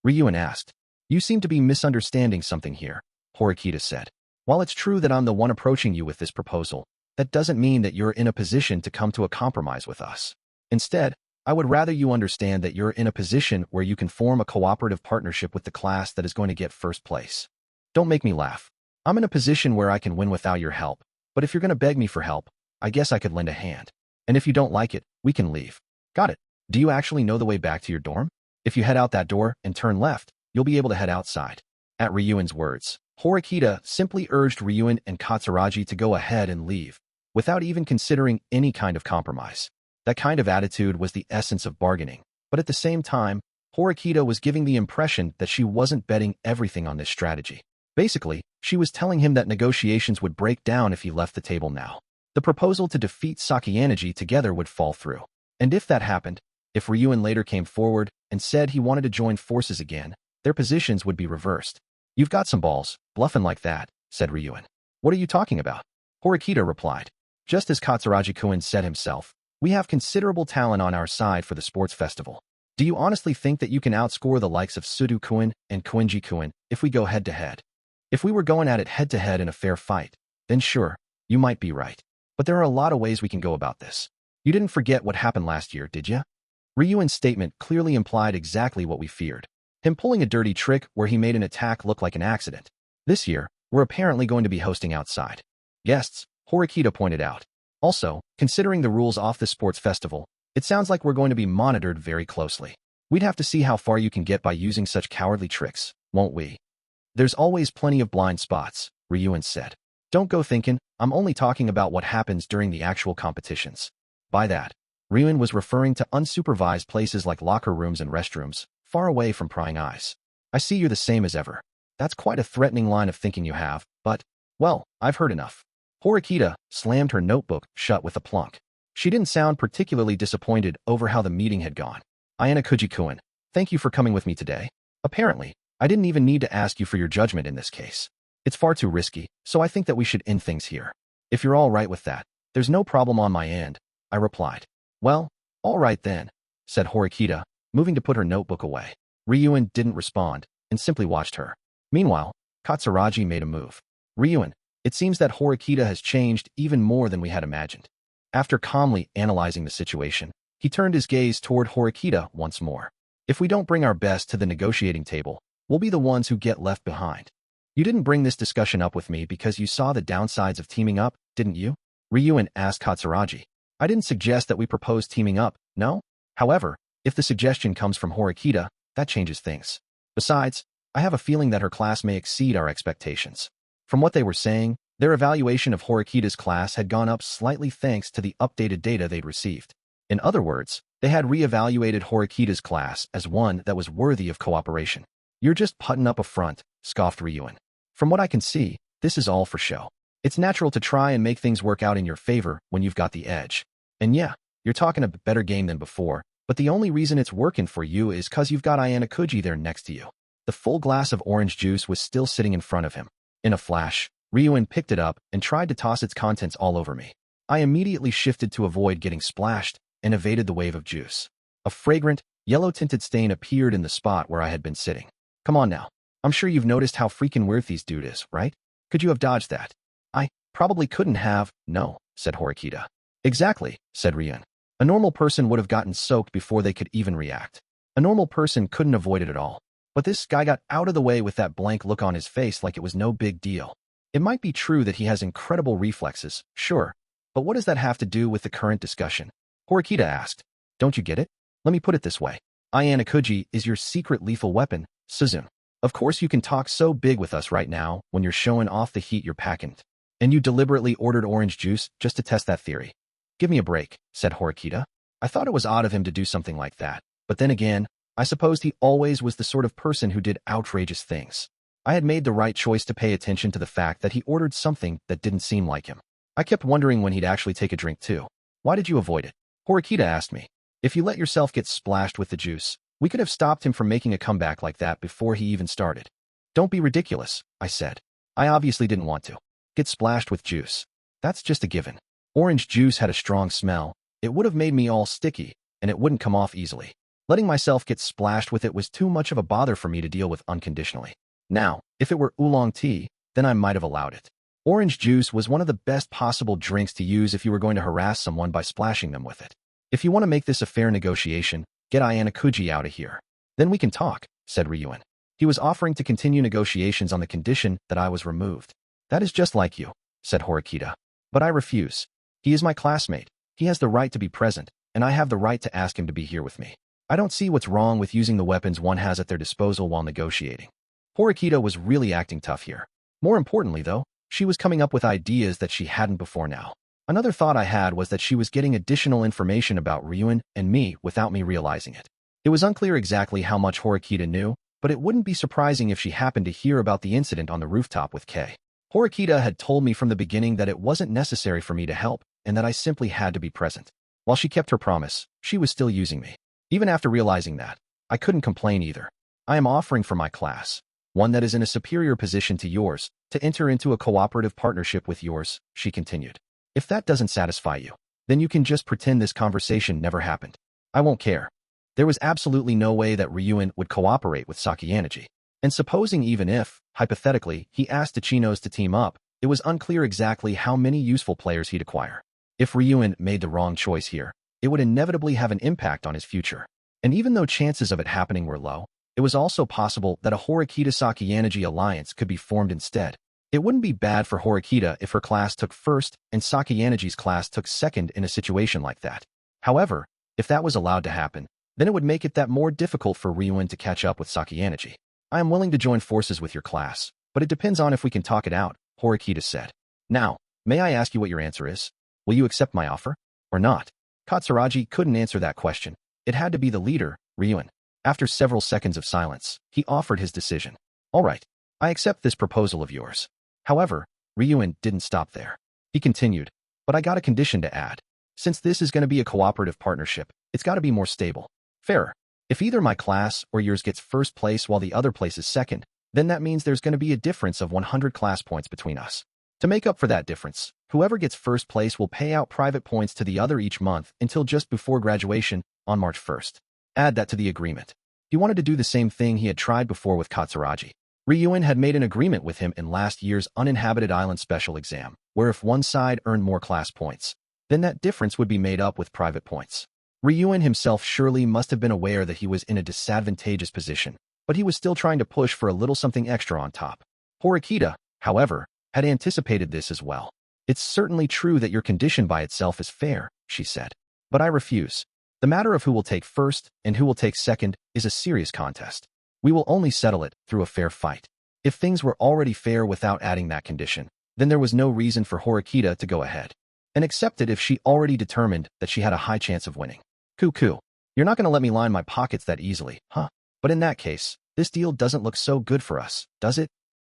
Speaker 1: Ryuen asked. You seem to be misunderstanding something here, Horikita said. While it's true that I'm the one approaching you with this proposal, that doesn't mean that you're in a position to come to a compromise with us. Instead, I would rather you understand that you're in a position where you can form a cooperative partnership with the class that is going to get first place. Don't make me laugh. I'm in a position where I can win without your help, but if you're going to beg me for help, I guess I could lend a hand. And if you don't like it, we can leave. Got it. Do you actually know the way back to your dorm? If you head out that door and turn left, you'll be able to head outside. At Ryuen's words, Horikita simply urged Ryuen and Katsuragi to go ahead and leave, without even considering any kind of compromise. That kind of attitude was the essence of bargaining, but at the same time, Horikita was giving the impression that she wasn't betting everything on this strategy. Basically, she was telling him that negotiations would break down if he left the table now. The proposal to defeat Sakayanagi together would fall through. And if that happened, if Ryuen later came forward and said he wanted to join forces again, their positions would be reversed. You've got some balls, bluffing like that, said Ryuen. What are you talking about? Horikita replied. Just as Katsuragi-kun said himself, we have considerable talent on our side for the sports festival. Do you honestly think that you can outscore the likes of Sudo-kun and Koenji-kun if we go head-to-head? If we were going at it head-to-head in a fair fight, then sure, you might be right. But there are a lot of ways we can go about this. You didn't forget what happened last year, did you? Ryuen's statement clearly implied exactly what we feared. Him pulling a dirty trick where he made an attack look like an accident. This year, we're apparently going to be hosting outside guests, Horikita pointed out. Also, considering the rules off the sports festival, it sounds like we're going to be monitored very closely. We'd have to see how far you can get by using such cowardly tricks, won't we? There's always plenty of blind spots, Ryuen said. Don't go thinking, I'm only talking about what happens during the actual competitions. By that, Ryuen was referring to unsupervised places like locker rooms and restrooms, far away from prying eyes. I see you're the same as ever. That's quite a threatening line of thinking you have, but, well, I've heard enough. Horikita slammed her notebook shut with a plunk. She didn't sound particularly disappointed over how the meeting had gone. Ayanokouji-kun, thank you for coming with me today. Apparently, I didn't even need to ask you for your judgment in this case. It's far too risky, so I think that we should end things here. If you're all right with that, there's no problem on my end, I replied. Well, all right then, said Horikita, moving to put her notebook away. Ryuen didn't respond, and simply watched her. Meanwhile, Katsuragi made a move. Ryuen, it seems that Horikita has changed even more than we had imagined. After calmly analyzing the situation, he turned his gaze toward Horikita once more. If we don't bring our best to the negotiating table, we'll be the ones who get left behind. You didn't bring this discussion up with me because you saw the downsides of teaming up, didn't you? Ryuen asked Katsuragi. I didn't suggest that we propose teaming up, no? However, if the suggestion comes from Horikita, that changes things. Besides, I have a feeling that her class may exceed our expectations. From what they were saying, their evaluation of Horikita's class had gone up slightly thanks to the updated data they'd received. In other words, they had re-evaluated Horikita's class as one that was worthy of cooperation. You're just putting up a front, scoffed Ryuen. From what I can see, this is all for show. It's natural to try and make things work out in your favor when you've got the edge. And yeah, you're talking a better game than before, but the only reason it's working for you is cause you've got Ayanokouji there next to you. The full glass of orange juice was still sitting in front of him. In a flash, Ryuen picked it up and tried to toss its contents all over me. I immediately shifted to avoid getting splashed and evaded the wave of juice. A fragrant, yellow-tinted stain appeared in the spot where I had been sitting. Come on now. I'm sure you've noticed how freaking weird this dude is, right? Could you have dodged that? I probably couldn't have, no, said Horikita. Exactly, said Ryuen. A normal person would have gotten soaked before they could even react. A normal person couldn't avoid it at all. But this guy got out of the way with that blank look on his face like it was no big deal. It might be true that he has incredible reflexes, sure, but what does that have to do with the current discussion? Horikita asked. Don't you get it? Let me put it this way. Ayanokouji is your secret lethal weapon, Suzune. Of course you can talk so big with us right now when you're showing off the heat you're packing. And you deliberately ordered orange juice just to test that theory. Give me a break, said Horikita. I thought it was odd of him to do something like that. But then again, I supposed he always was the sort of person who did outrageous things. I had made the right choice to pay attention to the fact that he ordered something that didn't seem like him. I kept wondering when he'd actually take a drink too. Why did you avoid it? Horikita asked me. If you let yourself get splashed with the juice, we could have stopped him from making a comeback like that before he even started. Don't be ridiculous, I said. I obviously didn't want to get splashed with juice. That's just a given. Orange juice had a strong smell. It would have made me all sticky, and it wouldn't come off easily. Letting myself get splashed with it was too much of a bother for me to deal with unconditionally. Now, if it were oolong tea, then I might have allowed it. Orange juice was one of the best possible drinks to use if you were going to harass someone by splashing them with it. If you want to make this a fair negotiation, get Ayanokouji out of here. Then we can talk, said Ryuen. He was offering to continue negotiations on the condition that I was removed. That is just like you, said Horikita. But I refuse. He is my classmate. He has the right to be present, and I have the right to ask him to be here with me. I don't see what's wrong with using the weapons one has at their disposal while negotiating. Horikita was really acting tough here. More importantly, though, she was coming up with ideas that she hadn't before now. Another thought I had was that she was getting additional information about Ryuen and me without me realizing it. It was unclear exactly how much Horikita knew, but it wouldn't be surprising if she happened to hear about the incident on the rooftop with Kei. Horikita had told me from the beginning that it wasn't necessary for me to help and that I simply had to be present. While she kept her promise, she was still using me. Even after realizing that, I couldn't complain either. I am offering for my class, one that is in a superior position to yours, to enter into a cooperative partnership with yours, she continued. If that doesn't satisfy you, then you can just pretend this conversation never happened. I won't care. There was absolutely no way that Ryuen would cooperate with Sakayaneji. And supposing even if, hypothetically, he asked the Chinos to team up, it was unclear exactly how many useful players he'd acquire. If Ryuen made the wrong choice here, it would inevitably have an impact on his future. And even though chances of it happening were low, it was also possible that a Horikita-Sakayaneji alliance could be formed instead. It wouldn't be bad for Horikita if her class took first and Sakayaneji's class took second in a situation like that. However, if that was allowed to happen, then it would make it that more difficult for Ryuen to catch up with Sakayaneji. I am willing to join forces with your class, but it depends on if we can talk it out, Horikita said. Now, may I ask you what your answer is? Will you accept my offer? Or not? Katsuragi couldn't answer that question. It had to be the leader, Ryuen. After several seconds of silence, he offered his decision. All right, I accept this proposal of yours. However, Ryuen didn't stop there. He continued, but I got a condition to add. Since this is going to be a cooperative partnership, it's got to be more stable. Fairer. If either my class or yours gets first place while the other place is second, then that means there's going to be a difference of 100 class points between us. To make up for that difference, whoever gets first place will pay out private points to the other each month until just before graduation on March 1st. Add that to the agreement. He wanted to do the same thing he had tried before with Katsuragi. Ryuen had made an agreement with him in last year's uninhabited island special exam, where if one side earned more class points, then that difference would be made up with private points. Ryuen himself surely must have been aware that he was in a disadvantageous position, but he was still trying to push for a little something extra on top. Horikita, however, had anticipated this as well. It's certainly true that your condition by itself is fair, she said. But I refuse. The matter of who will take first and who will take second is a serious contest. We will only settle it through a fair fight. If things were already fair without adding that condition, then there was no reason for Horikita to go ahead and accept it if she already determined that she had a high chance of winning. Cuckoo. You're not going to let me line my pockets that easily, huh? But in that case, this deal doesn't look so good for us, does it?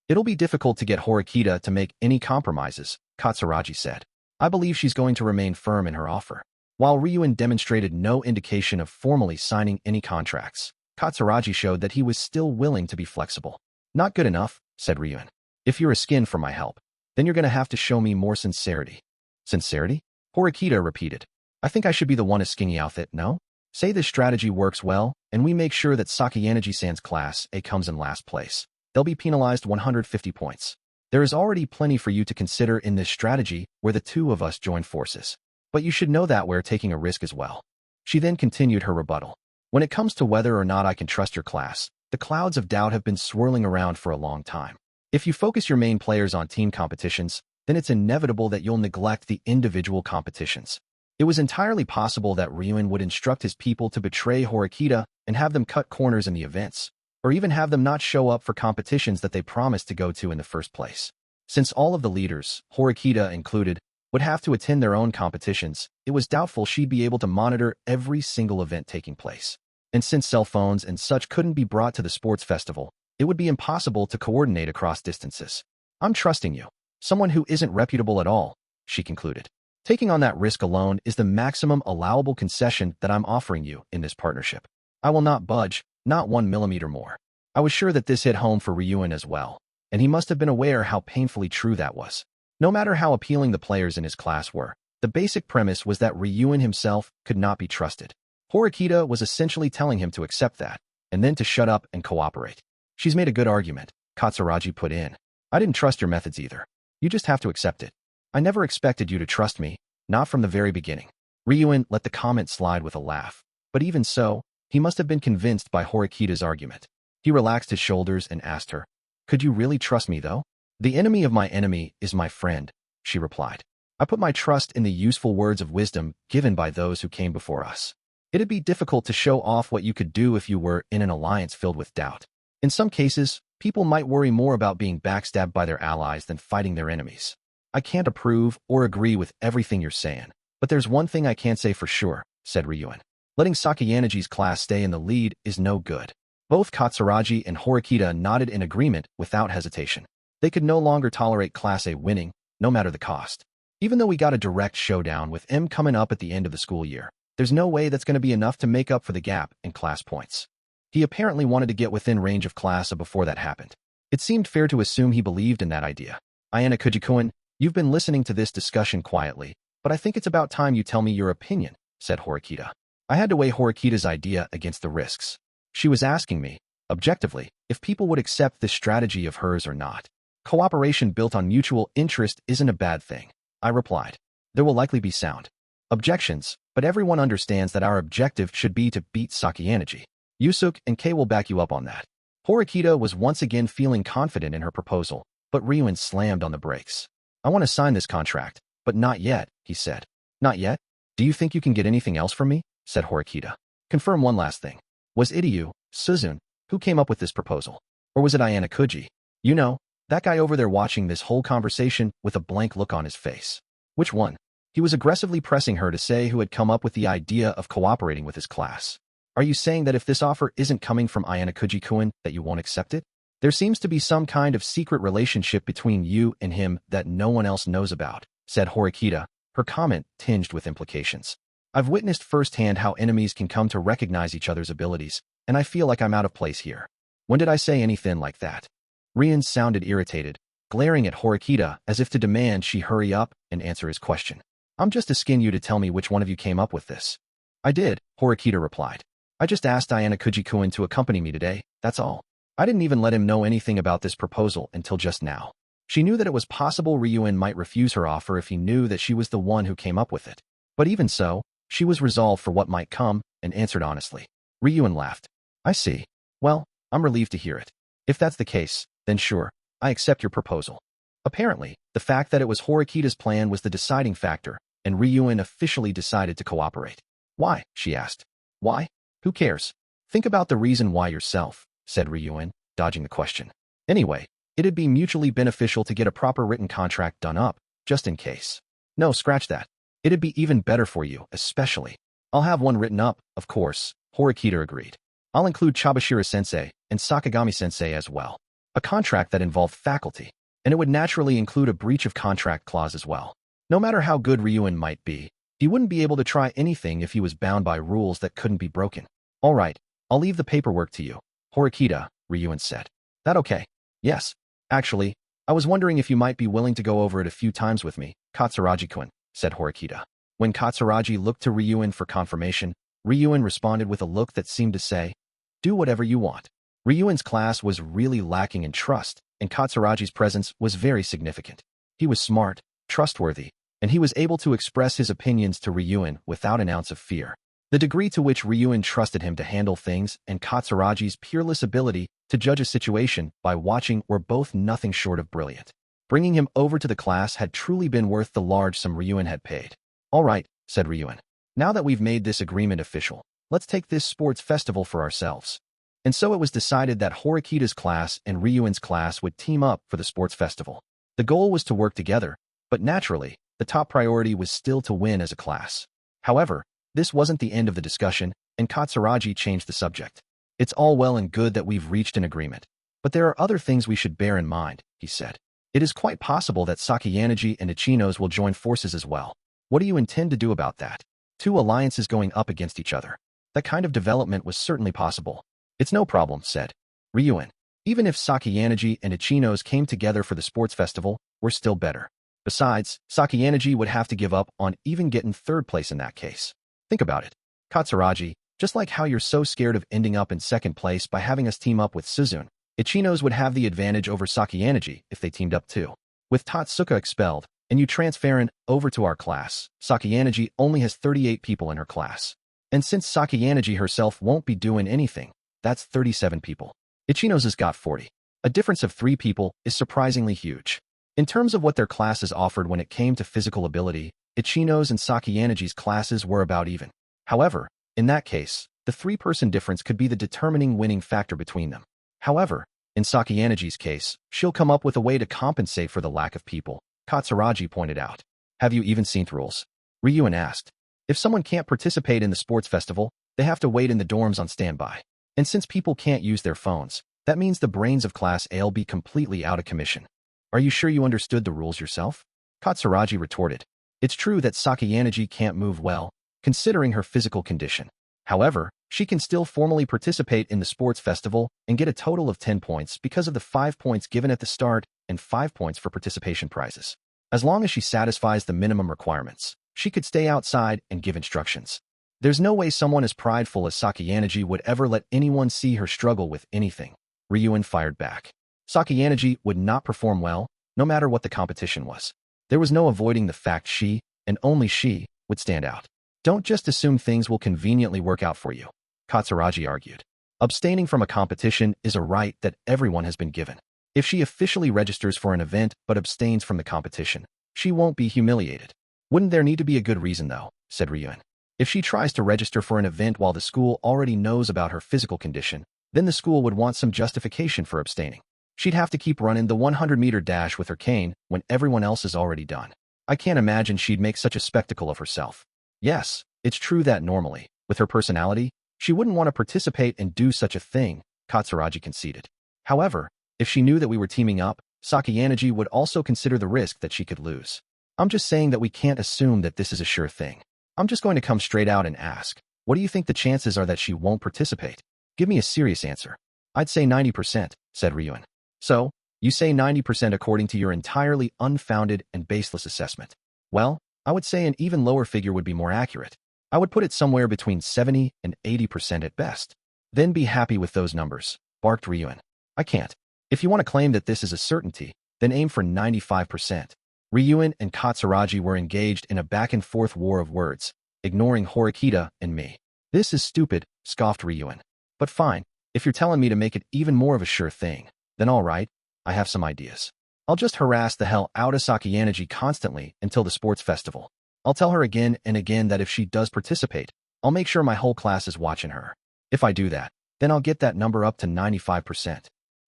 Speaker 1: It'll be difficult to get Horikita to make any compromises, Katsuragi said. I believe she's going to remain firm in her offer. While Ryuen demonstrated no indication of formally signing any contracts, Katsuragi showed that he was still willing to be flexible. Not good enough, said Ryuen. If you're a skin for my help, then you're going to have to show me more sincerity. Sincerity? Horikita repeated. I think I should be the one asking out it, no? Say this strategy works well, and we make sure that Sakayaneji-san's class A comes in last place. They'll be penalized 150 points. There is already plenty for you to consider in this strategy where the two of us join forces. But you should know that we're taking a risk as well. She then continued her rebuttal. When it comes to whether or not I can trust your class, the clouds of doubt have been swirling around for a long time. If you focus your main players on team competitions, then it's inevitable that you'll neglect the individual competitions. It was entirely possible that Ryuen would instruct his people to betray Horikita and have them cut corners in the events. or even have them not show up for competitions that they promised to go to in the first place. Since all of the leaders, Horikita included, would have to attend their own competitions, it was doubtful she'd be able to monitor every single event taking place. And since cell phones and such couldn't be brought to the sports festival, it would be impossible to coordinate across distances. I'm trusting you. Someone who isn't reputable at all, she concluded. Taking on that risk alone is the maximum allowable concession that I'm offering you in this partnership. I will not budge, not 1 millimeter more. I was sure that this hit home for Ryuin as well, and he must have been aware how painfully true that was. No matter how appealing the players in his class were, the basic premise was that Ryuin himself could not be trusted. Horikita was essentially telling him to accept that, and then to shut up and cooperate. She's made a good argument, Katsuragi put in. I didn't trust your methods either. You just have to accept it. I never expected you to trust me, not from the very beginning. Ryuin let the comment slide with a laugh, but even so, he must have been convinced by Horikita's argument. He relaxed his shoulders and asked her, "Could you really trust me, though?" "The enemy of my enemy is my friend," she replied. "I put my trust in the useful words of wisdom given by those who came before us. It'd be difficult to show off what you could do if you were in an alliance filled with doubt. In some cases, people might worry more about being backstabbed by their allies than fighting their enemies. I can't approve or agree with everything you're saying, but there's one thing I can't say for sure," said Ryuin. "Letting Sakayanagi's class stay in the lead is no good." Both Katsuragi and Horikita nodded in agreement without hesitation. They could no longer tolerate Class A winning, no matter the cost. Even though we got a direct showdown with M coming up at the end of the school year, there's no way that's going to be enough to make up for the gap in class points. He apparently wanted to get within range of Class A before that happened. It seemed fair to assume he believed in that idea. "Ayanokouji-kun, you've been listening to this discussion quietly, but I think it's about time you tell me your opinion," said Horikita. I had to weigh Horikita's idea against the risks. She was asking me, objectively, if people would accept this strategy of hers or not. Cooperation built on mutual interest isn't a bad thing, I replied. There will likely be sound objections, but everyone understands that our objective should be to beat Sakayanaji. Yusuke and Kei will back you up on that. Horikita was once again feeling confident in her proposal, but Ryuin slammed on the brakes. "I want to sign this contract, but not yet," he said. "Not yet? Do you think you can get anything else from me?" said Horikita. "Confirm one last thing. Was it you, Suzune, who came up with this proposal? Or was it Ayanokouji? You know, that guy over there watching this whole conversation with a blank look on his face. Which one?" He was aggressively pressing her to say who had come up with the idea of cooperating with his class. "Are you saying that if this offer isn't coming from Ayanokouji-kun, that you won't accept it? There seems to be some kind of secret relationship between you and him that no one else knows about," said Horikita, her comment tinged with implications. "I've witnessed firsthand how enemies can come to recognize each other's abilities, and I feel like I'm out of place here. When did I say anything like that?" Ryuin sounded irritated, glaring at Horikita as if to demand she hurry up and answer his question. "I'm just asking you to tell me which one of you came up with this." "I did," Horikita replied. "I just asked Ayanokouji-kun to accompany me today, that's all. I didn't even let him know anything about this proposal until just now." She knew that it was possible Ryuin might refuse her offer if he knew that she was the one who came up with it. But even so, she was resolved for what might come and answered honestly. Ryuin laughed. "I see. Well, I'm relieved to hear it. If that's the case, then sure, I accept your proposal." Apparently, the fact that it was Horikita's plan was the deciding factor, and Ryuin officially decided to cooperate. "Why?" she asked. "Why? Who cares? Think about the reason why yourself," said Ryuin, dodging the question. "Anyway, it'd be mutually beneficial to get a proper written contract done up, just in case." "No, scratch that. It'd be even better for you, especially." "I'll have one written up, of course," Horikita agreed. "I'll include Chabashira-sensei and Sakagami-sensei as well. A contract that involved faculty, and it would naturally include a breach of contract clause as well. No matter how good Ryuin might be, he wouldn't be able to try anything if he was bound by rules that couldn't be broken." "All right, I'll leave the paperwork to you, Horikita," Ryuin said. "That okay?" "Yes. Actually, I was wondering if you might be willing to go over it a few times with me, Katsuragi-kun," said Horikita. When Katsuragi looked to Ryuin for confirmation, Ryuin responded with a look that seemed to say, "Do whatever you want." Ryuin's class was really lacking in trust, and Katsuragi's presence was very significant. He was smart, trustworthy, and he was able to express his opinions to Ryuin without an ounce of fear. The degree to which Ryuin trusted him to handle things and Katsuragi's peerless ability to judge a situation by watching were both nothing short of brilliant. Bringing him over to the class had truly been worth the large sum Ryuin had paid. "All right," said Ryuin. "Now that we've made this agreement official, let's take this sports festival for ourselves." And so it was decided that Horikita's class and Ryuin's class would team up for the sports festival. The goal was to work together, but naturally, the top priority was still to win as a class. However, this wasn't the end of the discussion, and Katsuragi changed the subject. It's all well and good that we've reached an agreement, but there are other things we should bear in mind, he said. It is quite possible that Sakayanaji and Ichinos will join forces as well. What do you intend to do about that? Two alliances going up against each other. That kind of development was certainly possible. It's no problem, said Ryuin. Even if Sakayanaji and Ichinos came together for the sports festival, we're still better. Besides, Sakayanaji would have to give up on even getting third place in that case. Think about it. Katsuragi, just like how you're so scared of ending up in second place by having us team up with Suzune, Ichinos would have the advantage over Sakayanaji if they teamed up too. With Tatsuka expelled, and you transferring over to our class, Sakayanaji only has 38 people in her class. And since Sakayanaji herself won't be doing anything, that's 37 people. Ichinos has got 40. A difference of 3 people is surprisingly huge. In terms of what their classes offered when it came to physical ability, Ichinos and Sakayanaji's classes were about even. However, in that case, the 3-person difference could be the determining winning factor between them. However, in Sakayanaji's case, she'll come up with a way to compensate for the lack of people, Katsuragi pointed out. Have you even seen rules? Ryuin asked. If someone can't participate in the sports festival, they have to wait in the dorms on standby. And since people can't use their phones, that means the brains of Class A'll be completely out of commission. Are you sure you understood the rules yourself? Katsuragi retorted. It's true that Sakayanaji can't move well, considering her physical condition. However, she can still formally participate in the sports festival and get a total of 10 points because of the 5 points given at the start and 5 points for participation prizes. As long as she satisfies the minimum requirements, she could stay outside and give instructions. There's no way someone as prideful as Sakayanaji would ever let anyone see her struggle with anything. Ryuin fired back. Sakayanaji would not perform well, no matter what the competition was. There was no avoiding the fact she, and only she, would stand out. Don't just assume things will conveniently work out for you, Katsuragi argued. Abstaining from a competition is a right that everyone has been given. If she officially registers for an event but abstains from the competition, she won't be humiliated. Wouldn't there need to be a good reason, though, said Ryuin. If she tries to register for an event while the school already knows about her physical condition, then the school would want some justification for abstaining. She'd have to keep running the 100-meter dash with her cane when everyone else is already done. I can't imagine she'd make such a spectacle of herself. Yes, it's true that normally, with her personality, she wouldn't want to participate and do such a thing, Katsuragi conceded. However, if she knew that we were teaming up, Sakayanaji would also consider the risk that she could lose. I'm just saying that we can't assume that this is a sure thing. I'm just going to come straight out and ask, what do you think the chances are that she won't participate? Give me a serious answer. I'd say 90%, said Ryuin. So, you say 90% according to your entirely unfounded and baseless assessment. Well, I would say an even lower figure would be more accurate. I would put it somewhere between 70 and 80% at best. Then be happy with those numbers, barked Ryuin. I can't. If you want to claim that this is a certainty, then aim for 95%. Ryuin and Katsuragi were engaged in a back-and-forth war of words, ignoring Horikita and me. This is stupid, scoffed Ryuin. But fine, if you're telling me to make it even more of a sure thing, then all right, I have some ideas. I'll just harass the hell out of Sakayanaji constantly until the sports festival. I'll tell her again and again that if she does participate, I'll make sure my whole class is watching her. If I do that, then I'll get that number up to 95%.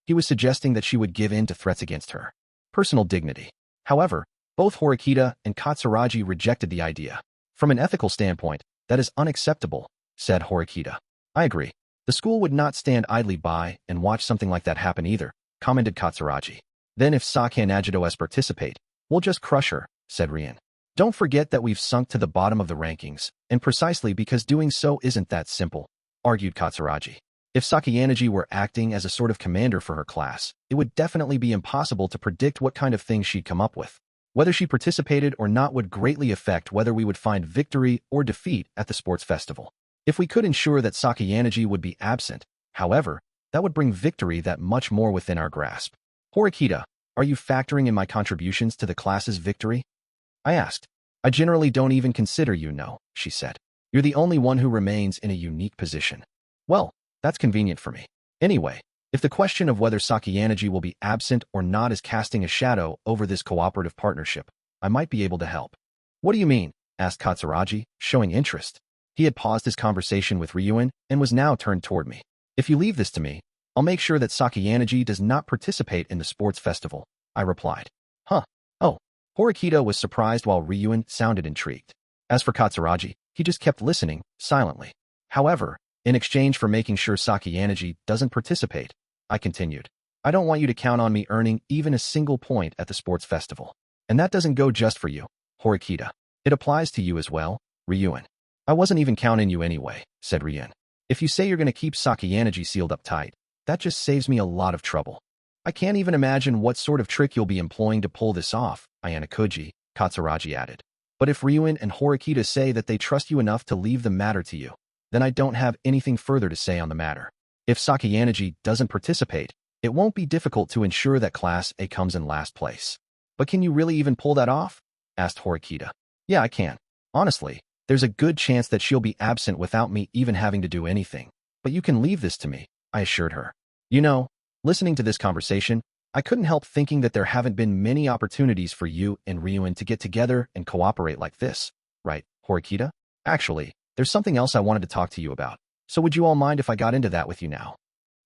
Speaker 1: He was suggesting that she would give in to threats against her personal dignity. However, both Horikita and Katsuragi rejected the idea. From an ethical standpoint, that is unacceptable, said Horikita. I agree. The school would not stand idly by and watch something like that happen either, commented Katsuragi. Then if Sakayanaji does participate, we'll just crush her, said Ryuin. Don't forget that we've sunk to the bottom of the rankings, and precisely because doing so isn't that simple, argued Katsuragi. If Sakayanaji were acting as a sort of commander for her class, it would definitely be impossible to predict what kind of things she'd come up with. Whether she participated or not would greatly affect whether we would find victory or defeat at the sports festival. If we could ensure that Sakayanaji would be absent, however, that would bring victory that much more within our grasp. Horikita, are you factoring in my contributions to the class's victory? I asked. I generally don't even consider you, no, she said. You're the only one who remains in a unique position. Well, that's convenient for me. Anyway, if the question of whether Sakayanaji will be absent or not is casting a shadow over this cooperative partnership, I might be able to help. What do you mean? Asked Katsuragi, showing interest. He had paused his conversation with Ryuin and was now turned toward me. If you leave this to me, I'll make sure that Sakayanagi does not participate in the sports festival, I replied. Huh. Oh. Horikita was surprised while Ryuen sounded intrigued. As for Katsuragi, he just kept listening, silently. However, in exchange for making sure Sakayanagi doesn't participate, I continued. I don't want you to count on me earning even a single point at the sports festival. And that doesn't go just for you, Horikita. It applies to you as well, Ryuen. I wasn't even counting you anyway, said Ryuen. If you say you're going to keep Sakayanagi sealed up tight, that just saves me a lot of trouble. I can't even imagine what sort of trick you'll be employing to pull this off, Ayanokouji, Katsuragi added. But if Ryuen and Horikita say that they trust you enough to leave the matter to you, then I don't have anything further to say on the matter. If Sakayanagi doesn't participate, it won't be difficult to ensure that Class A comes in last place. But can you really even pull that off? Asked Horikita. Yeah, I can. Honestly, there's a good chance that she'll be absent without me even having to do anything. But you can leave this to me, I assured her. You know, listening to this conversation, I couldn't help thinking that there haven't been many opportunities for you and Ryuen to get together and cooperate like this. Right, Horikita? Actually, there's something else I wanted to talk to you about. So would you all mind if I got into that with you now?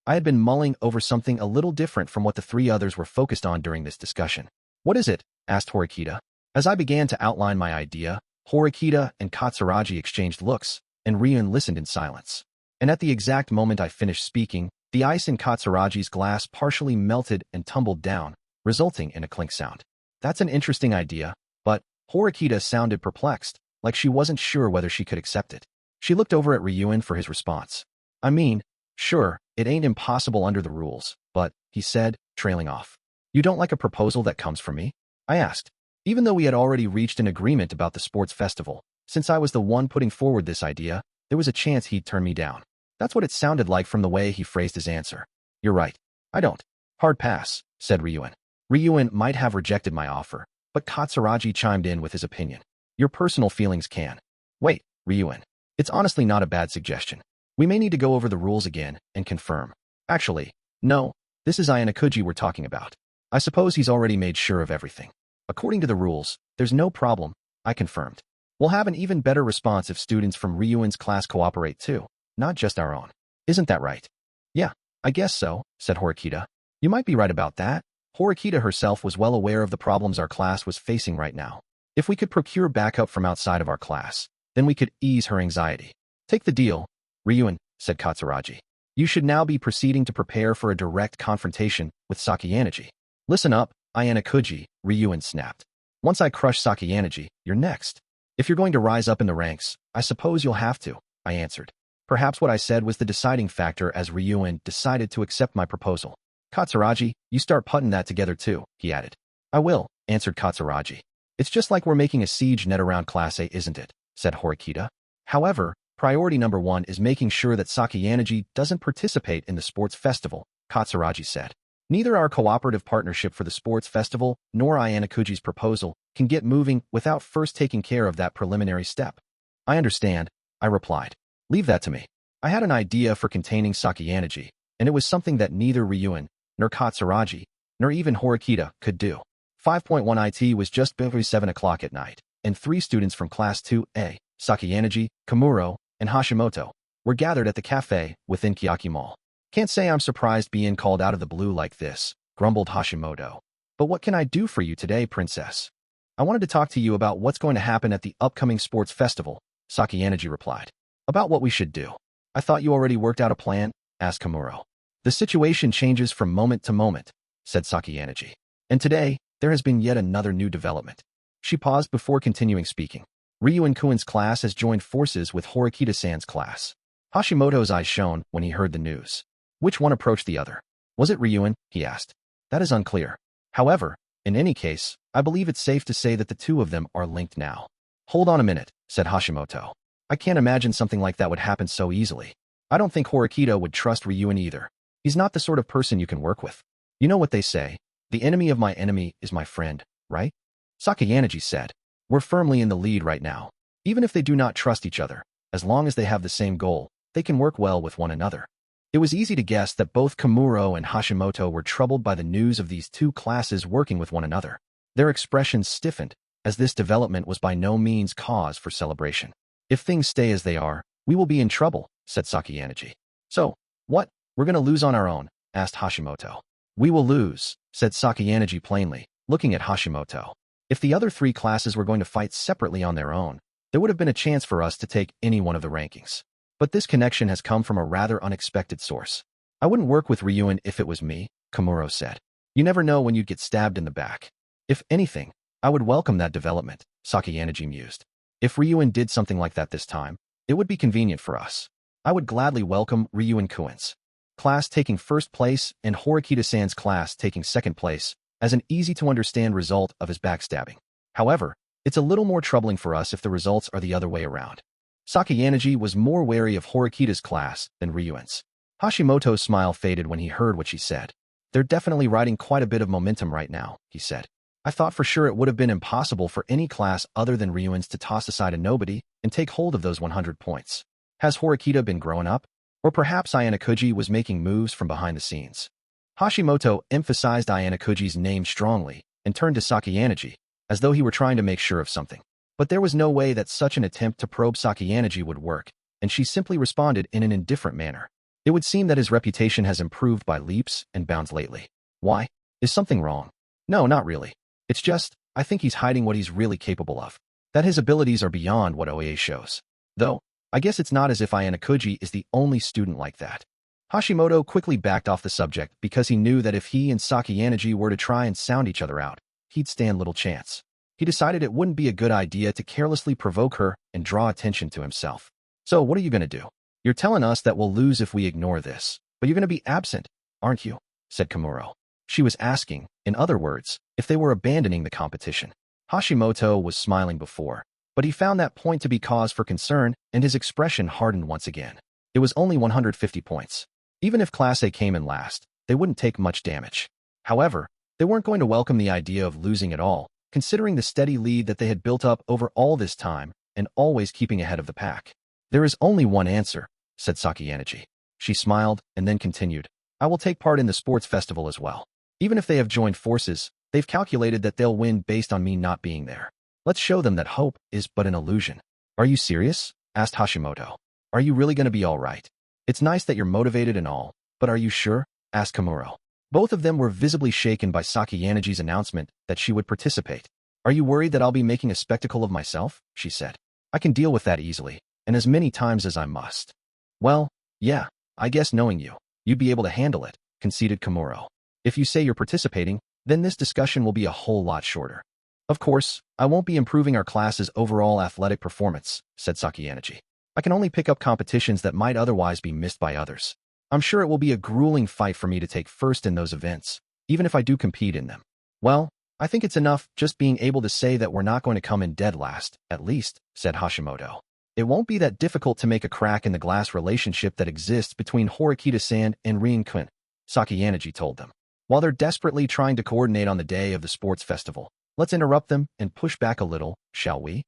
Speaker 1: I had been mulling over something a little different from what the three others were focused on during this discussion. What is it? Asked Horikita. As I began to outline my idea, Horikita and Katsuragi exchanged looks, and Ryuen listened in silence. And at the exact moment I finished speaking, the ice in Katsuragi's glass partially melted and tumbled down, resulting in a clink sound. That's an interesting idea, but Horikita sounded perplexed, like she wasn't sure whether she could accept it. She looked over at Ryuen for his response. I mean, sure, it ain't impossible under the rules, but, he said, trailing off. You don't like a proposal that comes from me? I asked. Even though we had already reached an agreement about the sports festival, since I was the one putting forward this idea, there was a chance he'd turn me down. That's what it sounded like from the way he phrased his answer. You're right. I don't. Hard pass, said Ryuen. Ryuen might have rejected my offer, but Katsuragi chimed in with his opinion. Your personal feelings can. Wait, Ryuen. It's honestly not a bad suggestion. We may need to go over the rules again and confirm. Actually, no, this is Ayanokouji we're talking about. I suppose he's already made sure of everything. According to the rules, there's no problem, I confirmed. We'll have an even better response if students from Ryuen's class cooperate too, not just our own. Isn't that right? Yeah, I guess so, said Horikita. You might be right about that. Horikita herself was well aware of the problems our class was facing right now. If we could procure backup from outside of our class, then we could ease her anxiety. Take the deal, Ryuen, said Katsuragi. You should now be proceeding to prepare for a direct confrontation with Sakayanagi. Listen up, Ayanokouji, Ryuen snapped. Once I crush Sakayanagi, you're next. If you're going to rise up in the ranks, I suppose you'll have to, I answered. Perhaps what I said was the deciding factor as Ryuen decided to accept my proposal. Katsuragi, you start putting that together too, he added. I will, answered Katsuragi. It's just like we're making a siege net around Class A, isn't it? Said Horikita. However, priority number one is making sure that Sakayanagi doesn't participate in the sports festival, Katsuragi said. Neither our cooperative partnership for the sports festival nor Ayanokouji's proposal can get moving without first taking care of that preliminary step. I understand, I replied. Leave that to me. I had an idea for containing Sakayanagi, and it was something that neither Ryuen, nor Katsuragi, nor even Horikita could do. 5.1 IT was just before 7 o'clock at night, and 3 students from Class 2A, Sakayanagi, Komuro, and Hashimoto, were gathered at the cafe within Kiyotaka Mall. Can't say I'm surprised being called out of the blue like this, grumbled Hashimoto. But what can I do for you today, princess? I wanted to talk to you about what's going to happen at the upcoming sports festival, Sakayanagi replied. About what we should do. I thought you already worked out a plan, asked Komuro. The situation changes from moment to moment, said Sakayanagi. And today, there has been yet another new development. She paused before continuing speaking. Ryuen-kun's class has joined forces with Horikita-san's class. Hashimoto's eyes shone when he heard the news. Which one approached the other? Was it Ryuen? He asked. That is unclear. However, in any case, I believe it's safe to say that the two of them are linked now. Hold on a minute, said Hashimoto. I can't imagine something like that would happen so easily. I don't think Horikita would trust Ryuen either. He's not the sort of person you can work with. You know what they say, the enemy of my enemy is my friend, right? Sakayanagi said. We're firmly in the lead right now. Even if they do not trust each other, as long as they have the same goal, they can work well with one another. It was easy to guess that both Komuro and Hashimoto were troubled by the news of these two classes working with one another. Their expressions stiffened, as this development was by no means cause for celebration. If things stay as they are, we will be in trouble, said Sakayanagi. So, what? We're gonna lose on our own, asked Hashimoto. We will lose, said Sakayanagi plainly, looking at Hashimoto. If the other 3 classes were going to fight separately on their own, there would have been a chance for us to take any one of the rankings. But this connection has come from a rather unexpected source. I wouldn't work with Ryuin if it was me, Komuro said. You never know when you'd get stabbed in the back. If anything, I would welcome that development, Sakayanagi mused. If Ryuin did something like that this time, it would be convenient for us. I would gladly welcome Ryuin-kuen's class taking first place and Horikita-san's class taking second place as an easy-to-understand result of his backstabbing. However, it's a little more troubling for us if the results are the other way around. Sakayanagi was more wary of Horikita's class than Ryuin's. Hashimoto's smile faded when he heard what she said. They're definitely riding quite a bit of momentum right now, he said. I thought for sure it would have been impossible for any class other than Ryuin's to toss aside a nobody and take hold of those 100 points. Has Horikita been growing up? Or perhaps Ayanokouji was making moves from behind the scenes. Hashimoto emphasized Ayanokouji's name strongly and turned to Sakayanagi, as though he were trying to make sure of something. But there was no way that such an attempt to probe Sakayanagi would work, and she simply responded in an indifferent manner. It would seem that his reputation has improved by leaps and bounds lately. Why? Is something wrong? No, not really. It's just, I think he's hiding what he's really capable of. That his abilities are beyond what OAA shows. Though, I guess it's not as if Ayanokouji is the only student like that. Hashimoto quickly backed off the subject because he knew that if he and Sakayanagi were to try and sound each other out, he'd stand little chance. He decided it wouldn't be a good idea to carelessly provoke her and draw attention to himself. So what are you going to do? You're telling us that we'll lose if we ignore this, but you're going to be absent, aren't you? Said Komuro. She was asking, in other words, if they were abandoning the competition. Hashimoto was smiling before, but he found that point to be cause for concern, and his expression hardened once again. It was only 150 points. Even if Class A came in last, they wouldn't take much damage. However, they weren't going to welcome the idea of losing at all, considering the steady lead that they had built up over all this time and always keeping ahead of the pack. There is only one answer, said Sakayanagi. She smiled and then continued, I will take part in the sports festival as well. Even if they have joined forces, they've calculated that they'll win based on me not being there. Let's show them that hope is but an illusion. Are you serious? Asked Hashimoto. Are you really going to be all right? It's nice that you're motivated and all, but are you sure? Asked Komuro. Both of them were visibly shaken by Sakayanagi's announcement that she would participate. Are you worried that I'll be making a spectacle of myself? She said. I can deal with that easily, and as many times as I must. Well, yeah, I guess knowing you, you'd be able to handle it, conceded Komuro. If you say you're participating, then this discussion will be a whole lot shorter. Of course, I won't be improving our class's overall athletic performance, said Sakayanagi. I can only pick up competitions that might otherwise be missed by others. I'm sure it will be a grueling fight for me to take first in those events, even if I do compete in them. Well, I think it's enough just being able to say that we're not going to come in dead last, at least, said Hashimoto. It won't be that difficult to make a crack in the glass relationship that exists between Horikita-san and Ryuin-kun, Sakayanagi told them. While they're desperately trying to coordinate on the day of the sports festival, let's interrupt them and push back a little, shall we?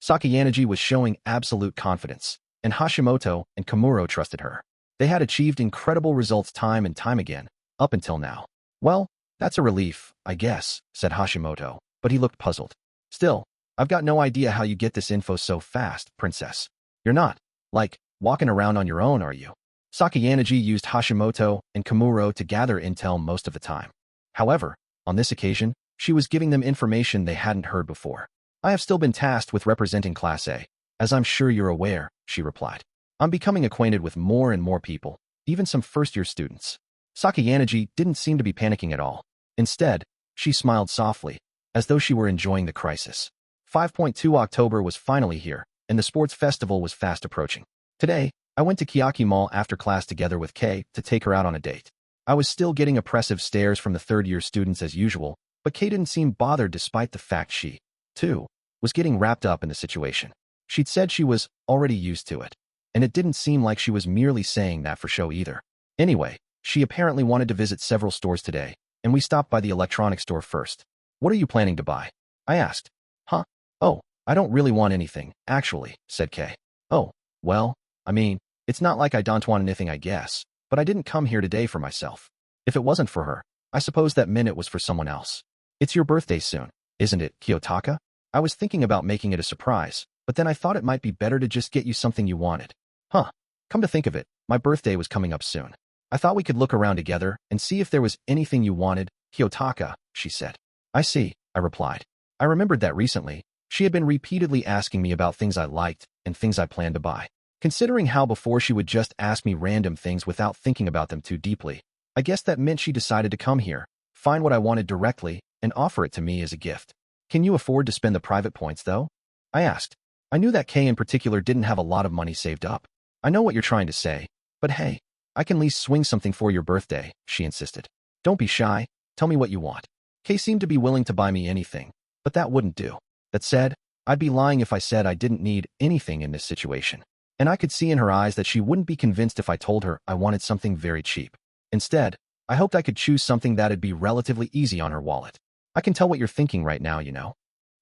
Speaker 1: Sakayanagi was showing absolute confidence, and Hashimoto and Komuro trusted her. They had achieved incredible results time and time again, up until now. Well, that's a relief, I guess, said Hashimoto, but he looked puzzled. Still, I've got no idea how you get this info so fast, princess. You're not, like, walking around on your own, are you? Sakayanagi used Hashimoto and Komuro to gather intel most of the time. However, on this occasion, she was giving them information they hadn't heard before. I have still been tasked with representing Class A, as I'm sure you're aware, she replied. I'm becoming acquainted with more and more people, even some first-year students. Sakayanagi didn't seem to be panicking at all. Instead, she smiled softly, as though she were enjoying the crisis. 5.2 October was finally here, and the sports festival was fast approaching. Today, I went to Kiyotaka Mall after class together with Kei to take her out on a date. I was still getting oppressive stares from the third-year students as usual, but Kei didn't seem bothered despite the fact she, too, was getting wrapped up in the situation. She'd said she was already used to it, and it didn't seem like she was merely saying that for show either. Anyway, she apparently wanted to visit several stores today, and we stopped by the electronics store first. What are you planning to buy? I asked. Huh? Oh, I don't really want anything, actually, said Kei. Oh, well, I mean, it's not like I don't want anything, I guess, but I didn't come here today for myself. If it wasn't for her, I suppose that meant it was for someone else. It's your birthday soon, isn't it, Kiyotaka? I was thinking about making it a surprise, but then I thought it might be better to just get you something you wanted. Huh. Come to think of it, my birthday was coming up soon. I thought we could look around together and see if there was anything you wanted, Kiyotaka, she said. I see, I replied. I remembered that recently, she had been repeatedly asking me about things I liked and things I planned to buy. Considering how before she would just ask me random things without thinking about them too deeply, I guess that meant she decided to come here, find what I wanted directly, and offer it to me as a gift. Can you afford to spend the private points, though? I asked. I knew that Kay in particular didn't have a lot of money saved up. I know what you're trying to say, but hey, I can at least swing something for your birthday, she insisted. Don't be shy, tell me what you want. Kay seemed to be willing to buy me anything, but that wouldn't do. That said, I'd be lying if I said I didn't need anything in this situation. And I could see in her eyes that she wouldn't be convinced if I told her I wanted something very cheap. Instead, I hoped I could choose something that'd be relatively easy on her wallet. I can tell what you're thinking right now, you know.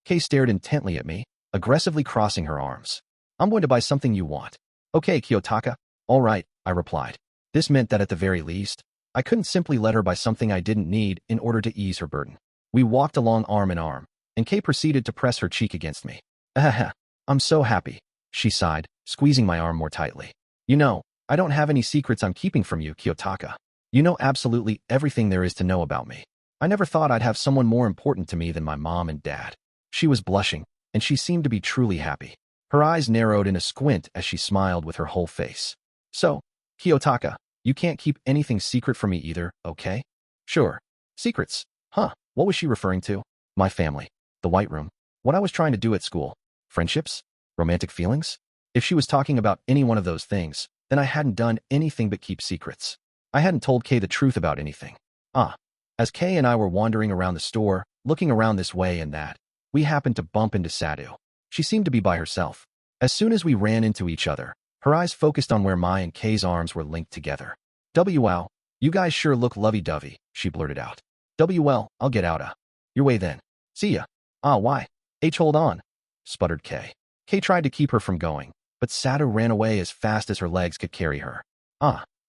Speaker 1: Kay stared intently at me, aggressively crossing her arms. I'm going to buy something you want. Okay, Kiyotaka. All right, I replied. This meant that at the very least, I couldn't simply let her buy something I didn't need in order to ease her burden. We walked along arm in arm, and Kay proceeded to press her cheek against me. I'm so happy, she sighed, squeezing my arm more tightly. You know, I don't have any secrets I'm keeping from you, Kiyotaka. You know absolutely everything there is to know about me. I never thought I'd have someone more important to me than my mom and dad. She was blushing, and she seemed to be truly happy. Her eyes narrowed in a squint as she smiled with her whole face. So, Kiyotaka, you can't keep anything secret from me either, okay? Sure. Secrets. Huh, what was she referring to? My family. The White Room. What I was trying to do at school. Friendships? Romantic feelings? If she was talking about any one of those things, then I hadn't done anything but keep secrets. I hadn't told Kay the truth about anything. As Kay and I were wandering around the store, looking around this way and that, we happened to bump into Sadhu. She seemed to be by herself. As soon as we ran into each other, her eyes focused on where my and Kay's arms were linked together. Wow, you guys sure look lovey-dovey, she blurted out. Well, I'll get out your way then. See ya. Why? Hold on, sputtered Kay. Kay tried to keep her from going, but Sadhu ran away as fast as her legs could carry her.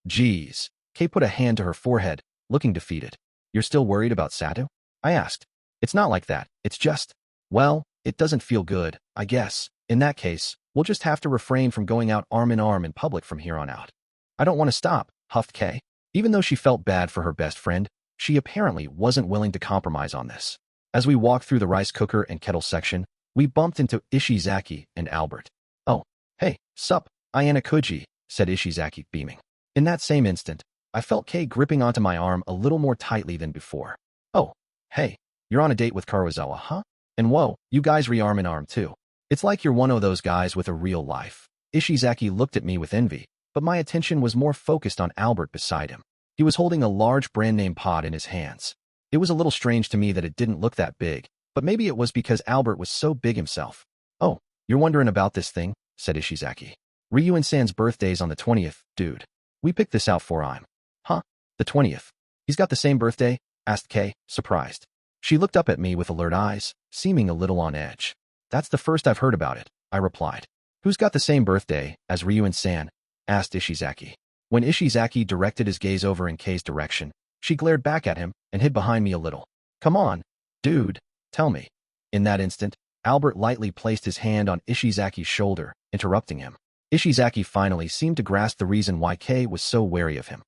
Speaker 1: Geez. Kay put a hand to her forehead, looking defeated. You're still worried about Sadhu? I asked. It's not like that, it's just, well, it doesn't feel good, I guess. In that case, we'll just have to refrain from going out arm in arm in public from here on out. I don't want to stop, huffed Kay. Even though she felt bad for her best friend, she apparently wasn't willing to compromise on this. As we walked through the rice cooker and kettle section, we bumped into Ishizaki and Albert. Oh, hey, sup, Ayanokouji, said Ishizaki, beaming. In that same instant, I felt Kay gripping onto my arm a little more tightly than before. Oh, hey, you're on a date with Karuizawa, huh? And whoa, you guys re-arm in arm too. It's like you're one of those guys with a real life. Ishizaki looked at me with envy, but my attention was more focused on Albert beside him. He was holding a large brand-name pod in his hands. It was a little strange to me that it didn't look that big, but maybe it was because Albert was so big himself. Oh, you're wondering about this thing, said Ishizaki. Ryuen-san's birthday's on the 20th, dude. We picked this out for him. Huh? The 20th? He's got the same birthday? Asked Kay, surprised. She looked up at me with alert eyes, seeming a little on edge. That's the first I've heard about it, I replied. Who's got the same birthday as Ryuen-san? Asked Ishizaki. When Ishizaki directed his gaze over in Kay's direction, she glared back at him and hid behind me a little. Come on, dude, tell me. In that instant, Albert lightly placed his hand on Ishizaki's shoulder, interrupting him. Ishizaki finally seemed to grasp the reason why Kay was so wary of him.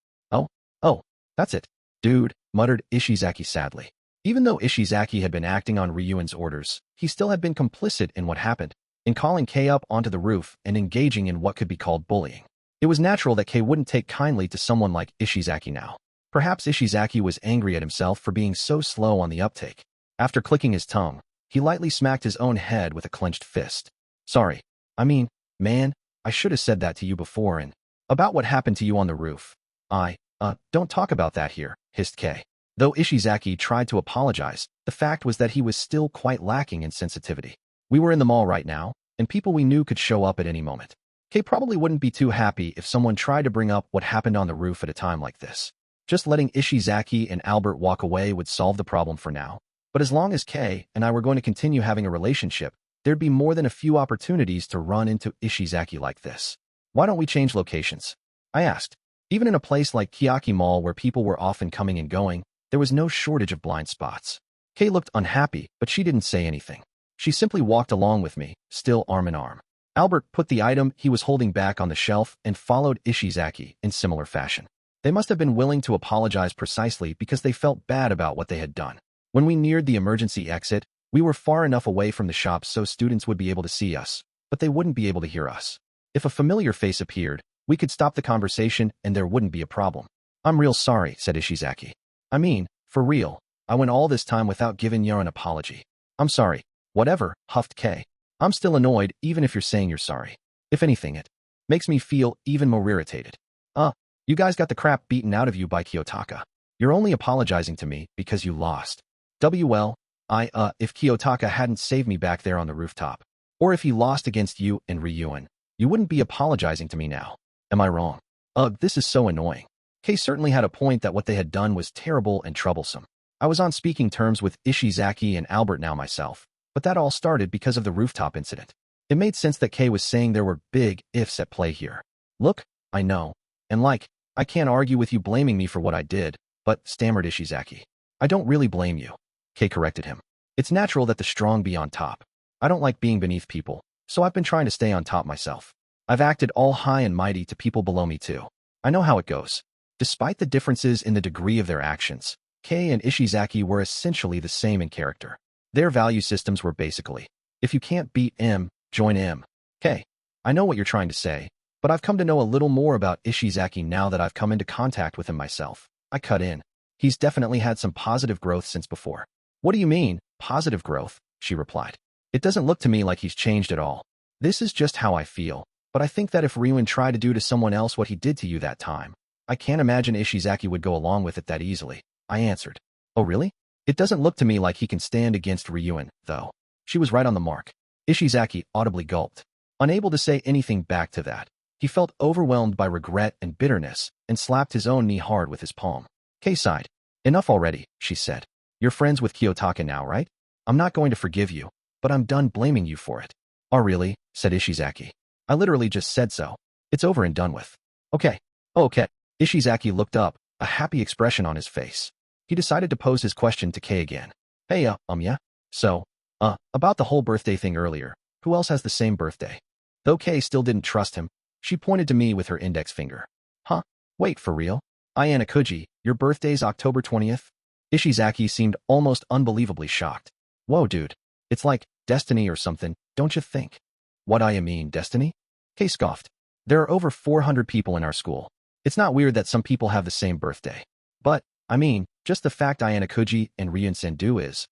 Speaker 1: Oh, that's it, dude, muttered Ishizaki sadly. Even though Ishizaki had been acting on Ryuen's orders, he still had been complicit in what happened, in calling Kay up onto the roof and engaging in what could be called bullying. It was natural that Kay wouldn't take kindly to someone like Ishizaki now. Perhaps Ishizaki was angry at himself for being so slow on the uptake. After clicking his tongue, he lightly smacked his own head with a clenched fist. Sorry. Man, I should have said that to you before and about what happened to you on the roof. Don't talk about that here, hissed Kay. Though Ishizaki tried to apologize, the fact was that he was still quite lacking in sensitivity. We were in the mall right now, and people we knew could show up at any moment. Kay probably wouldn't be too happy if someone tried to bring up what happened on the roof at a time like this. Just letting Ishizaki and Albert walk away would solve the problem for now. But as long as Kay and I were going to continue having a relationship, there'd be more than a few opportunities to run into Ishizaki like this. Why don't we change locations? I asked. Even in a place like Kiyaki Mall where people were often coming and going, there was no shortage of blind spots. Kay looked unhappy, but she didn't say anything. She simply walked along with me, still arm in arm. Albert put the item he was holding back on the shelf and followed Ishizaki in similar fashion. They must have been willing to apologize precisely because they felt bad about what they had done. When we neared the emergency exit, we were far enough away from the shop so students would be able to see us, but they wouldn't be able to hear us. If a familiar face appeared, we could stop the conversation and there wouldn't be a problem. I'm real sorry, said Ishizaki. I mean, for real, I went all this time without giving you an apology. I'm sorry. Whatever, huffed Kei. I'm still annoyed even if you're saying you're sorry. If anything, it makes me feel even more irritated. You guys got the crap beaten out of you by Kiyotaka. You're only apologizing to me because you lost. If Kiyotaka hadn't saved me back there on the rooftop, or if he lost against you and Ryuen, you wouldn't be apologizing to me now. Am I wrong? This is so annoying. Kei certainly had a point that what they had done was terrible and troublesome. I was on speaking terms with Ishizaki and Albert now myself, but that all started because of the rooftop incident. It made sense that Kei was saying there were big ifs at play here. Look, I know. And I can't argue with you blaming me for what I did, but, stammered Ishizaki. I don't really blame you. Kei corrected him. It's natural that the strong be on top. I don't like being beneath people, so I've been trying to stay on top myself. I've acted all high and mighty to people below me too. I know how it goes. Despite the differences in the degree of their actions, Kei and Ishizaki were essentially the same in character. Their value systems were basically, if you can't beat M, join M. Kei, I know what you're trying to say, but I've come to know a little more about Ishizaki now that I've come into contact with him myself. I cut in. He's definitely had some positive growth since before. What do you mean, positive growth? She replied. It doesn't look to me like he's changed at all. This is just how I feel, but I think that if Ryuen tried to do to someone else what he did to you that time, I can't imagine Ishizaki would go along with it that easily. I answered. Oh really? It doesn't look to me like he can stand against Ryuen, though. She was right on the mark. Ishizaki audibly gulped. Unable to say anything back to that, he felt overwhelmed by regret and bitterness and slapped his own knee hard with his palm. Kei sighed. Enough already, she said. You're friends with Kiyotaka now, right? I'm not going to forgive you, but I'm done blaming you for it. Oh really? Said Ishizaki. I literally just said so. It's over and done with. Okay. Okay. Ishizaki looked up, a happy expression on his face. He decided to pose his question to Kei again. Hey, yeah? So, about the whole birthday thing earlier, who else has the same birthday? Though Kei still didn't trust him, she pointed to me with her index finger. Huh? Wait, for real? Ayanokouji, your birthday's October 20th? Ishizaki seemed almost unbelievably shocked. Whoa, dude. It's like destiny or something, don't you think? What I mean, destiny? Kei scoffed. There are over 400 people in our school. It's not weird that some people have the same birthday. But, I mean, just the fact Ayanokouji and Ryuen Sendu is,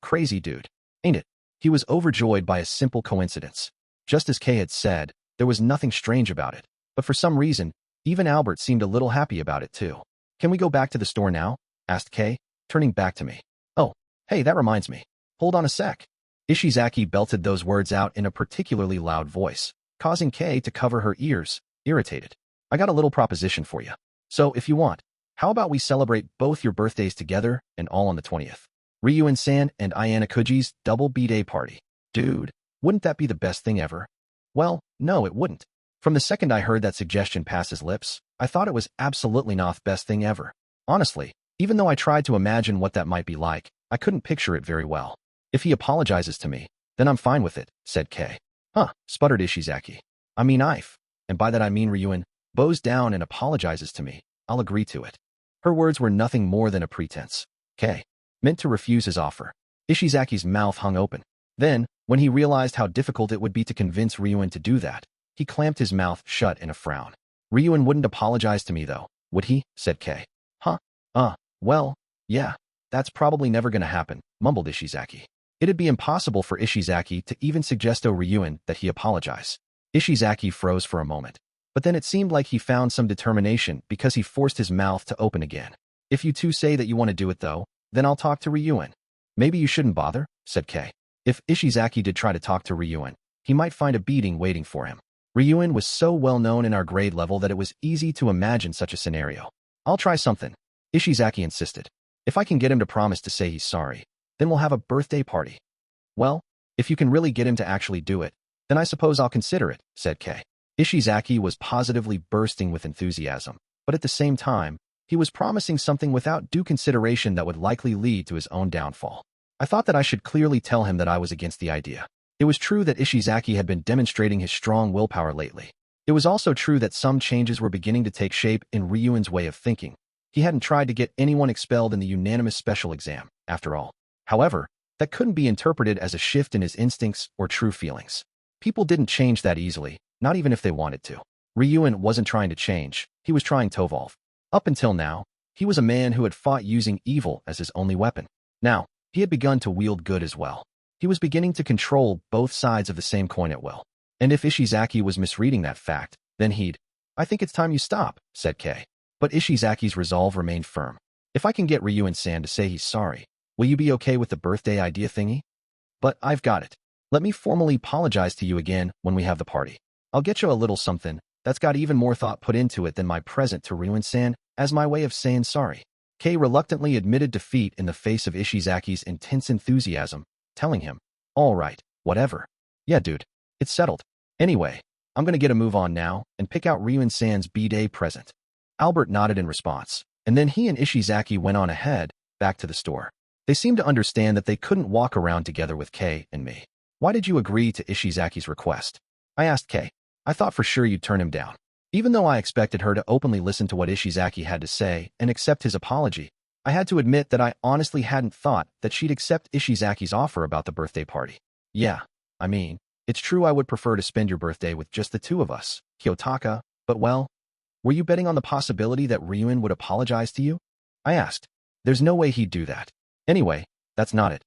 Speaker 1: crazy dude. Ain't it? He was overjoyed by a simple coincidence. Just as Kei had said, there was nothing strange about it. But for some reason, even Albert seemed a little happy about it too. Can we go back to the store now? Asked Kei, turning back to me. Oh, hey, that reminds me. Hold on a sec. Ishizaki belted those words out in a particularly loud voice, causing Kei to cover her ears, irritated. I got a little proposition for you. So, if you want, how about we celebrate both your birthdays together and all on the 20th? Ryuen-san and Ayanokouji's double B-Day party. Dude, wouldn't that be the best thing ever? Well, no, it wouldn't. From the second I heard that suggestion pass his lips, I thought it was absolutely not the best thing ever. Honestly, even though I tried to imagine what that might be like, I couldn't picture it very well. If he apologizes to me, then I'm fine with it, said Kei. Huh, sputtered Ishizaki. I mean and by that I mean Ryuen, bows down and apologizes to me, I'll agree to it. Her words were nothing more than a pretense. Kei meant to refuse his offer. Ishizaki's mouth hung open. Then, when he realized how difficult it would be to convince Ryuen to do that, he clamped his mouth shut in a frown. Ryuen wouldn't apologize to me though, would he? Said Kei. Huh? Well, yeah, that's probably never gonna happen, mumbled Ishizaki. It'd be impossible for Ishizaki to even suggest to Ryuen that he apologize. Ishizaki froze for a moment, but then it seemed like he found some determination because he forced his mouth to open again. If you two say that you want to do it though, then I'll talk to Ryuen. Maybe you shouldn't bother, said Kei. If Ishizaki did try to talk to Ryuen, he might find a beating waiting for him. Ryuen was so well known in our grade level that it was easy to imagine such a scenario. I'll try something, Ishizaki insisted. If I can get him to promise to say he's sorry, then we'll have a birthday party. Well, if you can really get him to actually do it, then I suppose I'll consider it, said Kei. Ishizaki was positively bursting with enthusiasm, but at the same time, he was promising something without due consideration that would likely lead to his own downfall. I thought that I should clearly tell him that I was against the idea. It was true that Ishizaki had been demonstrating his strong willpower lately, It was also true that some changes were beginning to take shape in Ryuan's way of thinking. He hadn't tried to get anyone expelled in the unanimous special exam, after all. However, that couldn't be interpreted as a shift in his instincts or true feelings. People didn't change that easily, not even if they wanted to. Ryuan wasn't trying to change, he was trying to evolve. Up until now, he was a man who had fought using evil as his only weapon. Now, he had begun to wield good as well. He was beginning to control both sides of the same coin at will. And if Ishizaki was misreading that fact, then he'd— "I think it's time you stop," said Kei. But Ishizaki's resolve remained firm. "If I can get Ryuan-san to say he's sorry, will you be okay with the birthday idea thingy?" "But I've got it. Let me formally apologize to you again when we have the party. I'll get you a little something that's got even more thought put into it than my present to Ryuan-san as my way of saying sorry." Kei reluctantly admitted defeat in the face of Ishizaki's intense enthusiasm, telling him, "All right, whatever. Yeah, dude, it's settled. Anyway, I'm gonna get a move on now and pick out Ryuan-san's B-Day present." Albert nodded in response, and then he and Ishizaki went on ahead, back to the store. They seemed to understand that they couldn't walk around together with Kei and me. "Why did you agree to Ishizaki's request?" I asked Kei. "I thought for sure you'd turn him down." Even though I expected her to openly listen to what Ishizaki had to say and accept his apology, I had to admit that I honestly hadn't thought that she'd accept Ishizaki's offer about the birthday party. "Yeah, I mean, it's true I would prefer to spend your birthday with just the two of us, Kiyotaka, but well, were you betting on the possibility that Ryuan would apologize to you?" I asked. "There's no way he'd do that. Anyway, that's not it.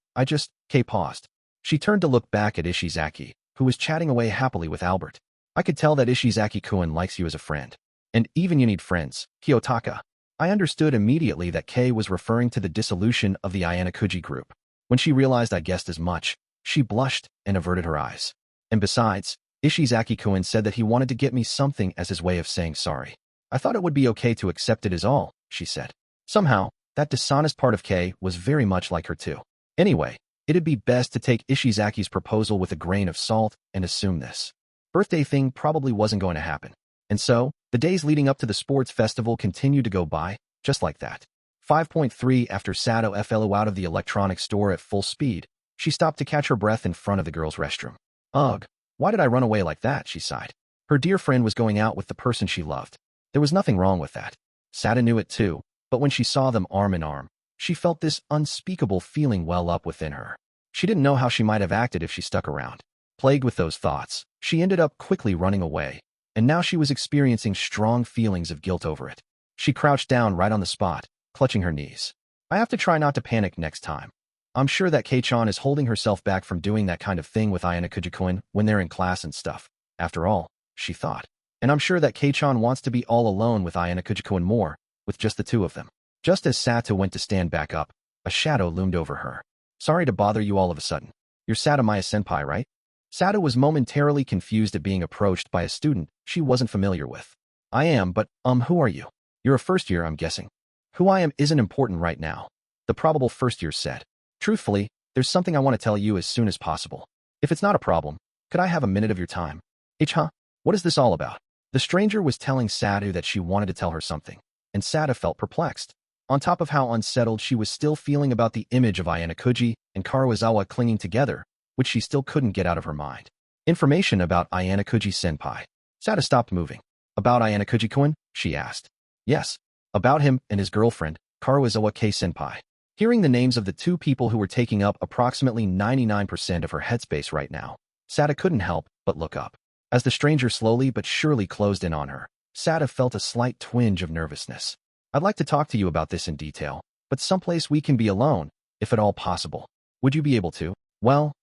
Speaker 1: Kei paused. She turned to look back at Ishizaki, who was chatting away happily with Albert. "I could tell that Ishizaki-kun likes you as a friend. And even you need friends, Kiyotaka." I understood immediately that Kei was referring to the dissolution of the Ayanokouji group. When she realized I guessed as much, she blushed and averted her eyes. "And besides, Ishizaki-kun said that he wanted to get me something as his way of saying sorry. I thought it would be okay to accept it as all," she said. Somehow, that dishonest part of Kei was very much like her too. Anyway, it'd be best to take Ishizaki's proposal with a grain of salt and assume this birthday thing probably wasn't going to happen. And so, the days leading up to the sports festival continued to go by, just like that. 5.3 After Sato flew out of the electronics store at full speed, she stopped to catch her breath in front of the girls' restroom. "Ugh, why did I run away like that?" she sighed. Her dear friend was going out with the person she loved. There was nothing wrong with that. Sato knew it too, but when she saw them arm in arm, she felt this unspeakable feeling well up within her. She didn't know how she might have acted if she stuck around. Plagued with those thoughts, she ended up quickly running away, and now she was experiencing strong feelings of guilt over it. She crouched down right on the spot, clutching her knees. "I have to try not to panic next time. I'm sure that Kei-chan is holding herself back from doing that kind of thing with Ayanokouji-kun when they're in class and stuff. After all," she thought. "And I'm sure that Kei-chan wants to be all alone with Ayanokouji-kun more, with just the two of them." Just as Sato went to stand back up, a shadow loomed over her. "Sorry to bother you all of a sudden. You're Satomaya-senpai, right?" Sato was momentarily confused at being approached by a student she wasn't familiar with. "I am, but, who are you?" "You're a first year, I'm guessing." "Who I am isn't important right now," the probable first year said. "Truthfully, there's something I want to tell you as soon as possible. If it's not a problem, could I have a minute of your time?" "Huh? What is this all about?" The stranger was telling Sato that she wanted to tell her something, and Sato felt perplexed. On top of how unsettled she was still feeling about the image of Ayanokouji and Karuizawa clinging together, which she still couldn't get out of her mind. "Information about Ayanokouji-senpai." Sato stopped moving. "About Ayanokouji-kun?" she asked. "Yes, about him and his girlfriend, Karuizawa Kei-senpai." Hearing the names of the two people who were taking up approximately 99% of her headspace right now, Sato couldn't help but look up. As the stranger slowly but surely closed in on her, Sato felt a slight twinge of nervousness. "I'd like to talk to you about this in detail, but someplace we can be alone, if at all possible. Would you be able to?" "Well,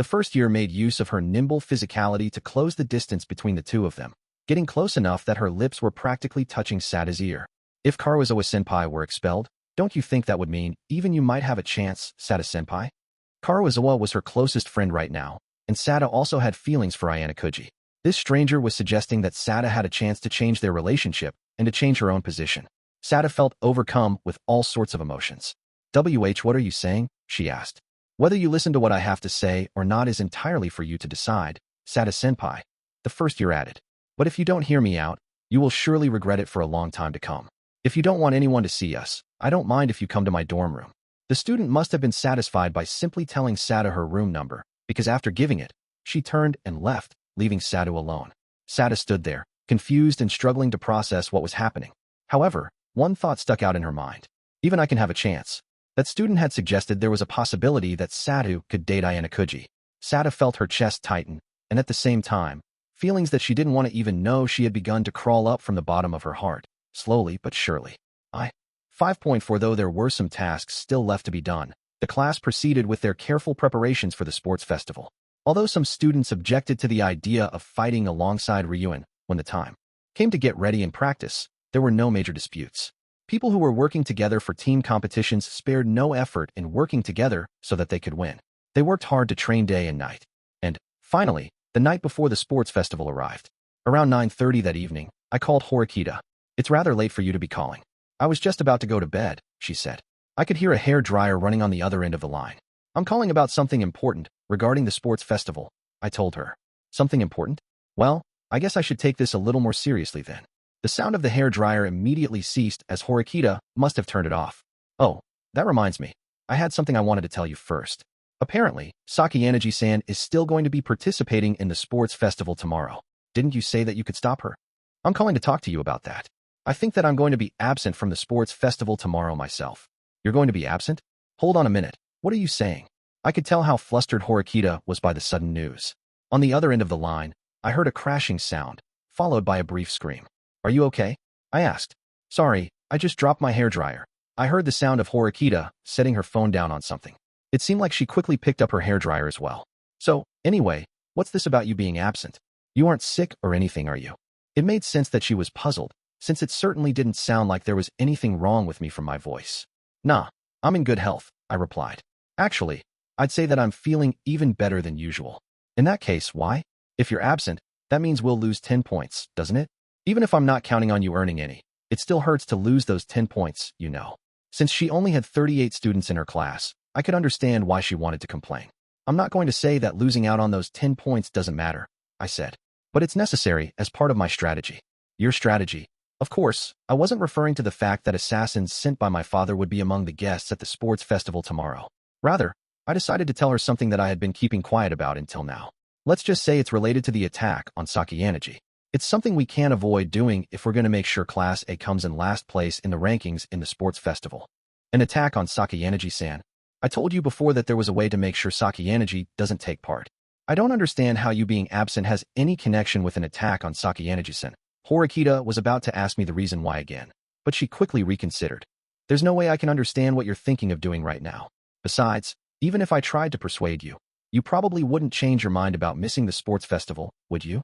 Speaker 1: The first year made use of her nimble physicality to close the distance between the two of them, getting close enough that her lips were practically touching Sato's ear. "If Karuizawa-senpai were expelled, don't you think that would mean even you might have a chance, Sato-senpai?" Karuizawa was her closest friend right now, and Sato also had feelings for Ayanokouji. This stranger was suggesting that Sato had a chance to change their relationship and to change her own position. Sato felt overcome with all sorts of emotions. What are you saying?" she asked. "Whether you listen to what I have to say or not is entirely for you to decide, Sato-senpai," the first year added. "But if you don't hear me out, you will surely regret it for a long time to come. If you don't want anyone to see us, I don't mind if you come to my dorm room." The student must have been satisfied by simply telling Sato her room number, because after giving it, she turned and left, leaving Sato alone. Sada stood there, confused and struggling to process what was happening. However, one thought stuck out in her mind. Even I can have a chance. That student had suggested there was a possibility that Sada could date Ayanokouji. Sada felt her chest tighten, and at the same time, feelings that she didn't want to even know she had begun to crawl up from the bottom of her heart, slowly but surely. 5.4 Though there were some tasks still left to be done, the class proceeded with their careful preparations for the sports festival. Although some students objected to the idea of fighting alongside Ryuan when the time came to get ready and practice, there were no major disputes. People who were working together for team competitions spared no effort in working together so that they could win. They worked hard to train day and night. And, finally, the night before the sports festival arrived. Around 9:30 that evening, I called Horikita. "It's rather late for you to be calling." "I was just about to go to bed," she said. I could hear a hair dryer running on the other end of the line. "I'm calling about something important regarding the sports festival," I told her. "Something important? Well, I guess I should take this a little more seriously then." The sound of the hair dryer immediately ceased as Horikita must have turned it off. "Oh, that reminds me. I had something I wanted to tell you first. Apparently, Sakayanagi-san is still going to be participating in the sports festival tomorrow. Didn't you say that you could stop her? I'm calling to talk to you about that. I think that I'm going to be absent from the sports festival tomorrow myself." "You're going to be absent? Hold on a minute. What are you saying?" I could tell how flustered Horikita was by the sudden news. On the other end of the line, I heard a crashing sound, followed by a brief scream. "Are you okay?" I asked. "Sorry, I just dropped my hairdryer." I heard the sound of Horikita setting her phone down on something. It seemed like she quickly picked up her hairdryer as well. "So, anyway, what's this about you being absent? You aren't sick or anything, are you?" It made sense that she was puzzled, since it certainly didn't sound like there was anything wrong with me from my voice. "Nah, I'm in good health," I replied. "Actually, I'd say that I'm feeling even better than usual." "In that case, why? If you're absent, that means we'll lose 10 points, doesn't it? Even if I'm not counting on you earning any, it still hurts to lose those 10 points, you know." Since she only had 38 students in her class, I could understand why she wanted to complain. "I'm not going to say that losing out on those 10 points doesn't matter," I said. "But it's necessary as part of my strategy." "Your strategy?" Of course, I wasn't referring to the fact that assassins sent by my father would be among the guests at the sports festival tomorrow. Rather, I decided to tell her something that I had been keeping quiet about until now. Let's just say it's related to the attack on Sakayanagi. It's something we can't avoid doing if we're going to make sure Class A comes in last place in the rankings in the sports festival. An attack on Sakayanagi-san. I told you before that there was a way to make sure Sakayanagi doesn't take part. I don't understand how you being absent has any connection with an attack on Sakayanagi-san. Horikita was about to ask me the reason why again, but she quickly reconsidered. "There's no way I can understand what you're thinking of doing right now. Besides, even if I tried to persuade you, you probably wouldn't change your mind about missing the sports festival, would you?"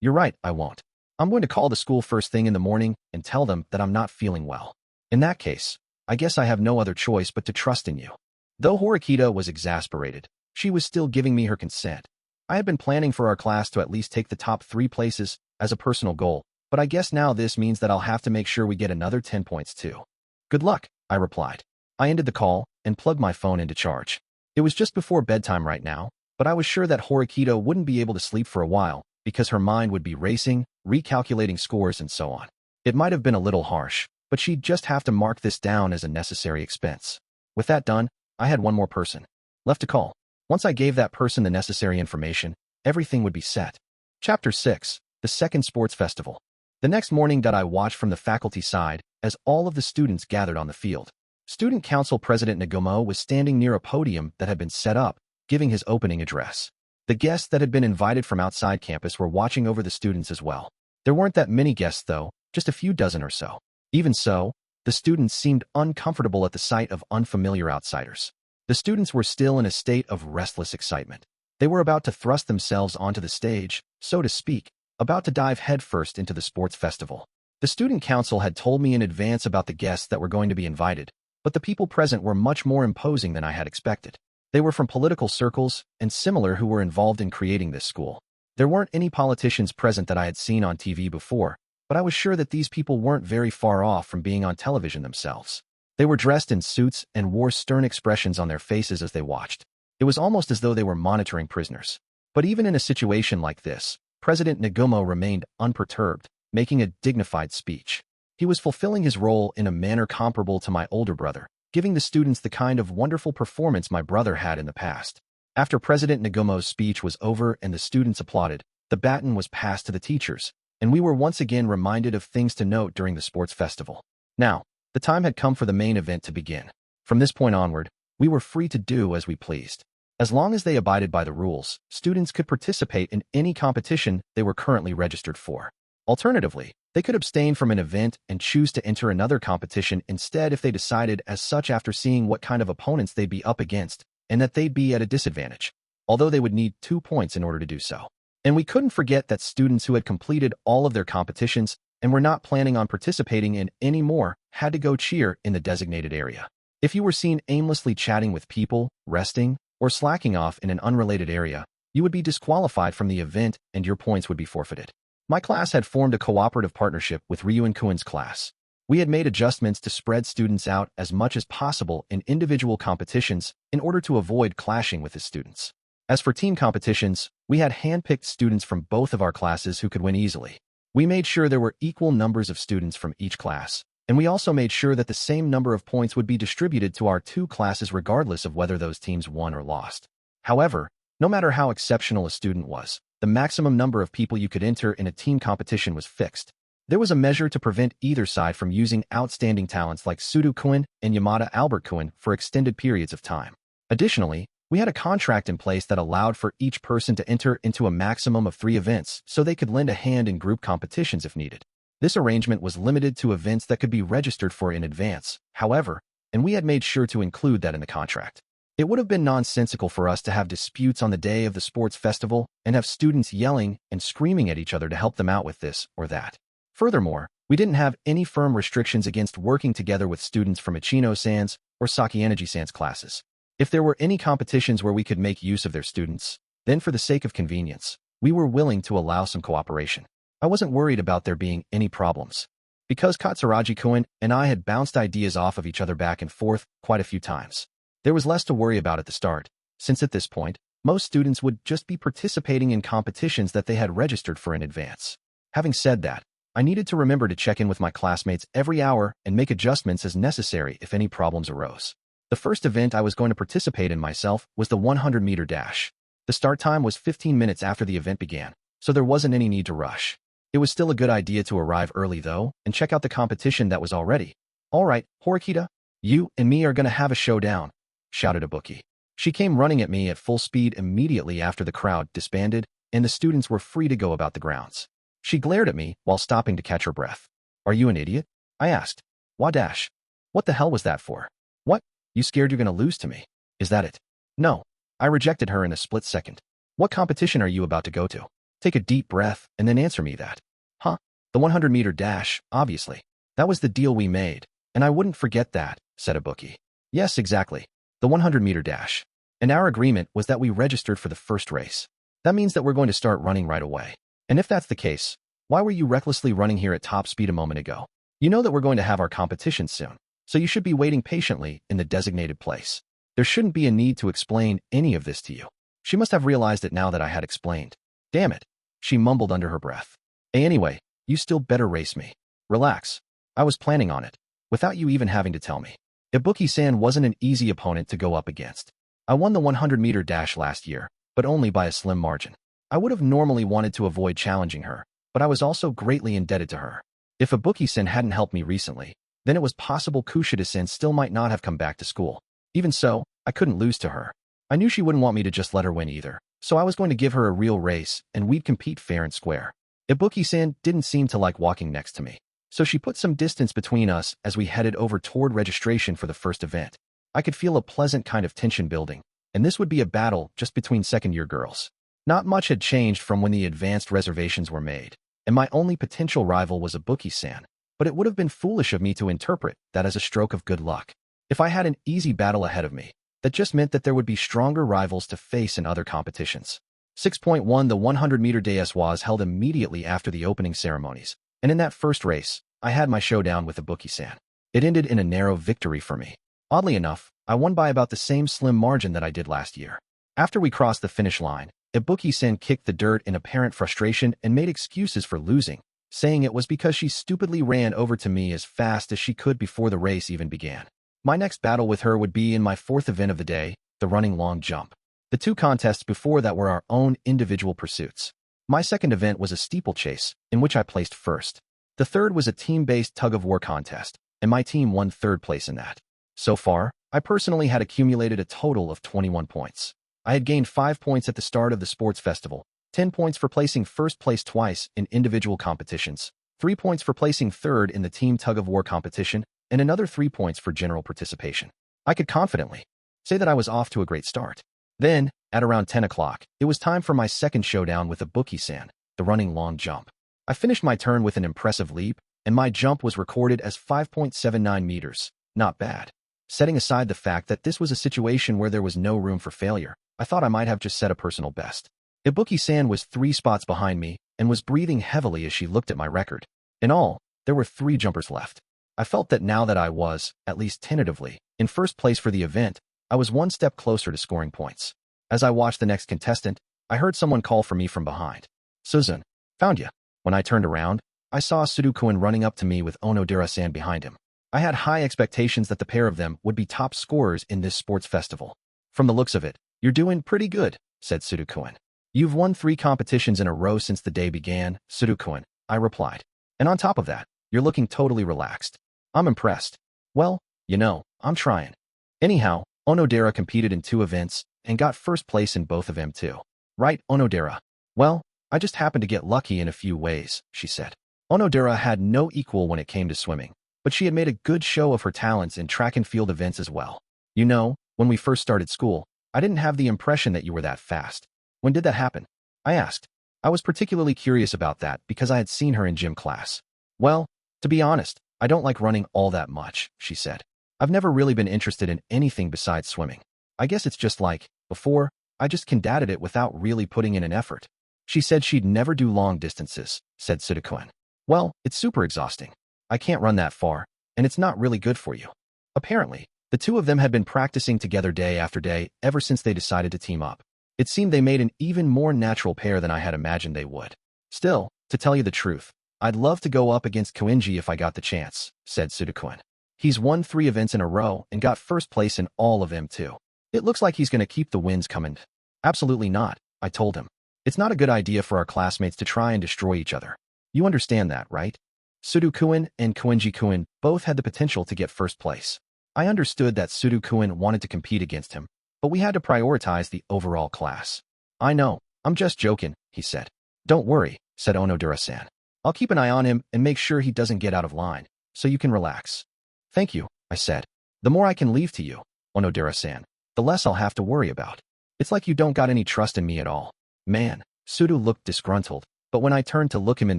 Speaker 1: "You're right, I won't. I'm going to call the school first thing in the morning and tell them that I'm not feeling well. In that case, I guess I have no other choice but to trust in you." Though Horikita was exasperated, she was still giving me her consent. I had been planning for our class to at least take the top 3 places as a personal goal, but I guess now this means that I'll have to make sure we get another 10 points too. "Good luck," I replied. I ended the call and plugged my phone into charge. It was just before bedtime right now, but I was sure that Horikita wouldn't be able to sleep for a while because her mind would be racing, recalculating scores and so on. It might have been a little harsh, but she'd just have to mark this down as a necessary expense. With that done, I had one more person left to call. Once I gave that person the necessary information, everything would be set. Chapter 6. The Second Sports Festival. The next morning I watched from the faculty side as all of the students gathered on the field. Student Council President Nagumo was standing near a podium that had been set up, giving his opening address. The guests that had been invited from outside campus were watching over the students as well. There weren't that many guests though, just a few dozen or so. Even so, the students seemed uncomfortable at the sight of unfamiliar outsiders. The students were still in a state of restless excitement. They were about to thrust themselves onto the stage, so to speak, about to dive headfirst into the sports festival. The student council had told me in advance about the guests that were going to be invited, but the people present were much more imposing than I had expected. They were from political circles and similar who were involved in creating this school. There weren't any politicians present that I had seen on TV before, but I was sure that these people weren't very far off from being on television themselves. They were dressed in suits and wore stern expressions on their faces as they watched. It was almost as though they were monitoring prisoners. But even in a situation like this, President Nagumo remained unperturbed, making a dignified speech. He was fulfilling his role in a manner comparable to my older brother, giving the students the kind of wonderful performance my brother had in the past. After President Nagumo's speech was over and the students applauded, The baton was passed to the teachers, and we were once again reminded of things to note during the sports festival. Now, the time had come for the main event to begin. From this point onward, we were free to do as we pleased. As long as they abided by the rules, students could participate in any competition they were currently registered for. Alternatively, they could abstain from an event and choose to enter another competition instead if they decided as such after seeing what kind of opponents they'd be up against and that they'd be at a disadvantage, although they would need 2 points in order to do so. And we couldn't forget that students who had completed all of their competitions and were not planning on participating in any more had to go cheer in the designated area. If you were seen aimlessly chatting with people, resting, or slacking off in an unrelated area, you would be disqualified from the event and your points would be forfeited. My class had formed a cooperative partnership with Ryuan Kuen's class. We had made adjustments to spread students out as much as possible in individual competitions in order to avoid clashing with his students. As for team competitions, we had handpicked students from both of our classes who could win easily. We made sure there were equal numbers of students from each class, and we also made sure that the same number of points would be distributed to our 2 classes regardless of whether those teams won or lost. However, no matter how exceptional a student was, the maximum number of people you could enter in a team competition was fixed. There was a measure to prevent either side from using outstanding talents like Sudo Kuen and Yamada Albert Kuen for extended periods of time. Additionally, we had a contract in place that allowed for each person to enter into a maximum of 3 events so they could lend a hand in group competitions if needed. This arrangement was limited to events that could be registered for in advance, however, and we had made sure to include that in the contract. It would have been nonsensical for us to have disputes on the day of the sports festival and have students yelling and screaming at each other to help them out with this or that. Furthermore, we didn't have any firm restrictions against working together with students from Ichino-san's or Saki-Energy-san's classes. If there were any competitions where we could make use of their students, then for the sake of convenience, we were willing to allow some cooperation. I wasn't worried about there being any problems. Because Katsuragi-kun and I had bounced ideas off of each other back and forth quite a few times, there was less to worry about at the start, since at this point, most students would just be participating in competitions that they had registered for in advance. Having said that, I needed to remember to check in with my classmates every hour and make adjustments as necessary if any problems arose. The first event I was going to participate in myself was the 100-meter dash. The start time was 15 minutes after the event began, so there wasn't any need to rush. It was still a good idea to arrive early, though, and check out the competition that was already. "All right, Horikita, you and me are going to have a showdown," shouted Ibuki. She came running at me at full speed immediately after the crowd disbanded and the students were free to go about the grounds. She glared at me while stopping to catch her breath. "Are you an idiot?" I asked. "Why dash? What the hell was that for? What? You scared you're going to lose to me? Is that it?" "No." I rejected her in a split second. "What competition are you about to go to? Take a deep breath and then answer me that." "Huh? The 100-meter dash, obviously. That was the deal we made, and I wouldn't forget that," said Ibuki. "Yes, exactly. The 100-meter dash. And our agreement was that we registered for the first race. That means that we're going to start running right away. And if that's the case, why were you recklessly running here at top speed a moment ago? You know that we're going to have our competition soon, so you should be waiting patiently in the designated place. There shouldn't be a need to explain any of this to you." She must have realized it now that I had explained. "Damn it," she mumbled under her breath. "Hey, anyway, you still better race me. Relax. I was planning on it, without you even having to tell me." Ibuki-san wasn't an easy opponent to go up against. I won the 100-meter dash last year, but only by a slim margin. I would have normally wanted to avoid challenging her, but I was also greatly indebted to her. If Ibuki-san hadn't helped me recently, then it was possible Kushida-san still might not have come back to school. Even so, I couldn't lose to her. I knew she wouldn't want me to just let her win either, so I was going to give her a real race and we'd compete fair and square. Ibuki-san didn't seem to like walking next to me, so she put some distance between us as we headed over toward registration for the first event. I could feel a pleasant kind of tension building, and this would be a battle just between second-year girls. Not much had changed from when the advanced reservations were made, and my only potential rival was Ibuki-san, but it would have been foolish of me to interpret that as a stroke of good luck. If I had an easy battle ahead of me, that just meant that there would be stronger rivals to face in other competitions. 6.1 The 100-meter dash was held immediately after the opening ceremonies, and in that first race, I had my showdown with Ibuki-san. It ended in a narrow victory for me. Oddly enough, I won by about the same slim margin that I did last year. After we crossed the finish line, Ibuki-san kicked the dirt in apparent frustration and made excuses for losing, saying it was because she stupidly ran over to me as fast as she could before the race even began. My next battle with her would be in my fourth event of the day, the running long jump. The 2 contests before that were our own individual pursuits. My second event was a steeplechase, in which I placed first. The third was a team-based tug-of-war contest, and my team won third place in that. So far, I personally had accumulated a total of 21 points. I had gained 5 points at the start of the sports festival, 10 points for placing first place twice in individual competitions, 3 points for placing third in the team tug-of-war competition, and another 3 points for general participation. I could confidently say that I was off to a great start. Then, at around 10 o'clock, it was time for my second showdown with the Buki-san, the running long jump. I finished my turn with an impressive leap, and my jump was recorded as 5.79 meters. Not bad. Setting aside the fact that this was a situation where there was no room for failure, I thought I might have just set a personal best. Ibuki-san was 3 spots behind me and was breathing heavily as she looked at my record. In all, there were 3 jumpers left. I felt that now that I was, at least tentatively, in first place for the event, I was one step closer to scoring points. As I watched the next contestant, I heard someone call for me from behind. Suzun, found ya. When I turned around, I saw Sudoku-kun running up to me with Onodera-san behind him. I had high expectations that the pair of them would be top scorers in this sports festival. From the looks of it, you're doing pretty good, said Sudoku-kun. You've won 3 competitions in a row since the day began, Sudoku-kun, I replied. And on top of that, you're looking totally relaxed. I'm impressed. Well, I'm trying. Anyhow, Onodera competed in 2 events and got first place in both of them too. Right, Onodera? Well, I just happened to get lucky in a few ways, she said. Onodera had no equal when it came to swimming, but she had made a good show of her talents in track and field events as well. When we first started school, I didn't have the impression that you were that fast. When did that happen? I asked. I was particularly curious about that because I had seen her in gym class. Well, to be honest, I don't like running all that much, she said. I've never really been interested in anything besides swimming. I guess it's just like, before, I just conducted it without really putting in an effort. She said she'd never do long distances, said Sudoku-kun. Well, it's super exhausting. I can't run that far, and it's not really good for you. Apparently, the 2 of them had been practicing together day after day ever since they decided to team up. It seemed they made an even more natural pair than I had imagined they would. Still, to tell you the truth, I'd love to go up against Koenji if I got the chance, said Sudoku-kun. He's won 3 events in a row and got first place in all of them too. It looks like he's going to keep the wins coming. Absolutely not, I told him. It's not a good idea for our classmates to try and destroy each other. You understand that, right? Sudoku-kun and Koenji-kun both had the potential to get first place. I understood that Sudoku-kun wanted to compete against him, but we had to prioritize the overall class. I know, I'm just joking, he said. Don't worry, said Onodera-san. I'll keep an eye on him and make sure he doesn't get out of line, so you can relax. Thank you, I said. The more I can leave to you, Onodera-san, the less I'll have to worry about. It's like you don't got any trust in me at all. Man, Sudo looked disgruntled, but when I turned to look him in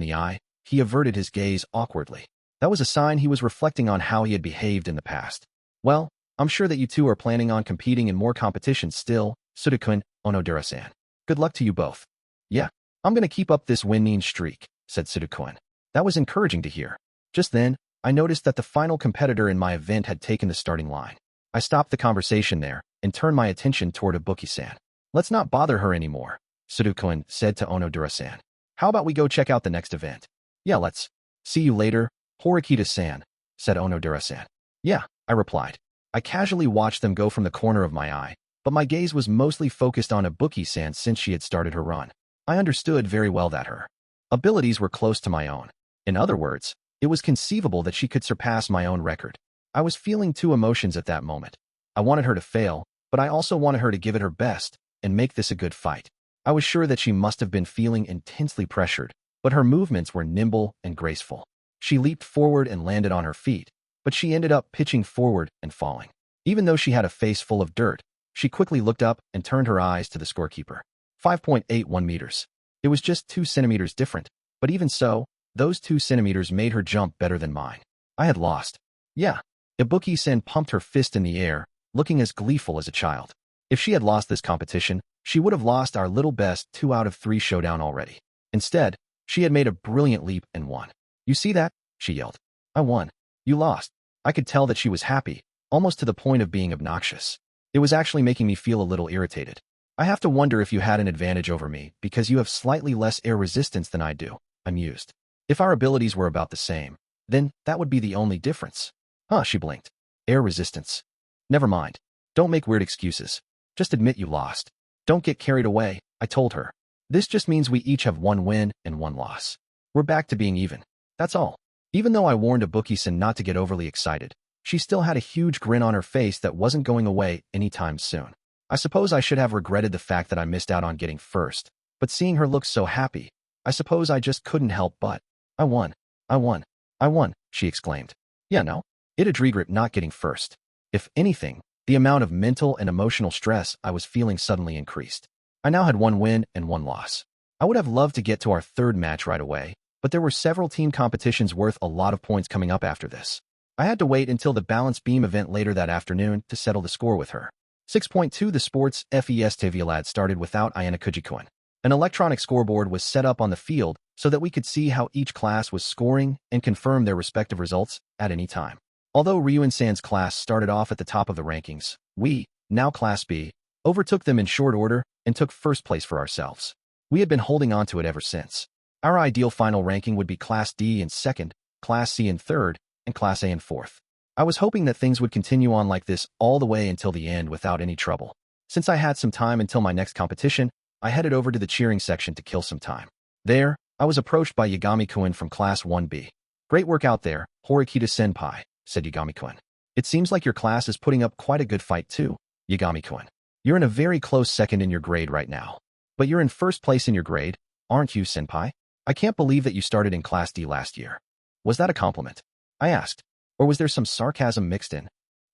Speaker 1: the eye, he averted his gaze awkwardly. That was a sign he was reflecting on how he had behaved in the past. Well, I'm sure that you 2 are planning on competing in more competitions still, Sudoku-kun, Onodera-san. Good luck to you both. Yeah, I'm going to keep up this winning streak, said Sudoku-kun. That was encouraging to hear. Just then, I noticed that the final competitor in my event had taken the starting line. I stopped the conversation there and turned my attention toward Ibuki-san. Let's not bother her anymore, Sudoku-kun said to Onodera-san. How about we go check out the next event? Yeah, let's. See you later, Horikita-san, said Onodera-san. Yeah, I replied. I casually watched them go from the corner of my eye, but my gaze was mostly focused on Ibuki-san since she had started her run. I understood very well that her abilities were close to my own. In other words, it was conceivable that she could surpass my own record. I was feeling 2 emotions at that moment. I wanted her to fail, but I also wanted her to give it her best and make this a good fight. I was sure that she must have been feeling intensely pressured, but her movements were nimble and graceful. She leaped forward and landed on her feet, but she ended up pitching forward and falling. Even though she had a face full of dirt, she quickly looked up and turned her eyes to the scorekeeper. 5.81 meters. It was just 2 centimeters different, but even so, those 2 centimeters made her jump better than mine. I had lost. Yeah. Ibuki-san pumped her fist in the air, looking as gleeful as a child. If she had lost this competition, she would have lost our little best 2 out of 3 showdown already. Instead, she had made a brilliant leap and won. You see that? She yelled. I won. You lost. I could tell that she was happy, almost to the point of being obnoxious. It was actually making me feel a little irritated. I have to wonder if you had an advantage over me because you have slightly less air resistance than I do, I mused. If our abilities were about the same, then that would be the only difference. Huh, she blinked. Air resistance. Never mind. Don't make weird excuses. Just admit you lost. Don't get carried away, I told her. This just means we each have one win and one loss. We're back to being even. That's all. Even though I warned Abuki-san not to get overly excited, she still had a huge grin on her face that wasn't going away anytime soon. I suppose I should have regretted the fact that I missed out on getting first, but seeing her look so happy, I suppose I just couldn't help but. I won. I won. I won, she exclaimed. Yeah, no. It had regret not getting first. If anything, the amount of mental and emotional stress I was feeling suddenly increased. I now had one win and one loss. I would have loved to get to our third match right away, but there were several team competitions worth a lot of points coming up after this. I had to wait until the balance beam event later that afternoon to settle the score with her. 6.2 The sports festival started without Ayanokouji. An electronic scoreboard was set up on the field so that we could see how each class was scoring and confirm their respective results at any time. Although Ryuen-san's class started off at the top of the rankings, we, now Class B, overtook them in short order and took first place for ourselves. We had been holding on to it ever since. Our ideal final ranking would be Class D in second, Class C in third, and Class A in fourth. I was hoping that things would continue on like this all the way until the end without any trouble. Since I had some time until my next competition, I headed over to the cheering section to kill some time. There, I was approached by Yagami-kun from Class 1B. Great work out there, Horikita-senpai, said Yagami-kun. It seems like your class is putting up quite a good fight too, Yagami-kun. You're in a very close second in your grade right now. But you're in first place in your grade, aren't you, senpai? I can't believe that you started in Class D last year. Was that a compliment? I asked. Or was there some sarcasm mixed in?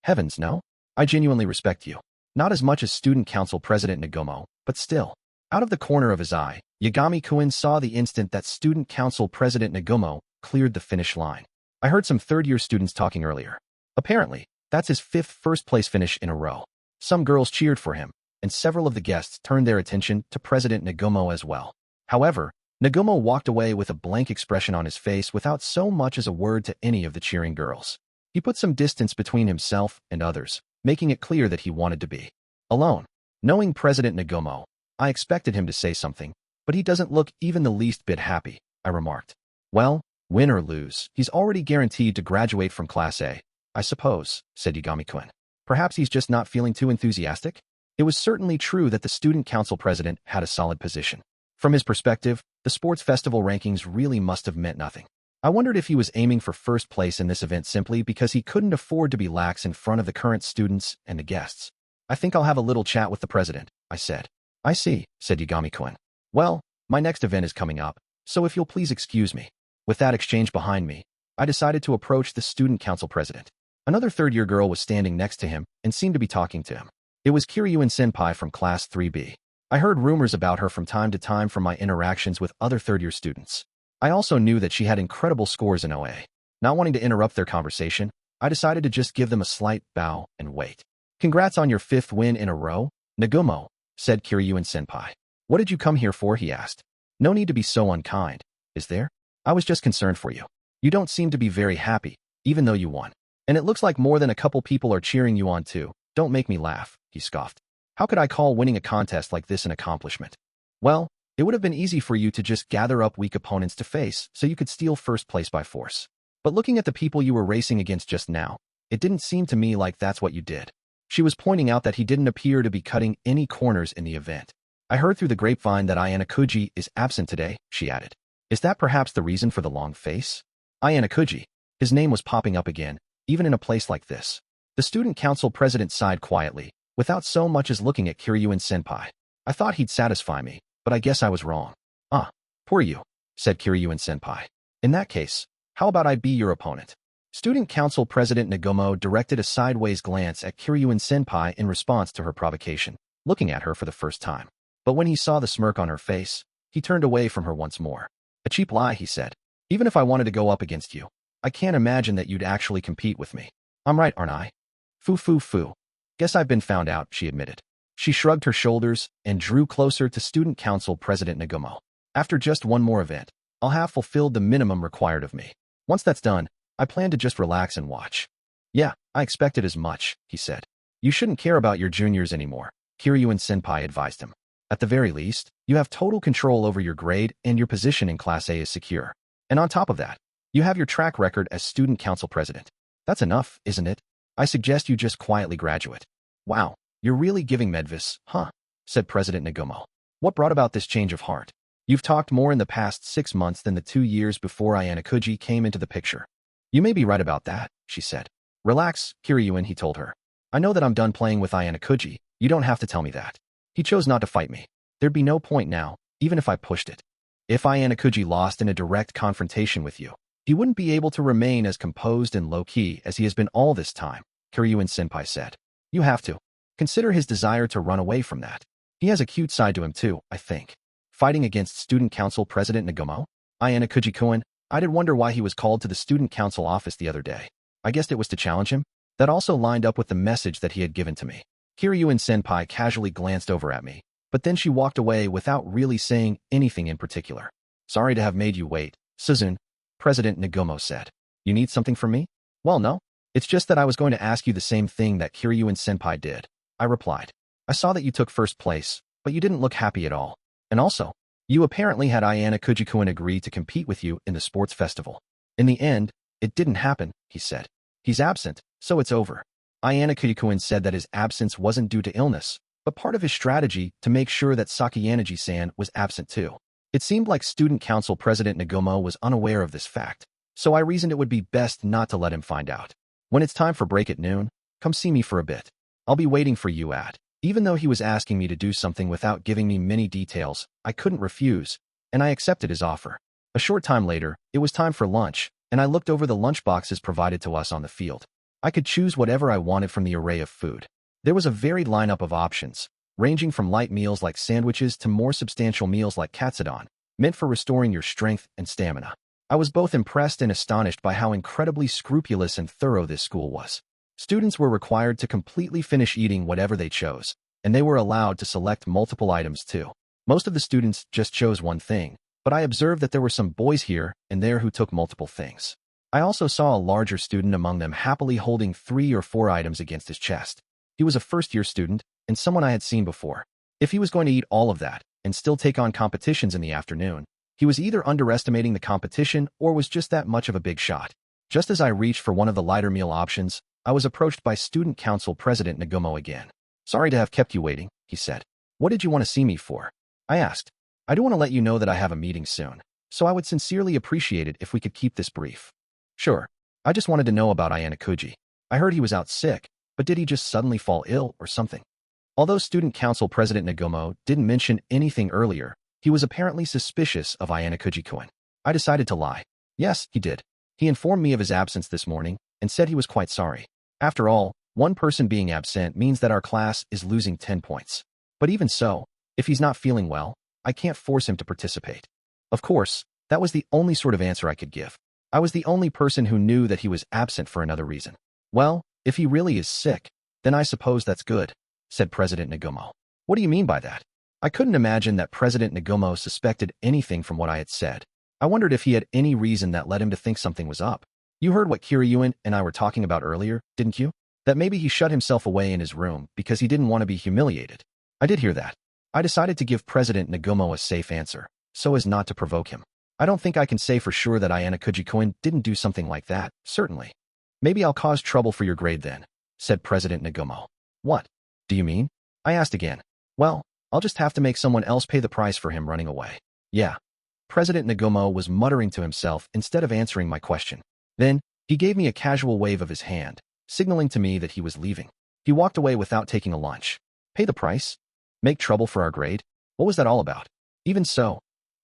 Speaker 1: Heavens, no. I genuinely respect you. Not as much as Student Council President Nagomo, but still. Out of the corner of his eye, Yagami-kun saw the instant that Student Council President Nagomo cleared the finish line. I heard some third-year students talking earlier. Apparently, that's his fifth first-place finish in a row. Some girls cheered for him, and several of the guests turned their attention to President Nagomo as well. However, Nagomo walked away with a blank expression on his face without so much as a word to any of the cheering girls. He put some distance between himself and others, making it clear that he wanted to be alone. Knowing President Nagomo, I expected him to say something, but he doesn't look even the least bit happy, I remarked. Well, win or lose, he's already guaranteed to graduate from Class A, I suppose, said Yagami-kun. Perhaps he's just not feeling too enthusiastic? It was certainly true that the student council president had a solid position. From his perspective, the sports festival rankings really must have meant nothing. I wondered if he was aiming for first place in this event simply because he couldn't afford to be lax in front of the current students and the guests. I think I'll have a little chat with the president, I said. I see, said Yagami-kun. Well, my next event is coming up, so if you'll please excuse me. With that exchange behind me, I decided to approach the student council president. Another third-year girl was standing next to him and seemed to be talking to him. It was Kiryuen-senpai from Class 3B. I heard rumors about her from time to time from my interactions with other third-year students. I also knew that she had incredible scores in OA. Not wanting to interrupt their conversation, I decided to just give them a slight bow and wait. Congrats on your fifth win in a row, Nagumo, said Kiryuen-senpai. What did you come here for, he asked. No need to be so unkind, is there? I was just concerned for you. You don't seem to be very happy, even though you won. And it looks like more than a couple people are cheering you on too. Don't make me laugh, he scoffed. How could I call winning a contest like this an accomplishment? Well, it would have been easy for you to just gather up weak opponents to face so you could steal first place by force. But looking at the people you were racing against just now, it didn't seem to me like that's what you did. She was pointing out that he didn't appear to be cutting any corners in the event. I heard through the grapevine that Ayanokouji is absent today, she added. Is that perhaps the reason for the long face? Ayanokouji. His name was popping up again, even in a place like this. The student council president sighed quietly, without so much as looking at Kiryuen-senpai. I thought he'd satisfy me, but I guess I was wrong. Ah, poor you, said Kiryuen-senpai. In that case, how about I be your opponent? Student council president Nagomo directed a sideways glance at Kiryuen-senpai in response to her provocation, looking at her for the first time. But when he saw the smirk on her face, he turned away from her once more. A cheap lie, he said. Even if I wanted to go up against you, I can't imagine that you'd actually compete with me. I'm right, aren't I? Foo. Guess I've been found out, she admitted. She shrugged her shoulders and drew closer to student council president Nagomo. After just one more event, I'll have fulfilled the minimum required of me. Once that's done, I plan to just relax and watch. Yeah, I expected as much, he said. You shouldn't care about your juniors anymore, Kiryuen-senpai advised him. At the very least, you have total control over your grade and your position in Class A is secure. And on top of that, you have your track record as student council president. That's enough, isn't it? I suggest you just quietly graduate. Wow, you're really giving Medvis, huh? Said President Nagomo. What brought about this change of heart? You've talked more in the past 6 months than the 2 years before Ayanokouji came into the picture. You may be right about that, she said. Relax, Kiryuin, he told her. I know that I'm done playing with Ayanokouji. You don't have to tell me that. He chose not to fight me. There'd be no point now, even if I pushed it. If Ayanokouji lost in a direct confrontation with you, he wouldn't be able to remain as composed and low-key as he has been all this time, Kiryuin-senpai said. You have to consider his desire to run away from that. He has a cute side to him too, I think. Fighting against Student Council President Nagumo? Ayanokouji-kun, I did wonder why he was called to the Student Council office the other day. I guessed it was to challenge him. That also lined up with the message that he had given to me. Kiryuin-senpai casually glanced over at me, but then she walked away without really saying anything in particular. Sorry to have made you wait, Suzune, President Nagumo said. You need something from me? Well, no. It's just that I was going to ask you the same thing that Kiryuin-senpai did. I replied. I saw that you took first place, but you didn't look happy at all. And also, you apparently had Ayanokouji-kun agree to compete with you in the sports festival. In the end, it didn't happen, he said. He's absent, so it's over. Ayanokouji-kun said that his absence wasn't due to illness, but part of his strategy to make sure that Sakayanaji-san was absent too. It seemed like Student Council President Nagumo was unaware of this fact, so I reasoned it would be best not to let him find out. When it's time for break at noon, come see me for a bit. I'll be waiting for you at. Even though he was asking me to do something without giving me many details, I couldn't refuse, and I accepted his offer. A short time later, it was time for lunch, and I looked over the lunchboxes provided to us on the field. I could choose whatever I wanted from the array of food. There was a varied lineup of options, ranging from light meals like sandwiches to more substantial meals like katsudon, meant for restoring your strength and stamina. I was both impressed and astonished by how incredibly scrupulous and thorough this school was. Students were required to completely finish eating whatever they chose, and they were allowed to select multiple items too. Most of the students just chose one thing, but I observed that there were some boys here and there who took multiple things. I also saw a larger student among them happily holding 3 or 4 items against his chest. He was a first-year student, and someone I had seen before. If he was going to eat all of that and still take on competitions in the afternoon, he was either underestimating the competition or was just that much of a big shot. Just as I reached for one of the lighter meal options, I was approached by Student Council President Nagumo again. Sorry to have kept you waiting, he said. What did you want to see me for? I asked. I do want to let you know that I have a meeting soon, so I would sincerely appreciate it if we could keep this brief. Sure. I just wanted to know about Ayanokouji. I heard he was out sick, but did he just suddenly fall ill or something? Although Student Council President Nagumo didn't mention anything earlier, he was apparently suspicious of Ayanokouji-kun. I decided to lie. Yes, he did. He informed me of his absence this morning and said he was quite sorry. After all, one person being absent means that our class is losing 10 points. But even so, if he's not feeling well, I can't force him to participate. Of course, that was the only sort of answer I could give. I was the only person who knew that he was absent for another reason. Well, if he really is sick, then I suppose that's good, said President Nagumo. What do you mean by that? I couldn't imagine that President Nagumo suspected anything from what I had said. I wondered if he had any reason that led him to think something was up. You heard what Kiryuin and I were talking about earlier, didn't you? That maybe he shut himself away in his room because he didn't want to be humiliated. I did hear that. I decided to give President Nagumo a safe answer, so as not to provoke him. I don't think I can say for sure that Ayanokouji-kun didn't do something like that, certainly. Maybe I'll cause trouble for your grade then, said President Nagumo. What? Do you mean? I asked again. Well, I'll just have to make someone else pay the price for him running away. Yeah. President Nagumo was muttering to himself instead of answering my question. Then, he gave me a casual wave of his hand, signaling to me that he was leaving. He walked away without taking a lunch. Pay the price? Make trouble for our grade? What was that all about? Even so,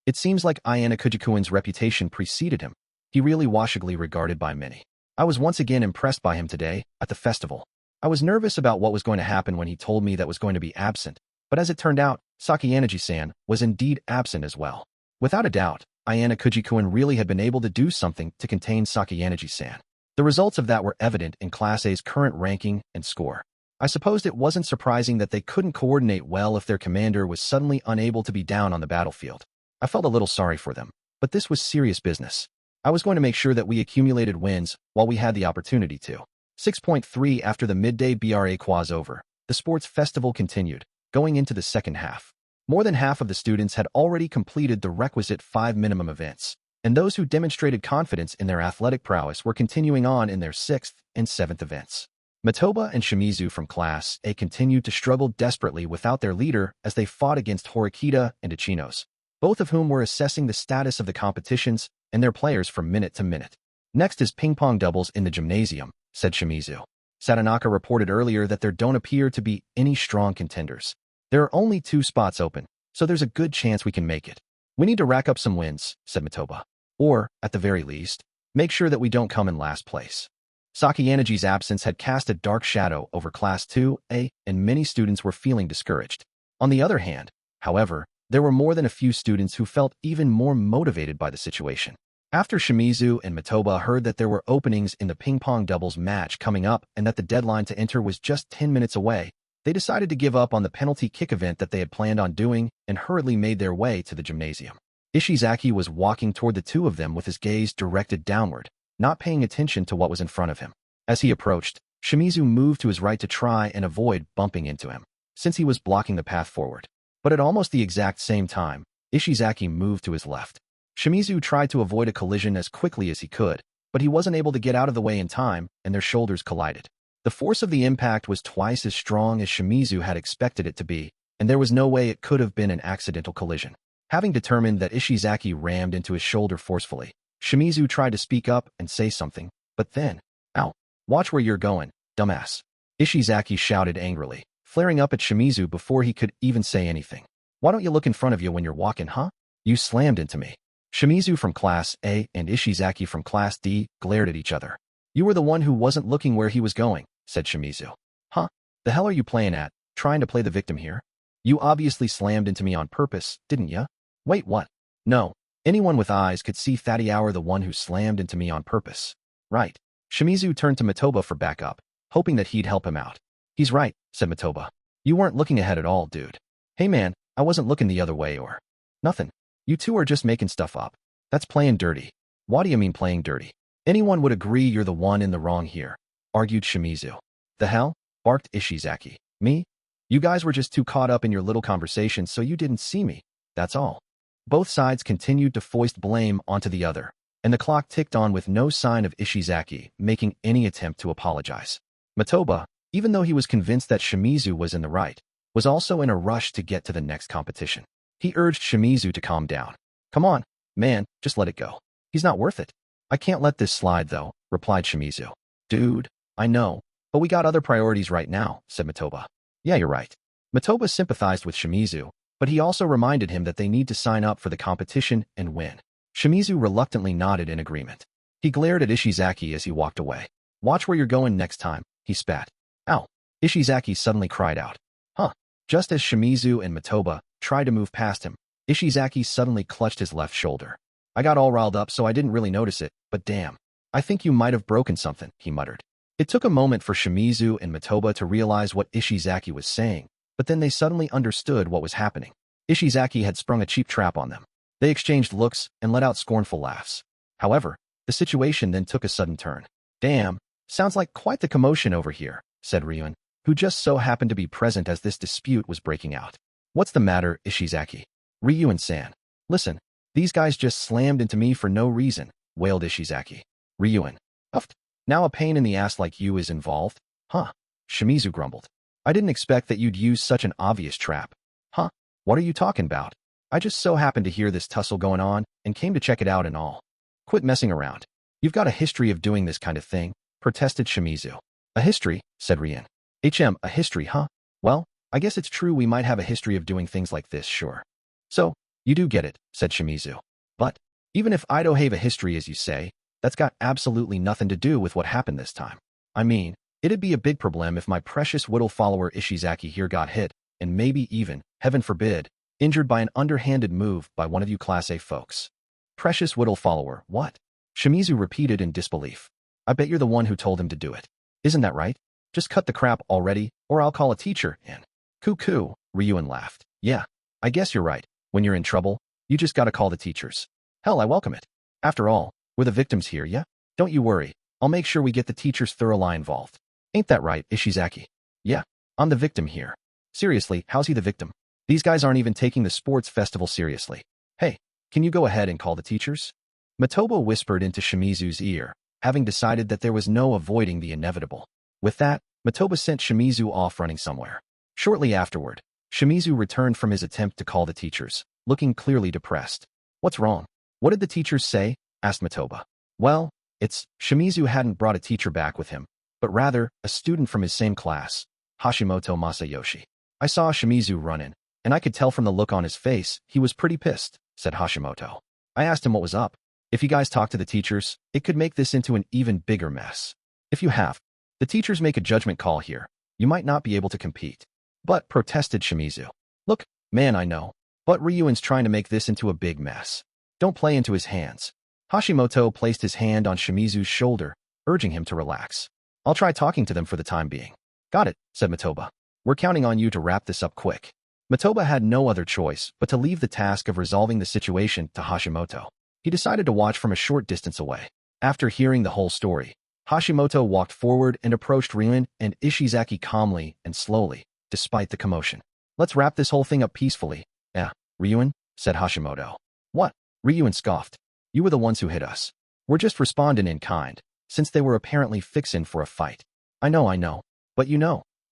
Speaker 1: it seems like Ayanokouji-kun's reputation preceded him. He really washingly regarded by many. I was once again impressed by him today, at the festival. I was nervous about what was going to happen when he told me that was going to be absent, but as it turned out, Sakayanaji-san was indeed absent as well. Without a doubt, Ayanokouji-kun really had been able to do something to contain Sakayanaji-san. The results of that were evident in Class A's current ranking and score. I supposed it wasn't surprising that they couldn't coordinate well if their commander was suddenly unable to be down on the battlefield. I felt a little sorry for them, but this was serious business. I was going to make sure that we accumulated wins while we had the opportunity to. 6.3 After the midday BRA was over, the sports festival continued, going into the second half. More than half of the students had already completed the requisite 5 minimum events, and those who demonstrated confidence in their athletic prowess were continuing on in their 6th and 7th events. Matoba and Shimizu from Class A continued to struggle desperately without their leader as they fought against Horikita and Ichinos, both of whom were assessing the status of the competitions and their players from minute to minute. Next is ping-pong doubles in the gymnasium, said Shimizu. Satonaka reported earlier that there don't appear to be any strong contenders. There are only 2 spots open, so there's a good chance we can make it. We need to rack up some wins, said Matoba. Or, at the very least, make sure that we don't come in last place. Sakayanagi's absence had cast a dark shadow over Class 2A, and many students were feeling discouraged. On the other hand, however, there were more than a few students who felt even more motivated by the situation. After Shimizu and Matoba heard that there were openings in the ping-pong doubles match coming up and that the deadline to enter was just 10 minutes away, they decided to give up on the penalty kick event that they had planned on doing and hurriedly made their way to the gymnasium. Ishizaki was walking toward the 2 of them with his gaze directed downward, not paying attention to what was in front of him. As he approached, Shimizu moved to his right to try and avoid bumping into him, since he was blocking the path forward. But at almost the exact same time, Ishizaki moved to his left. Shimizu tried to avoid a collision as quickly as he could, but he wasn't able to get out of the way in time, and their shoulders collided. The force of the impact was twice as strong as Shimizu had expected it to be, and there was no way it could have been an accidental collision. Having determined that Ishizaki rammed into his shoulder forcefully, Shimizu tried to speak up and say something, but then, "Ow, watch where you're going, dumbass," Ishizaki shouted angrily, flaring up at Shimizu before he could even say anything. "Why don't you look in front of you when you're walking, huh? You slammed into me." Shimizu from Class A and Ishizaki from Class D glared at each other. "You were the one who wasn't looking where he was going," said Shimizu. "Huh? The hell are you playing at, trying to play the victim here? You obviously slammed into me on purpose, didn't ya?" "Wait, what? No. Anyone with eyes could see that you were the one who slammed into me on purpose." "Right." Shimizu turned to Matoba for backup, hoping that he'd help him out. "He's right," said Matoba. "You weren't looking ahead at all, dude." "Hey man, I wasn't looking the other way or nothing. You 2 are just making stuff up. That's playing dirty." "What do you mean playing dirty? Anyone would agree you're the one in the wrong here," argued Shimizu. "The hell?" barked Ishizaki. "Me? You guys were just too caught up in your little conversation so you didn't see me. That's all." Both sides continued to foist blame onto the other, and the clock ticked on with no sign of Ishizaki making any attempt to apologize. Matoba, even though he was convinced that Shimizu was in the right, was also in a rush to get to the next competition. He urged Shimizu to calm down. "Come on, man, just let it go. He's not worth it." "I can't let this slide, though," replied Shimizu. "Dude, I know, but we got other priorities right now," said Matoba. "Yeah, you're right." Matoba sympathized with Shimizu, but he also reminded him that they need to sign up for the competition and win. Shimizu reluctantly nodded in agreement. He glared at Ishizaki as he walked away. "Watch where you're going next time," he spat. "Ow!" Ishizaki suddenly cried out. "Huh." Just as Shimizu and Matoba tried to move past him, Ishizaki suddenly clutched his left shoulder. "I got all riled up so I didn't really notice it, but damn. I think you might have broken something," he muttered. It took a moment for Shimizu and Matoba to realize what Ishizaki was saying, but then they suddenly understood what was happening. Ishizaki had sprung a cheap trap on them. They exchanged looks and let out scornful laughs. However, the situation then took a sudden turn. "Damn, sounds like quite the commotion over here," said Ryuen, who just so happened to be present as this dispute was breaking out. "What's the matter, Ishizaki?" "Ryuen-san. Listen, these guys just slammed into me for no reason," wailed Ishizaki. Ryuen. "Uffed. Now a pain in the ass like you is involved? Huh?" Shimizu grumbled. "I didn't expect that you'd use such an obvious trap." "Huh? What are you talking about? I just so happened to hear this tussle going on and came to check it out and all." "Quit messing around. You've got a history of doing this kind of thing," protested Shimizu. "A history?" said Ryuen. A history, huh? Well, I guess it's true we might have a history of doing things like this, sure." "So, you do get it," said Shimizu. "But, even if I don't have a history as you say, that's got absolutely nothing to do with what happened this time. I mean, it'd be a big problem if my precious whittle follower Ishizaki here got hit, and maybe even, heaven forbid, injured by an underhanded move by one of you Class A folks." "Precious whittle follower, what?" Shimizu repeated in disbelief. "I bet you're the one who told him to do it. Isn't that right? Just cut the crap already, or I'll call a teacher and—" "Cuckoo," Ryuen laughed. "Yeah, I guess you're right. When you're in trouble, you just gotta call the teachers. Hell, I welcome it. After all, we're the victims here, yeah? Don't you worry. I'll make sure we get the teachers thoroughly involved. Ain't that right, Ishizaki?" "Yeah, I'm the victim here." "Seriously, how's he the victim? These guys aren't even taking the sports festival seriously. Hey, can you go ahead and call the teachers?" Matoba whispered into Shimizu's ear, having decided that there was no avoiding the inevitable. With that, Metoba sent Shimizu off running somewhere. Shortly afterward, Shimizu returned from his attempt to call the teachers, looking clearly depressed. What's wrong? What did the teachers say? Asked Metoba. Well, Shimizu hadn't brought a teacher back with him, but rather a student from his same class, Hashimoto Masayoshi. I saw Shimizu run in, and I could tell from the look on his face he was pretty pissed, said Hashimoto. I asked him what was up. If you guys talk to the teachers, it could make this into an even bigger mess. If you have, the teachers make a judgment call here. You might not be able to compete. But, protested Shimizu. Look, man, I know, but Ryuin's trying to make this into a big mess. Don't play into his hands. Hashimoto placed his hand on Shimizu's shoulder, urging him to relax. I'll try talking to them for the time being. Got it, said Metoba. We're counting on you to wrap this up quick. Metoba had no other choice but to leave the task of resolving the situation to Hashimoto. He decided to watch from a short distance away. After hearing the whole story, Hashimoto walked forward and approached Ryuin and Ishizaki calmly and slowly, despite the commotion. Let's wrap this whole thing up peacefully. Ryuin, said Hashimoto. What? Ryuin scoffed. You were the ones who hit us. We're just responding in kind, since they were apparently fixin' for a fight. I know, but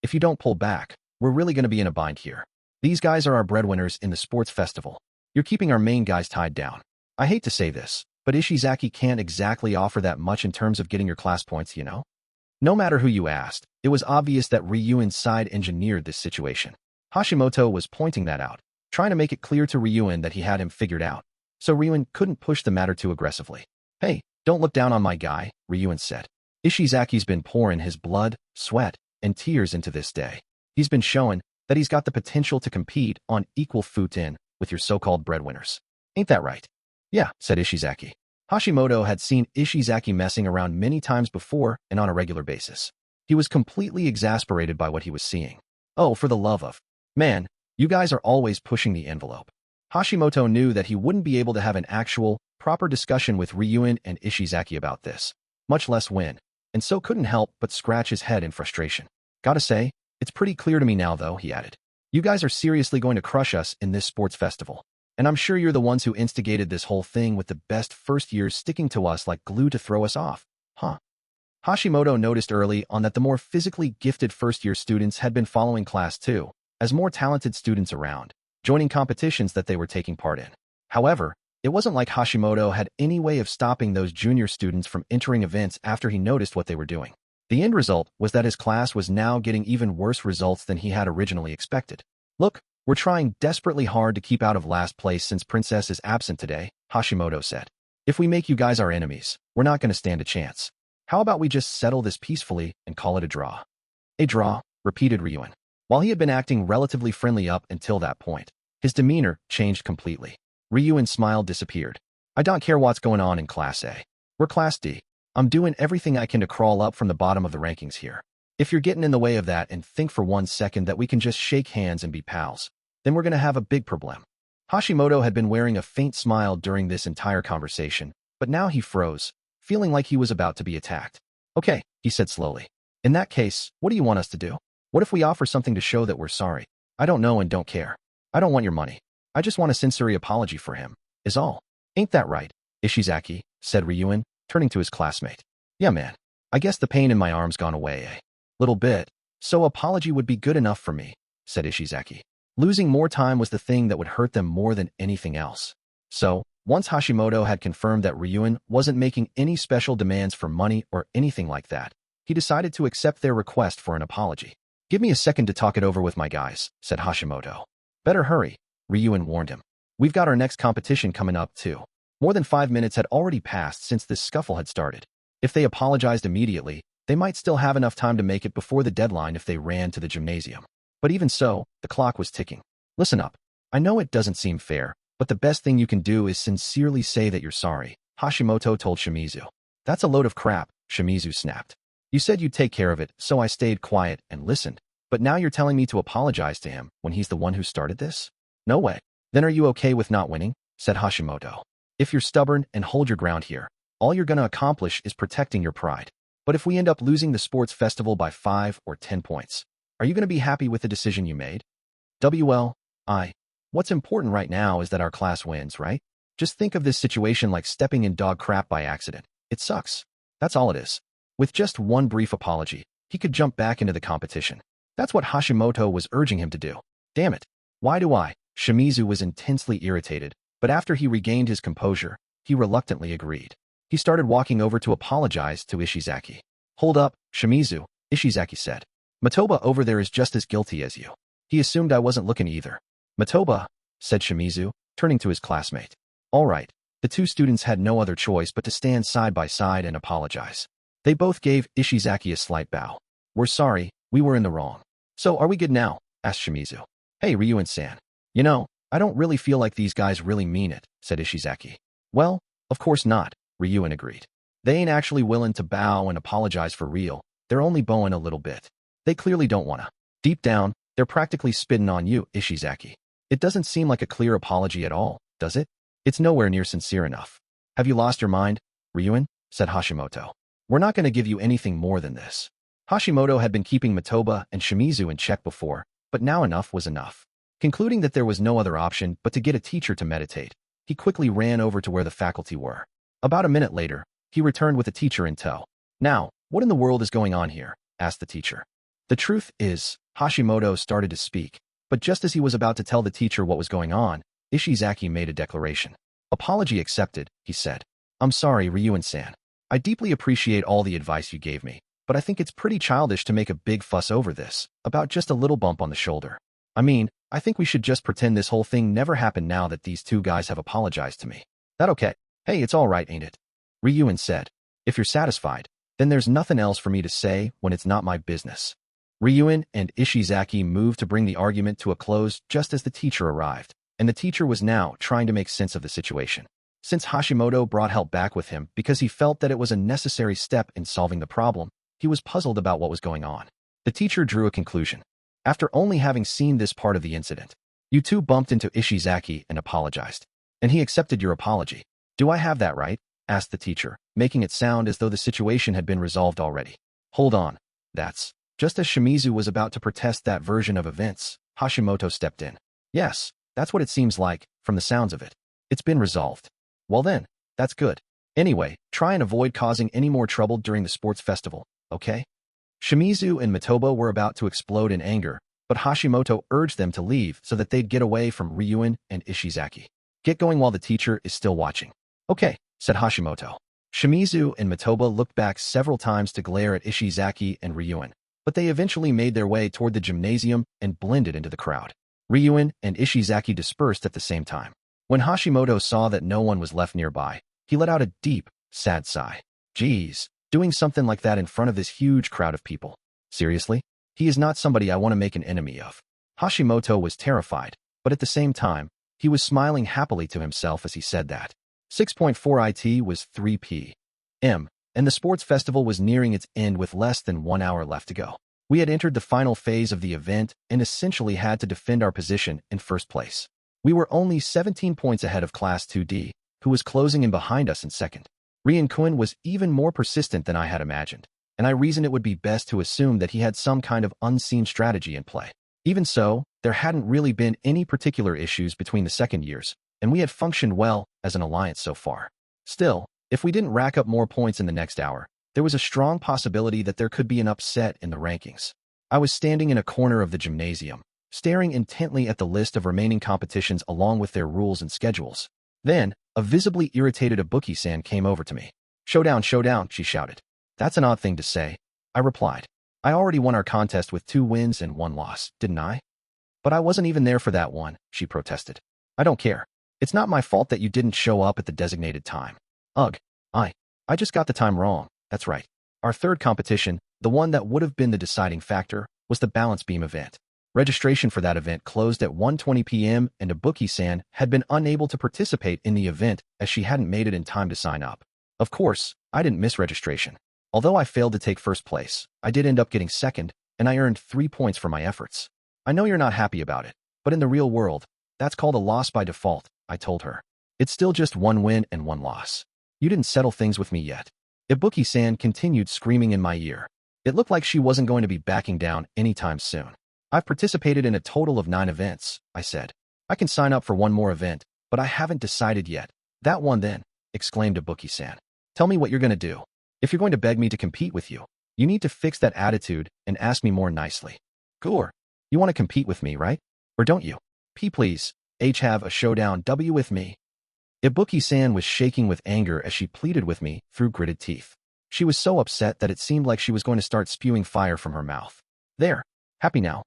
Speaker 1: if you don't pull back, we're really gonna be in a bind here. These guys are our breadwinners in the sports festival. You're keeping our main guys tied down. I hate to say this, but Ishizaki can't exactly offer that much in terms of getting your class points, No matter who you asked, it was obvious that Ryuin's side engineered this situation. Hashimoto was pointing that out, trying to make it clear to Ryuin that he had him figured out, so Ryuin couldn't push the matter too aggressively. Hey, don't look down on my guy, Ryuin said. Ishizaki's been pouring his blood, sweat, and tears into this day. He's been showing that he's got the potential to compete on equal footing with your so-called breadwinners. Ain't that right? Yeah, said Ishizaki. Hashimoto had seen Ishizaki messing around many times before and on a regular basis. He was completely exasperated by what he was seeing. Oh, for the love of... Man, you guys are always pushing the envelope. Hashimoto knew that he wouldn't be able to have an actual, proper discussion with Ryuin and Ishizaki about this, much less win, and so couldn't help but scratch his head in frustration. Gotta say, it's pretty clear to me now though, he added. You guys are seriously going to crush us in this sports festival. And I'm sure you're the ones who instigated this whole thing with the best first years sticking to us like glue to throw us off, huh? Hashimoto noticed early on that the more physically gifted first-year students had been following class too, as more talented students around, joining competitions that they were taking part in. However, it wasn't like Hashimoto had any way of stopping those junior students from entering events after he noticed what they were doing. The end result was that his class was now getting even worse results than he had originally expected. Look, we're trying desperately hard to keep out of last place since Princess is absent today, Hashimoto said. If we make you guys our enemies, we're not going to stand a chance. How about we just settle this peacefully and call it a draw? A draw, repeated Ryuin. While he had been acting relatively friendly up until that point, his demeanor changed completely. Ryuin's smile disappeared. I don't care what's going on in Class A. We're Class D. I'm doing everything I can to crawl up from the bottom of the rankings here. If you're getting in the way of that and think for 1 second that we can just shake hands and be pals, then we're going to have a big problem. Hashimoto had been wearing a faint smile during this entire conversation, but now he froze, feeling like he was about to be attacked. Okay, he said slowly. In that case, what do you want us to do? What if we offer something to show that we're sorry? I don't know and don't care. I don't want your money. I just want a sincere apology for him, is all. Ain't that right, Ishizaki, said Ryuin, turning to his classmate. Yeah, man. I guess the pain in my arm's gone away, Little bit. So apology would be good enough for me, said Ishizaki. Losing more time was the thing that would hurt them more than anything else. So, once Hashimoto had confirmed that Ryuin wasn't making any special demands for money or anything like that, he decided to accept their request for an apology. Give me a second to talk it over with my guys, said Hashimoto. Better hurry, Ryuin warned him. We've got our next competition coming up too. More than 5 minutes had already passed since this scuffle had started. If they apologized immediately, they might still have enough time to make it before the deadline if they ran to the gymnasium. But even so, the clock was ticking. Listen up. I know it doesn't seem fair, but the best thing you can do is sincerely say that you're sorry, Hashimoto told Shimizu. That's a load of crap, Shimizu snapped. You said you'd take care of it, so I stayed quiet and listened. But now you're telling me to apologize to him when he's the one who started this? No way. Then are you okay with not winning? Said Hashimoto. If you're stubborn and hold your ground here, all you're going to accomplish is protecting your pride. But if we end up losing the sports festival by 5 or 10 points, are you going to be happy with the decision you made? What's important right now is that our class wins, right? Just think of this situation like stepping in dog crap by accident. It sucks. That's all it is. With just one brief apology, he could jump back into the competition. That's what Hashimoto was urging him to do. Damn it. Why do I? Shimizu was intensely irritated, but after he regained his composure, he reluctantly agreed. He started walking over to apologize to Ishizaki. Hold up, Shimizu, Ishizaki said. Matoba over there is just as guilty as you. He assumed I wasn't looking either. Matoba, said Shimizu, turning to his classmate. All right. The two students had no other choice but to stand side by side and apologize. They both gave Ishizaki a slight bow. We're sorry, we were in the wrong. So are we good now? Asked Shimizu. Hey, Ryuen-san. You know, I don't really feel like these guys really mean it, said Ishizaki. Well, of course not, Ryuen agreed. They ain't actually willing to bow and apologize for real. They're only bowing a little bit. They clearly don't wanna. Deep down, they're practically spitting on you, Ishizaki. It doesn't seem like a clear apology at all, does it? It's nowhere near sincere enough. Have you lost your mind, Ryuen? Said Hashimoto. We're not going to give you anything more than this. Hashimoto had been keeping Matoba and Shimizu in check before, but now enough was enough. Concluding that there was no other option but to get a teacher to meditate, he quickly ran over to where the faculty were. About a minute later, he returned with a teacher in tow. Now, what in the world is going on here? Asked the teacher. The truth is, Hashimoto started to speak, but just as he was about to tell the teacher what was going on, Ishizaki made a declaration. Apology accepted, he said. I'm sorry, Ryuen-san. I deeply appreciate all the advice you gave me, but I think it's pretty childish to make a big fuss over this, about just a little bump on the shoulder. I mean, I think we should just pretend this whole thing never happened now that these two guys have apologized to me. That okay? Hey, it's all right, ain't it? Ryuen said. If you're satisfied, then there's nothing else for me to say when it's not my business. Ryuen and Ishizaki moved to bring the argument to a close just as the teacher arrived, and the teacher was now trying to make sense of the situation. Since Hashimoto brought help back with him because he felt that it was a necessary step in solving the problem, he was puzzled about what was going on. The teacher drew a conclusion. After only having seen this part of the incident, you two bumped into Ishizaki and apologized. And he accepted your apology. Do I have that right? Asked the teacher, making it sound as though the situation had been resolved already. Hold on. That's... Just as Shimizu was about to protest that version of events, Hashimoto stepped in. Yes, that's what it seems like, from the sounds of it. It's been resolved. Well then, that's good. Anyway, try and avoid causing any more trouble during the sports festival, okay? Shimizu and Matoba were about to explode in anger, but Hashimoto urged them to leave so that they'd get away from Ryuen and Ishizaki. Get going while the teacher is still watching. Okay, said Hashimoto. Shimizu and Matoba looked back several times to glare at Ishizaki and Ryuen, but they eventually made their way toward the gymnasium and blended into the crowd. Ryuen and Ishizaki dispersed at the same time. When Hashimoto saw that no one was left nearby, he let out a deep, sad sigh. Geez, doing something like that in front of this huge crowd of people. Seriously? He is not somebody I want to make an enemy of. Hashimoto was terrified, but at the same time, he was smiling happily to himself as he said that. 6.4 IT was 3 p.m., and the sports festival was nearing its end with less than 1 hour left to go. We had entered the final phase of the event and essentially had to defend our position in first place. We were only 17 points ahead of Class 2D, who was closing in behind us in second. Ryuen was even more persistent than I had imagined, and I reasoned it would be best to assume that he had some kind of unseen strategy in play. Even so, there hadn't really been any particular issues between the second years, and we had functioned well as an alliance so far. Still, if we didn't rack up more points in the next hour, there was a strong possibility that there could be an upset in the rankings. I was standing in a corner of the gymnasium, staring intently at the list of remaining competitions along with their rules and schedules. Then, a visibly irritated Ibuki-san came over to me. Showdown, showdown, she shouted. That's an odd thing to say, I replied. I already won our contest with 2 wins and 1 loss, didn't I? But I wasn't even there for that one, she protested. I don't care. It's not my fault that you didn't show up at the designated time. Ugh, I just got the time wrong. That's right. Our third competition, the one that would have been the deciding factor, was the balance beam event. Registration for that event closed at 1:20 p.m. and Ibuki-san had been unable to participate in the event as she hadn't made it in time to sign up. Of course, I didn't miss registration. Although I failed to take first place, I did end up getting second, and I earned 3 points for my efforts. I know you're not happy about it, but in the real world, that's called a loss by default, I told her. It's still just 1 win and 1 loss. You didn't settle things with me yet. Ibuki-san continued screaming in my ear. It looked like she wasn't going to be backing down anytime soon. I've participated in a total of 9 events, I said. I can sign up for 1 more event, but I haven't decided yet. That one then, exclaimed Ibuki-san. Tell me what you're going to do. If you're going to beg me to compete with you, You need to fix that attitude and ask me more nicely. Gore, you want to compete with me, right? Or don't you? P please, H have a showdown W with me. Ibuki-san was shaking with anger as she pleaded with me through gritted teeth. She was so upset that it seemed like she was going to start spewing fire from her mouth. There. Happy now?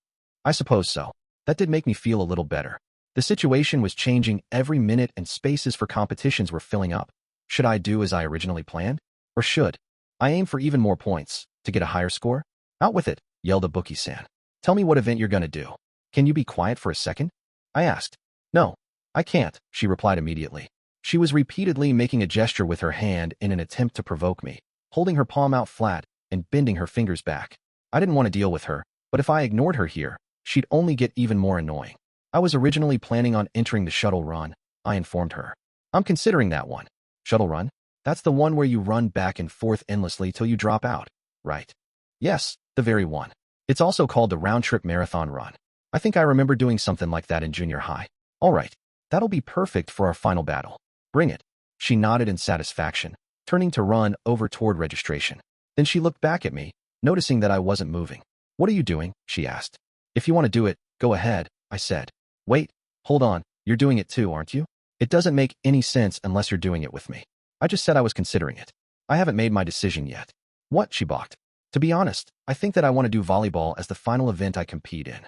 Speaker 1: I suppose so. That did make me feel a little better. The situation was changing every minute and spaces for competitions were filling up. Should I do as I originally planned? Or should I aim for even more points to get a higher score? Out with it, yelled Ibuki-san. Tell me what event you're going to do. Can you be quiet for a second? I asked. No, I can't, she replied immediately. She was repeatedly making a gesture with her hand in an attempt to provoke me, holding her palm out flat and bending her fingers back. I didn't want to deal with her, but if I ignored her here, she'd only get even more annoying. I was originally planning on entering the shuttle run, I informed her. I'm considering that one. Shuttle run? That's the one where you run back and forth endlessly till you drop out, right? Yes, the very one. It's also called the round-trip marathon run. I think I remember doing something like that in junior high. All right, that'll be perfect for our final battle. Bring it. She nodded in satisfaction, turning to run over toward registration. Then she looked back at me, noticing that I wasn't moving. What are you doing? She asked. If you want to do it, go ahead, I said. Wait, hold on, you're doing it too, aren't you? It doesn't make any sense unless you're doing it with me. I just said I was considering it. I haven't made my decision yet. What? She balked. To be honest, I think that I want to do volleyball as the final event I compete in.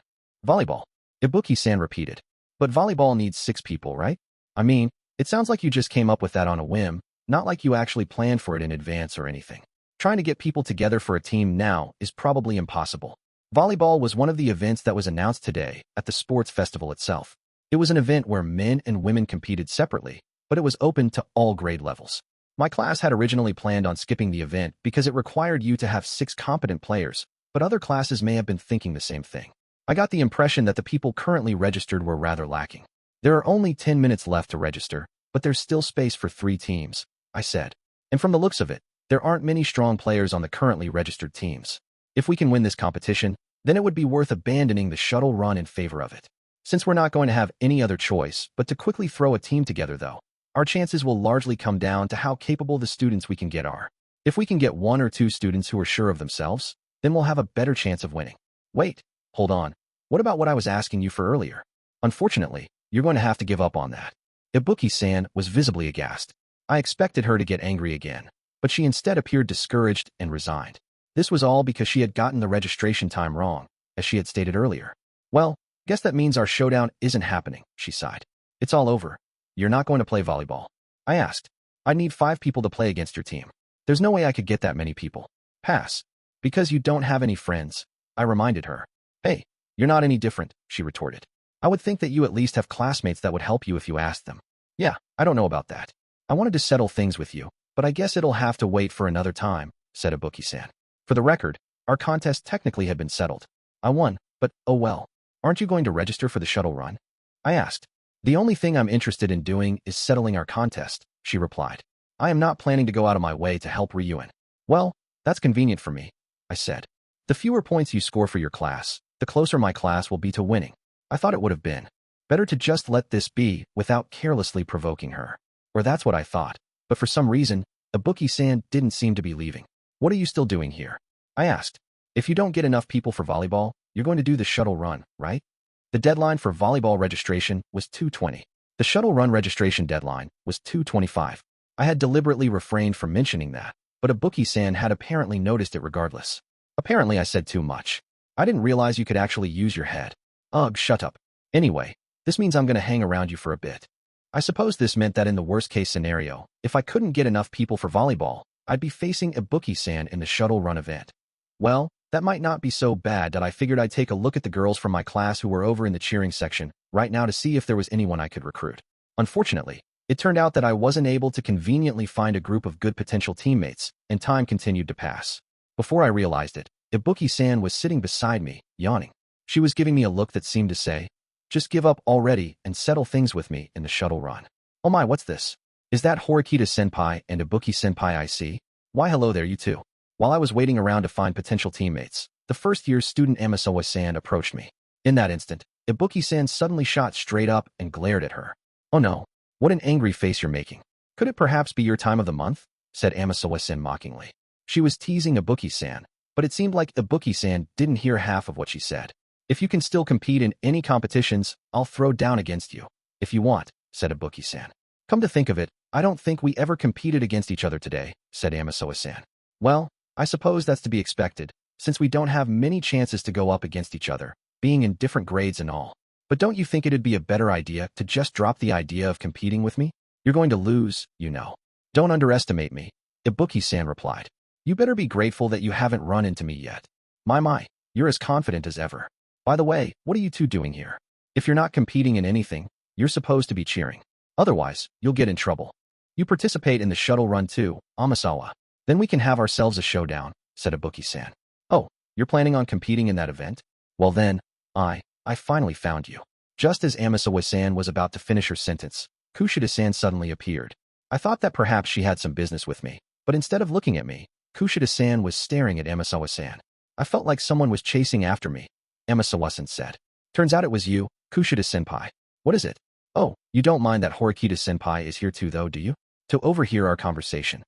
Speaker 1: Volleyball? Ibuki-san repeated. But volleyball needs 6 people, right? I mean, it sounds like you just came up with that on a whim, not like you actually planned for it in advance or anything. Trying to get people together for a team now is probably impossible. Volleyball was one of the events that was announced today at the sports festival itself. It was an event where men and women competed separately, but it was open to all grade levels. My class had originally planned on skipping the event because it required you to have 6 competent players, but other classes may have been thinking the same thing. I got the impression that the people currently registered were rather lacking. There are only 10 minutes left to register, but there's still space for 3 teams, I said. And from the looks of it, there aren't many strong players on the currently registered teams. If we can win this competition, then it would be worth abandoning the shuttle run in favor of it. Since we're not going to have any other choice but to quickly throw a team together though, our chances will largely come down to how capable the students we can get are. If we can get 1 or 2 students who are sure of themselves, then we'll have a better chance of winning. Wait, hold on. What about what I was asking you for earlier? Unfortunately, you're going to have to give up on that. Ibuki-san was visibly aghast. I expected her to get angry again, but she instead appeared discouraged and resigned. This was all because she had gotten the registration time wrong, as she had stated earlier. Well, guess that means our showdown isn't happening, she sighed. It's all over. You're not going to play volleyball. I asked. I'd need 5 people to play against your team. There's no way I could get that many people. Pass. Because you don't have any friends, I reminded her. Hey, you're not any different, she retorted. I would think that you at least have classmates that would help you if you asked them. Yeah, I don't know about that. I wanted to settle things with you, but I guess it'll have to wait for another time, said Ibuki-san. For the record, our contest technically had been settled. I won, but oh well. Aren't you going to register for the shuttle run? I asked. The only thing I'm interested in doing is settling our contest, she replied. I am not planning to go out of my way to help Ryuen. Well, that's convenient for me, I said. The fewer points you score for your class, the closer my class will be to winning. I thought it would have been better to just let this be without carelessly provoking her. Or that's what I thought. But for some reason, Ibuki-san didn't seem to be leaving. What are you still doing here? I asked. If you don't get enough people for volleyball, you're going to do the shuttle run, right? The deadline for volleyball registration was 2:20. The shuttle run registration deadline was 2:25. I had deliberately refrained from mentioning that, but Ibuki-san had apparently noticed it regardless. Apparently I said too much. I didn't realize you could actually use your head. Ugh, shut up. Anyway, this means I'm going to hang around you for a bit. I suppose this meant that in the worst-case scenario, if I couldn't get enough people for volleyball, I'd be facing Ibuki-san in the shuttle run event. Well, that might not be so bad that I figured I'd take a look at the girls from my class who were over in the cheering section right now to see if there was anyone I could recruit. Unfortunately, it turned out that I wasn't able to conveniently find a group of good potential teammates, and time continued to pass. Before I realized it, Ibuki-san was sitting beside me, yawning. She was giving me a look that seemed to say, just give up already and settle things with me in the shuttle run. Oh my, what's this? Is that Horikita-senpai and Ibuki-senpai I see? Why hello there, you two. While I was waiting around to find potential teammates, the first-year student Amasawa-san approached me. In that instant, Ibuki-san suddenly shot straight up and glared at her. Oh no, what an angry face you're making. Could it perhaps be your time of the month? Said Amasawa-san mockingly. She was teasing Ibuki-san, but it seemed like Ibuki-san didn't hear half of what she said. If you can still compete in any competitions, I'll throw down against you. If you want, said Ibuki-san. Come to think of it, I don't think we ever competed against each other today, said Amisawa-san. Well, I suppose that's to be expected, since we don't have many chances to go up against each other, being in different grades and all. But don't you think it'd be a better idea to just drop the idea of competing with me? You're going to lose, you know. Don't underestimate me, Ibuki-san replied. You better be grateful that you haven't run into me yet. My, you're as confident as ever. By the way, what are you two doing here? If you're not competing in anything, you're supposed to be cheering. Otherwise, you'll get in trouble. You participate in the shuttle run too, Amisawa. Then we can have ourselves a showdown, said Ibuki-san. Oh, you're planning on competing in that event? Well then, I finally found you. Just as Amisawa-san was about to finish her sentence, Kushida-san suddenly appeared. I thought that perhaps she had some business with me, but instead of looking at me, Kushida-san was staring at Amisawa-san. I felt like someone was chasing after me, Amisawa-san said. Turns out it was you, Kushida-senpai. What is it? Oh, you don't mind that Horikita-senpai is here too though, do you? To overhear our conversation.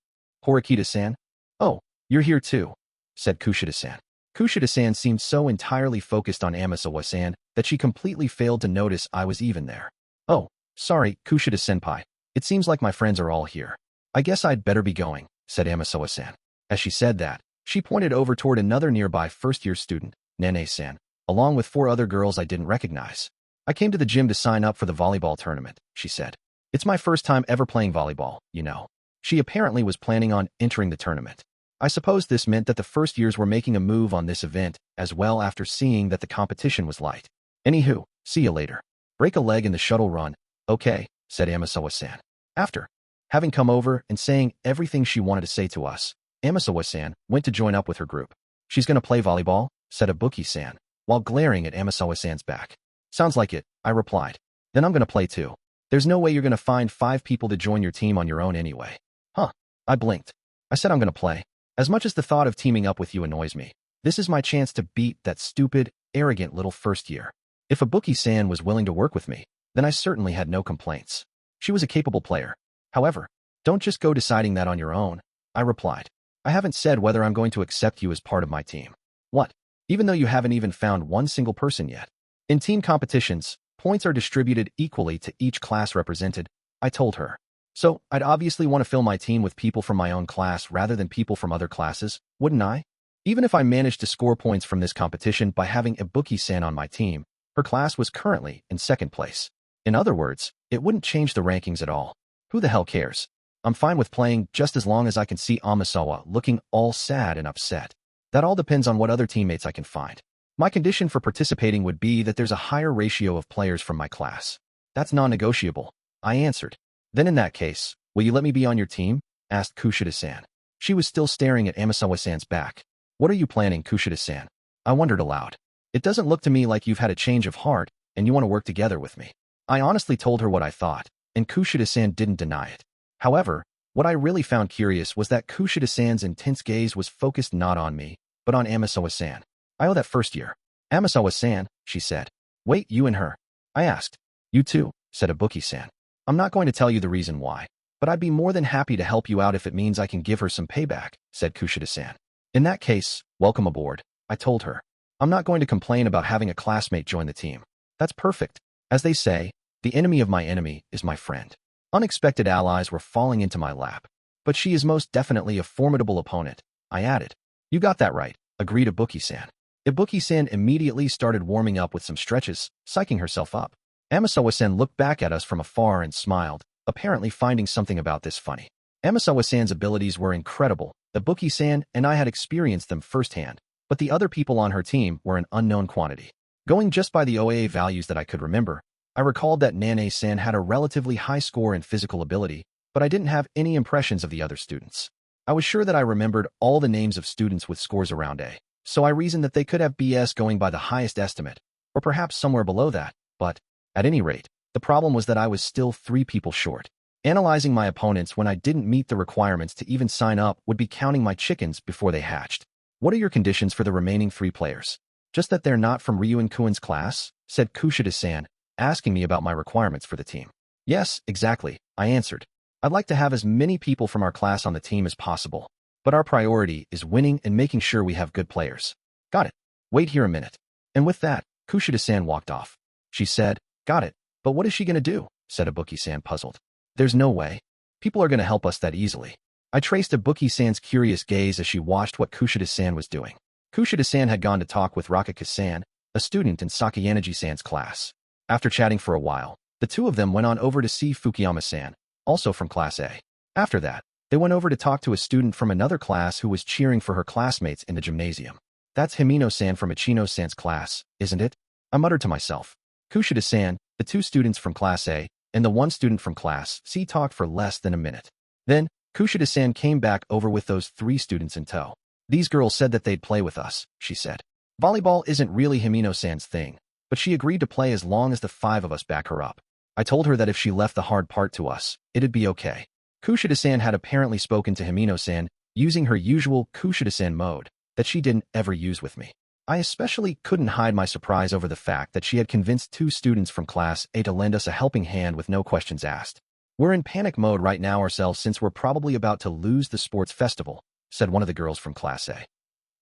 Speaker 1: Horikita-san? Oh, you're here too, said Kushida-san. Kushida-san seemed so entirely focused on Amisawa-san that she completely failed to notice I was even there. Oh, sorry, Kushida-senpai. It seems like my friends are all here. I guess I'd better be going, said Amisawa-san. As she said that, she pointed over toward another nearby first-year student, Nene-san, along with 4 other girls I didn't recognize. I came to the gym to sign up for the volleyball tournament, she said. It's my first time ever playing volleyball, you know. She apparently was planning on entering the tournament. I suppose this meant that the first years were making a move on this event as well after seeing that the competition was light. Anywho, see you later. Break a leg in the shuttle run. Okay, said Amisawa-san. After having come over and saying everything she wanted to say to us, Amisawa-san went to join up with her group. She's gonna play volleyball, said Ibuki-san, while glaring at Amisawa-san's back. Sounds like it, I replied. Then I'm gonna play too. There's no way you're gonna find 5 people to join your team on your own anyway. Huh. I blinked. I said I'm gonna play. As much as the thought of teaming up with you annoys me, this is my chance to beat that stupid, arrogant little first year. If Ibuki-san was willing to work with me, then I certainly had no complaints. She was a capable player. However, don't just go deciding that on your own, I replied. I haven't said whether I'm going to accept you as part of my team. What? Even though you haven't even found one single person yet. In team competitions, points are distributed equally to each class represented, I told her. So, I'd obviously want to fill my team with people from my own class rather than people from other classes, wouldn't I? Even if I managed to score points from this competition by having Ibuki-san on my team, her class was currently in 2nd place. In other words, it wouldn't change the rankings at all. Who the hell cares? I'm fine with playing just as long as I can see Amisawa looking all sad and upset. That all depends on what other teammates I can find. My condition for participating would be that there's a higher ratio of players from my class. That's non-negotiable, I answered. Then in that case, will you let me be on your team? Asked Kushida-san. She was still staring at Amisawa-san's back. What are you planning, Kushida-san? I wondered aloud. It doesn't look to me like you've had a change of heart and you want to work together with me. I honestly told her what I thought, and Kushida-san didn't deny it. However, what I really found curious was that Kushida-san's intense gaze was focused not on me, but on Amisawa-san. I owe that first year. Amisawa-san, she said. Wait, you and her? I asked. You too, said Ibuki-san. I'm not going to tell you the reason why, but I'd be more than happy to help you out if it means I can give her some payback, said Kushida-san. In that case, welcome aboard, I told her. I'm not going to complain about having a classmate join the team. That's perfect. As they say, the enemy of my enemy is my friend. Unexpected allies were falling into my lap. But she is most definitely a formidable opponent, I added. You got that right, agreed Ibuki-san. Ibuki-san immediately started warming up with some stretches, psyching herself up. Amisawa-san looked back at us from afar and smiled, apparently finding something about this funny. Amisawa-san's abilities were incredible. Ibuki-san and I had experienced them firsthand, but the other people on her team were an unknown quantity. Going just by the OAA values that I could remember, I recalled that Nane-san had a relatively high score in physical ability, but I didn't have any impressions of the other students. I was sure that I remembered all the names of students with scores around A, so I reasoned that they could have BS going by the highest estimate, or perhaps somewhere below that, but at any rate, the problem was that I was still 3 people short. Analyzing my opponents when I didn't meet the requirements to even sign up would be counting my chickens before they hatched. What are your conditions for the remaining 3 players? Just that they're not from Ryuin-kun's class? Said Kushida-san, asking me about my requirements for the team. Yes, exactly, I answered. I'd like to have as many people from our class on the team as possible. But our priority is winning and making sure we have good players. Got it. Wait here a minute. And with that, Kushida-san walked off. She said, got it, but what is she gonna do? Said Ibuki-san puzzled. There's no way. People are gonna help us that easily. I traced Ibuki-san's curious gaze as she watched what Kushida-san was doing. Kushida-san had gone to talk with Rakaka-san, a student in Sakayanagi-san's class. After chatting for a while, the two of them went on over to see Fukuyama-san, also from Class A. After that, they went over to talk to a student from another class who was cheering for her classmates in the gymnasium. That's Himino-san from Ichino-san's class, isn't it? I muttered to myself. Kushida-san, the two students from Class A, and the one student from Class C talked for less than a minute. Then, Kushida-san came back over with those three students in tow. These girls said that they'd play with us, she said. Volleyball isn't really Himino-san's thing, but she agreed to play as long as the five of us back her up. I told her that if she left the hard part to us, it'd be okay. Kushida-san had apparently spoken to Himino-san using her usual Kushida-san mode that she didn't ever use with me. I especially couldn't hide my surprise over the fact that she had convinced two students from Class A to lend us a helping hand with no questions asked. We're in panic mode right now ourselves since we're probably about to lose the sports festival, said one of the girls from Class A.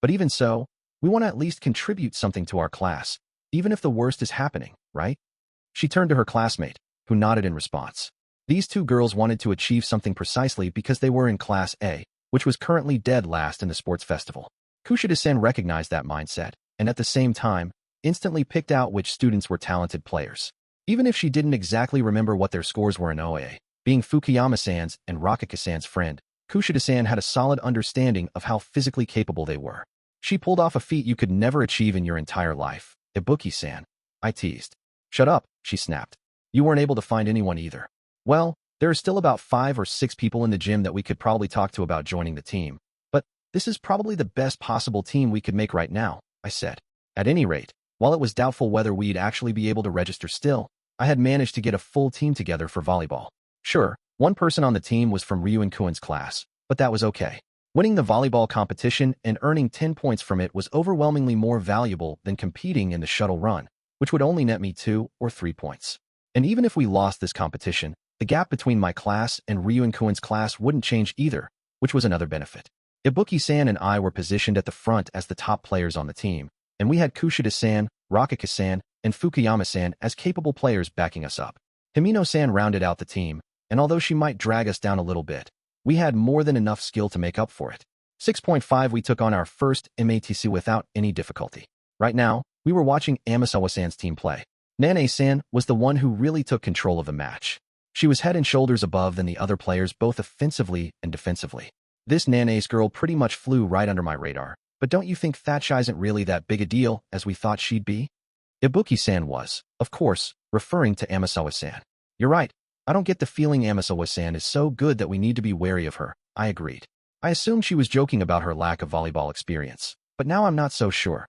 Speaker 1: But even so, we want to at least contribute something to our class, even if the worst is happening, right? She turned to her classmate, who nodded in response. These two girls wanted to achieve something precisely because they were in Class A, which was currently dead last in the sports festival. Kushida-san recognized that mindset, and at the same time, instantly picked out which students were talented players. Even if she didn't exactly remember what their scores were in OA, being Fukuyama-san's and Rakaka-san's friend, Kushida-san had a solid understanding of how physically capable they were. She pulled off a feat you could never achieve in your entire life. Ibuki-san, I teased. Shut up, she snapped. You weren't able to find anyone either. Well, there are still about 5 or 6 people in the gym that we could probably talk to about joining the team. But this is probably the best possible team we could make right now, I said. At any rate, while it was doubtful whether we'd actually be able to register still, I had managed to get a full team together for volleyball. Sure, one person on the team was from Ryuin-kuen's class, but that was okay. Winning the volleyball competition and earning 10 points from it was overwhelmingly more valuable than competing in the shuttle run, which would only net me 2 or 3 points. And even if we lost this competition, the gap between my class and Ryuin-kuen's class wouldn't change either, which was another benefit. Ibuki-san and I were positioned at the front as the top players on the team, and we had Kushida-san, Rakaka-san, and Fukuyama-san as capable players backing us up. Himino-san rounded out the team, and although she might drag us down a little bit, we had more than enough skill to make up for it. 6.5 we took on our first MATC without any difficulty. Right now, we were watching Amasawa-san's team play. Nane-san was the one who really took control of the match. She was head and shoulders above than the other players both offensively and defensively. This Nana's girl pretty much flew right under my radar, but don't you think Thatch isn't really that big a deal as we thought she'd be? Ibuki-san was, of course, referring to Amasawa-san. You're right. I don't get the feeling Amasawa-san is so good that we need to be wary of her, I agreed. I assumed she was joking about her lack of volleyball experience, but now I'm not so sure.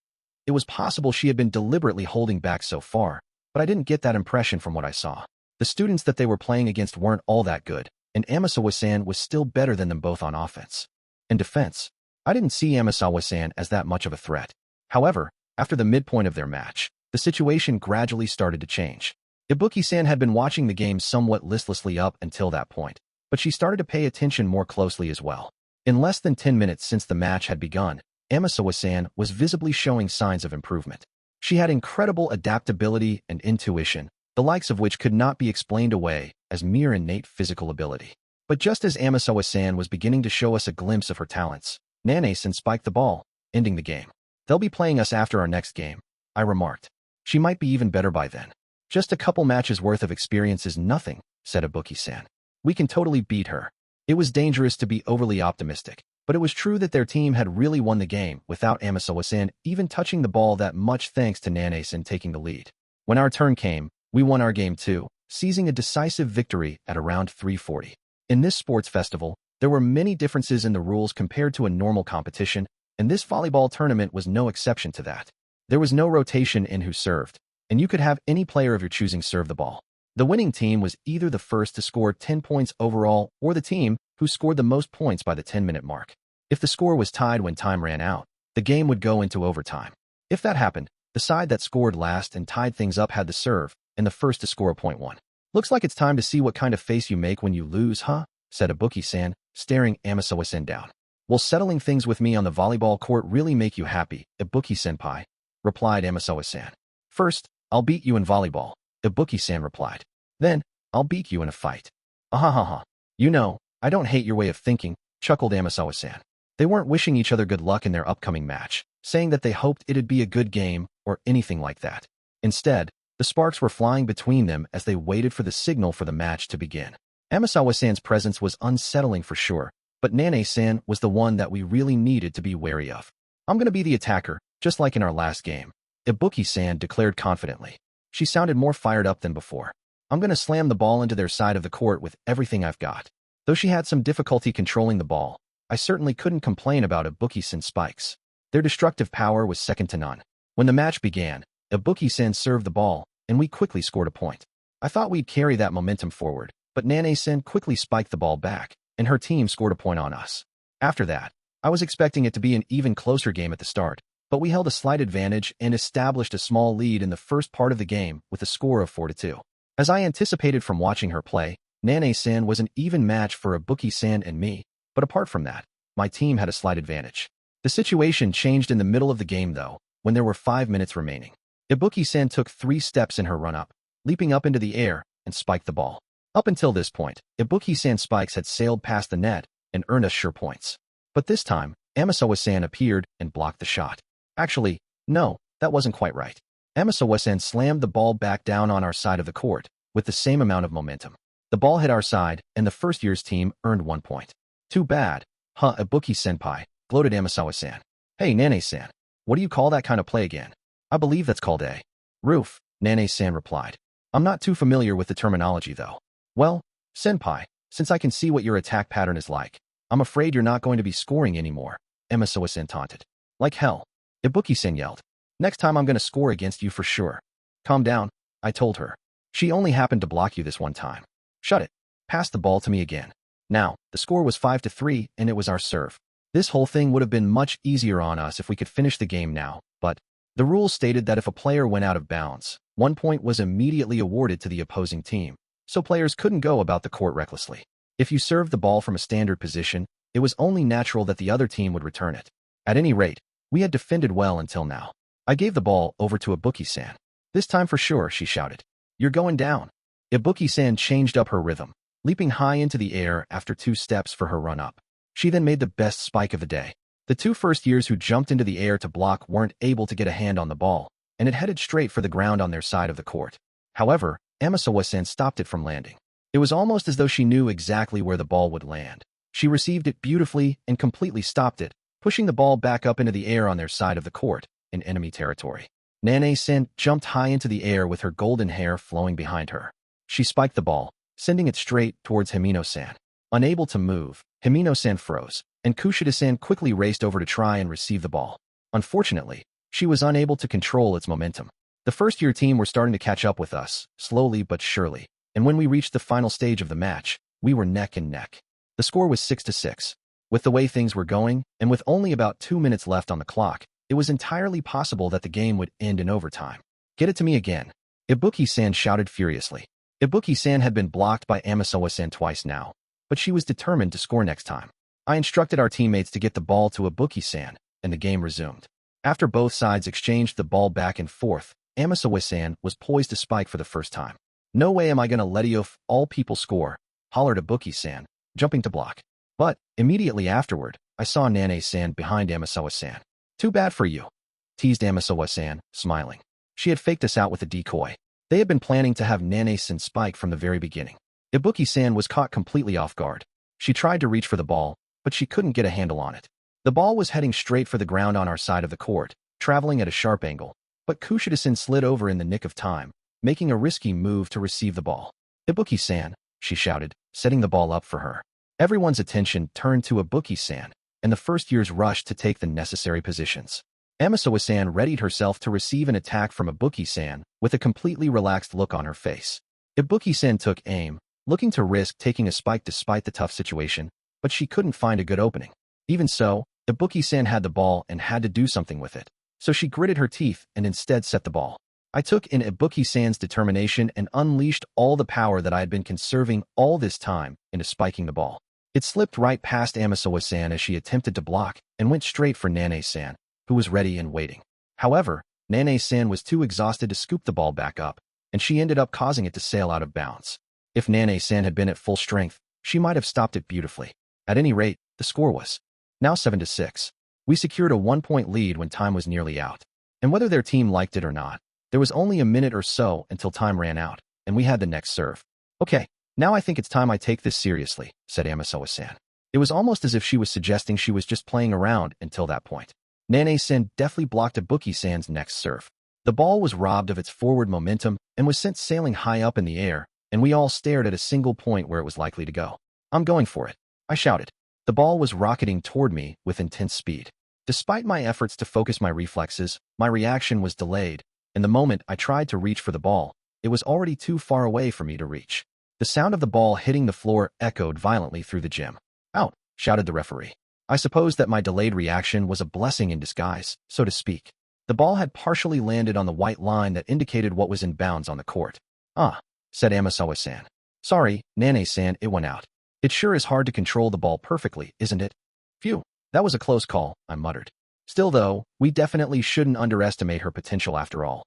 Speaker 1: It was possible she had been deliberately holding back so far, but I didn't get that impression from what I saw. The students that they were playing against weren't all that good, and Amasawa-san was still better than them both on offense. In defense, I didn't see Amasawa-san as that much of a threat. However, after the midpoint of their match, the situation gradually started to change. Ibuki-san had been watching the game somewhat listlessly up until that point, but she started to pay attention more closely as well. In less than 10 minutes since the match had begun, Amasawa-san was visibly showing signs of improvement. She had incredible adaptability and intuition, the likes of which could not be explained away as mere innate physical ability. But just as Amasawa-san was beginning to show us a glimpse of her talents, Nane-san spiked the ball, ending the game. They'll be playing us after our next game, I remarked. She might be even better by then. Just a couple matches worth of experience is nothing, said Ibuki-san. We can totally beat her. It was dangerous to be overly optimistic, but it was true that their team had really won the game without Amasawa-san even touching the ball that much thanks to Nane-san taking the lead. When our turn came, we won our game too, seizing a decisive victory at around 3:40. In this sports festival, there were many differences in the rules compared to a normal competition, and this volleyball tournament was no exception to that. There was no rotation in who served, and you could have any player of your choosing serve the ball. The winning team was either the first to score 10 points overall or the team who scored the most points by the 10-minute mark. If the score was tied when time ran out, the game would go into overtime. If that happened, the side that scored last and tied things up had the serve, and the first to score a point won. Looks like it's time to see what kind of face you make when you lose, huh? Said Ibuki-san, staring Amasawa-san down. Will settling things with me on the volleyball court really make you happy, Ibuki-senpai? Replied Amisawa-san. First, I'll beat you in volleyball, Ibuki-san replied. Then, I'll beat you in a fight. Ahahaha. You know, I don't hate your way of thinking, chuckled Amisawa-san. They weren't wishing each other good luck in their upcoming match, saying that they hoped it'd be a good game or anything like that. Instead, the sparks were flying between them as they waited for the signal for the match to begin. Amisawa-san's presence was unsettling for sure, but Nane-san was the one that we really needed to be wary of. I'm gonna be the attacker, just like in our last game, Ibuki-san declared confidently. She sounded more fired up than before. I'm gonna slam the ball into their side of the court with everything I've got. Though she had some difficulty controlling the ball, I certainly couldn't complain about Ibuki-san's spikes. Their destructive power was second to none. When the match began, Ibuki-san served the ball, and we quickly scored a point. I thought we'd carry that momentum forward, but Nane-san quickly spiked the ball back, and her team scored a point on us. After that, I was expecting it to be an even closer game at the start, but we held a slight advantage and established a small lead in the first part of the game with a score of 4-2. As I anticipated from watching her play, Nane-san was an even match for Ibuki-san and me, but apart from that, my team had a slight advantage. The situation changed in the middle of the game though, when there were 5 minutes remaining. Ibuki-san took 3 steps in her run-up, leaping up into the air, and spiked the ball. Up until this point, Ibuki-san's spikes had sailed past the net and earned us sure points. But this time, Amisawa-san appeared and blocked the shot. Actually, no, that wasn't quite right. Amisawa-san slammed the ball back down on our side of the court, with the same amount of momentum. The ball hit our side, and the first year's team earned 1 point. Too bad, huh, Ibuki-senpai, gloated Amisawa-san. Hey, Nane-san, what do you call that kind of play again? I believe that's called a roof, Nane-san replied. I'm not too familiar with the terminology though. Well, senpai, since I can see what your attack pattern is like, I'm afraid you're not going to be scoring anymore, Amisawa-san taunted. Like hell, Ibuki-san yelled. Next time I'm going to score against you for sure. Calm down, I told her. She only happened to block you this one time. Shut it. Pass the ball to me again. Now, the score was 5-3 and it was our serve. This whole thing would have been much easier on us if we could finish the game now, but the rules stated that if a player went out of bounds, 1 point was immediately awarded to the opposing team, so players couldn't go about the court recklessly. If you served the ball from a standard position, it was only natural that the other team would return it. At any rate, we had defended well until now. I gave the ball over to Ibuki-san. This time for sure, she shouted. You're going down. Ibuki-san changed up her rhythm, leaping high into the air after 2 steps for her run-up. She then made the best spike of the day. The 2 first years who jumped into the air to block weren't able to get a hand on the ball, and it headed straight for the ground on their side of the court. However, Amisawa-san stopped it from landing. It was almost as though she knew exactly where the ball would land. She received it beautifully and completely stopped it, pushing the ball back up into the air on their side of the court, in enemy territory. Nane-san jumped high into the air with her golden hair flowing behind her. She spiked the ball, sending it straight towards Himino-san. Unable to move, Himino-san froze, and Kushida-san quickly raced over to try and receive the ball. Unfortunately, she was unable to control its momentum. The first-year team were starting to catch up with us, slowly but surely, and when we reached the final stage of the match, we were neck and neck. The score was 6-6. With the way things were going, and with only about 2 minutes left on the clock, it was entirely possible that the game would end in overtime. Get it to me again. Ibuki-san shouted furiously. Ibuki-san had been blocked by Amisawa-san twice now, but she was determined to score next time. I instructed our teammates to get the ball to Ibuki-san, and the game resumed. After both sides exchanged the ball back and forth, Amisawa-san was poised to spike for the first time. No way am I going to let you all people score, hollered Ibuki-san, jumping to block. But, immediately afterward, I saw Nane-san behind Amisawa-san. Too bad for you, teased Amisawa-san, smiling. She had faked us out with a decoy. They had been planning to have Nane-san spike from the very beginning. Ibuki-san was caught completely off guard. She tried to reach for the ball, but she couldn't get a handle on it. The ball was heading straight for the ground on our side of the court, traveling at a sharp angle, but Kushida-san slid over in the nick of time, making a risky move to receive the ball. Ibuki-san, she shouted, setting the ball up for her. Everyone's attention turned to Ibuki-san, and the first years rushed to take the necessary positions. Amisawa-san readied herself to receive an attack from Ibuki-san with a completely relaxed look on her face. Ibuki-san took aim, looking to risk taking a spike despite the tough situation, but she couldn't find a good opening. Even so, Ibuki-san had the ball and had to do something with it, so she gritted her teeth and instead set the ball. I took in Ibuki-san's determination and unleashed all the power that I had been conserving all this time into spiking the ball. It slipped right past Amasawa-san as she attempted to block and went straight for Nane-san, who was ready and waiting. However, Nane-san was too exhausted to scoop the ball back up, and she ended up causing it to sail out of bounds. If Nane-san had been at full strength, she might have stopped it beautifully. At any rate, the score was now 7-6. We secured a 1-point lead when time was nearly out. And whether their team liked it or not, there was only a minute or so until time ran out, and we had the next serve. Okay, now I think it's time I take this seriously, said Amasawa-san. It was almost as if she was suggesting she was just playing around until that point. Nane-san deftly blocked Ibuki-san's next serve. The ball was robbed of its forward momentum and was sent sailing high up in the air, and we all stared at a single point where it was likely to go. I'm going for it, I shouted. The ball was rocketing toward me with intense speed. Despite my efforts to focus my reflexes, my reaction was delayed, and the moment I tried to reach for the ball, it was already too far away for me to reach. The sound of the ball hitting the floor echoed violently through the gym. Out, shouted the referee. I suppose that my delayed reaction was a blessing in disguise, so to speak. The ball had partially landed on the white line that indicated what was in bounds on the court. Ah, said Amasawa-san. Sorry, Nane-san, it went out. It sure is hard to control the ball perfectly, isn't it? Phew, that was a close call, I muttered. Still though, we definitely shouldn't underestimate her potential after all.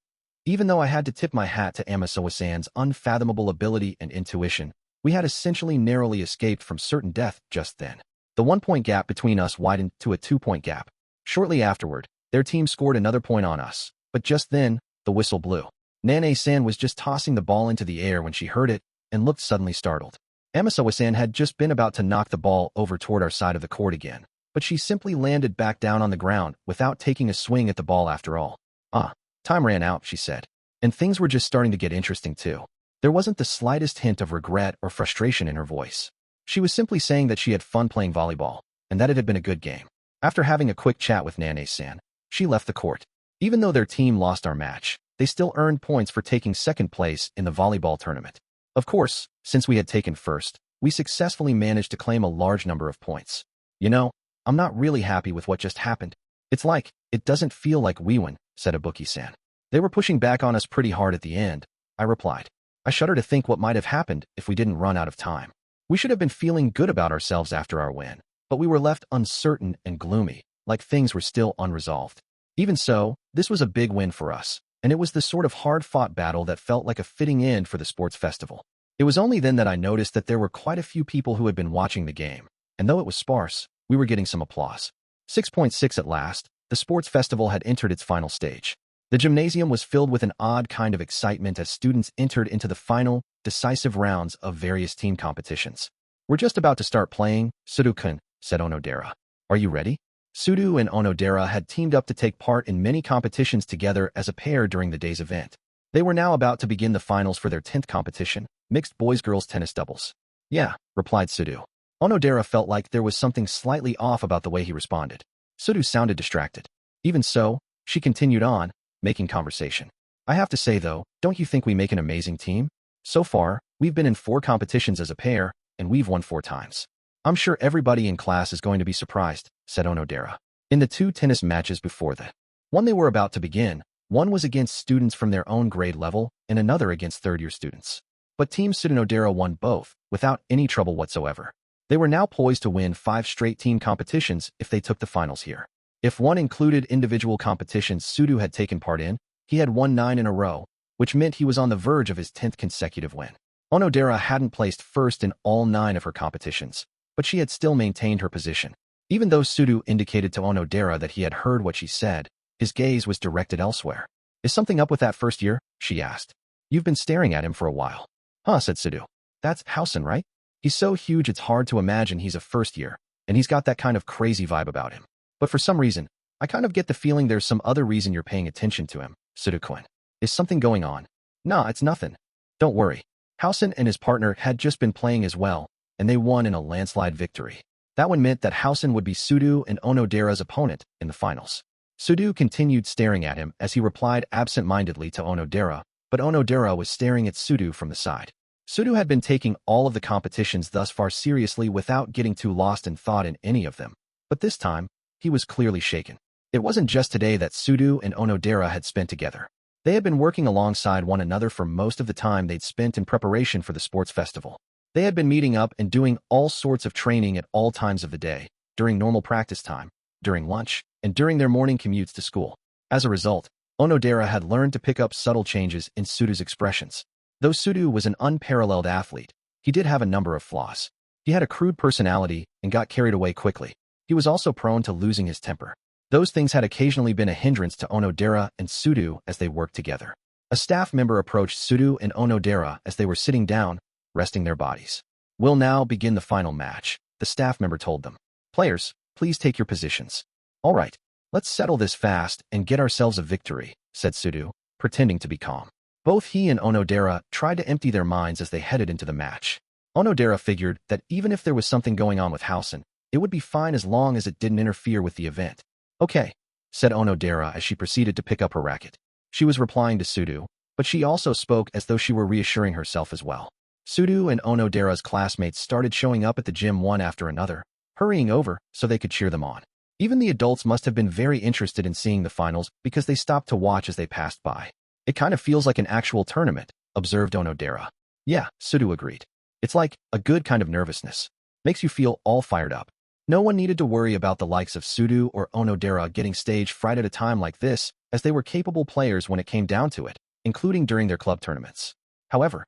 Speaker 1: Even though I had to tip my hat to Amasawa-san's unfathomable ability and intuition, we had essentially narrowly escaped from certain death just then. The 1-point gap between us widened to a 2-point gap. Shortly afterward, their team scored another point on us, but just then, the whistle blew. Nane-san was just tossing the ball into the air when she heard it and looked suddenly startled. Amasawa-san had just been about to knock the ball over toward our side of the court again, but she simply landed back down on the ground without taking a swing at the ball after all. Ah, time ran out, she said. And things were just starting to get interesting too. There wasn't the slightest hint of regret or frustration in her voice. She was simply saying that she had fun playing volleyball, and that it had been a good game. After having a quick chat with Nane-san, she left the court. Even though their team lost our match, they still earned points for taking second place in the volleyball tournament. Of course, since we had taken first, we successfully managed to claim a large number of points. You know, I'm not really happy with what just happened. It's like, it doesn't feel like we won, said Ibuki-san. They were pushing back on us pretty hard at the end, I replied. I shudder to think what might have happened if we didn't run out of time. We should have been feeling good about ourselves after our win, but we were left uncertain and gloomy, like things were still unresolved. Even so, this was a big win for us, and it was the sort of hard-fought battle that felt like a fitting end for the sports festival. It was only then that I noticed that there were quite a few people who had been watching the game, and though it was sparse, we were getting some applause. 6.6 at last, the sports festival had entered its final stage. The gymnasium was filled with an odd kind of excitement as students entered into the final, decisive rounds of various team competitions. We're just about to start playing, Sudo-kun, said Onodera. Are you ready? Sudo and Onodera had teamed up to take part in many competitions together as a pair during the day's event. They were now about to begin the finals for their 10th competition, mixed boys-girls tennis doubles. Yeah, replied Sudo. Onodera felt like there was something slightly off about the way he responded. Sudo sounded distracted. Even so, she continued on, making conversation. I have to say though, don't you think we make an amazing team? So far, we've been in 4 competitions as a pair, and we've won 4 times. I'm sure everybody in class is going to be surprised, said Onodera. In the 2 tennis matches before the one they were about to begin, one was against students from their own grade level and another against third-year students. But Team Onodera won both, without any trouble whatsoever. They were now poised to win 5 straight team competitions if they took the finals here. If one included individual competitions Sudo had taken part in, he had won 9 in a row, which meant he was on the verge of his 10th consecutive win. Onodera hadn't placed first in all 9 of her competitions, but she had still maintained her position. Even though Sudo indicated to Onodera that he had heard what she said, his gaze was directed elsewhere. Is something up with that first year? She asked. You've been staring at him for a while. Huh, said Sudo. That's Housen, right? He's so huge it's hard to imagine he's a first year, and he's got that kind of crazy vibe about him. But for some reason, I kind of get the feeling there's some other reason you're paying attention to him, Sudo-kun. Is something going on? Nah, it's nothing. Don't worry. Housen and his partner had just been playing as well, and they won in a landslide victory. That one meant that Housen would be Sudo and Onodera's opponent in the finals. Sudo continued staring at him as he replied absent-mindedly to Onodera, but Onodera was staring at Sudo from the side. Sudo had been taking all of the competitions thus far seriously without getting too lost in thought in any of them. But this time, he was clearly shaken. It wasn't just today that Sudo and Onodera had spent together. They had been working alongside one another for most of the time they'd spent in preparation for the sports festival. They had been meeting up and doing all sorts of training at all times of the day, during normal practice time, during lunch, and during their morning commutes to school. As a result, Onodera had learned to pick up subtle changes in Sudo's expressions. Though Sudo was an unparalleled athlete, he did have a number of flaws. He had a crude personality and got carried away quickly. He was also prone to losing his temper. Those things had occasionally been a hindrance to Onodera and Sudo as they worked together. A staff member approached Sudo and Onodera as they were sitting down, resting their bodies. "We'll now begin the final match," the staff member told them. "Players, please take your positions." "All right, let's settle this fast and get ourselves a victory," said Sudo, pretending to be calm. Both he and Onodera tried to empty their minds as they headed into the match. Onodera figured that even if there was something going on with Housen, it would be fine as long as it didn't interfere with the event. "Okay," said Onodera as she proceeded to pick up her racket. She was replying to Sudo, but she also spoke as though she were reassuring herself as well. Sudo and Onodera's classmates started showing up at the gym one after another, hurrying over so they could cheer them on. Even the adults must have been very interested in seeing the finals because they stopped to watch as they passed by. "It kind of feels like an actual tournament," observed Onodera. "Yeah," Sudo agreed. "It's like a good kind of nervousness. Makes you feel all fired up." No one needed to worry about the likes of Sudo or Onodera getting stage fright at a time like this, as they were capable players when it came down to it, including during their club tournaments. However,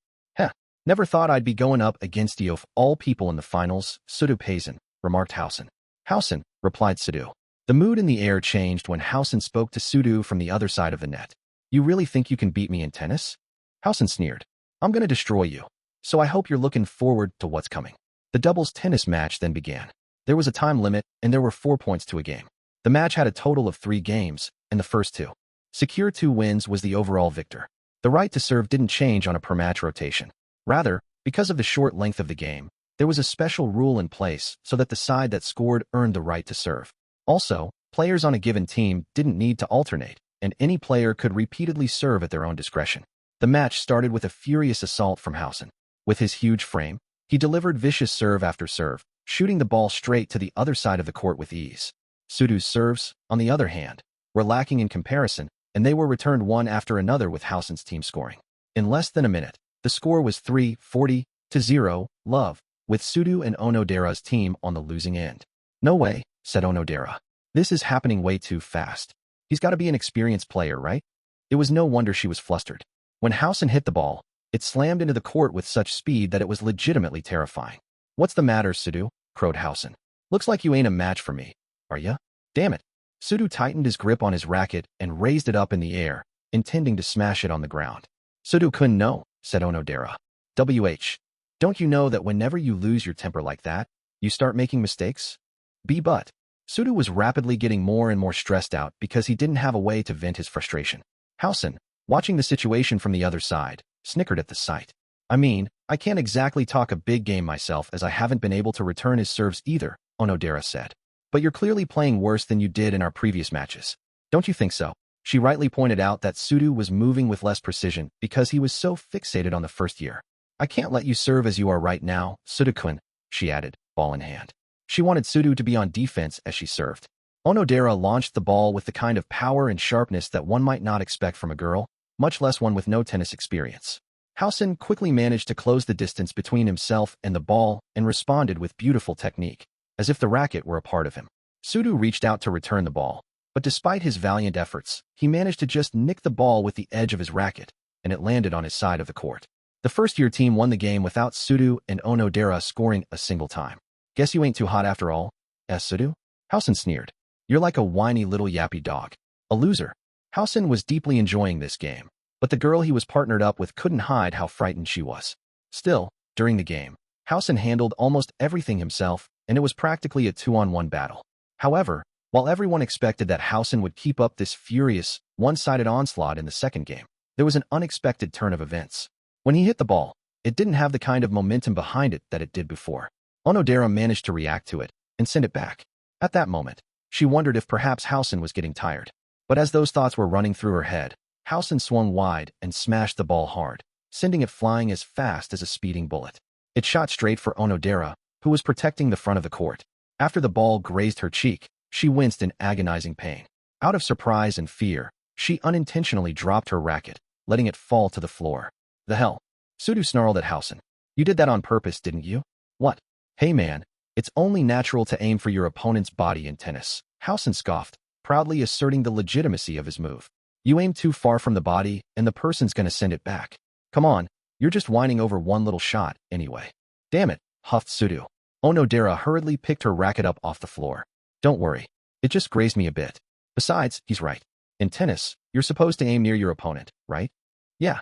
Speaker 1: never thought I'd be going up against you of all people in the finals, Sudo Payson, remarked Housen. "Housen," replied Sudo. The mood in the air changed when Housen spoke to Sudo from the other side of the net. "You really think you can beat me in tennis?" Housen sneered. "I'm going to destroy you. So I hope you're looking forward to what's coming." The doubles tennis match then began. There was a time limit, and there were 4 points to a game. The match had a total of 3 games, and the first 2. Secure 2 wins was the overall victor. The right to serve didn't change on a per-match rotation. Rather, because of the short length of the game, there was a special rule in place so that the side that scored earned the right to serve. Also, players on a given team didn't need to alternate, and any player could repeatedly serve at their own discretion. The match started with a furious assault from Housen. With his huge frame, he delivered vicious serve after serve, shooting the ball straight to the other side of the court with ease. Sudo's serves, on the other hand, were lacking in comparison, and they were returned one after another with Housen's team scoring. In less than a minute, the score was 3-40-0, love, with Sudo and Onodera's team on the losing end. "No way," said Onodera. "This is happening way too fast. He's got to be an experienced player, right?" It was no wonder she was flustered. When Housen hit the ball, it slammed into the court with such speed that it was legitimately terrifying. "What's the matter, Sudo?" crowed Housen. "Looks like you ain't a match for me, are ya?" "Damn it." Sudo tightened his grip on his racket and raised it up in the air, intending to smash it on the ground. "Sudo-kun, no," said Onodera. Don't you know that whenever you lose your temper like that, you start making mistakes?" But Sudo was rapidly getting more and more stressed out because he didn't have a way to vent his frustration. Housen, watching the situation from the other side, snickered at the sight. "I mean, I can't exactly talk a big game myself as I haven't been able to return his serves either," Onodera said. "But you're clearly playing worse than you did in our previous matches. Don't you think so?" She rightly pointed out that Sudo was moving with less precision because he was so fixated on the first year. "I can't let you serve as you are right now, Sudo-kun," she added, ball in hand. She wanted Sudo to be on defense as she served. Onodera launched the ball with the kind of power and sharpness that one might not expect from a girl, much less one with no tennis experience. Housen quickly managed to close the distance between himself and the ball and responded with beautiful technique, as if the racket were a part of him. Sudo reached out to return the ball, but despite his valiant efforts, he managed to just nick the ball with the edge of his racket, and it landed on his side of the court. The first-year team won the game without Sudo and Onodera scoring a single time. "Guess you ain't too hot after all, Sudo?" Housen sneered. "You're like a whiny little yappy dog. A loser." Housen was deeply enjoying this game, but the girl he was partnered up with couldn't hide how frightened she was. Still, during the game, Housen handled almost everything himself, and it was practically a 2-on-1 battle. However, while everyone expected that Housen would keep up this furious, one-sided onslaught in the second game, there was an unexpected turn of events. When he hit the ball, it didn't have the kind of momentum behind it that it did before. Onodera managed to react to it and send it back. At that moment, she wondered if perhaps Housen was getting tired. But as those thoughts were running through her head, Housen swung wide and smashed the ball hard, sending it flying as fast as a speeding bullet. It shot straight for Onodera, who was protecting the front of the court. After the ball grazed her cheek, she winced in agonizing pain. Out of surprise and fear, she unintentionally dropped her racket, letting it fall to the floor. "The hell?" Sudo snarled at Housen. You did that on purpose, didn't you? What? Hey man, it's only natural to aim for your opponent's body in tennis. Housen scoffed, proudly asserting the legitimacy of his move. You aim too far from the body, and the person's gonna send it back. Come on, you're just whining over one little shot, anyway. Damn it, huffed Sudo. Onodera hurriedly picked her racket up off the floor. Don't worry, it just grazed me a bit. Besides, he's right. In tennis, you're supposed to aim near your opponent, right? Yeah,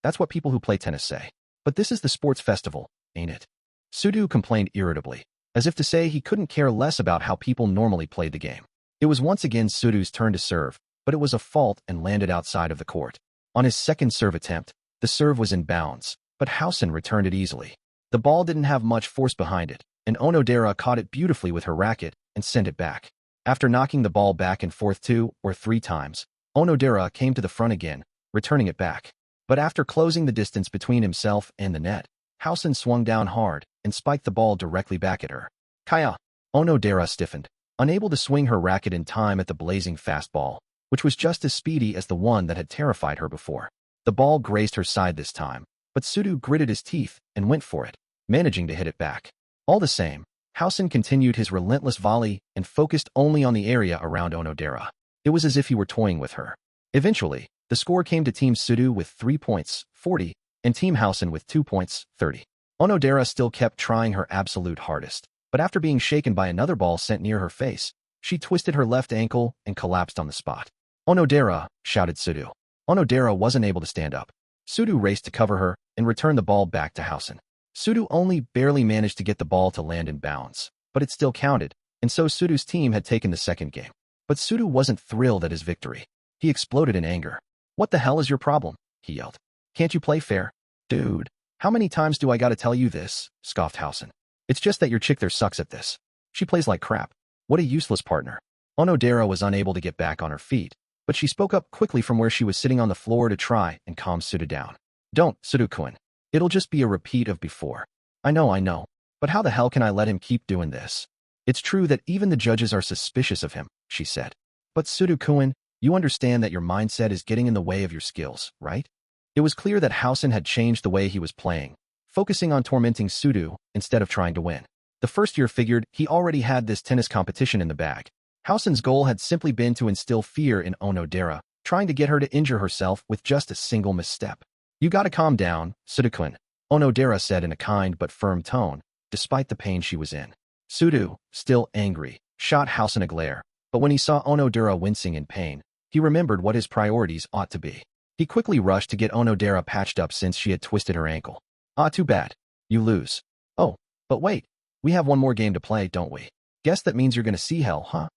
Speaker 1: that's what people who play tennis say. But this is the sports festival, ain't it? Sudo complained irritably, as if to say he couldn't care less about how people normally played the game. It was once again Sudo's turn to serve, but it was a fault and landed outside of the court. On his second serve attempt, the serve was in bounds, but Housen returned it easily. The ball didn't have much force behind it, and Onodera caught it beautifully with her racket and sent it back. After knocking the ball back and forth 2 or 3 times, Onodera came to the front again, returning it back. But after closing the distance between himself and the net, Housen swung down hard and spiked the ball directly back at her. Kaya! Onodera stiffened, unable to swing her racket in time at the blazing fastball, which was just as speedy as the one that had terrified her before. The ball grazed her side this time, but Sudo gritted his teeth and went for it, managing to hit it back. All the same, Housen continued his relentless volley and focused only on the area around Onodera. It was as if he were toying with her. Eventually, the score came to Team Sudo with 3 points, 40, and Team Housen with 2 points, 30. Onodera still kept trying her absolute hardest, but after being shaken by another ball sent near her face, she twisted her left ankle and collapsed on the spot. Onodera, shouted Sudo. Onodera wasn't able to stand up. Sudo raced to cover her and returned the ball back to Housen. Sudo only barely managed to get the ball to land in bounds, but it still counted, and so Sudo's team had taken the second game. But Sudo wasn't thrilled at his victory. He exploded in anger. What the hell is your problem? He yelled. Can't you play fair? Dude, how many times do I gotta tell you this? Scoffed Housen. It's just that your chick there sucks at this. She plays like crap. What a useless partner. Onodera was unable to get back on her feet, but she spoke up quickly from where she was sitting on the floor to try and calm Sudo down. Don't, Sudo-kun. It'll just be a repeat of before. I know, but how the hell can I let him keep doing this? It's true that even the judges are suspicious of him, she said. But Sudo-kun, you understand that your mindset is getting in the way of your skills, right? It was clear that Housen had changed the way he was playing, focusing on tormenting Sudo instead of trying to win. The first year figured he already had this tennis competition in the bag. Housen's goal had simply been to instill fear in Onodera, trying to get her to injure herself with just a single misstep. You gotta calm down, Sudo-kun, Onodera said in a kind but firm tone, despite the pain she was in. Sudo, still angry, shot Housen a glare, but when he saw Onodera wincing in pain, he remembered what his priorities ought to be. He quickly rushed to get Onodera patched up since she had twisted her ankle. Ah, too bad. You lose. Oh, but wait. We have one more game to play, don't we? Guess that means you're gonna see hell, huh?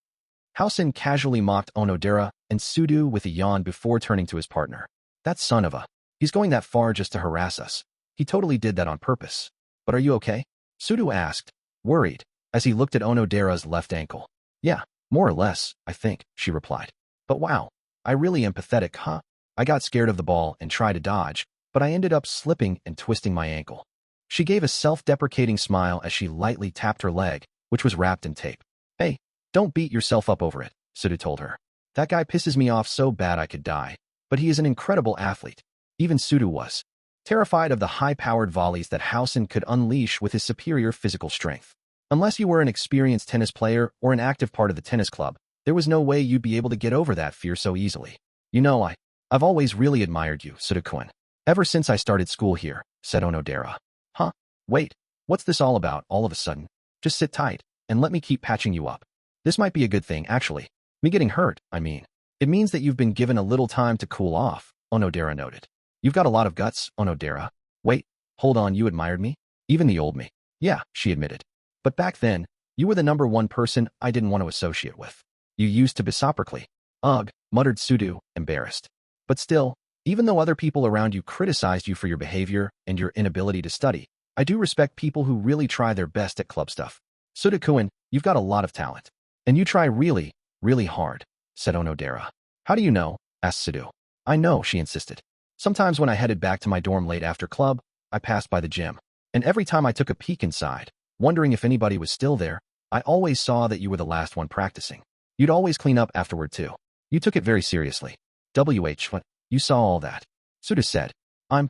Speaker 1: Housen casually mocked Onodera and Sudo with a yawn before turning to his partner. That son of a... He's going that far just to harass us. He totally did that on purpose. But are you okay? Sudo asked, worried, as he looked at Onodera's left ankle. Yeah, more or less, I think, she replied. But wow, I really am pathetic, huh? I got scared of the ball and tried to dodge, but I ended up slipping and twisting my ankle. She gave a self-deprecating smile as she lightly tapped her leg, which was wrapped in tape. Hey, don't beat yourself up over it, Sudo told her. That guy pisses me off so bad I could die, but he is an incredible athlete. Even Sudo was terrified of the high-powered volleys that Housen could unleash with his superior physical strength. Unless you were an experienced tennis player or an active part of the tennis club, there was no way you'd be able to get over that fear so easily. You know, I've always really admired you, Sudo-kun. Ever since I started school here, said Onodera. Huh? Wait, what's this all about all of a sudden? Just sit tight, and let me keep patching you up. This might be a good thing, actually. Me getting hurt, I mean. It means that you've been given a little time to cool off, Onodera noted. You've got a lot of guts, Onodera. Wait, hold on, you admired me? Even the old me. Yeah, she admitted. But back then, you were the #1 person I didn't want to associate with. You used to be soprically. Ugh, muttered Sudo, embarrassed. But still, even though other people around you criticized you for your behavior and your inability to study, I do respect people who really try their best at club stuff. Sudo-kun, you've got a lot of talent. And you try really, really hard, said Onodera. How do you know? Asked Sudo. I know, she insisted. Sometimes when I headed back to my dorm late after club, I passed by the gym. And every time I took a peek inside, wondering if anybody was still there, I always saw that you were the last one practicing. You'd always clean up afterward too. You took it very seriously. What? You saw all that. Sudo said. I'm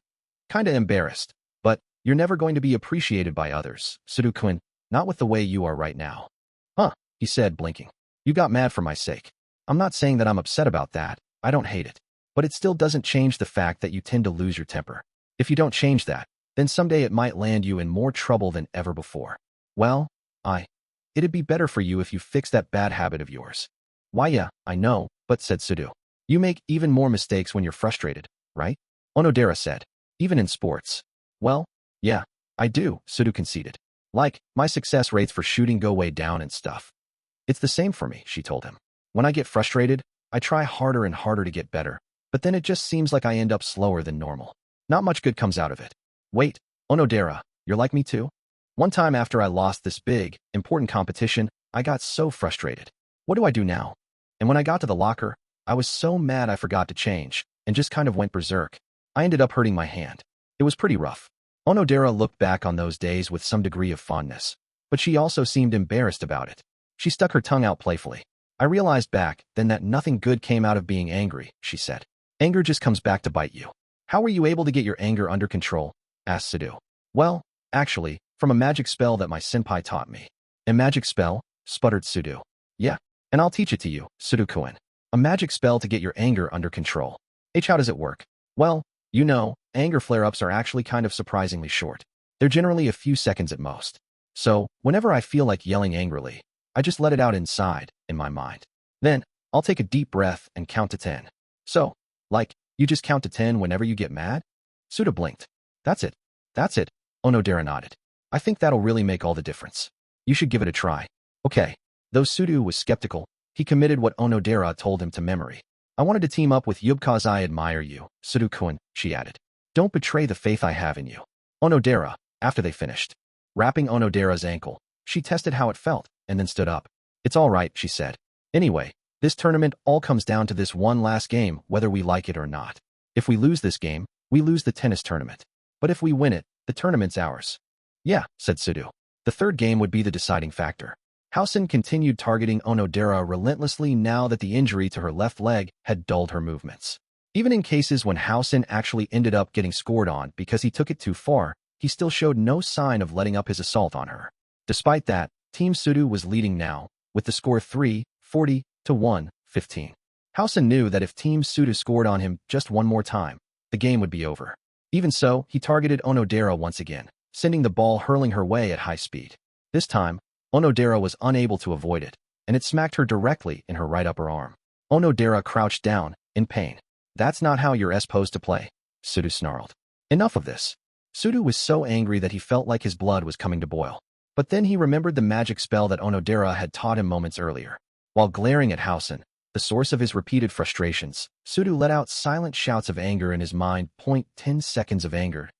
Speaker 1: kinda embarrassed, but You're never going to be appreciated by others, Sudo-kun, not with the way you are right now. Huh, he said, blinking. You got mad for my sake. I'm not saying that I'm upset about that. I don't hate it. But it still doesn't change the fact that you tend to lose your temper. If you don't change that, then someday it might land you in more trouble than ever before. Well, it'd be better for you if you fix that bad habit of yours. Why yeah, I know, but said Sudo. You make even more mistakes when you're frustrated, right? Onodera said. Even in sports. Well, yeah, I do, Sudo conceded. Like, my success rates for shooting go way down and stuff. It's the same for me, she told him. When I get frustrated, I try harder and harder to get better, but then it just seems like I end up slower than normal. Not much good comes out of it. Wait, Onodera, you're like me too? One time after I lost this big, important competition, I got so frustrated. What do I do now? And when I got to the locker, I was so mad I forgot to change, and just kind of went berserk. I ended up hurting my hand. It was pretty rough. Onodera looked back on those days with some degree of fondness, but she also seemed embarrassed about it. She stuck her tongue out playfully. I realized back then that nothing good came out of being angry, she said. Anger just comes back to bite you. How were you able to get your anger under control? Asked Sudo. Well, actually, from a magic spell that my senpai taught me. A magic spell? Sputtered Sudo. Yeah, and I'll teach it to you, Sudo-kun. A magic spell to get your anger under control. How does it work? Well, you know, anger flare-ups are actually kind of surprisingly short. They're generally a few seconds at most. So, whenever I feel like yelling angrily, I just let it out inside, in my mind. Then, I'll take a deep breath and count to 10. So, like, you just count to 10 whenever you get mad? Sudo blinked. That's it, Onodera nodded. I think that'll really make all the difference. You should give it a try. Okay. Though Sudo was skeptical, he committed what Onodera told him to memory. I wanted to team up with you because I admire you, Sudo-kun, she added. Don't betray the faith I have in you. Onodera, after they finished. Wrapping Onodera's ankle, she tested how it felt, and then stood up. It's all right, she said. Anyway, this tournament all comes down to this one last game, whether we like it or not. If we lose this game, we lose the tennis tournament. But if we win it, the tournament's ours. Yeah, said Sudo. The third game would be the deciding factor. Housen continued targeting Onodera relentlessly now that the injury to her left leg had dulled her movements. Even in cases when Housen actually ended up getting scored on because he took it too far, he still showed no sign of letting up his assault on her. Despite that, Team Sudo was leading now, with the score 40 to 15. Housen knew that if Team Sudo scored on him just one more time, the game would be over. Even so, he targeted Onodera once again, sending the ball hurling her way at high speed. This time, Onodera was unable to avoid it, and it smacked her directly in her right upper arm. Onodera crouched down, in pain. That's not how you're supposed to play, Sudo snarled. Enough of this. Sudo was so angry that he felt like his blood was coming to boil. But then he remembered the magic spell that Onodera had taught him moments earlier. While glaring at Housen, the source of his repeated frustrations, Sudo let out silent shouts of anger in his mind. 10 seconds of anger.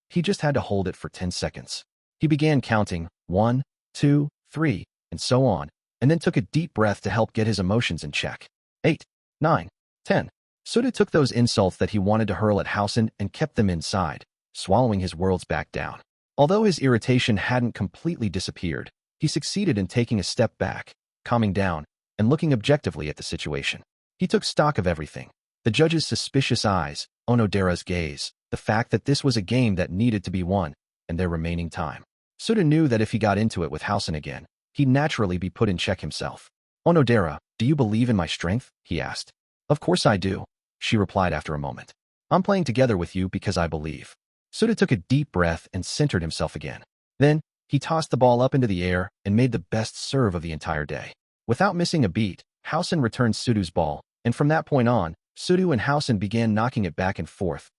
Speaker 1: He just had to hold it for 10 seconds. He began counting 1, 2, 3, and so on, and then took a deep breath to help get his emotions in check. 8, 9, 10. Sudo took those insults that he wanted to hurl at Housen and kept them inside, swallowing his words back down. Although his irritation hadn't completely disappeared, he succeeded in taking a step back, calming down, and looking objectively at the situation. He took stock of everything. The judge's suspicious eyes, Onodera's gaze, the fact that this was a game that needed to be won, and their remaining time. Sudo knew that if he got into it with Housen again, he'd naturally be put in check himself. Onodera, do you believe in my strength? He asked. Of course I do, she replied after a moment. I'm playing together with you because I believe. Sudo took a deep breath and centered himself again. Then, he tossed the ball up into the air and made the best serve of the entire day. Without missing a beat, Housen returned Sudo's ball, and from that point on, Sudo and Housen began knocking it back and forth,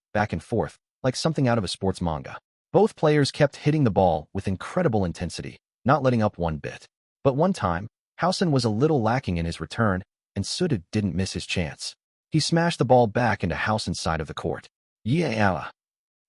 Speaker 1: like something out of a sports manga. Both players kept hitting the ball with incredible intensity, not letting up one bit. But one time, Housen was a little lacking in his return, and Sudo didn't miss his chance. He smashed the ball back into Housen's side of the court. Yeah!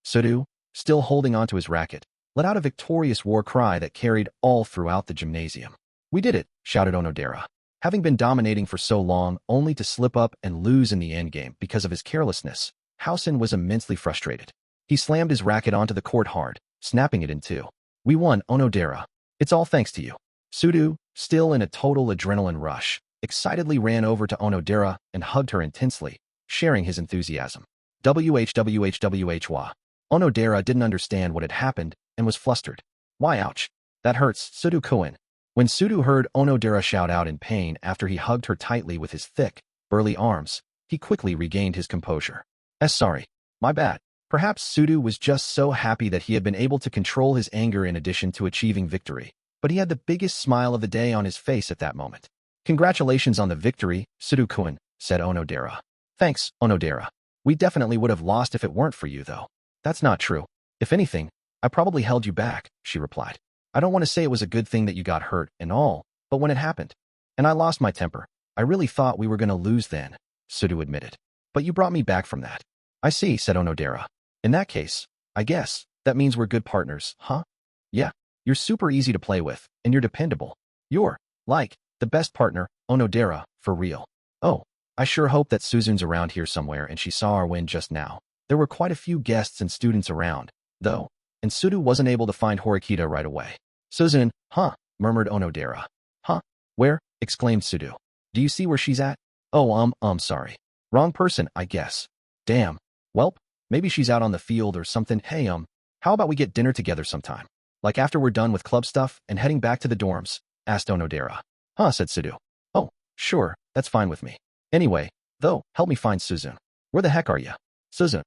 Speaker 1: Sudo, still holding onto his racket, let out a victorious war cry that carried all throughout the gymnasium. We did it, shouted Onodera. Having been dominating for so long only to slip up and lose in the endgame because of his carelessness, Housen was immensely frustrated. He slammed his racket onto the court hard, snapping it in two. We won, Onodera. It's all thanks to you. Sudo, still in a total adrenaline rush, excitedly ran over to Onodera and hugged her intensely, sharing his enthusiasm. WHWHWHWA. Onodera didn't understand what had happened and was flustered. Why, ouch. That hurts, Sudu-kun. When Sudu heard Onodera shout out in pain after he hugged her tightly with his thick, burly arms, he quickly regained his composure. Sorry. My bad. Perhaps Sudu was just so happy that he had been able to control his anger in addition to achieving victory, but he had the biggest smile of the day on his face at that moment. Congratulations on the victory, Sudu-kun, said Onodera. Thanks, Onodera. We definitely would have lost if it weren't for you, though. That's not true. If anything, I probably held you back, she replied. I don't want to say it was a good thing that you got hurt and all, but when it happened, and I lost my temper, I really thought we were going to lose then, Sudu admitted. But you brought me back from that. I see, said Onodera. In that case, I guess, that means we're good partners, huh? Yeah, you're super easy to play with, and you're dependable. You're, like, the best partner, Onodera, for real. Oh, I sure hope that Suzun's around here somewhere and she saw our win just now. There were quite a few guests and students around, though, and Sudu wasn't able to find Horikita right away. Suzun, huh, murmured Onodera. Huh? Where? Exclaimed Sudu. Do you see where she's at? Oh, sorry. Wrong person, I guess. Damn. Welp, maybe she's out on the field or something. Hey, how about we get dinner together sometime? Like after we're done with club stuff and heading back to the dorms, asked Onodera. Huh, said Sudu. Oh, sure, that's fine with me. Anyway, though, help me find Suzun. Where the heck are you? Suzun.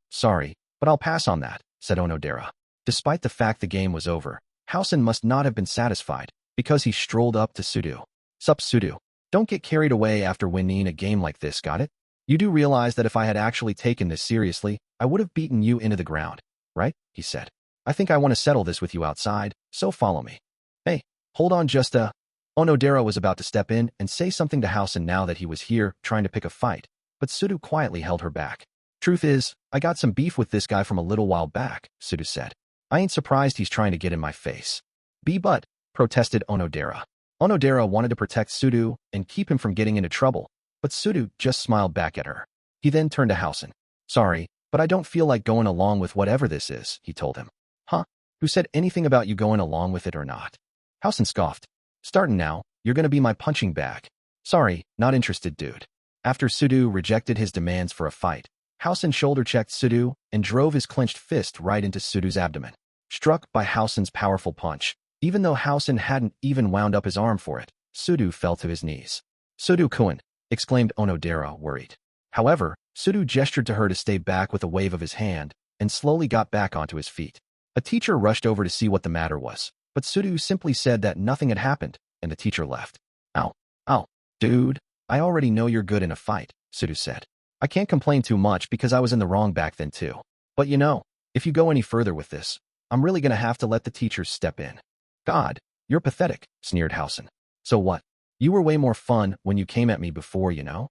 Speaker 1: Sorry, but I'll pass on that, said Onodera. Despite the fact the game was over, Housen must not have been satisfied, because he strolled up to Sudu. Sup, Sudu. Don't get carried away after winning a game like this, got it? You do realize that if I had actually taken this seriously, I would have beaten you into the ground, right? He said. I think I want to settle this with you outside, so follow me. Hey, hold on just a... Onodera was about to step in and say something to Housen now that he was here trying to pick a fight, but Sudu quietly held her back. Truth is, I got some beef with this guy from a little while back, Sudu said. I ain't surprised he's trying to get in my face. But, protested Onodera. Onodera wanted to protect Sudu and keep him from getting into trouble, but Sudu just smiled back at her. He then turned to Housen. Sorry, but I don't feel like going along with whatever this is, he told him. Huh? Who said anything about you going along with it or not? Housen scoffed. Startin' now, you're gonna be my punching bag. Sorry, not interested, dude. After Sudu rejected his demands for a fight, Housen shoulder-checked Sudu and drove his clenched fist right into Sudu's abdomen. Struck by Housen's powerful punch, even though Housen hadn't even wound up his arm for it, Sudu fell to his knees. Sudu-kun, exclaimed Onodera, worried. However, Sudu gestured to her to stay back with a wave of his hand and slowly got back onto his feet. A teacher rushed over to see what the matter was, but Sudu simply said that nothing had happened, and the teacher left. Ow, dude, I already know you're good in a fight, Sudu said. I can't complain too much because I was in the wrong back then too. But you know, if you go any further with this, I'm really gonna have to let the teachers step in. God, you're pathetic, sneered Housen. So what? You were way more fun when you came at me before, you know?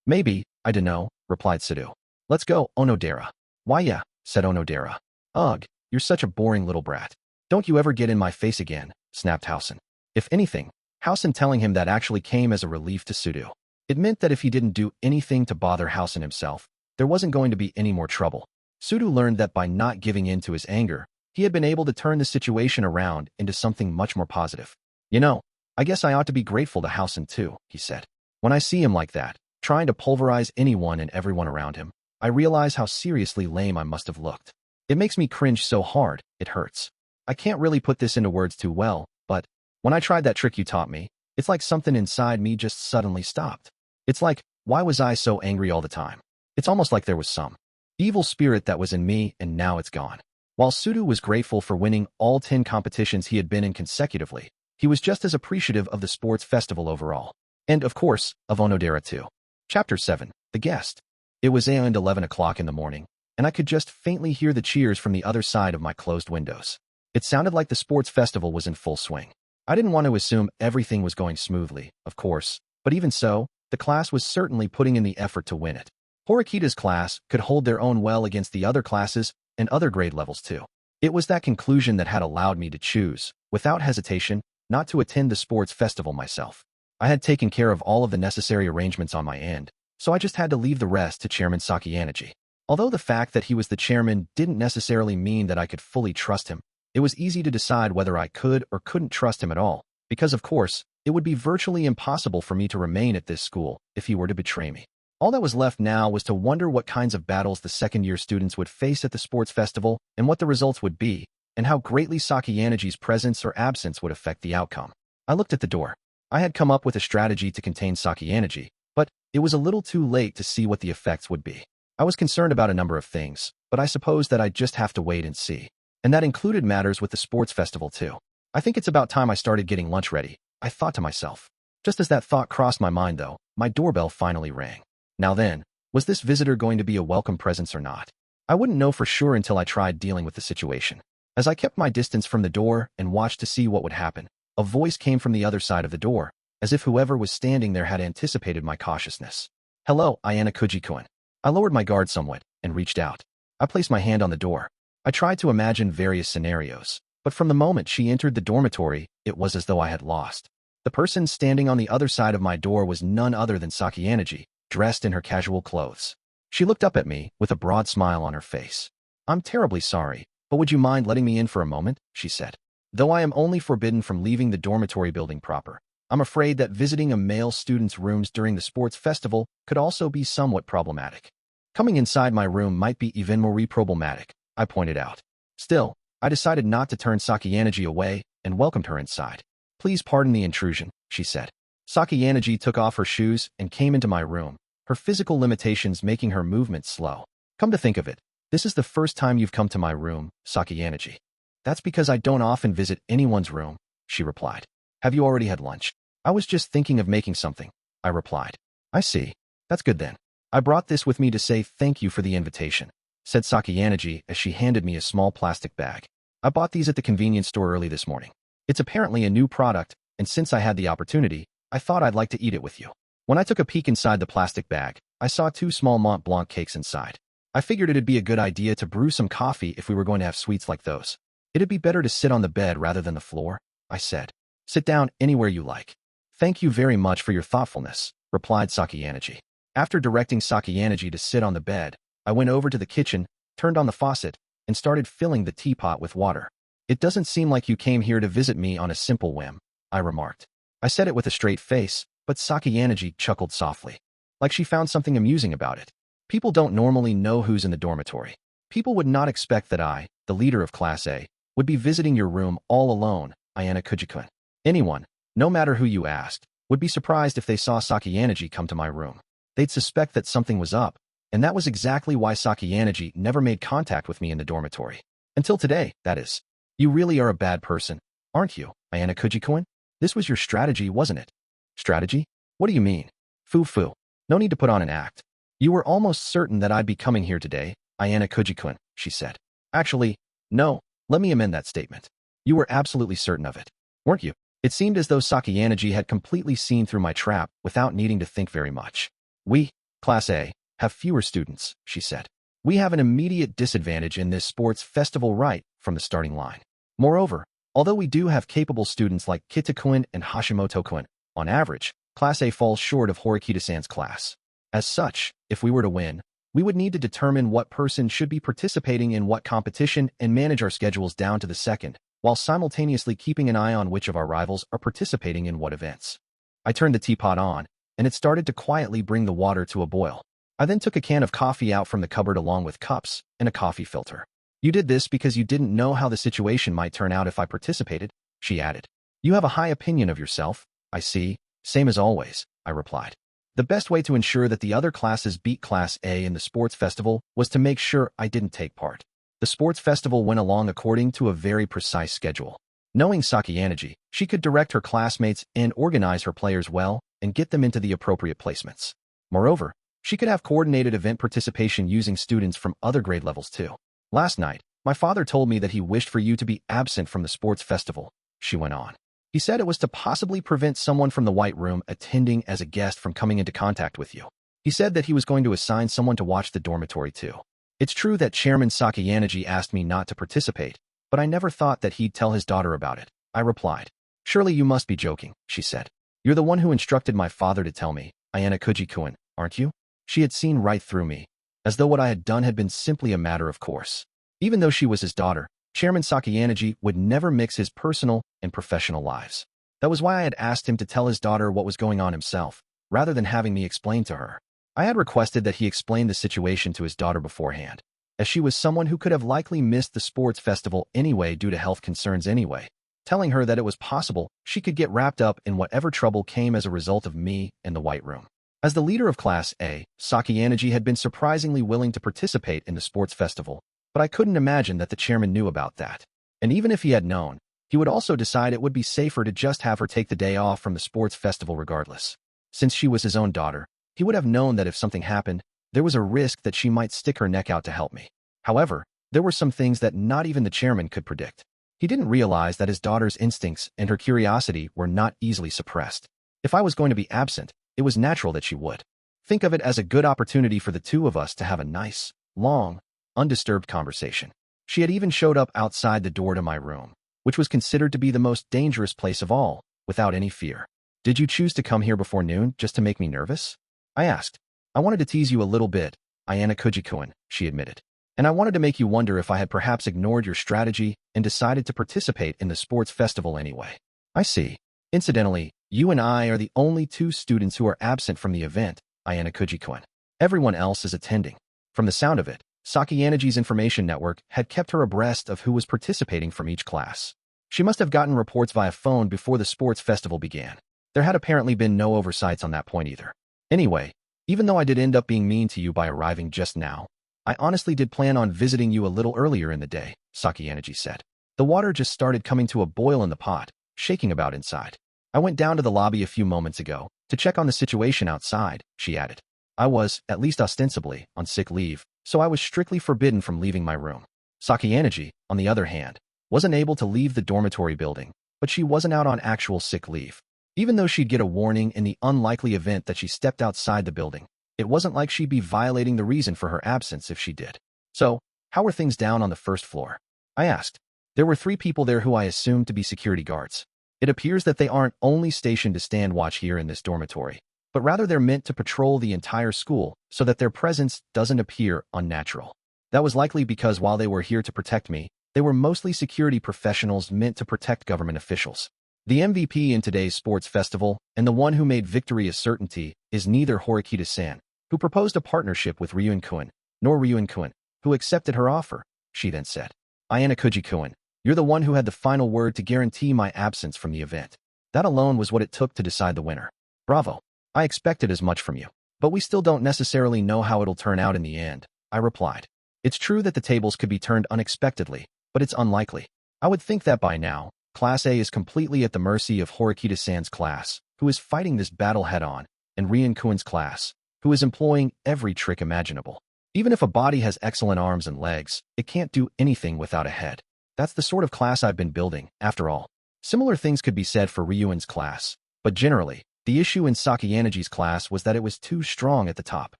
Speaker 1: Maybe, I dunno, replied Sudu. Let's go, Onodera. Why yeah, said Onodera. Ugh, you're such a boring little brat. Don't you ever get in my face again, snapped Housen. If anything, Housen telling him that actually came as a relief to Sudu. It meant that if he didn't do anything to bother Housen himself, there wasn't going to be any more trouble. Sudu learned that by not giving in to his anger, he had been able to turn the situation around into something much more positive. You know, I guess I ought to be grateful to Housen too, he said. When I see him like that, trying to pulverize anyone and everyone around him, I realize how seriously lame I must have looked. It makes me cringe so hard, it hurts. I can't really put this into words too well, but when I tried that trick you taught me, it's like something inside me just suddenly stopped. It's like, why was I so angry all the time? It's almost like there was some evil spirit that was in me and now it's gone. While Sudu was grateful for winning all 10 competitions he had been in consecutively, he was just as appreciative of the sports festival overall. And, of course, of Onodera too. Chapter 7, The Guest. It was around 11 o'clock in the morning, and I could just faintly hear the cheers from the other side of my closed windows. It sounded like the sports festival was in full swing. I didn't want to assume everything was going smoothly, of course, but even so, the class was certainly putting in the effort to win it. Horikita's class could hold their own well against the other classes and other grade levels too. It was that conclusion that had allowed me to choose, without hesitation, not to attend the sports festival myself. I had taken care of all of the necessary arrangements on my end, so I just had to leave the rest to Chairman Sakayaneji. Although the fact that he was the chairman didn't necessarily mean that I could fully trust him, it was easy to decide whether I could or couldn't trust him at all, because of course, it would be virtually impossible for me to remain at this school if he were to betray me. All that was left now was to wonder what kinds of battles the second-year students would face at the sports festival and what the results would be, and how greatly Sakayanagi's presence or absence would affect the outcome. I looked at the door. I had come up with a strategy to contain Sakayanagi, but it was a little too late to see what the effects would be. I was concerned about a number of things, but I suppose that I'd just have to wait and see. And that included matters with the sports festival too. I think it's about time I started getting lunch ready, I thought to myself. Just as that thought crossed my mind though, my doorbell finally rang. Now then, was this visitor going to be a welcome presence or not? I wouldn't know for sure until I tried dealing with the situation. As I kept my distance from the door and watched to see what would happen, a voice came from the other side of the door, as if whoever was standing there had anticipated my cautiousness. Hello, Ayanokouji-kun. I lowered my guard somewhat and reached out. I placed my hand on the door. I tried to imagine various scenarios, but from the moment she entered the dormitory, it was as though I had lost. The person standing on the other side of my door was none other than Sakayanagi, dressed in her casual clothes. She looked up at me with a broad smile on her face. I'm terribly sorry, but would you mind letting me in for a moment? She said. Though I am only forbidden from leaving the dormitory building proper, I'm afraid that visiting a male student's rooms during the sports festival could also be somewhat problematic. Coming inside my room might be even more problematic, I pointed out. Still, I decided not to turn Sakayanagi away and welcomed her inside. Please pardon the intrusion, she said. Sakayanagi took off her shoes and came into my room, her physical limitations making her movement slow. Come to think of it, this is the first time you've come to my room, Sakayanagi. That's because I don't often visit anyone's room, she replied. Have you already had lunch? I was just thinking of making something, I replied. I see. That's good then. I brought this with me to say thank you for the invitation, said Sakayanagi as she handed me a small plastic bag. I bought these at the convenience store early this morning. It's apparently a new product, and since I had the opportunity, I thought I'd like to eat it with you. When I took a peek inside the plastic bag, I saw 2 small Mont Blanc cakes inside. I figured it'd be a good idea to brew some coffee if we were going to have sweets like those. It'd be better to sit on the bed rather than the floor, I said. Sit down anywhere you like. Thank you very much for your thoughtfulness, replied Sakayanagi. After directing Sakayanagi to sit on the bed, I went over to the kitchen, turned on the faucet, and started filling the teapot with water. It doesn't seem like you came here to visit me on a simple whim, I remarked. I said it with a straight face, but Sakayanagi chuckled softly. Like she found something amusing about it. People don't normally know who's in the dormitory. People would not expect that I, the leader of Class A, would be visiting your room all alone, Ayanokouji-kun. Anyone, no matter who you asked, would be surprised if they saw Sakayanagi come to my room. They'd suspect that something was up, and that was exactly why Sakayanagi never made contact with me in the dormitory. Until today, that is. You really are a bad person, aren't you, Ayanokouji-kun? This was your strategy, wasn't it? Strategy? What do you mean? Foo-foo. No need to put on an act. You were almost certain that I'd be coming here today, Ayanokouji-kun, she said. Actually, no, let me amend that statement. You were absolutely certain of it, weren't you? It seemed as though Sakayanagi had completely seen through my trap without needing to think very much. We, Class A, have fewer students, she said. We have an immediate disadvantage in this sports festival right from the starting line. Moreover, although we do have capable students like Kita-kun and Hashimoto-kun, on average, Class A falls short of Horikita-san's class. As such, if we were to win, we would need to determine what person should be participating in what competition and manage our schedules down to the second, while simultaneously keeping an eye on which of our rivals are participating in what events. I turned the teapot on, and it started to quietly bring the water to a boil. I then took a can of coffee out from the cupboard along with cups and a coffee filter. You did this because you didn't know how the situation might turn out if I participated, she added. You have a high opinion of yourself, I see, same as always, I replied. The best way to ensure that the other classes beat Class A in the sports festival was to make sure I didn't take part. The sports festival went along according to a very precise schedule. Knowing Sakayanagi, she could direct her classmates and organize her players well and get them into the appropriate placements. Moreover, she could have coordinated event participation using students from other grade levels too. Last night, my father told me that he wished for you to be absent from the sports festival, she went on. He said it was to possibly prevent someone from the White Room attending as a guest from coming into contact with you. He said that he was going to assign someone to watch the dormitory too. It's true that Chairman Sakayanagi asked me not to participate, but I never thought that he'd tell his daughter about it, I replied. Surely you must be joking, she said. You're the one who instructed my father to tell me, Ayanokouji-kun, aren't you? She had seen right through me, as though what I had done had been simply a matter of course. Even though she was his daughter, Chairman Sakayanagi would never mix his personal and professional lives. That was why I had asked him to tell his daughter what was going on himself, rather than having me explain to her. I had requested that he explain the situation to his daughter beforehand, as she was someone who could have likely missed the sports festival anyway due to health concerns anyway, telling her that it was possible she could get wrapped up in whatever trouble came as a result of me in the White Room. As the leader of Class A, Sakayanagi had been surprisingly willing to participate in the sports festival, but I couldn't imagine that the chairman knew about that. And even if he had known, he would also decide it would be safer to just have her take the day off from the sports festival regardless. Since she was his own daughter, he would have known that if something happened, there was a risk that she might stick her neck out to help me. However, there were some things that not even the chairman could predict. He didn't realize that his daughter's instincts and her curiosity were not easily suppressed. If I was going to be absent, it was natural that she would. Think of it as a good opportunity for the two of us to have a nice, long, undisturbed conversation. She had even showed up outside the door to my room, which was considered to be the most dangerous place of all, without any fear. Did you choose to come here before noon just to make me nervous? I asked. I wanted to tease you a little bit, Ayanokouji-kun, she admitted. And I wanted to make you wonder if I had perhaps ignored your strategy and decided to participate in the sports festival anyway. I see. Incidentally, you and I are the only two students who are absent from the event, Ayanokouji-kun. Everyone else is attending. From the sound of it, Sakayanagi's information network had kept her abreast of who was participating from each class. She must have gotten reports via phone before the sports festival began. There had apparently been no oversights on that point either. Anyway, even though I did end up being mean to you by arriving just now, I honestly did plan on visiting you a little earlier in the day, Sakayanagi said. The water just started coming to a boil in the pot, shaking about inside. I went down to the lobby a few moments ago to check on the situation outside, she added. I was, at least ostensibly, on sick leave, so I was strictly forbidden from leaving my room. Sakayanagi, on the other hand, wasn't able to leave the dormitory building, but she wasn't out on actual sick leave. Even though she'd get a warning in the unlikely event that she stepped outside the building, it wasn't like she'd be violating the reason for her absence if she did. So, how were things down on the first floor? I asked. There were 3 people there who I assumed to be security guards. It appears that they aren't only stationed to stand watch here in this dormitory, but rather they're meant to patrol the entire school so that their presence doesn't appear unnatural. That was likely because while they were here to protect me, they were mostly security professionals meant to protect government officials. The MVP in today's sports festival, and the one who made victory a certainty, is neither Horikita-san, who proposed a partnership with Ryuen-kun, nor Ryuen-kun, who accepted her offer, she then said. Ayanokouji-kun, you're the one who had the final word to guarantee my absence from the event. That alone was what it took to decide the winner. Bravo. I expected as much from you. But we still don't necessarily know how it'll turn out in the end, I replied. It's true that the tables could be turned unexpectedly, but it's unlikely. I would think that by now, Class A is completely at the mercy of Horikita-san's class, who is fighting this battle head-on, and Ryuen-kun's class, who is employing every trick imaginable. Even if a body has excellent arms and legs, it can't do anything without a head. That's the sort of class I've been building, after all. Similar things could be said for Ryuen's class, but generally, the issue in Sakayanagi's class was that it was too strong at the top.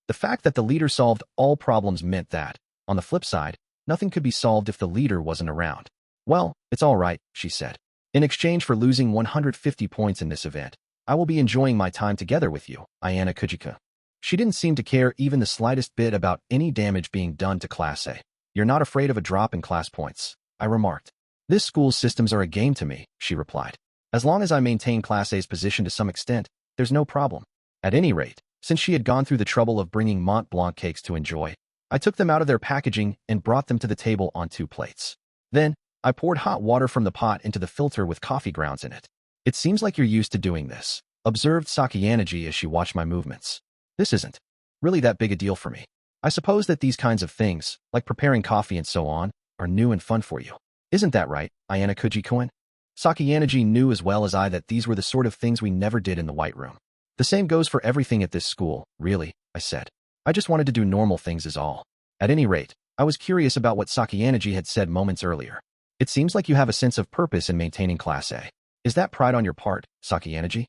Speaker 1: The fact that the leader solved all problems meant that, on the flip side, nothing could be solved if the leader wasn't around. Well, it's all right, she said. In exchange for losing 150 points in this event, I will be enjoying my time together with you, Ayanokouji-kun. She didn't seem to care even the slightest bit about any damage being done to Class A. You're not afraid of a drop in class points, I remarked. This school's systems are a game to me, she replied. As long as I maintain Class A's position to some extent, there's no problem. At any rate, since she had gone through the trouble of bringing Mont Blanc cakes to enjoy, I took them out of their packaging and brought them to the table on 2 plates. Then, I poured hot water from the pot into the filter with coffee grounds in it. It seems like you're used to doing this, observed Sakayanagi as she watched my movements. This isn't really that big a deal for me. I suppose that these kinds of things, like preparing coffee and so on, are new and fun for you. Isn't that right, Ayanokouji-kun? Sakayanagi knew as well as I that these were the sort of things we never did in the White Room. The same goes for everything at this school, really, I said. I just wanted to do normal things is all. At any rate, I was curious about what Sakayanagi had said moments earlier. It seems like you have a sense of purpose in maintaining Class A. Is that pride on your part, Sakayanagi?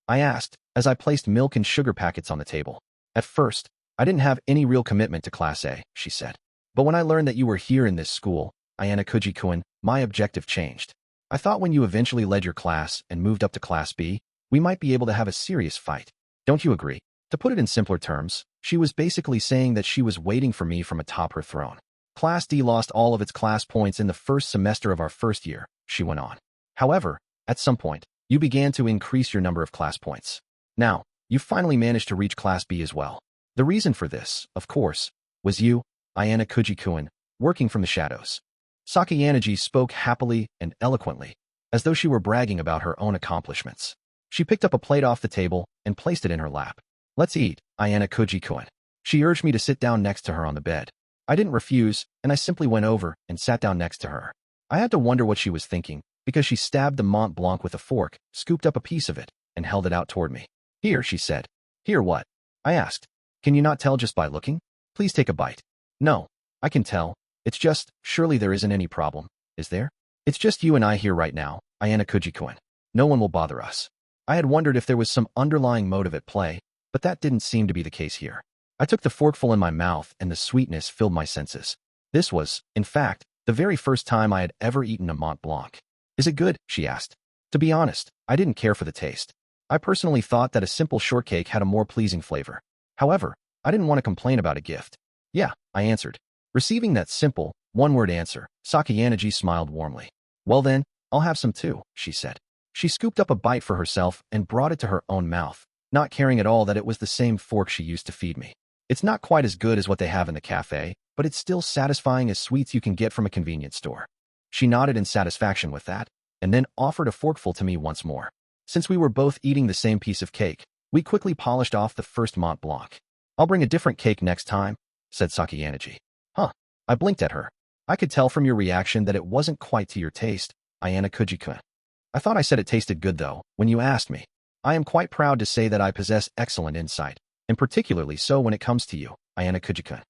Speaker 1: I asked, as I placed milk and sugar packets on the table. At first, I didn't have any real commitment to Class A, she said. But when I learned that you were here in this school, Ayanokouji-kun, my objective changed. I thought when you eventually led your class and moved up to Class B, we might be able to have a serious fight. Don't you agree? To put it in simpler terms, she was basically saying that she was waiting for me from atop her throne. Class D lost all of its class points in the first semester of our first year, she went on. However, at some point, you began to increase your number of class points. Now, you finally managed to reach Class B as well. The reason for this, of course, was you, Ayanokouji-kun, working from the shadows. Sakayanagi spoke happily and eloquently, as though she were bragging about her own accomplishments. She picked up a plate off the table and placed it in her lap. Let's eat, Ayanokouji-kun. She urged me to sit down next to her on the bed. I didn't refuse, and I simply went over and sat down next to her. I had to wonder what she was thinking, because she stabbed the Mont Blanc with a fork, scooped up a piece of it, and held it out toward me. Here, she said. Here what? I asked. Can you not tell just by looking? Please take a bite. No, I can tell. It's just, surely there isn't any problem, is there? It's just you and I here right now, Ayanokouji-kun. No one will bother us. I had wondered if there was some underlying motive at play, but that didn't seem to be the case here. I took the forkful in my mouth and the sweetness filled my senses. This was, in fact, the very first time I had ever eaten a Mont Blanc. Is it good? She asked. To be honest, I didn't care for the taste. I personally thought that a simple shortcake had a more pleasing flavor. However, I didn't want to complain about a gift. Yeah, I answered. Receiving that simple, one-word answer, Sakayanagi smiled warmly. Well then, I'll have some too, she said. She scooped up a bite for herself and brought it to her own mouth, not caring at all that it was the same fork she used to feed me. It's not quite as good as what they have in the cafe, but it's still satisfying as sweets you can get from a convenience store. She nodded in satisfaction with that, and then offered a forkful to me once more. Since we were both eating the same piece of cake, we quickly polished off the first Mont Blanc. I'll bring a different cake next time, said Sakayanagi. Huh. I blinked at her. I could tell from your reaction that it wasn't quite to your taste, Ayanokouji-kun. I thought I said it tasted good though, when you asked me. I am quite proud to say that I possess excellent insight, and particularly so when it comes to you, Ayanokouji-kun.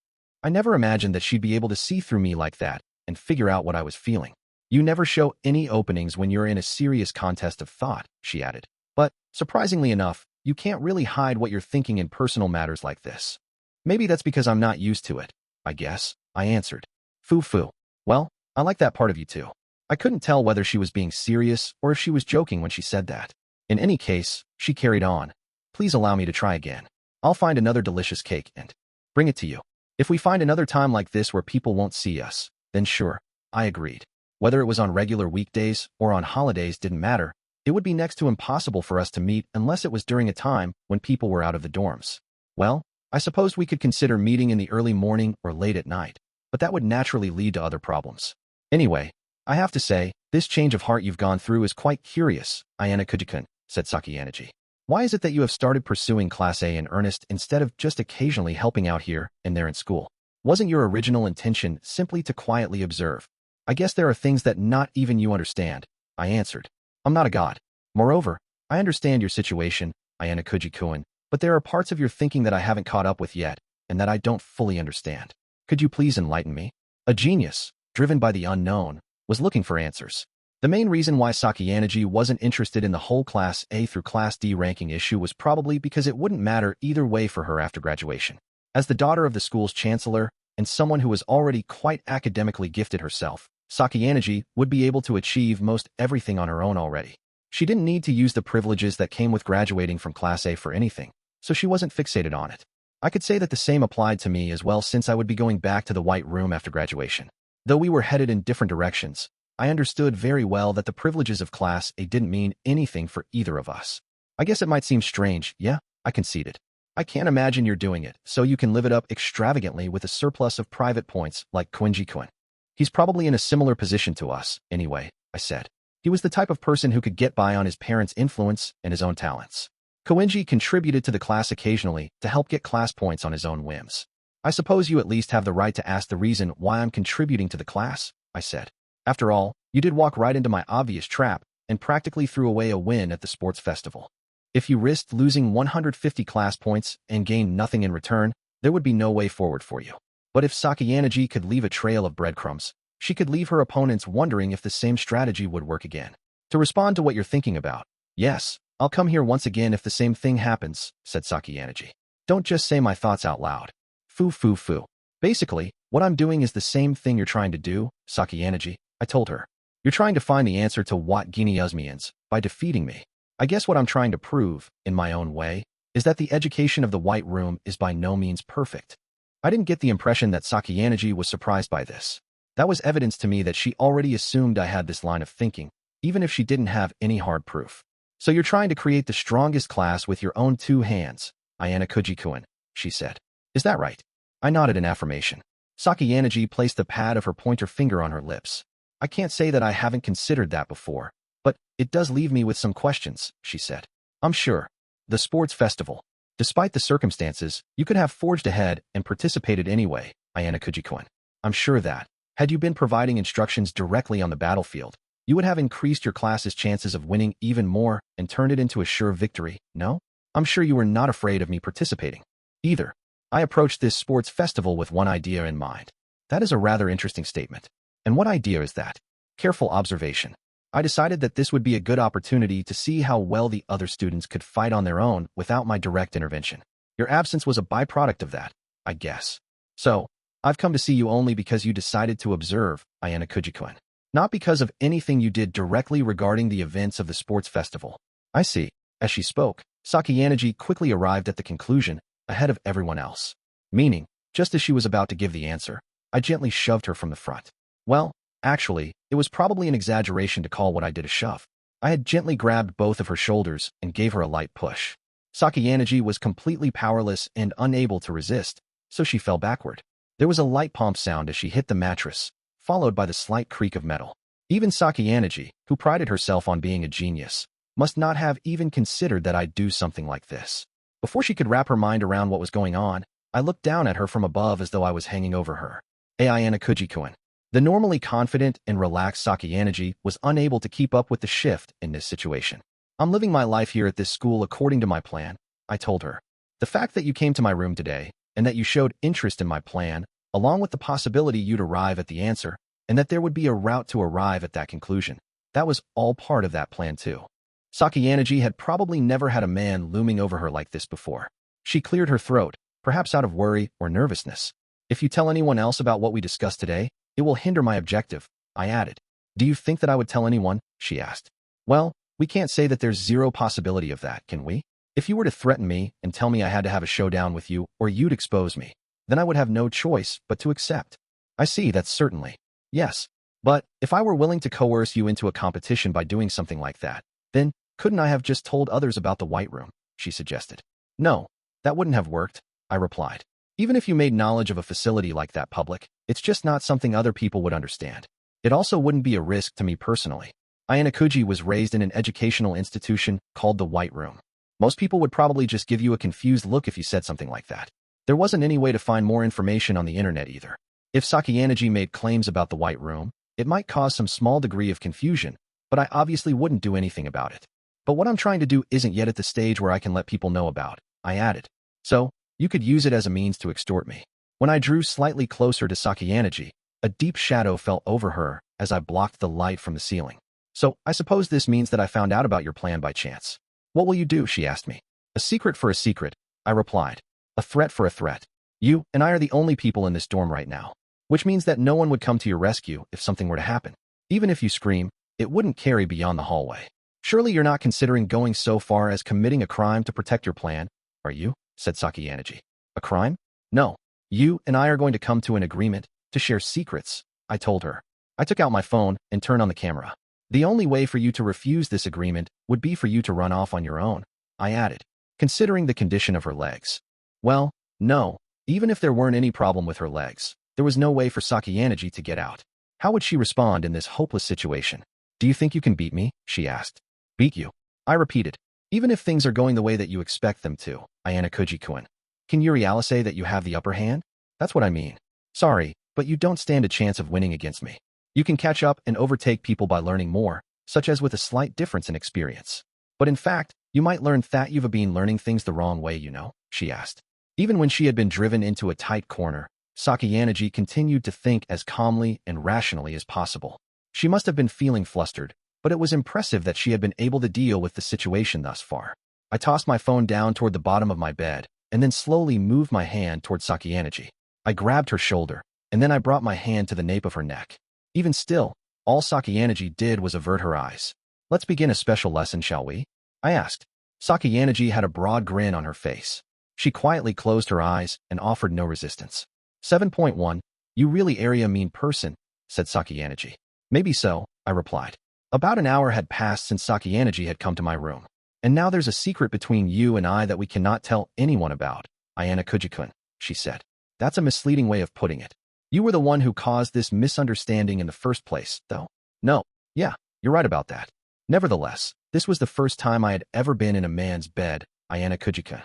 Speaker 1: I never imagined that she'd be able to see through me like that and figure out what I was feeling. You never show any openings when you're in a serious contest of thought, she added. But, surprisingly enough, you can't really hide what you're thinking in personal matters like this. Maybe that's because I'm not used to it, I guess, I answered. Foo-foo. Well, I like that part of you too. I couldn't tell whether she was being serious or if she was joking when she said that. In any case, she carried on. Please allow me to try again. I'll find another delicious cake and bring it to you. If we find another time like this where people won't see us, then sure, I agreed. Whether it was on regular weekdays or on holidays didn't matter. It would be next to impossible for us to meet unless it was during a time when people were out of the dorms. Well, I suppose we could consider meeting in the early morning or late at night, but that would naturally lead to other problems. Anyway, I have to say, this change of heart you've gone through is quite curious, Ayanokouji-kun, said Sakayanagi. Why is it that you have started pursuing Class A in earnest instead of just occasionally helping out here and there in school? Wasn't your original intention simply to quietly observe? I guess there are things that not even you understand, I answered. I'm not a god. Moreover, I understand your situation, Ayanokouji-kun, but there are parts of your thinking that I haven't caught up with yet, and that I don't fully understand. Could you please enlighten me? A genius, driven by the unknown, was looking for answers. The main reason why Sakayanagi wasn't interested in the whole Class A through Class D ranking issue was probably because it wouldn't matter either way for her after graduation. As the daughter of the school's chancellor, and someone who was already quite academically gifted herself, Sakayanagi would be able to achieve most everything on her own already. She didn't need to use the privileges that came with graduating from Class A for anything, so she wasn't fixated on it. I could say that the same applied to me as well since I would be going back to the White Room after graduation. Though we were headed in different directions, I understood very well that the privileges of Class A didn't mean anything for either of us. I guess it might seem strange, yeah, I conceded. I can't imagine you're doing it, so you can live it up extravagantly with a surplus of private points like Koenji-kun. He's probably in a similar position to us, anyway, I said. He was the type of person who could get by on his parents' influence and his own talents. Koenji contributed to the class occasionally to help get class points on his own whims. I suppose you at least have the right to ask the reason why I'm contributing to the class, I said. After all, you did walk right into my obvious trap and practically threw away a win at the sports festival. If you risked losing 150 class points and gained nothing in return, there would be no way forward for you. But if Sakayanagi could leave a trail of breadcrumbs, she could leave her opponents wondering if the same strategy would work again. To respond to what you're thinking about, yes, I'll come here once again if the same thing happens, said Sakayanagi. Don't just say my thoughts out loud. Foo. Basically, what I'm doing is the same thing you're trying to do, Sakayanagi, I told her. You're trying to find the answer to what Guinea Usmians by defeating me. I guess what I'm trying to prove, in my own way, is that the education of the White Room is by no means perfect. I didn't get the impression that Sakayanagi was surprised by this. That was evidence to me that she already assumed I had this line of thinking, even if she didn't have any hard proof. So you're trying to create the strongest class with your own two hands, Ayanokouji-kun, she said. Is that right? I nodded in affirmation. Sakayanagi placed the pad of her pointer finger on her lips. I can't say that I haven't considered that before, but it does leave me with some questions, she said. I'm sure. The sports festival. Despite the circumstances, you could have forged ahead and participated anyway, Ayanokouji-kun. I'm sure that, had you been providing instructions directly on the battlefield, you would have increased your class's chances of winning even more and turned it into a sure victory, no? I'm sure you were not afraid of me participating. Either. I approached this sports festival with one idea in mind. That is a rather interesting statement. And what idea is that? Careful observation. I decided that this would be a good opportunity to see how well the other students could fight on their own without my direct intervention. Your absence was a byproduct of that, I guess. So, I've come to see you only because you decided to observe, Ayanokouji-kun. Not because of anything you did directly regarding the events of the sports festival. I see. As she spoke, Sakayanagi quickly arrived at the conclusion, ahead of everyone else. Meaning, just as she was about to give the answer, I gently shoved her from the front. Well, actually, it was probably an exaggeration to call what I did a shove. I had gently grabbed both of her shoulders and gave her a light push. Sakayanagi was completely powerless and unable to resist, so she fell backward. There was a light pomp sound as she hit the mattress, followed by the slight creak of metal. Even Sakayanagi, who prided herself on being a genius, must not have even considered that I'd do something like this. Before she could wrap her mind around what was going on, I looked down at her from above as though I was hanging over her. Ayanokouji-kun. The normally confident and relaxed Sakayanagi was unable to keep up with the shift in this situation. I'm living my life here at this school according to my plan, I told her. The fact that you came to my room today, and that you showed interest in my plan, along with the possibility you'd arrive at the answer, and that there would be a route to arrive at that conclusion, that was all part of that plan too. Sakayanagi had probably never had a man looming over her like this before. She cleared her throat, perhaps out of worry or nervousness. If you tell anyone else about what we discussed today, it will hinder my objective, I added. Do you think that I would tell anyone? She asked. Well, we can't say that there's zero possibility of that, can we? If you were to threaten me and tell me I had to have a showdown with you or you'd expose me, then I would have no choice but to accept. I see, that's certainly. Yes. But if I were willing to coerce you into a competition by doing something like that, then couldn't I have just told others about the White Room? She suggested. No, that wouldn't have worked, I replied. Even if you made knowledge of a facility like that public, it's just not something other people would understand. It also wouldn't be a risk to me personally. Ayanokouji was raised in an educational institution called the White Room. Most people would probably just give you a confused look if you said something like that. There wasn't any way to find more information on the internet either. If Sakayanagi made claims about the White Room, it might cause some small degree of confusion, but I obviously wouldn't do anything about it. But what I'm trying to do isn't yet at the stage where I can let people know about, I added. So, you could use it as a means to extort me. When I drew slightly closer to Sakayanagi, a deep shadow fell over her as I blocked the light from the ceiling. So, I suppose this means that I found out about your plan by chance. What will you do? She asked me. A secret for a secret, I replied. A threat for a threat. You and I are the only people in this dorm right now, which means that no one would come to your rescue if something were to happen. Even if you scream, it wouldn't carry beyond the hallway. Surely you're not considering going so far as committing a crime to protect your plan, are you? Said Sakayanagi. A crime? No. You and I are going to come to an agreement to share secrets, I told her. I took out my phone and turned on the camera. The only way for you to refuse this agreement would be for you to run off on your own, I added, considering the condition of her legs. Well, no, even if there weren't any problem with her legs, there was no way for Sakayanagi to get out. How would she respond in this hopeless situation? Do you think you can beat me? She asked. Beat you? I repeated. Even if things are going the way that you expect them to, Ayanokouji-kun. Can Yuriala say that you have the upper hand? That's what I mean. Sorry, but you don't stand a chance of winning against me. You can catch up and overtake people by learning more, such as with a slight difference in experience. But in fact, you might learn that you've been learning things the wrong way, you know, she asked. Even when she had been driven into a tight corner, Sakayanagi continued to think as calmly and rationally as possible. She must have been feeling flustered, but it was impressive that she had been able to deal with the situation thus far. I tossed my phone down toward the bottom of my bed, and then slowly moved my hand toward Sakayanagi. I grabbed her shoulder, and then I brought my hand to the nape of her neck. Even still, all Sakayanagi did was avert her eyes. Let's begin a special lesson, shall we? I asked. Sakayanagi had a broad grin on her face. She quietly closed her eyes and offered no resistance. 7.1. You really are a mean person, said Sakayanagi. Maybe so, I replied. About an hour had passed since Sakayanagi had come to my room. And now there's a secret between you and I that we cannot tell anyone about, Ayanokouji-kun. she said. That's a misleading way of putting it. You were the one who caused this misunderstanding in the first place, though. No, yeah, you're right about that. Nevertheless, this was the first time I had ever been in a man's bed, Ayanokouji.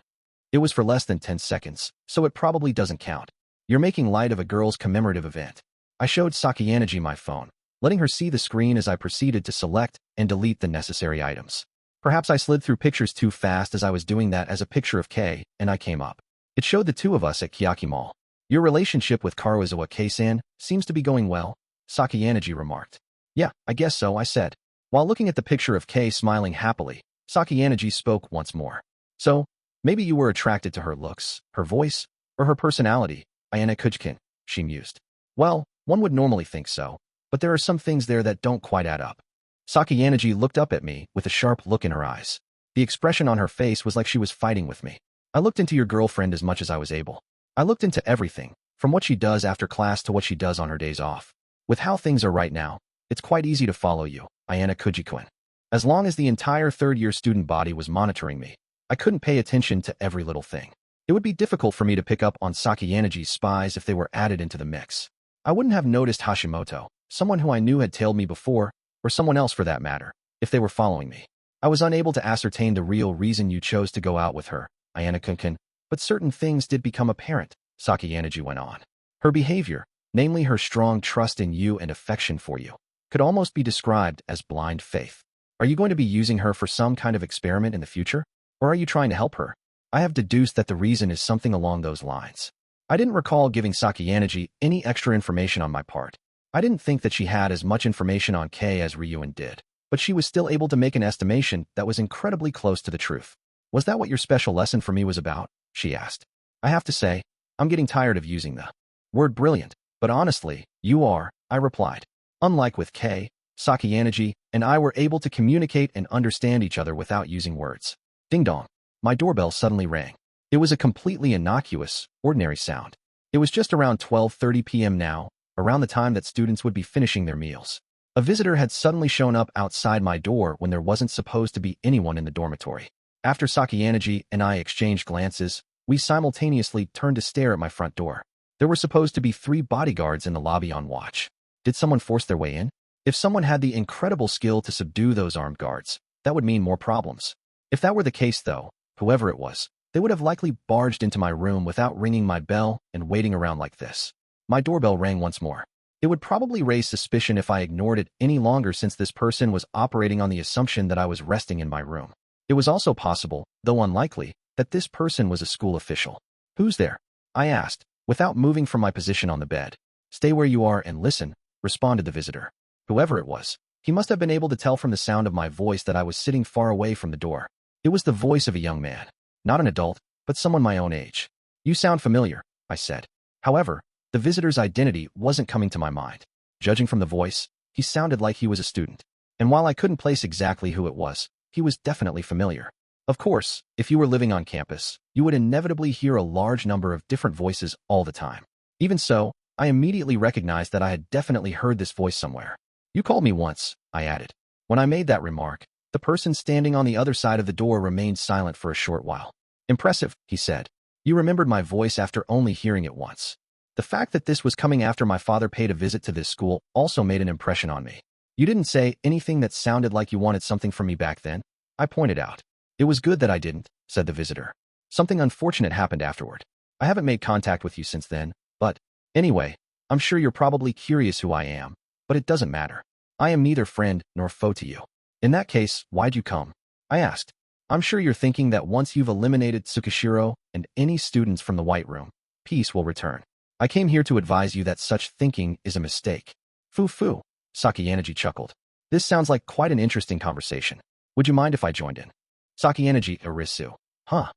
Speaker 1: It was for less than 10 seconds, so it probably doesn't count. You're making light of a girl's commemorative event. I showed Sakayanaji my phone, letting her see the screen as I proceeded to select and delete the necessary items. Perhaps I slid through pictures too fast as I was doing that as a picture of Kei, and I came up. It showed the two of us at Kiyotaka Mall. Your relationship with Karuizawa Kei-san seems to be going well, Sakayanaji remarked. Yeah, I guess so, I said. While looking at the picture of Kei smiling happily, Sakayanaji spoke once more. So, maybe you were attracted to her looks, her voice, or her personality, Ayanokouji, she mused. Well, one would normally think so, but there are some things there that don't quite add up. Sakayanaji looked up at me with a sharp look in her eyes. The expression on her face was like she was fighting with me. I looked into your girlfriend as much as I was able. I looked into everything, from what she does after class to what she does on her days off. With how things are right now, it's quite easy to follow you, Ayanokouji. As long as the entire third-year student body was monitoring me, I couldn't pay attention to every little thing. It would be difficult for me to pick up on Sakayanaji's spies if they were added into the mix. I wouldn't have noticed Hashimoto, someone who I knew had tailed me before, or someone else for that matter, if they were following me. I was unable to ascertain the real reason you chose to go out with her, Ayanokouji, but certain things did become apparent, Sakayanaji went on. Her behavior, namely her strong trust in you and affection for you, could almost be described as blind faith. Are you going to be using her for some kind of experiment in the future? Or are you trying to help her? I have deduced that the reason is something along those lines. I didn't recall giving Sakayanaji any extra information on my part. I didn't think that she had as much information on Kei as Ryuan did, but she was still able to make an estimation that was incredibly close to the truth. Was that what your special lesson for me was about? She asked. I have to say, I'm getting tired of using the word brilliant, but honestly, you are, I replied. Unlike with Kei, Sakayanaji and I were able to communicate and understand each other without using words. Ding dong. My doorbell suddenly rang. It was a completely innocuous, ordinary sound. It was just around 12:30 p.m. now, around the time that students would be finishing their meals. A visitor had suddenly shown up outside my door when there wasn't supposed to be anyone in the dormitory. After Sakayanaji and I exchanged glances, we simultaneously turned to stare at my front door. There were supposed to be 3 bodyguards in the lobby on watch. Did someone force their way in? If someone had the incredible skill to subdue those armed guards, that would mean more problems. If that were the case, though, whoever it was, they would have likely barged into my room without ringing my bell and waiting around like this. My doorbell rang once more. It would probably raise suspicion if I ignored it any longer since this person was operating on the assumption that I was resting in my room. It was also possible, though unlikely, that this person was a school official. Who's there? I asked, without moving from my position on the bed. Stay where you are and listen, responded the visitor. Whoever it was, he must have been able to tell from the sound of my voice that I was sitting far away from the door. It was the voice of a young man. Not an adult, but someone my own age. You sound familiar, I said. However, the visitor's identity wasn't coming to my mind. Judging from the voice, he sounded like he was a student. And while I couldn't place exactly who it was, he was definitely familiar. Of course, if you were living on campus, you would inevitably hear a large number of different voices all the time. Even so, I immediately recognized that I had definitely heard this voice somewhere. You called me once, I added. When I made that remark, the person standing on the other side of the door remained silent for a short while. Impressive, he said. You remembered my voice after only hearing it once. The fact that this was coming after my father paid a visit to this school also made an impression on me. You didn't say anything that sounded like you wanted something from me back then, I pointed out. It was good that I didn't, said the visitor. Something unfortunate happened afterward. I haven't made contact with you since then, but anyway, I'm sure you're probably curious who I am, but it doesn't matter. I am neither friend nor foe to you. In that case, why'd you come? I asked. I'm sure you're thinking that once you've eliminated Tsukishiro and any students from the White Room, peace will return. I came here to advise you that such thinking is a mistake. Foo, Sakayanaji chuckled. This sounds like quite an interesting conversation. Would you mind if I joined in? Sakayanaji Irisu. Huh.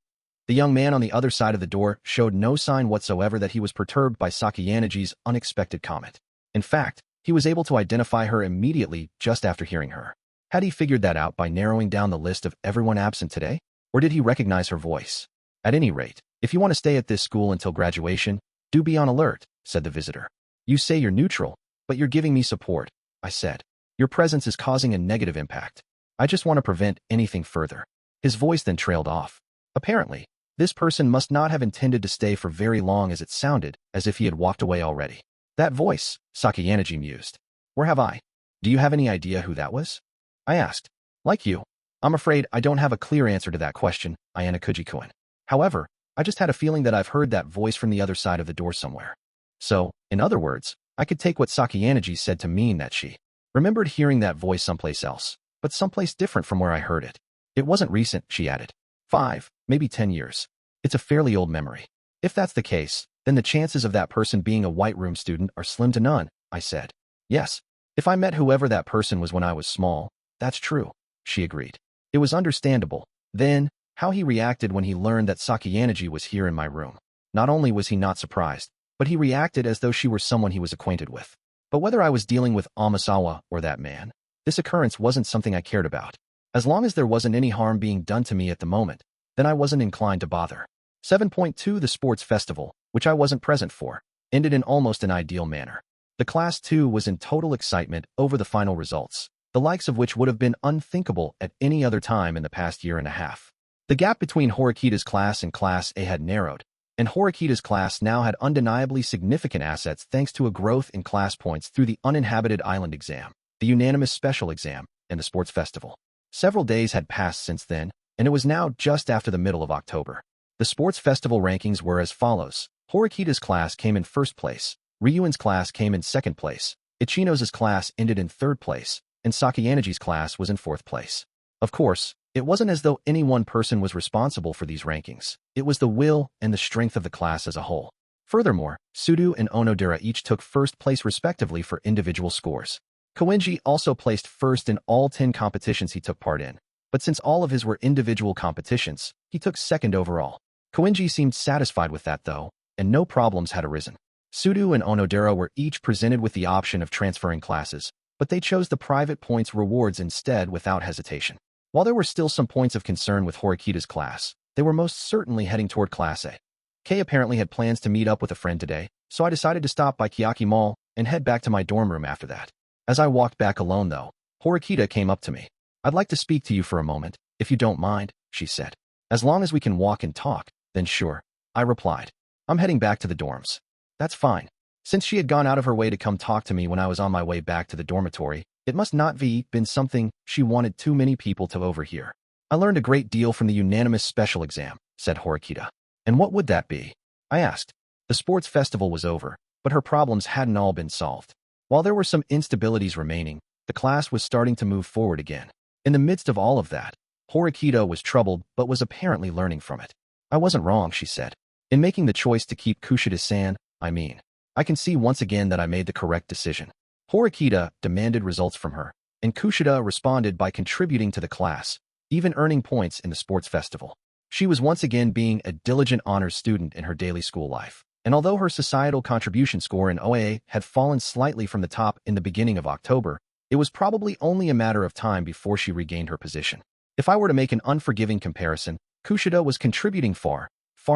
Speaker 1: The young man on the other side of the door showed no sign whatsoever that he was perturbed by Sakayanaji's unexpected comment. In fact, he was able to identify her immediately just after hearing her. Had he figured that out by narrowing down the list of everyone absent today? Or did he recognize her voice? At any rate, if you want to stay at this school until graduation, do be on alert, said the visitor. You say you're neutral, but you're giving me support, I said. Your presence is causing a negative impact. I just want to prevent anything further. His voice then trailed off. Apparently, This person must not have intended to stay for very long, as it sounded as if he had walked away already. That voice, Sakayaneji mused. Where have I? Do you have any idea who that was? I asked. Like you, I'm afraid I don't have a clear answer to that question, Ayanokouji-kun. However, I just had a feeling that I've heard that voice from the other side of the door somewhere. So, in other words, I could take what Sakayaneji said to mean that she remembered hearing that voice someplace else, but someplace different from where I heard it. It wasn't recent, she added. 5, maybe 10 years. It's a fairly old memory. If that's the case, then the chances of that person being a White Room student are slim to none, I said. Yes. If I met whoever that person was when I was small, that's true, she agreed. It was understandable. Then, how he reacted when he learned that Sakayaneji was here in my room. Not only was he not surprised, but he reacted as though she were someone he was acquainted with. But whether I was dealing with Amasawa or that man, this occurrence wasn't something I cared about. As long as there wasn't any harm being done to me at the moment, then I wasn't inclined to bother. 7.2 The sports festival, which I wasn't present for, ended in almost an ideal manner. The class 2 was in total excitement over the final results, the likes of which would have been unthinkable at any other time in the past year and a half. The gap between Horikita's class and Class A had narrowed, and Horikita's class now had undeniably significant assets thanks to a growth in class points through the uninhabited island exam, the unanimous special exam, and the sports festival. Several days had passed since then, and it was now just after the middle of October. The sports festival rankings were as follows. Horikita's class came in first place, Ryuan's class came in second place, Ichino's class ended in third place, and Sakayaneji's class was in fourth place. Of course, it wasn't as though any one person was responsible for these rankings. It was the will and the strength of the class as a whole. Furthermore, Sudo and Onodera each took first place respectively for individual scores. Koenji also placed first in all 10 competitions he took part in, but since all of his were individual competitions, he took second overall. Koenji seemed satisfied with that though, and no problems had arisen. Sudo and Onodera were each presented with the option of transferring classes, but they chose the private points rewards instead without hesitation. While there were still some points of concern with Horikita's class, they were most certainly heading toward Class A. Kei apparently had plans to meet up with a friend today, so I decided to stop by Kiyaki Mall and head back to my dorm room after that. As I walked back alone though, Horikita came up to me. I'd like to speak to you for a moment, if you don't mind, she said. As long as we can walk and talk, then sure, I replied. I'm heading back to the dorms. That's fine. Since she had gone out of her way to come talk to me when I was on my way back to the dormitory, it must not be been something she wanted too many people to overhear. I learned a great deal from the unanimous special exam, said Horikita. And what would that be? I asked. The sports festival was over, but her problems hadn't all been solved. While there were some instabilities remaining, the class was starting to move forward again. In the midst of all of that, Horikita was troubled but was apparently learning from it. I wasn't wrong, she said. In making the choice to keep Kushida-san, I can see once again that I made the correct decision. Horikita demanded results from her, and Kushida responded by contributing to the class, even earning points in the sports festival. She was once again being a diligent honors student in her daily school life, and although her societal contribution score in OAA had fallen slightly from the top in the beginning of October, it was probably only a matter of time before she regained her position. If I were to make an unforgiving comparison, Kushida was contributing far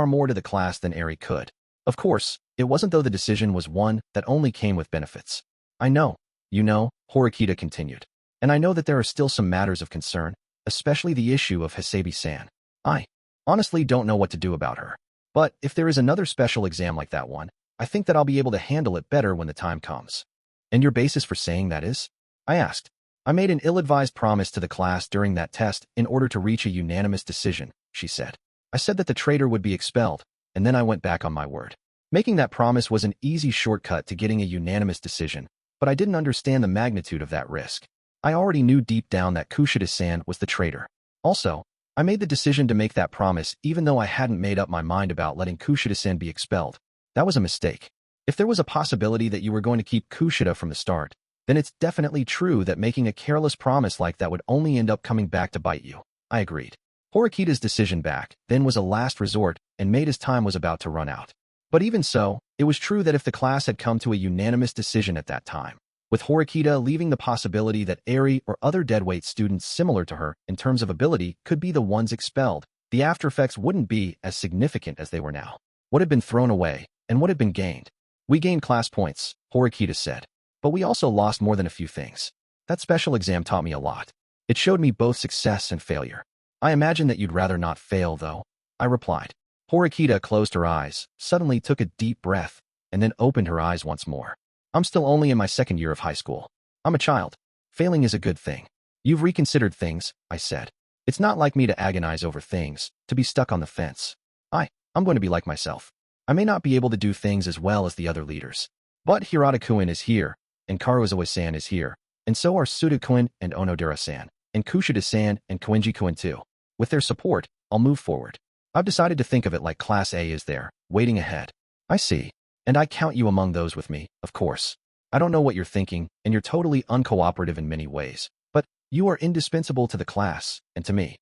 Speaker 1: more to the class than Eri could. Of course, it wasn't though the decision was one that only came with benefits. I know, Horikita continued, and I know that there are still some matters of concern, especially the issue of Hasebi-san. I honestly don't know what to do about her. But if there is another special exam like that one, I think that I'll be able to handle it better when the time comes. And your basis for saying that is? I asked. I made an ill-advised promise to the class during that test in order to reach a unanimous decision, she said. I said that the traitor would be expelled, and then I went back on my word. Making that promise was an easy shortcut to getting a unanimous decision, but I didn't understand the magnitude of that risk. I already knew deep down that Kushida-san was the traitor. Also, I made the decision to make that promise even though I hadn't made up my mind about letting Kushida-san be expelled. That was a mistake. If there was a possibility that you were going to keep Kushida from the start, then it's definitely true that making a careless promise like that would only end up coming back to bite you. I agreed. Horikita's decision back then was a last resort and made his time was about to run out. But even so, it was true that if the class had come to a unanimous decision at that time, with Horikita leaving the possibility that Eri or other deadweight students similar to her in terms of ability could be the ones expelled, the aftereffects wouldn't be as significant as they were now. What had been thrown away, and what had been gained? We gained class points, Horikita said. But we also lost more than a few things. That special exam taught me a lot. It showed me both success and failure. I imagine that you'd rather not fail, though, I replied. Horikita closed her eyes, suddenly took a deep breath, and then opened her eyes once more. I'm still only in my second year of high school. I'm a child. Failing is a good thing. You've reconsidered things, I said. It's not like me to agonize over things, to be stuck on the fence. I'm going to be like myself. I may not be able to do things as well as the other leaders. But Hirata-kun is here, and Karuizawa-san is here, and so are Suda-kun and Onodera-san, and Kushida-san and Koenji-kun too. With their support, I'll move forward. I've decided to think of it like Class A is there, waiting ahead. I see. And I count you among those with me, of course. I don't know what you're thinking, and you're totally uncooperative in many ways, but you are indispensable to the class, and to me.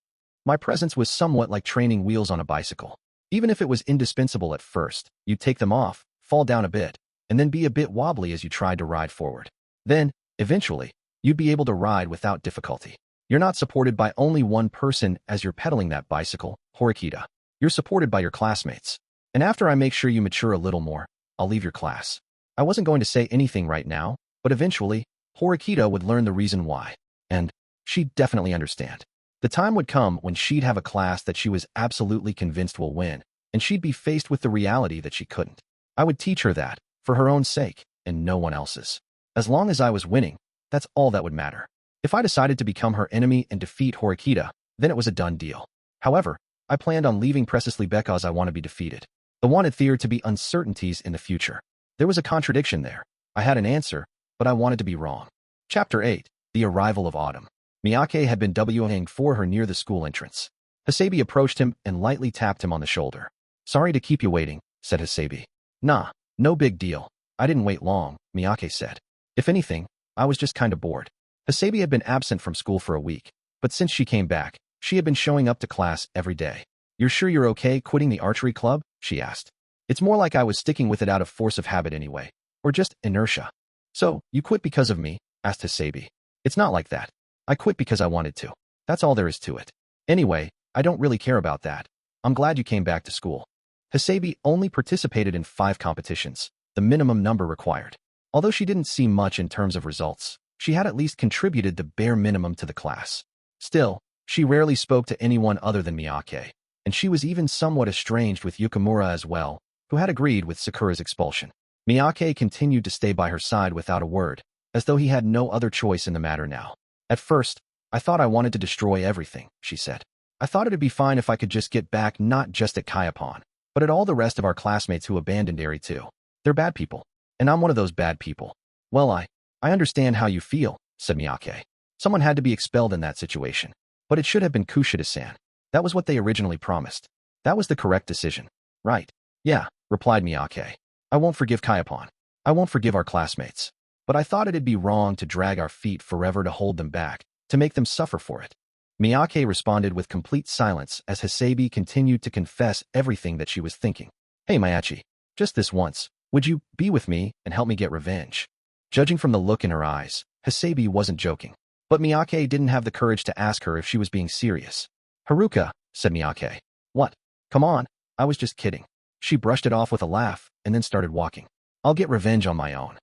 Speaker 1: My presence was somewhat like training wheels on a bicycle. Even if it was indispensable at first, you'd take them off, fall down a bit, and then be a bit wobbly as you tried to ride forward. Then, eventually, you'd be able to ride without difficulty. You're not supported by only one person as you're pedaling that bicycle, Horikita. You're supported by your classmates. And after I make sure you mature a little more, I'll leave your class. I wasn't going to say anything right now, but eventually, Horikita would learn the reason why. And she'd definitely understand. The time would come when she'd have a class that she was absolutely convinced will win, and she'd be faced with the reality that she couldn't. I would teach her that, for her own sake, and no one else's. As long as I was winning, that's all that would matter. If I decided to become her enemy and defeat Horikita, then it was a done deal. However, I planned on leaving precisely because I want to be defeated. I wanted there to be uncertainties in the future. There was a contradiction there. I had an answer, but I wanted to be wrong. Chapter 8. The Arrival of Autumn. Miyake had been waiting for her near the school entrance. Hasabi approached him and lightly tapped him on the shoulder. Sorry to keep you waiting, said Hasabi. Nah, no big deal. I didn't wait long, Miyake said. If anything, I was just kind of bored. Hasabi had been absent from school for a week, but since she came back, she had been showing up to class every day. You're sure you're okay quitting the archery club? She asked. It's more like I was sticking with it out of force of habit anyway, or just inertia. So, you quit because of me? Asked Hasabi. It's not like that. I quit because I wanted to. That's all there is to it. Anyway, I don't really care about that. I'm glad you came back to school. Hasabi only participated in 5 competitions, the minimum number required. Although she didn't see much in terms of results, she had at least contributed the bare minimum to the class. Still, she rarely spoke to anyone other than Miyake, and she was even somewhat estranged with Yukimura as well, who had agreed with Sakura's expulsion. Miyake continued to stay by her side without a word, as though he had no other choice in the matter now. At first, I thought I wanted to destroy everything, she said. I thought it'd be fine if I could just get back not just at Kayapon, but at all the rest of our classmates who abandoned Eri too. They're bad people, and I'm one of those bad people. Well, I understand how you feel, said Miyake. Someone had to be expelled in that situation, but it should have been Kushida-san. That was what they originally promised. That was the correct decision. Right. Yeah, replied Miyake. I won't forgive Kayapon. I won't forgive our classmates. But I thought it'd be wrong to drag our feet forever to hold them back, to make them suffer for it. Miyake responded with complete silence as Hasabi continued to confess everything that she was thinking. Hey Mayachi, just this once, would you be with me and help me get revenge? Judging from the look in her eyes, Hasabi wasn't joking. But Miyake didn't have the courage to ask her if she was being serious. Haruka, said Miyake. What? Come on, I was just kidding. She brushed it off with a laugh and then started walking. I'll get revenge on my own.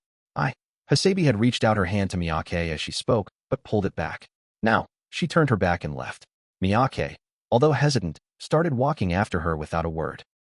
Speaker 1: Hasabi had reached out her hand to Miyake as she spoke, but pulled it back. Now, she turned her back and left. Miyake, although hesitant, started walking after her without a word.